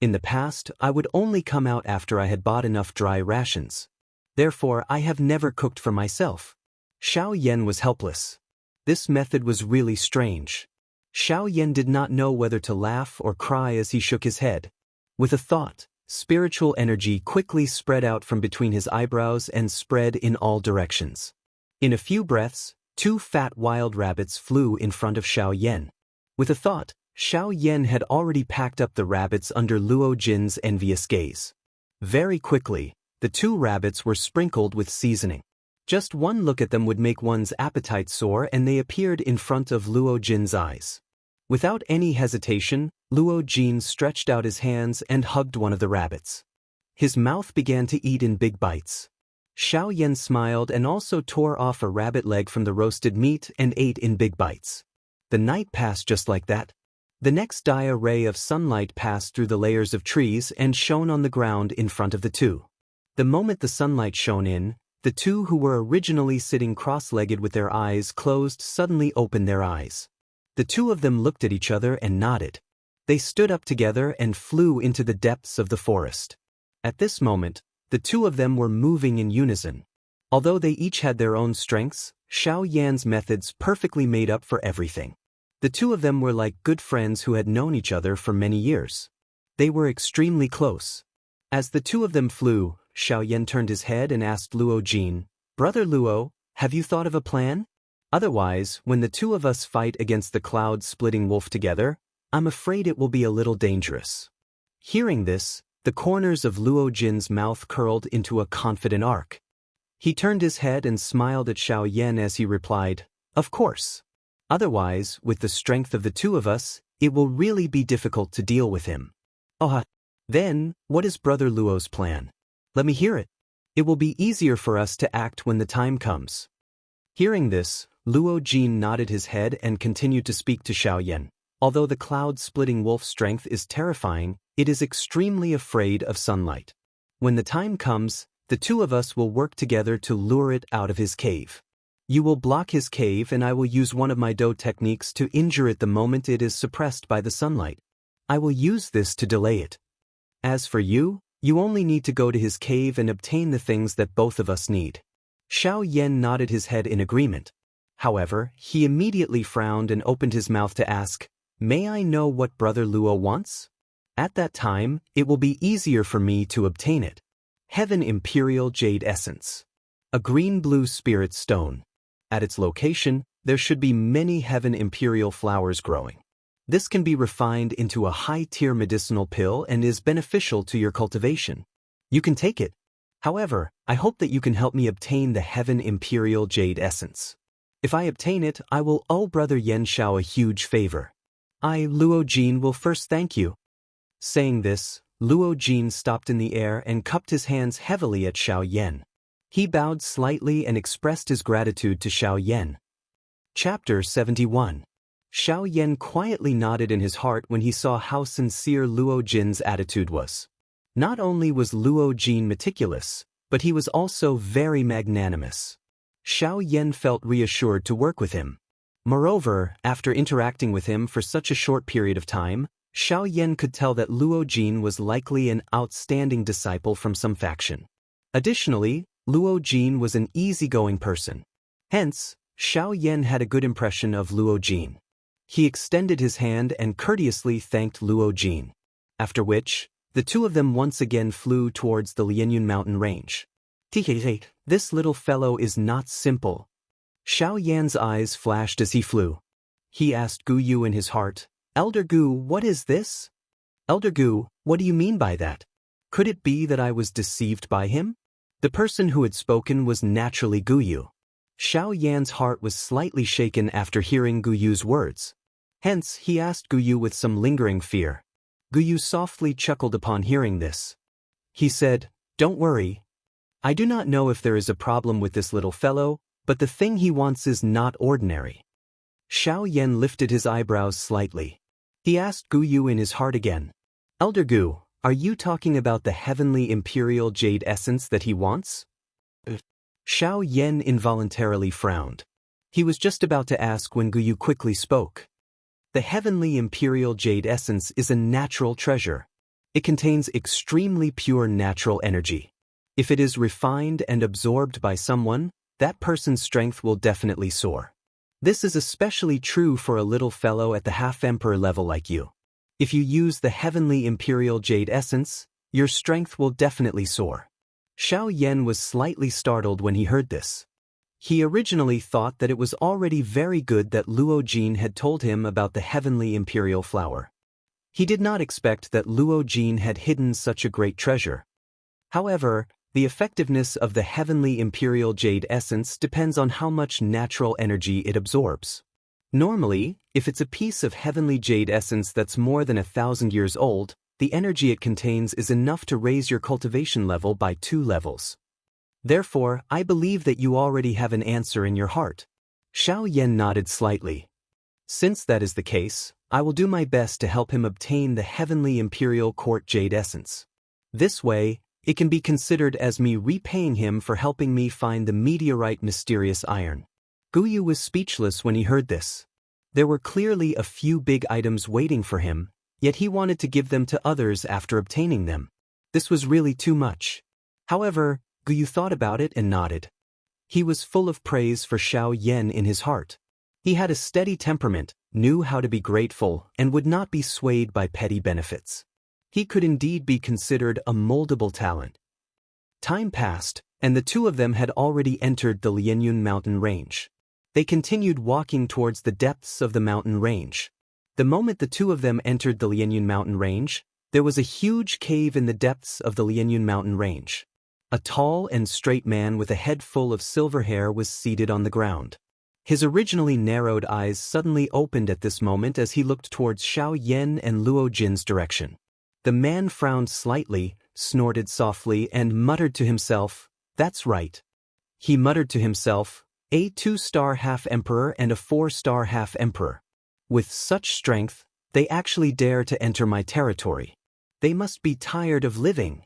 Speaker 1: "In the past, I would only come out after I had bought enough dry rations. Therefore, I have never cooked for myself." Xiao Yan was helpless. This method was really strange. Xiao Yan did not know whether to laugh or cry as he shook his head. With a thought, spiritual energy quickly spread out from between his eyebrows and spread in all directions. In a few breaths, 2 fat wild rabbits flew in front of Xiao Yan. With a thought, Xiao Yan had already packed up the rabbits under Luo Jin's envious gaze. Very quickly, the 2 rabbits were sprinkled with seasoning. Just one look at them would make one's appetite soar, and they appeared in front of Luo Jin's eyes. Without any hesitation, Luo Jin stretched out his hands and hugged one of the rabbits. His mouth began to eat in big bites. Xiao Yan smiled and also tore off a rabbit leg from the roasted meat and ate in big bites. The night passed just like that. The next day a ray of sunlight passed through the layers of trees and shone on the ground in front of the 2. The moment the sunlight shone in, the 2 who were originally sitting cross-legged with their eyes closed suddenly opened their eyes. The 2 of them looked at each other and nodded. They stood up together and flew into the depths of the forest. At this moment, the 2 of them were moving in unison. Although they each had their own strengths, Xiao Yan's methods perfectly made up for everything. The 2 of them were like good friends who had known each other for many years. They were extremely close. As the 2 of them flew, Xiao Yan turned his head and asked Luo Jin, "Brother Luo, have you thought of a plan? Otherwise, when the 2 of us fight against the cloud-splitting wolf together, I'm afraid it will be a little dangerous." Hearing this, the corners of Luo Jin's mouth curled into a confident arc. He turned his head and smiled at Xiao Yan as he replied, "Of course. Otherwise, with the strength of the 2 of us, it will really be difficult to deal with him." "Oh, then, what is Brother Luo's plan? Let me hear it. It will be easier for us to act when the time comes." Hearing this, Luo Jin nodded his head and continued to speak to Xiao Yan. "Although the cloud-splitting wolf's strength is terrifying, it is extremely afraid of sunlight. When the time comes, the 2 of us will work together to lure it out of his cave. You will block his cave and I will use one of my Do techniques to injure it the moment it is suppressed by the sunlight. I will use this to delay it. As for you, you only need to go to his cave and obtain the things that both of us need." Xiao Yan nodded his head in agreement. However, he immediately frowned and opened his mouth to ask, "May I know what Brother Luo wants? At that time, it will be easier for me to obtain it." Heaven Imperial Jade Essence. A green-blue spirit stone. At its location, there should be many Heaven Imperial flowers growing. This can be refined into a high-tier medicinal pill and is beneficial to your cultivation. You can take it. However, I hope that you can help me obtain the Heaven Imperial Jade Essence. If I obtain it, I will owe Brother Yan Xiao a huge favor. I, Luo Jin, will first thank you." Saying this, Luo Jin stopped in the air and cupped his hands heavily at Xiao Yan. He bowed slightly and expressed his gratitude to Xiao Yan. Chapter 71. Xiao Yan quietly nodded in his heart when he saw how sincere Luo Jin's attitude was. Not only was Luo Jin meticulous, but he was also very magnanimous. Xiao Yan felt reassured to work with him. Moreover, after interacting with him for such a short period of time, Xiao Yan could tell that Luo Jin was likely an outstanding disciple from some faction. Additionally, Luo Jin was an easygoing person. Hence, Xiao Yan had a good impression of Luo Jin. He extended his hand and courteously thanked Luo Jin. After which, the two of them once again flew towards the Lianyun mountain range. This little fellow is not simple. Xiao Yan's eyes flashed as he flew. He asked Gu Yu in his heart, "Elder Gu, what is this?" "Elder Gu, what do you mean by that? Could it be that I was deceived by him?" The person who had spoken was naturally Gu Yu. Xiao Yan's heart was slightly shaken after hearing Gu Yu's words. Hence, he asked Gu Yu with some lingering fear. Gu Yu softly chuckled upon hearing this. He said, "Don't worry. I do not know if there is a problem with this little fellow, but the thing he wants is not ordinary." Xiao Yan lifted his eyebrows slightly. He asked Gu Yu in his heart again, "Elder Gu, are you talking about the heavenly imperial jade essence that he wants?" Xiao Yan involuntarily frowned. He was just about to ask when Gu Yu quickly spoke. The heavenly imperial jade essence is a natural treasure. It contains extremely pure natural energy. If it is refined and absorbed by someone, that person's strength will definitely soar. This is especially true for a little fellow at the half-emperor level like you. If you use the heavenly imperial jade essence, your strength will definitely soar. Xiao Yan was slightly startled when he heard this. He originally thought that it was already very good that Luo Jin had told him about the heavenly imperial flower. He did not expect that Luo Jin had hidden such a great treasure. However, the effectiveness of the heavenly imperial jade essence depends on how much natural energy it absorbs. Normally, if it's a piece of heavenly jade essence that's more than 1,000 years old, the energy it contains is enough to raise your cultivation level by 2 levels. Therefore, I believe that you already have an answer in your heart. Xiao Yan nodded slightly. Since that is the case, I will do my best to help him obtain the heavenly imperial court jade essence. This way, it can be considered as me repaying him for helping me find the meteorite mysterious iron. Gu Yu was speechless when he heard this. There were clearly a few big items waiting for him, yet he wanted to give them to others after obtaining them. This was really too much. However, Gu Yu thought about it and nodded. He was full of praise for Xiao Yan in his heart. He had a steady temperament, knew how to be grateful, and would not be swayed by petty benefits. He could indeed be considered a moldable talent. Time passed, and the two of them had already entered the Lianyun mountain range. They continued walking towards the depths of the mountain range. The moment the two of them entered the Lianyun mountain range, there was a huge cave in the depths of the Lianyun mountain range. A tall and straight man with a head full of silver hair was seated on the ground. His originally narrowed eyes suddenly opened at this moment as he looked towards Xiao Yan and Luo Jin's direction. The man frowned slightly, snorted softly, and muttered to himself, "That's right." He muttered to himself, "A 2-star half-emperor and a 4-star half-emperor. With such strength, they actually dare to enter my territory. They must be tired of living."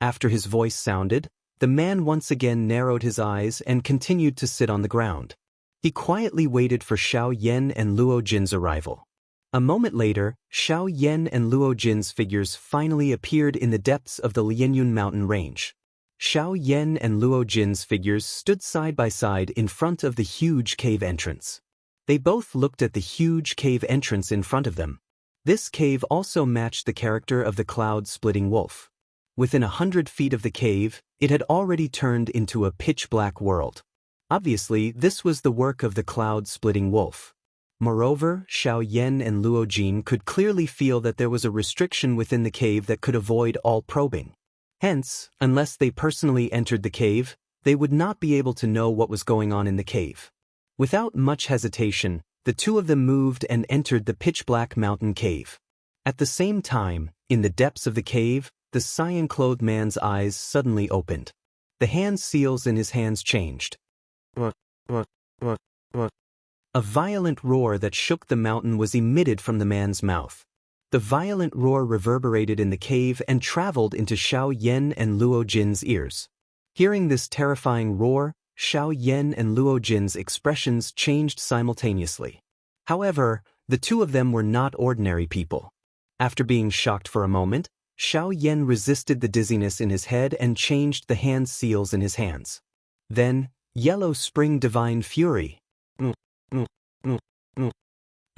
Speaker 1: After his voice sounded, the man once again narrowed his eyes and continued to sit on the ground. He quietly waited for Xiao Yan and Luo Jin's arrival. A moment later, Xiao Yan and Luo Jin's figures finally appeared in the depths of the Lianyun mountain range. Xiao Yan and Luo Jin's figures stood side by side in front of the huge cave entrance. They both looked at the huge cave entrance in front of them. This cave also matched the character of the cloud-splitting wolf. Within 100 feet of the cave, it had already turned into a pitch-black world. Obviously, this was the work of the cloud-splitting wolf. Moreover, Xiao Yan and Luo Jin could clearly feel that there was a restriction within the cave that could avoid all probing. Hence, unless they personally entered the cave, they would not be able to know what was going on in the cave. Without much hesitation, the two of them moved and entered the pitch-black mountain cave. At the same time, in the depths of the cave, the cyan-clothed man's eyes suddenly opened. The hand seals in his hands changed. A violent roar that shook the mountain was emitted from the man's mouth. The violent roar reverberated in the cave and traveled into Xiao Yan and Luo Jin's ears. Hearing this terrifying roar, Xiao Yan and Luo Jin's expressions changed simultaneously. However, the two of them were not ordinary people. After being shocked for a moment, Xiao Yan resisted the dizziness in his head and changed the hand seals in his hands. Then, Yellow Spring Divine Fury.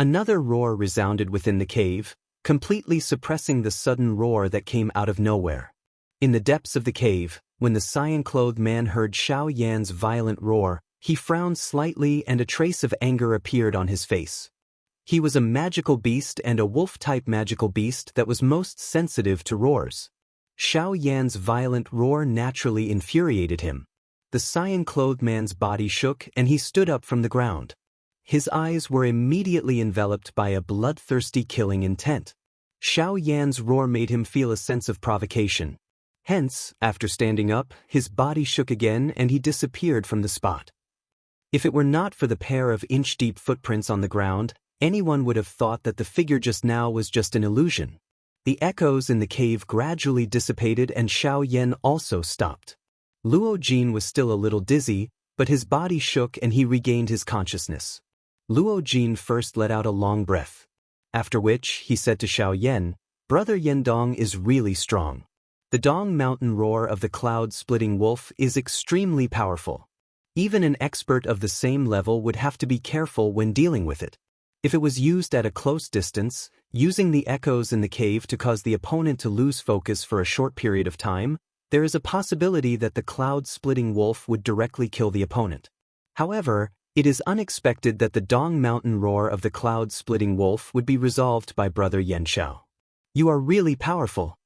Speaker 1: Another roar resounded within the cave, completely suppressing the sudden roar that came out of nowhere. In the depths of the cave, when the cyan-clothed man heard Xiao Yan's violent roar, he frowned slightly and a trace of anger appeared on his face. He was a magical beast and a wolf-type magical beast that was most sensitive to roars. Xiao Yan's violent roar naturally infuriated him. The cyan-clothed man's body shook and he stood up from the ground. His eyes were immediately enveloped by a bloodthirsty killing intent. Xiao Yan's roar made him feel a sense of provocation. Hence, after standing up, his body shook again and he disappeared from the spot. If it were not for the pair of inch-deep footprints on the ground, anyone would have thought that the figure just now was just an illusion. The echoes in the cave gradually dissipated and Xiao Yan also stopped. Luo Jin was still a little dizzy, but his body shook and he regained his consciousness. Luo Jin first let out a long breath. After which, he said to Xiao Yan, "Brother Yendong is really strong. The Dong Mountain roar of the cloud-splitting wolf is extremely powerful. Even an expert of the same level would have to be careful when dealing with it. If it was used at a close distance, using the echoes in the cave to cause the opponent to lose focus for a short period of time, there is a possibility that the cloud-splitting wolf would directly kill the opponent. However, it is unexpected that the Dong Mountain roar of the cloud-splitting wolf would be resolved by Brother Yan Xiao. You are really powerful."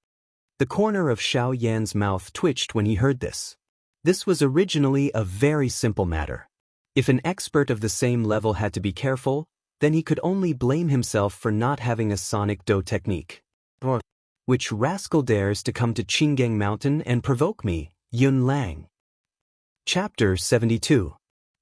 Speaker 1: The corner of Xiao Yan's mouth twitched when he heard this. This was originally a very simple matter. If an expert of the same level had to be careful, then he could only blame himself for not having a sonic do technique. Which rascal dares to come to Qinggang Mountain and provoke me, Yun Lang? Chapter 72.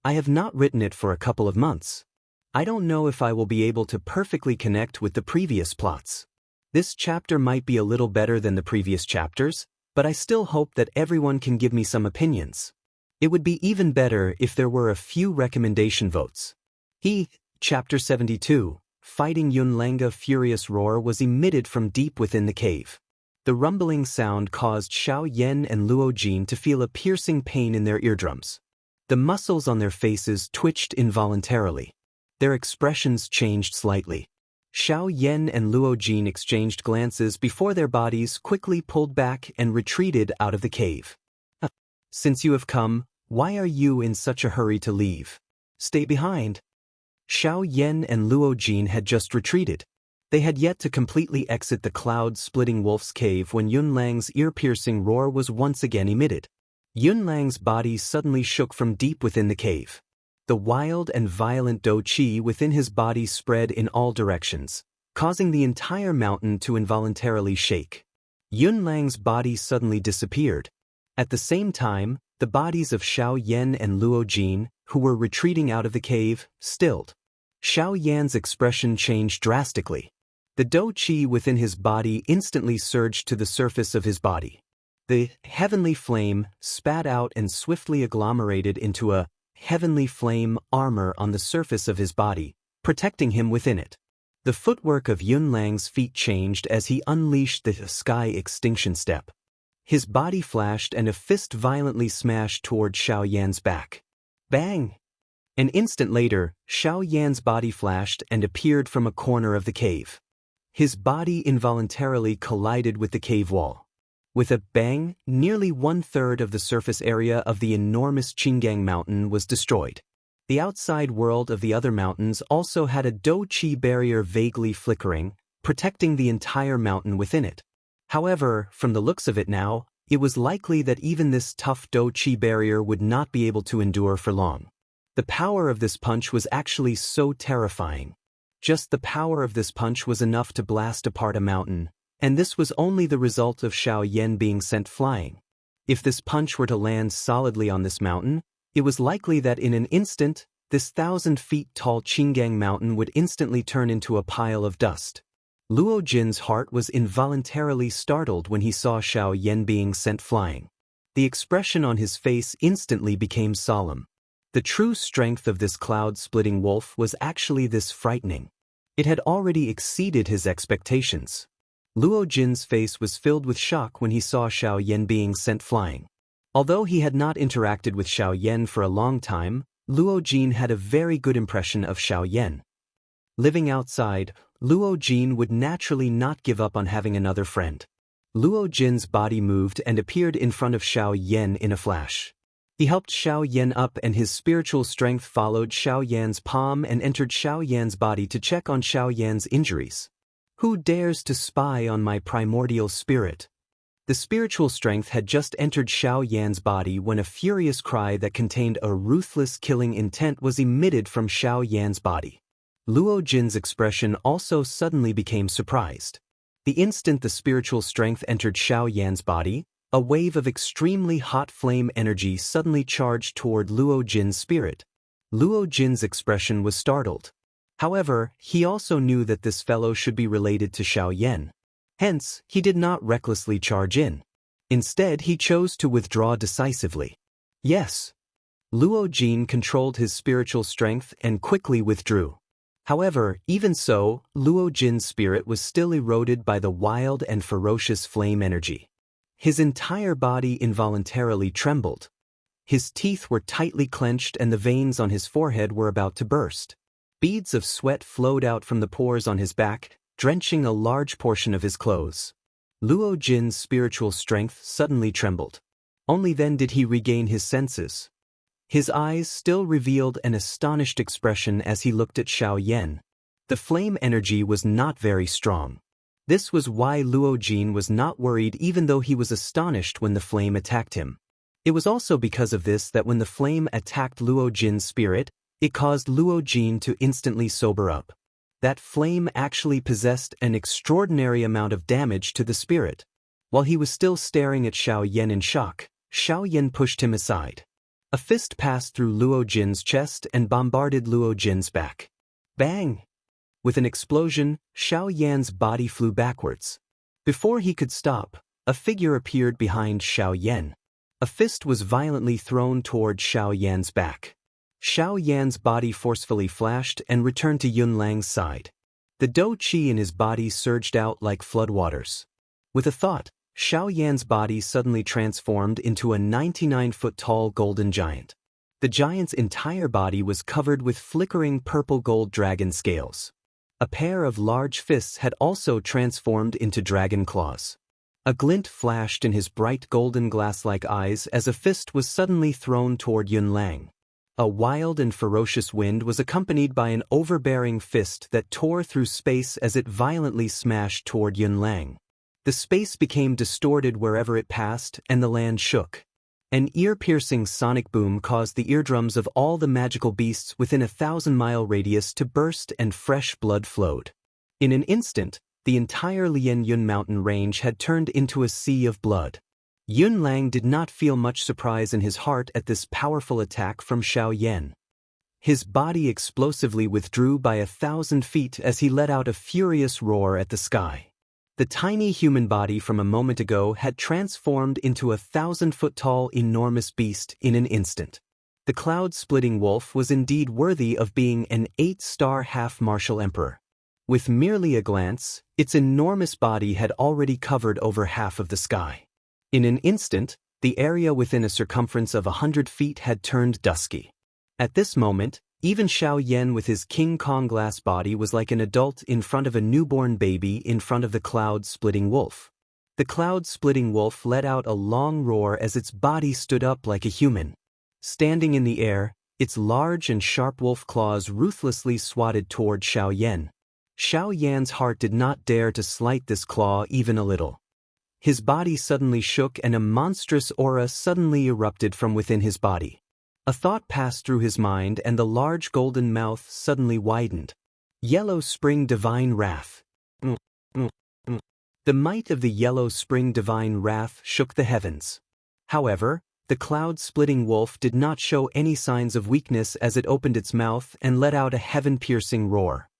Speaker 1: I have not written it for a couple of months. I don't know if I will be able to perfectly connect with the previous plots. This chapter might be a little better than the previous chapters, but I still hope that everyone can give me some opinions. It would be even better if there were a few recommendation votes. Chapter 72, Fighting Yunlanga Furious Roar was emitted from deep within the cave. The rumbling sound caused Xiao Yan and Luo Jin to feel a piercing pain in their eardrums. The muscles on their faces twitched involuntarily. Their expressions changed slightly. Xiao Yan and Luo Jin exchanged glances before their bodies quickly pulled back and retreated out of the cave. "Since you have come, why are you in such a hurry to leave? Stay behind." Xiao Yan and Luo Jin had just retreated. They had yet to completely exit the cloud-splitting wolf's cave when Yunlang's ear-piercing roar was once again emitted. Yunlang's body suddenly shook from deep within the cave. The wild and violent Do Qi within his body spread in all directions, causing the entire mountain to involuntarily shake. Yunlang's body suddenly disappeared. At the same time, the bodies of Xiao Yan and Luo Jin, who were retreating out of the cave, stilled. Xiao Yan's expression changed drastically. The Do Qi within his body instantly surged to the surface of his body. The heavenly flame spat out and swiftly agglomerated into a heavenly flame armor on the surface of his body, protecting him within it. The footwork of Yunlang's feet changed as he unleashed the sky extinction step. His body flashed and a fist violently smashed toward Xiao Yan's back. Bang! An instant later, Xiao Yan's body flashed and appeared from a corner of the cave. His body involuntarily collided with the cave wall. With a bang, nearly 1/3 of the surface area of the enormous Qinggang Mountain was destroyed. The outside world of the other mountains also had a Do Qi barrier vaguely flickering, protecting the entire mountain within it. However, from the looks of it now, it was likely that even this tough Do Qi barrier would not be able to endure for long. The power of this punch was actually so terrifying. Just the power of this punch was enough to blast apart a mountain, and this was only the result of Xiao Yan being sent flying. If this punch were to land solidly on this mountain, it was likely that in an instant, this 1,000 feet tall Qinggang Mountain would instantly turn into a pile of dust. Luo Jin's heart was involuntarily startled when he saw Xiao Yan being sent flying. The expression on his face instantly became solemn. The true strength of this cloud-splitting wolf was actually this frightening. It had already exceeded his expectations. Luo Jin's face was filled with shock when he saw Xiao Yan being sent flying. Although he had not interacted with Xiao Yan for a long time, Luo Jin had a very good impression of Xiao Yan. Living outside, Luo Jin would naturally not give up on having another friend. Luo Jin's body moved and appeared in front of Xiao Yan in a flash. He helped Xiao Yan up and his spiritual strength followed Xiao Yan's palm and entered Xiao Yan's body to check on Xiao Yan's injuries. Who dares to spy on my primordial spirit? The spiritual strength had just entered Xiao Yan's body when a furious cry that contained a ruthless killing intent was emitted from Xiao Yan's body. Luo Jin's expression also suddenly became surprised. The instant the spiritual strength entered Xiao Yan's body, a wave of extremely hot flame energy suddenly charged toward Luo Jin's spirit. Luo Jin's expression was startled. However, he also knew that this fellow should be related to Xiao Yan. Hence, he did not recklessly charge in. Instead, he chose to withdraw decisively. Yes. Luo Jin controlled his spiritual strength and quickly withdrew. However, even so, Luo Jin's spirit was still eroded by the wild and ferocious flame energy. His entire body involuntarily trembled. His teeth were tightly clenched and the veins on his forehead were about to burst. Beads of sweat flowed out from the pores on his back, drenching a large portion of his clothes. Luo Jin's spiritual strength suddenly trembled. Only then did he regain his senses. His eyes still revealed an astonished expression as he looked at Xiao Yan. The flame energy was not very strong. This was why Luo Jin was not worried even though he was astonished when the flame attacked him. It was also because of this that when the flame attacked Luo Jin's spirit, it caused Luo Jin to instantly sober up. That flame actually possessed an extraordinary amount of damage to the spirit. While he was still staring at Xiao Yan in shock, Xiao Yan pushed him aside. A fist passed through Luo Jin's chest and bombarded Luo Jin's back. Bang! With an explosion, Xiao Yan's body flew backwards. Before he could stop, a figure appeared behind Xiao Yan. A fist was violently thrown toward Xiao Yan's back. Xiao Yan's body forcefully flashed and returned to Yun Lang's side. The dou qi in his body surged out like floodwaters. With a thought, Xiao Yan's body suddenly transformed into a 99-foot-tall golden giant. The giant's entire body was covered with flickering purple-gold dragon scales. A pair of large fists had also transformed into dragon claws. A glint flashed in his bright golden glass-like eyes as a fist was suddenly thrown toward Yun Lang. A wild and ferocious wind was accompanied by an overbearing fist that tore through space as it violently smashed toward Yun Lang. The space became distorted wherever it passed, and the land shook. An ear-piercing sonic boom caused the eardrums of all the magical beasts within a 1,000-mile radius to burst and fresh blood flowed. In an instant, the entire Lian Yun mountain range had turned into a sea of blood. Yun Lang did not feel much surprise in his heart at this powerful attack from Xiao Yan. His body explosively withdrew by 1,000 feet as he let out a furious roar at the sky. The tiny human body from a moment ago had transformed into a 1,000-foot-tall enormous beast in an instant. The cloud-splitting wolf was indeed worthy of being an 8-star half-martial emperor. With merely a glance, its enormous body had already covered over half of the sky. In an instant, the area within a circumference of 100 feet had turned dusky. At this moment, even Xiao Yan with his King Kong glass body was like an adult in front of a newborn baby in front of the cloud-splitting wolf. The cloud-splitting wolf let out a long roar as its body stood up like a human. Standing in the air, its large and sharp wolf claws ruthlessly swatted toward Xiao Yan. Xiao Yan's heart did not dare to slight this claw even a little. His body suddenly shook and a monstrous aura suddenly erupted from within his body. A thought passed through his mind and the large golden mouth suddenly widened. Yellow Spring Divine Wrath. The might of the Yellow Spring Divine Wrath shook the heavens. However, the cloud-splitting wolf did not show any signs of weakness as it opened its mouth and let out a heaven-piercing roar.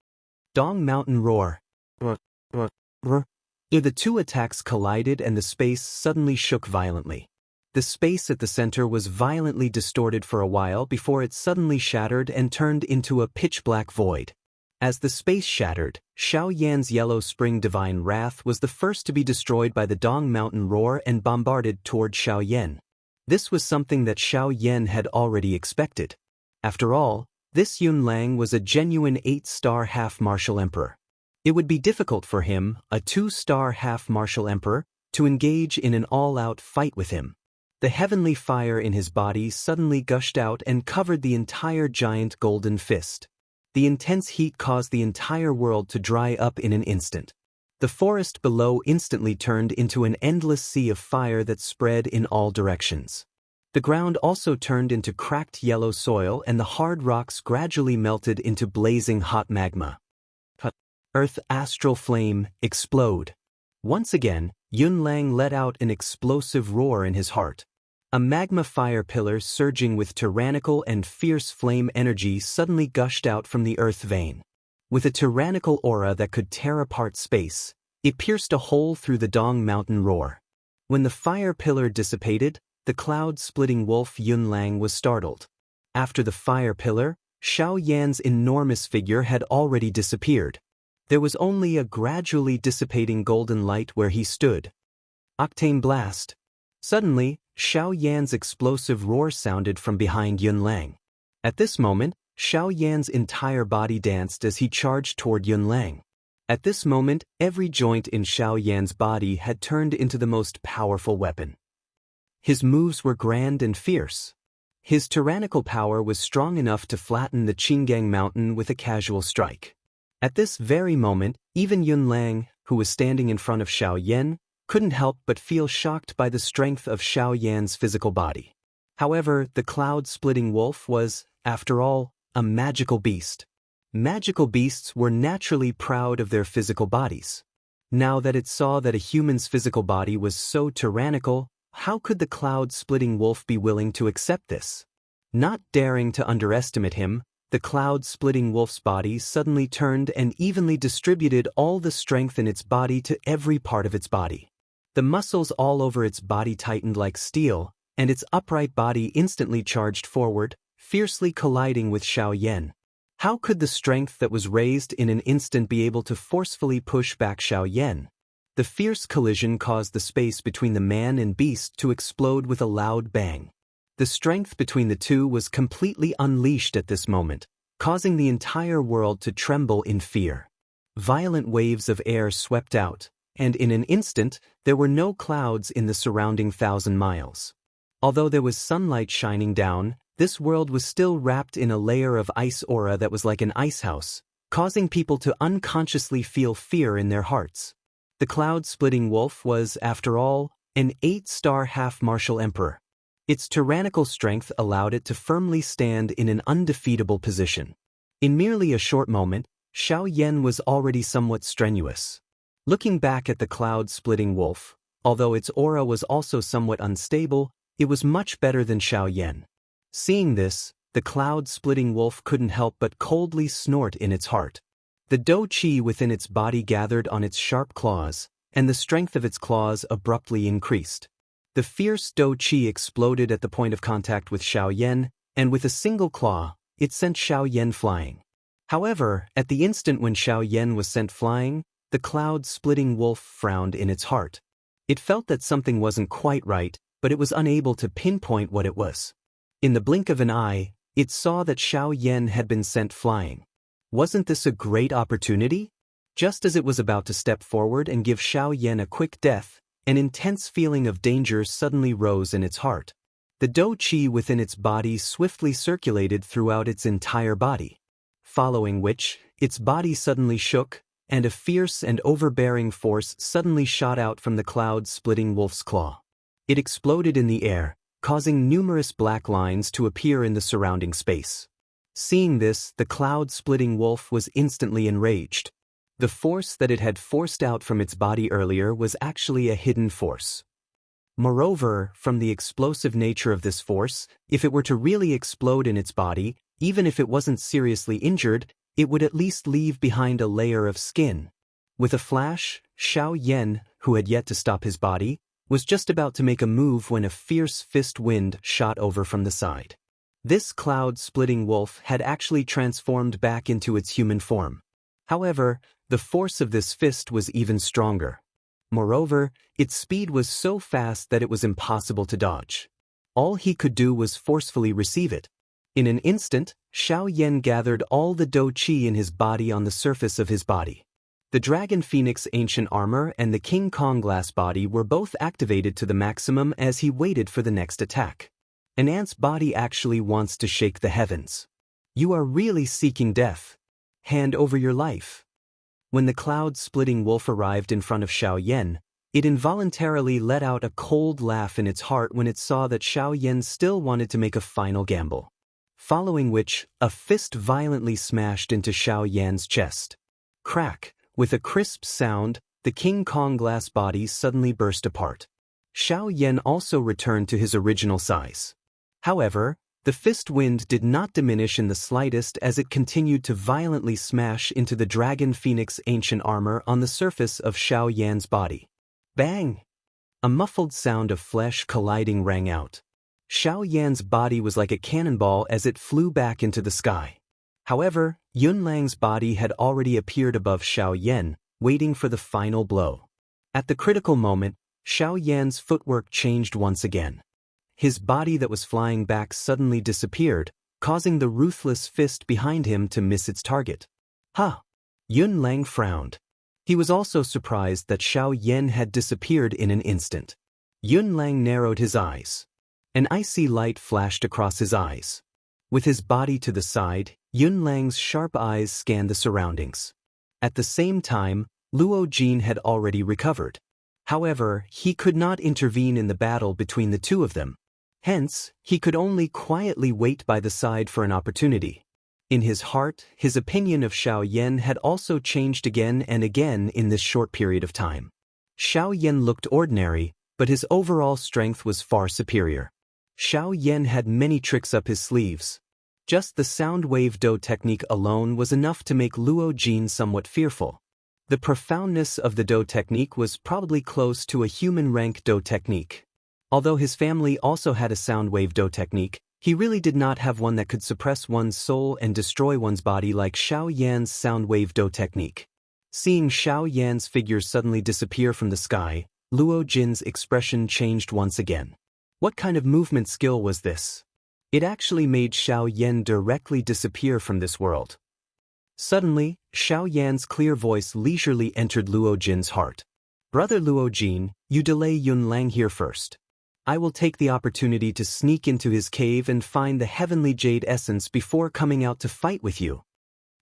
Speaker 1: Dong Mountain Roar. The two attacks collided and the space suddenly shook violently. The space at the center was violently distorted for a while before it suddenly shattered and turned into a pitch-black void. As the space shattered, Xiao Yan's yellow spring divine wrath was the first to be destroyed by the Dong Mountain roar and bombarded toward Xiao Yan. This was something that Xiao Yan had already expected. After all, this Yun Lang was a genuine 8-star half-martial emperor. It would be difficult for him, a 2-star half-martial emperor, to engage in an all-out fight with him. The heavenly fire in his body suddenly gushed out and covered the entire giant golden fist. The intense heat caused the entire world to dry up in an instant. The forest below instantly turned into an endless sea of fire that spread in all directions. The ground also turned into cracked yellow soil and the hard rocks gradually melted into blazing hot magma. Earth astral flame, explode. Once again, Yun Lang let out an explosive roar in his heart. A magma fire pillar surging with tyrannical and fierce flame energy suddenly gushed out from the earth vein. With a tyrannical aura that could tear apart space, it pierced a hole through the Dong Mountain roar. When the fire pillar dissipated, the cloud-splitting wolf Yun Lang was startled. After the fire pillar, Xiao Yan's enormous figure had already disappeared. There was only a gradually dissipating golden light where he stood. Octane blast. Suddenly, Xiao Yan's explosive roar sounded from behind Yun Lang. At this moment, Xiao Yan's entire body danced as he charged toward Yun Lang. At this moment, every joint in Xiao Yan's body had turned into the most powerful weapon. His moves were grand and fierce. His tyrannical power was strong enough to flatten the Qinggang Mountain with a casual strike. At this very moment, even Yun Lang, who was standing in front of Xiao Yan, couldn't help but feel shocked by the strength of Xiao Yan's physical body. However, the cloud-splitting wolf was, after all, a magical beast. Magical beasts were naturally proud of their physical bodies. Now that it saw that a human's physical body was so tyrannical, how could the cloud-splitting wolf be willing to accept this? Not daring to underestimate him, the cloud-splitting wolf's body suddenly turned and evenly distributed all the strength in its body to every part of its body. The muscles all over its body tightened like steel, and its upright body instantly charged forward, fiercely colliding with Xiao Yan. How could the strength that was raised in an instant be able to forcefully push back Xiao Yan? The fierce collision caused the space between the man and beast to explode with a loud bang. The strength between the two was completely unleashed at this moment, causing the entire world to tremble in fear. Violent waves of air swept out, and in an instant, there were no clouds in the surrounding 1,000 miles. Although there was sunlight shining down, this world was still wrapped in a layer of ice aura that was like an ice house, causing people to unconsciously feel fear in their hearts. The cloud-splitting wolf was, after all, an 8-star half-martial emperor. Its tyrannical strength allowed it to firmly stand in an undefeatable position. In merely a short moment, Xiao Yan was already somewhat strenuous. Looking back at the cloud-splitting wolf, although its aura was also somewhat unstable, it was much better than Xiao Yan. Seeing this, the cloud-splitting wolf couldn't help but coldly snort in its heart. The dou qi within its body gathered on its sharp claws, and the strength of its claws abruptly increased. The fierce dou qi exploded at the point of contact with Xiao Yan, and with a single claw, it sent Xiao Yan flying. However, at the instant when Xiao Yan was sent flying, the cloud-splitting wolf frowned in its heart. It felt that something wasn't quite right, but it was unable to pinpoint what it was. In the blink of an eye, it saw that Xiao Yan had been sent flying. Wasn't this a great opportunity? Just as it was about to step forward and give Xiao Yan a quick death, an intense feeling of danger suddenly rose in its heart. The dou qi within its body swiftly circulated throughout its entire body. Following which, its body suddenly shook, and a fierce and overbearing force suddenly shot out from the cloud-splitting wolf's claw. It exploded in the air, causing numerous black lines to appear in the surrounding space. Seeing this, the cloud-splitting wolf was instantly enraged. The force that it had forced out from its body earlier was actually a hidden force. Moreover, from the explosive nature of this force, if it were to really explode in its body, even if it wasn't seriously injured, it would at least leave behind a layer of skin. With a flash, Xiao Yan, who had yet to stop his body, was just about to make a move when a fierce fist wind shot over from the side. This cloud-splitting wolf had actually transformed back into its human form. However, the force of this fist was even stronger. Moreover, its speed was so fast that it was impossible to dodge. All he could do was forcefully receive it. In an instant, Xiaoyan gathered all the Do Qi in his body on the surface of his body. The Dragon Phoenix Ancient Armor and the King Kong Glass Body were both activated to the maximum as he waited for the next attack. An ant's body actually wants to shake the heavens. You are really seeking death. Hand over your life. When the cloud-splitting wolf arrived in front of Xiaoyan, it involuntarily let out a cold laugh in its heart when it saw that Xiaoyan still wanted to make a final gamble. Following which, a fist violently smashed into Xiaoyan's chest. Crack! With a crisp sound, the King Kong Glass Body suddenly burst apart. Xiaoyan also returned to his original size. However, the fist wind did not diminish in the slightest as it continued to violently smash into the Dragon Phoenix Ancient Armor on the surface of Xiaoyan's body. Bang! A muffled sound of flesh colliding rang out. Xiaoyan's body was like a cannonball as it flew back into the sky. However, Yunlang's body had already appeared above Xiaoyan, waiting for the final blow. At the critical moment, Xiaoyan's footwork changed once again. His body that was flying back suddenly disappeared, causing the ruthless fist behind him to miss its target. Ha! Yunlang frowned. He was also surprised that Xiaoyan had disappeared in an instant. Yunlang narrowed his eyes. An icy light flashed across his eyes. With his body to the side, Yunlang's sharp eyes scanned the surroundings. At the same time, Luo Jin had already recovered. However, he could not intervene in the battle between the two of them. Hence, he could only quietly wait by the side for an opportunity. In his heart, his opinion of Xiaoyan had also changed again and again in this short period of time. Xiaoyan looked ordinary, but his overall strength was far superior. Xiaoyan had many tricks up his sleeves. Just the sound wave Do technique alone was enough to make Luo Jin somewhat fearful. The profoundness of the Do technique was probably close to a human rank Do technique. Although his family also had a sound wave Do technique, he really did not have one that could suppress one's soul and destroy one's body like Xiaoyan's sound wave Do technique. Seeing Xiaoyan's figure suddenly disappear from the sky, Luo Jin's expression changed once again. What kind of movement skill was this? It actually made Xiaoyan directly disappear from this world. Suddenly, Xiaoyan's clear voice leisurely entered Luo Jin's heart. Brother Luo Jin, you delay Yunlang here first. I will take the opportunity to sneak into his cave and find the heavenly jade essence before coming out to fight with you.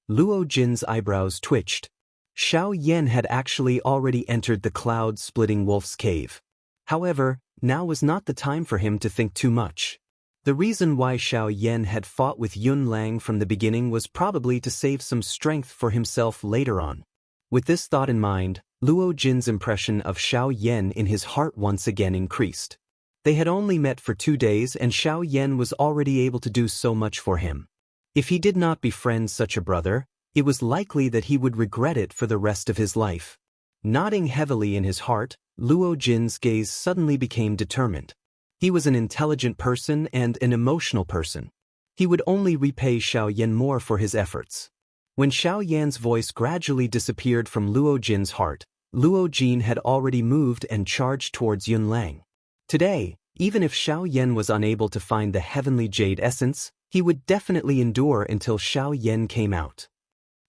Speaker 1: Luo Jin's eyebrows twitched. Xiaoyan had actually already entered the cloud-splitting wolf's cave. However, now was not the time for him to think too much. The reason why Xiaoyan had fought with Yunlang from the beginning was probably to save some strength for himself later on. With this thought in mind, Luo Jin's impression of Xiaoyan in his heart once again increased. They had only met for 2 days and Xiaoyan was already able to do so much for him. If he did not befriend such a brother, it was likely that he would regret it for the rest of his life. Nodding heavily in his heart, Luo Jin's gaze suddenly became determined. He was an intelligent person and an emotional person. He would only repay Xiaoyan more for his efforts. When Xiaoyan's voice gradually disappeared from Luo Jin's heart, Luo Jin had already moved and charged towards Yunlang. Today, even if Xiaoyan was unable to find the heavenly jade essence, he would definitely endure until Xiaoyan came out.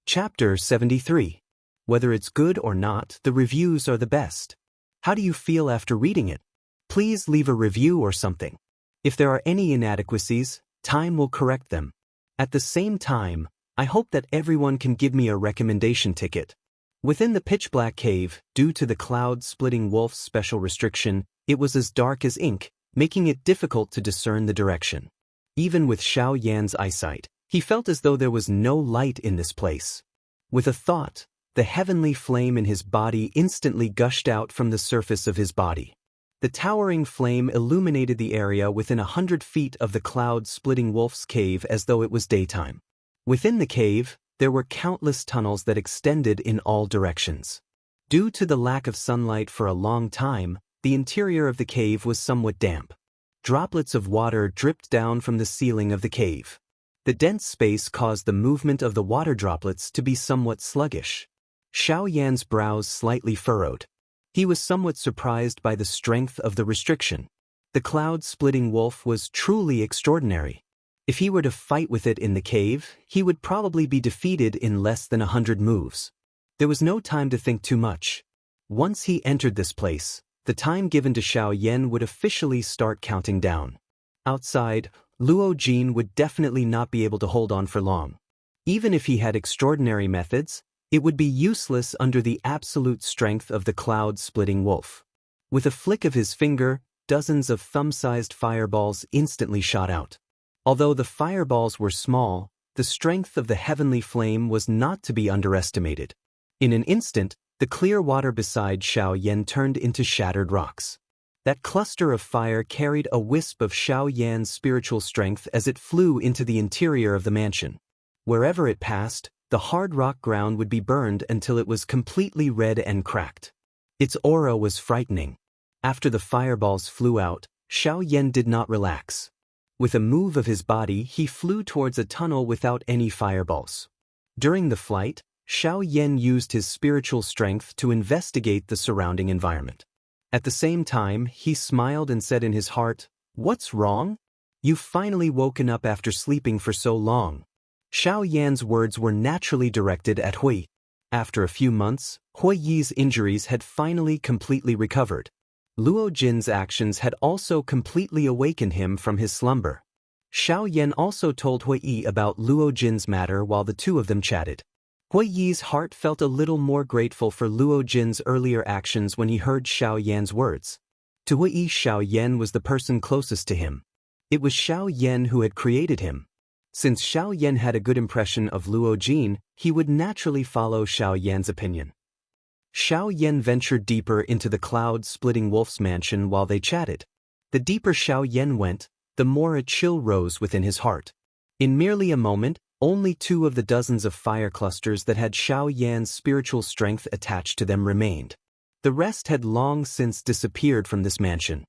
Speaker 1: Chapter 73. Whether it's good or not, the reviews are the best. How do you feel after reading it? Please leave a review or something. If there are any inadequacies, time will correct them. At the same time, I hope that everyone can give me a recommendation ticket. Within the pitch-black cave, due to the cloud-splitting wolf's special restriction, it was as dark as ink, making it difficult to discern the direction. Even with Xiaoyan's eyesight, he felt as though there was no light in this place. With a thought, the heavenly flame in his body instantly gushed out from the surface of his body. The towering flame illuminated the area within 100 feet of the cloud-splitting wolf's cave as though it was daytime. Within the cave, there were countless tunnels that extended in all directions. Due to the lack of sunlight for a long time, the interior of the cave was somewhat damp. Droplets of water dripped down from the ceiling of the cave. The dense space caused the movement of the water droplets to be somewhat sluggish. Xiao Yan's brows slightly furrowed. He was somewhat surprised by the strength of the restriction. The cloud-splitting wolf was truly extraordinary. If he were to fight with it in the cave, he would probably be defeated in less than 100 moves. There was no time to think too much. Once he entered this place, the time given to Xiao Yan would officially start counting down. Outside, Luo Jin would definitely not be able to hold on for long. Even if he had extraordinary methods, it would be useless under the absolute strength of the cloud-splitting wolf. With a flick of his finger, dozens of thumb-sized fireballs instantly shot out. Although the fireballs were small, the strength of the heavenly flame was not to be underestimated. In an instant, the clear water beside Xiao Yan turned into shattered rocks. That cluster of fire carried a wisp of Xiao Yan's spiritual strength as it flew into the interior of the mansion. Wherever it passed, the hard rock ground would be burned until it was completely red and cracked. Its aura was frightening. After the fireballs flew out, Xiao Yan did not relax. With a move of his body, he flew towards a tunnel without any fireballs. During the flight, Xiao Yan used his spiritual strength to investigate the surrounding environment. At the same time, he smiled and said in his heart, "What's wrong? You've finally woken up after sleeping for so long." Xiao Yan's words were naturally directed at Hui. After a few months, Hui Yi's injuries had finally completely recovered. Luo Jin's actions had also completely awakened him from his slumber. Xiao Yan also told Hui Yi about Luo Jin's matter while the two of them chatted. Hui Yi's heart felt a little more grateful for Luo Jin's earlier actions when he heard Xiao Yan's words. To Hui Yi, Xiao Yan was the person closest to him. It was Xiao Yan who had created him. Since Xiao Yan had a good impression of Luo Jin, he would naturally follow Xiao Yan's opinion. Xiao Yan ventured deeper into the cloud-splitting wolf's mansion while they chatted. The deeper Xiao Yan went, the more a chill rose within his heart. In merely a moment, only 2 of the dozens of fire clusters that had Xiao Yan's spiritual strength attached to them remained. The rest had long since disappeared from this mansion.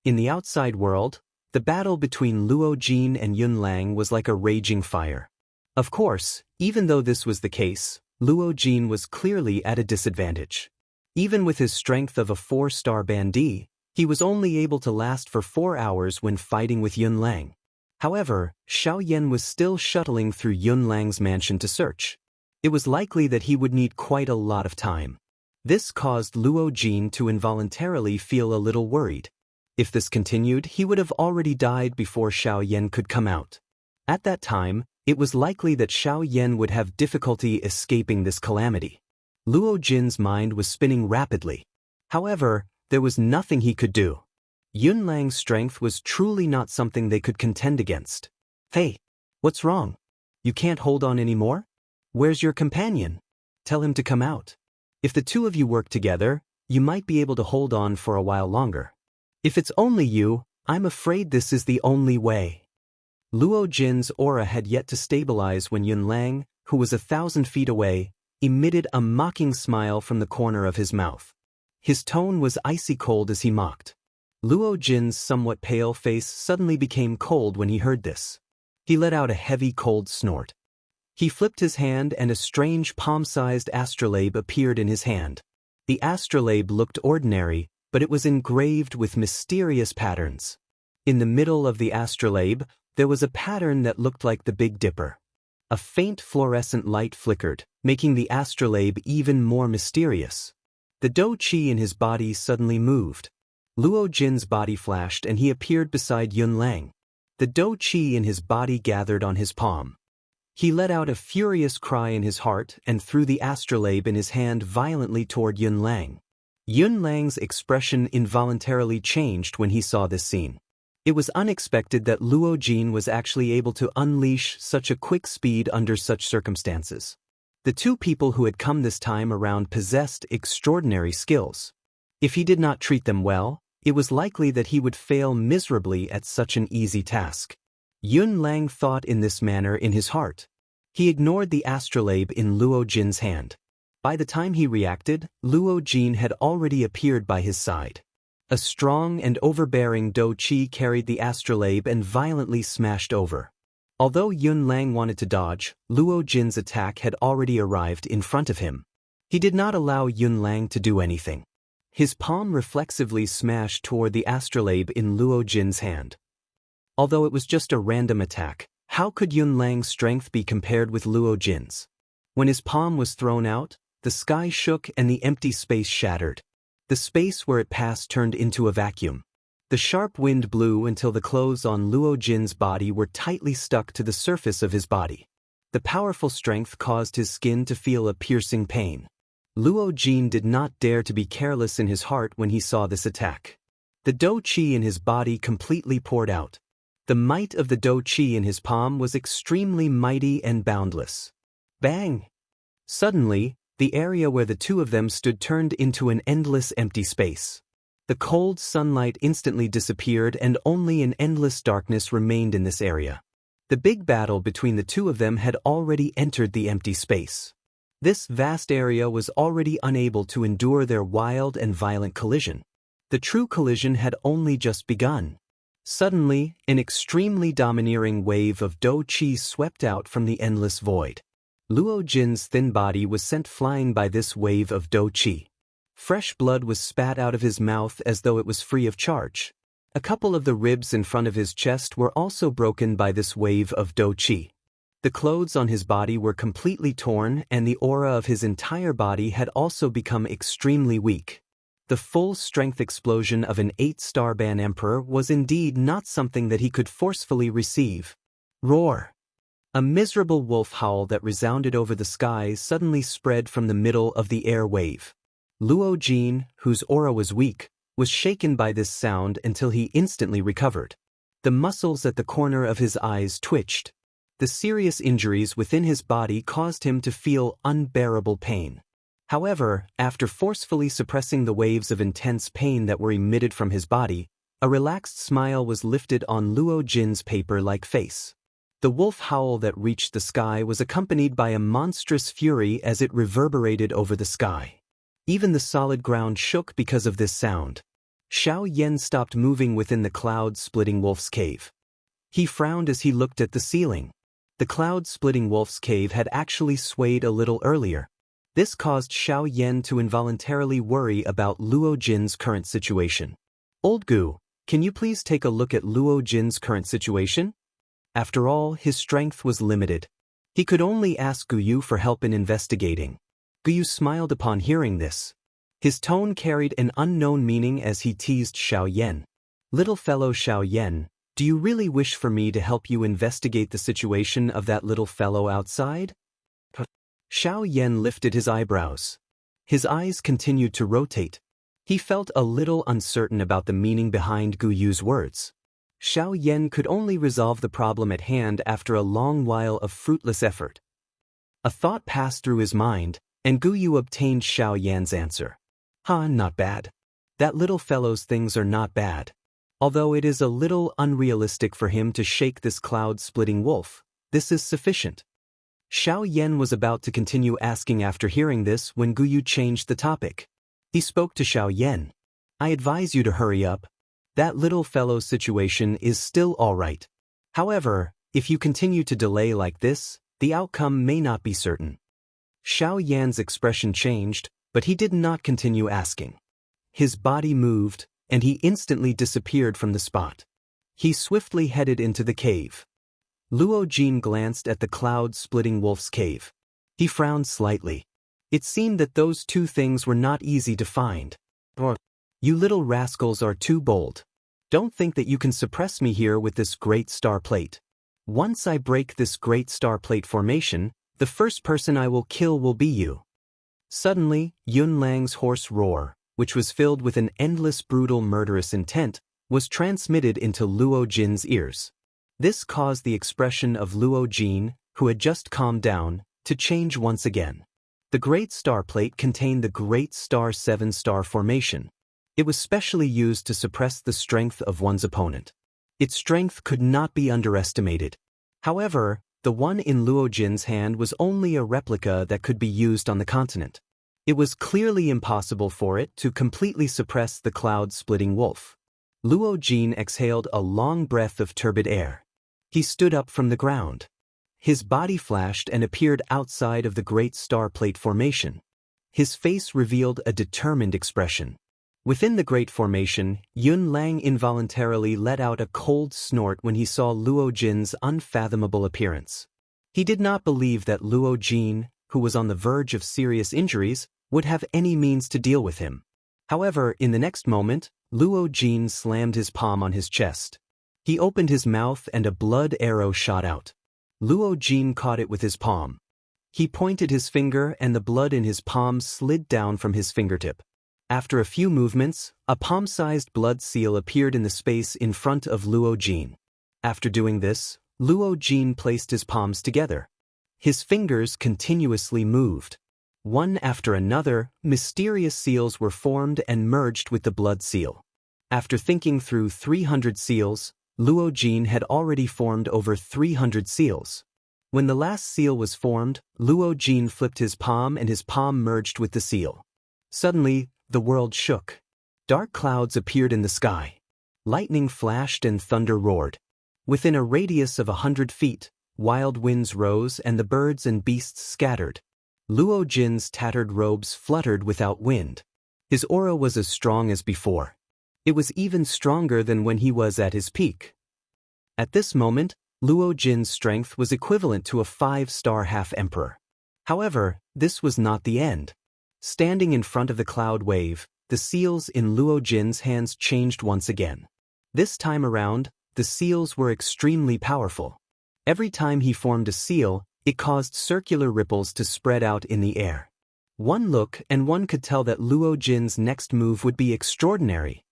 Speaker 1: In the outside world, the battle between Luo Jin and Yun Lang was like a raging fire. Of course, even though this was the case, Luo Jin was clearly at a disadvantage. Even with his strength of a 4-star bandit, he was only able to last for 4 hours when fighting with Yun Lang. However, Xiao Yan was still shuttling through Yun Lang's mansion to search. It was likely that he would need quite a lot of time. This caused Luo Jin to involuntarily feel a little worried. If this continued, he would have already died before Xiao Yan could come out. At that time, it was likely that Xiao Yan would have difficulty escaping this calamity. Luo Jin's mind was spinning rapidly. However, there was nothing he could do. Yun Lang's strength was truly not something they could contend against. "Hey, what's wrong? You can't hold on anymore? Where's your companion? Tell him to come out. If the 2 of you work together, you might be able to hold on for a while longer. If it's only you, I'm afraid this is the only way." Luo Jin's aura had yet to stabilize when Yun Lang, who was 1,000 feet away, emitted a mocking smile from the corner of his mouth. His tone was icy cold as he mocked. Luo Jin's somewhat pale face suddenly became cold when he heard this. He let out a heavy cold snort. He flipped his hand and a strange palm-sized astrolabe appeared in his hand. The astrolabe looked ordinary, but it was engraved with mysterious patterns. In the middle of the astrolabe, there was a pattern that looked like the Big Dipper. A faint fluorescent light flickered, making the astrolabe even more mysterious. The Do Qi in his body suddenly moved. Luo Jin's body flashed and he appeared beside Yun Lang. The Do Qi in his body gathered on his palm. He let out a furious cry in his heart and threw the astrolabe in his hand violently toward Yun Lang. Yun Lang's expression involuntarily changed when he saw this scene. It was unexpected that Luo Jin was actually able to unleash such a quick speed under such circumstances. The 2 people who had come this time around possessed extraordinary skills. If he did not treat them well, it was likely that he would fail miserably at such an easy task. Yun Lang thought in this manner in his heart. He ignored the astrolabe in Luo Jin's hand. By the time he reacted, Luo Jin had already appeared by his side. A strong and overbearing Do Qi carried the astrolabe and violently smashed over. Although Yun Lang wanted to dodge, Luo Jin's attack had already arrived in front of him. He did not allow Yun Lang to do anything. His palm reflexively smashed toward the astrolabe in Luo Jin's hand. Although it was just a random attack, how could Yun Lang's strength be compared with Luo Jin's? When his palm was thrown out, the sky shook and the empty space shattered. The space where it passed turned into a vacuum. The sharp wind blew until the clothes on Luo Jin's body were tightly stuck to the surface of his body. The powerful strength caused his skin to feel a piercing pain. Luo Jin did not dare to be careless in his heart when he saw this attack. The Do Qi in his body completely poured out. The might of the Do Qi in his palm was extremely mighty and boundless. Bang! Suddenly, the area where the two of them stood turned into an endless empty space. The cold sunlight instantly disappeared and only an endless darkness remained in this area. The big battle between the two of them had already entered the empty space. This vast area was already unable to endure their wild and violent collision. The true collision had only just begun. Suddenly, an extremely domineering wave of Do Qi swept out from the endless void. Luo Jin's thin body was sent flying by this wave of Do Qi. Fresh blood was spat out of his mouth as though it was free of charge. A couple of the ribs in front of his chest were also broken by this wave of Do Qi. The clothes on his body were completely torn and the aura of his entire body had also become extremely weak. The full-strength explosion of an 8-star ban emperor was indeed not something that he could forcefully receive. Roar! A miserable wolf howl that resounded over the skies suddenly spread from the middle of the air wave. Luo Jin, whose aura was weak, was shaken by this sound until he instantly recovered. The muscles at the corner of his eyes twitched. The serious injuries within his body caused him to feel unbearable pain. However, after forcefully suppressing the waves of intense pain that were emitted from his body, a relaxed smile was lifted on Luo Jin's paper-like face. The wolf howl that reached the sky was accompanied by a monstrous fury as it reverberated over the sky. Even the solid ground shook because of this sound. Xiao Yan stopped moving within the cloud-splitting wolf's cave. He frowned as he looked at the ceiling. The cloud-splitting wolf's cave had actually swayed a little earlier. This caused Xiao Yan to involuntarily worry about Luo Jin's current situation. Old Gu, can you please take a look at Luo Jin's current situation? After all, his strength was limited. He could only ask Gu Yu for help in investigating. Gu Yu smiled upon hearing this. His tone carried an unknown meaning as he teased Xiao Yan. Little fellow Xiao Yan, do you really wish for me to help you investigate the situation of that little fellow outside? Xiao Yan lifted his eyebrows. His eyes continued to rotate. He felt a little uncertain about the meaning behind Gu Yu's words. Xiao Yan could only resolve the problem at hand after a long while of fruitless effort. A thought passed through his mind, and Gu Yu obtained Xiao Yan's answer. Not bad. That little fellow's things are not bad. Although it is a little unrealistic for him to shake this cloud-splitting wolf, this is sufficient. Xiao Yan was about to continue asking after hearing this when Gu Yu changed the topic. He spoke to Xiao Yan. I advise you to hurry up. That little fellow's situation is still all right. However, if you continue to delay like this, the outcome may not be certain. Xiao Yan's expression changed, but he did not continue asking. His body moved, and he instantly disappeared from the spot. He swiftly headed into the cave. Luo Jin glanced at the cloud-splitting wolf's cave. He frowned slightly. It seemed that those two things were not easy to find. You little rascals are too bold. Don't think that you can suppress me here with this great star plate. Once I break this great star plate formation, the first person I will kill will be you. Suddenly, Yun Lang's hoarse roar, which was filled with an endless brutal murderous intent, was transmitted into Luo Jin's ears. This caused the expression of Luo Jin, who had just calmed down, to change once again. The Great Star Plate contained the Great Star 7-star formation. It was specially used to suppress the strength of one's opponent. Its strength could not be underestimated. However, the one in Luo Jin's hand was only a replica that could be used on the continent. It was clearly impossible for it to completely suppress the cloud-splitting wolf. Luo Jin exhaled a long breath of turbid air. He stood up from the ground. His body flashed and appeared outside of the great star plate formation. His face revealed a determined expression. Within the great formation, Yun Lang involuntarily let out a cold snort when he saw Luo Jin's unfathomable appearance. He did not believe that Luo Jin, who was on the verge of serious injuries, would have any means to deal with him. However, in the next moment, Luo Jin slammed his palm on his chest. He opened his mouth and a blood arrow shot out. Luo Jin caught it with his palm. He pointed his finger and the blood in his palm slid down from his fingertip. After a few movements, a palm-sized blood seal appeared in the space in front of Luo Jin. After doing this, Luo Jin placed his palms together. His fingers continuously moved. One after another, mysterious seals were formed and merged with the blood seal. After thinking through 300 seals, Luo Jin had already formed over 300 seals. When the last seal was formed, Luo Jin flipped his palm and his palm merged with the seal. Suddenly, the world shook. Dark clouds appeared in the sky. Lightning flashed and thunder roared. Within a radius of 100 feet, wild winds rose and the birds and beasts scattered. Luo Jin's tattered robes fluttered without wind. His aura was as strong as before. It was even stronger than when he was at his peak. At this moment, Luo Jin's strength was equivalent to a 5-star half-emperor. However, this was not the end. Standing in front of the cloud wave, the seals in Luo Jin's hands changed once again. This time around, the seals were extremely powerful. Every time he formed a seal, it caused circular ripples to spread out in the air. One look and one could tell that Luo Jin's next move would be extraordinary.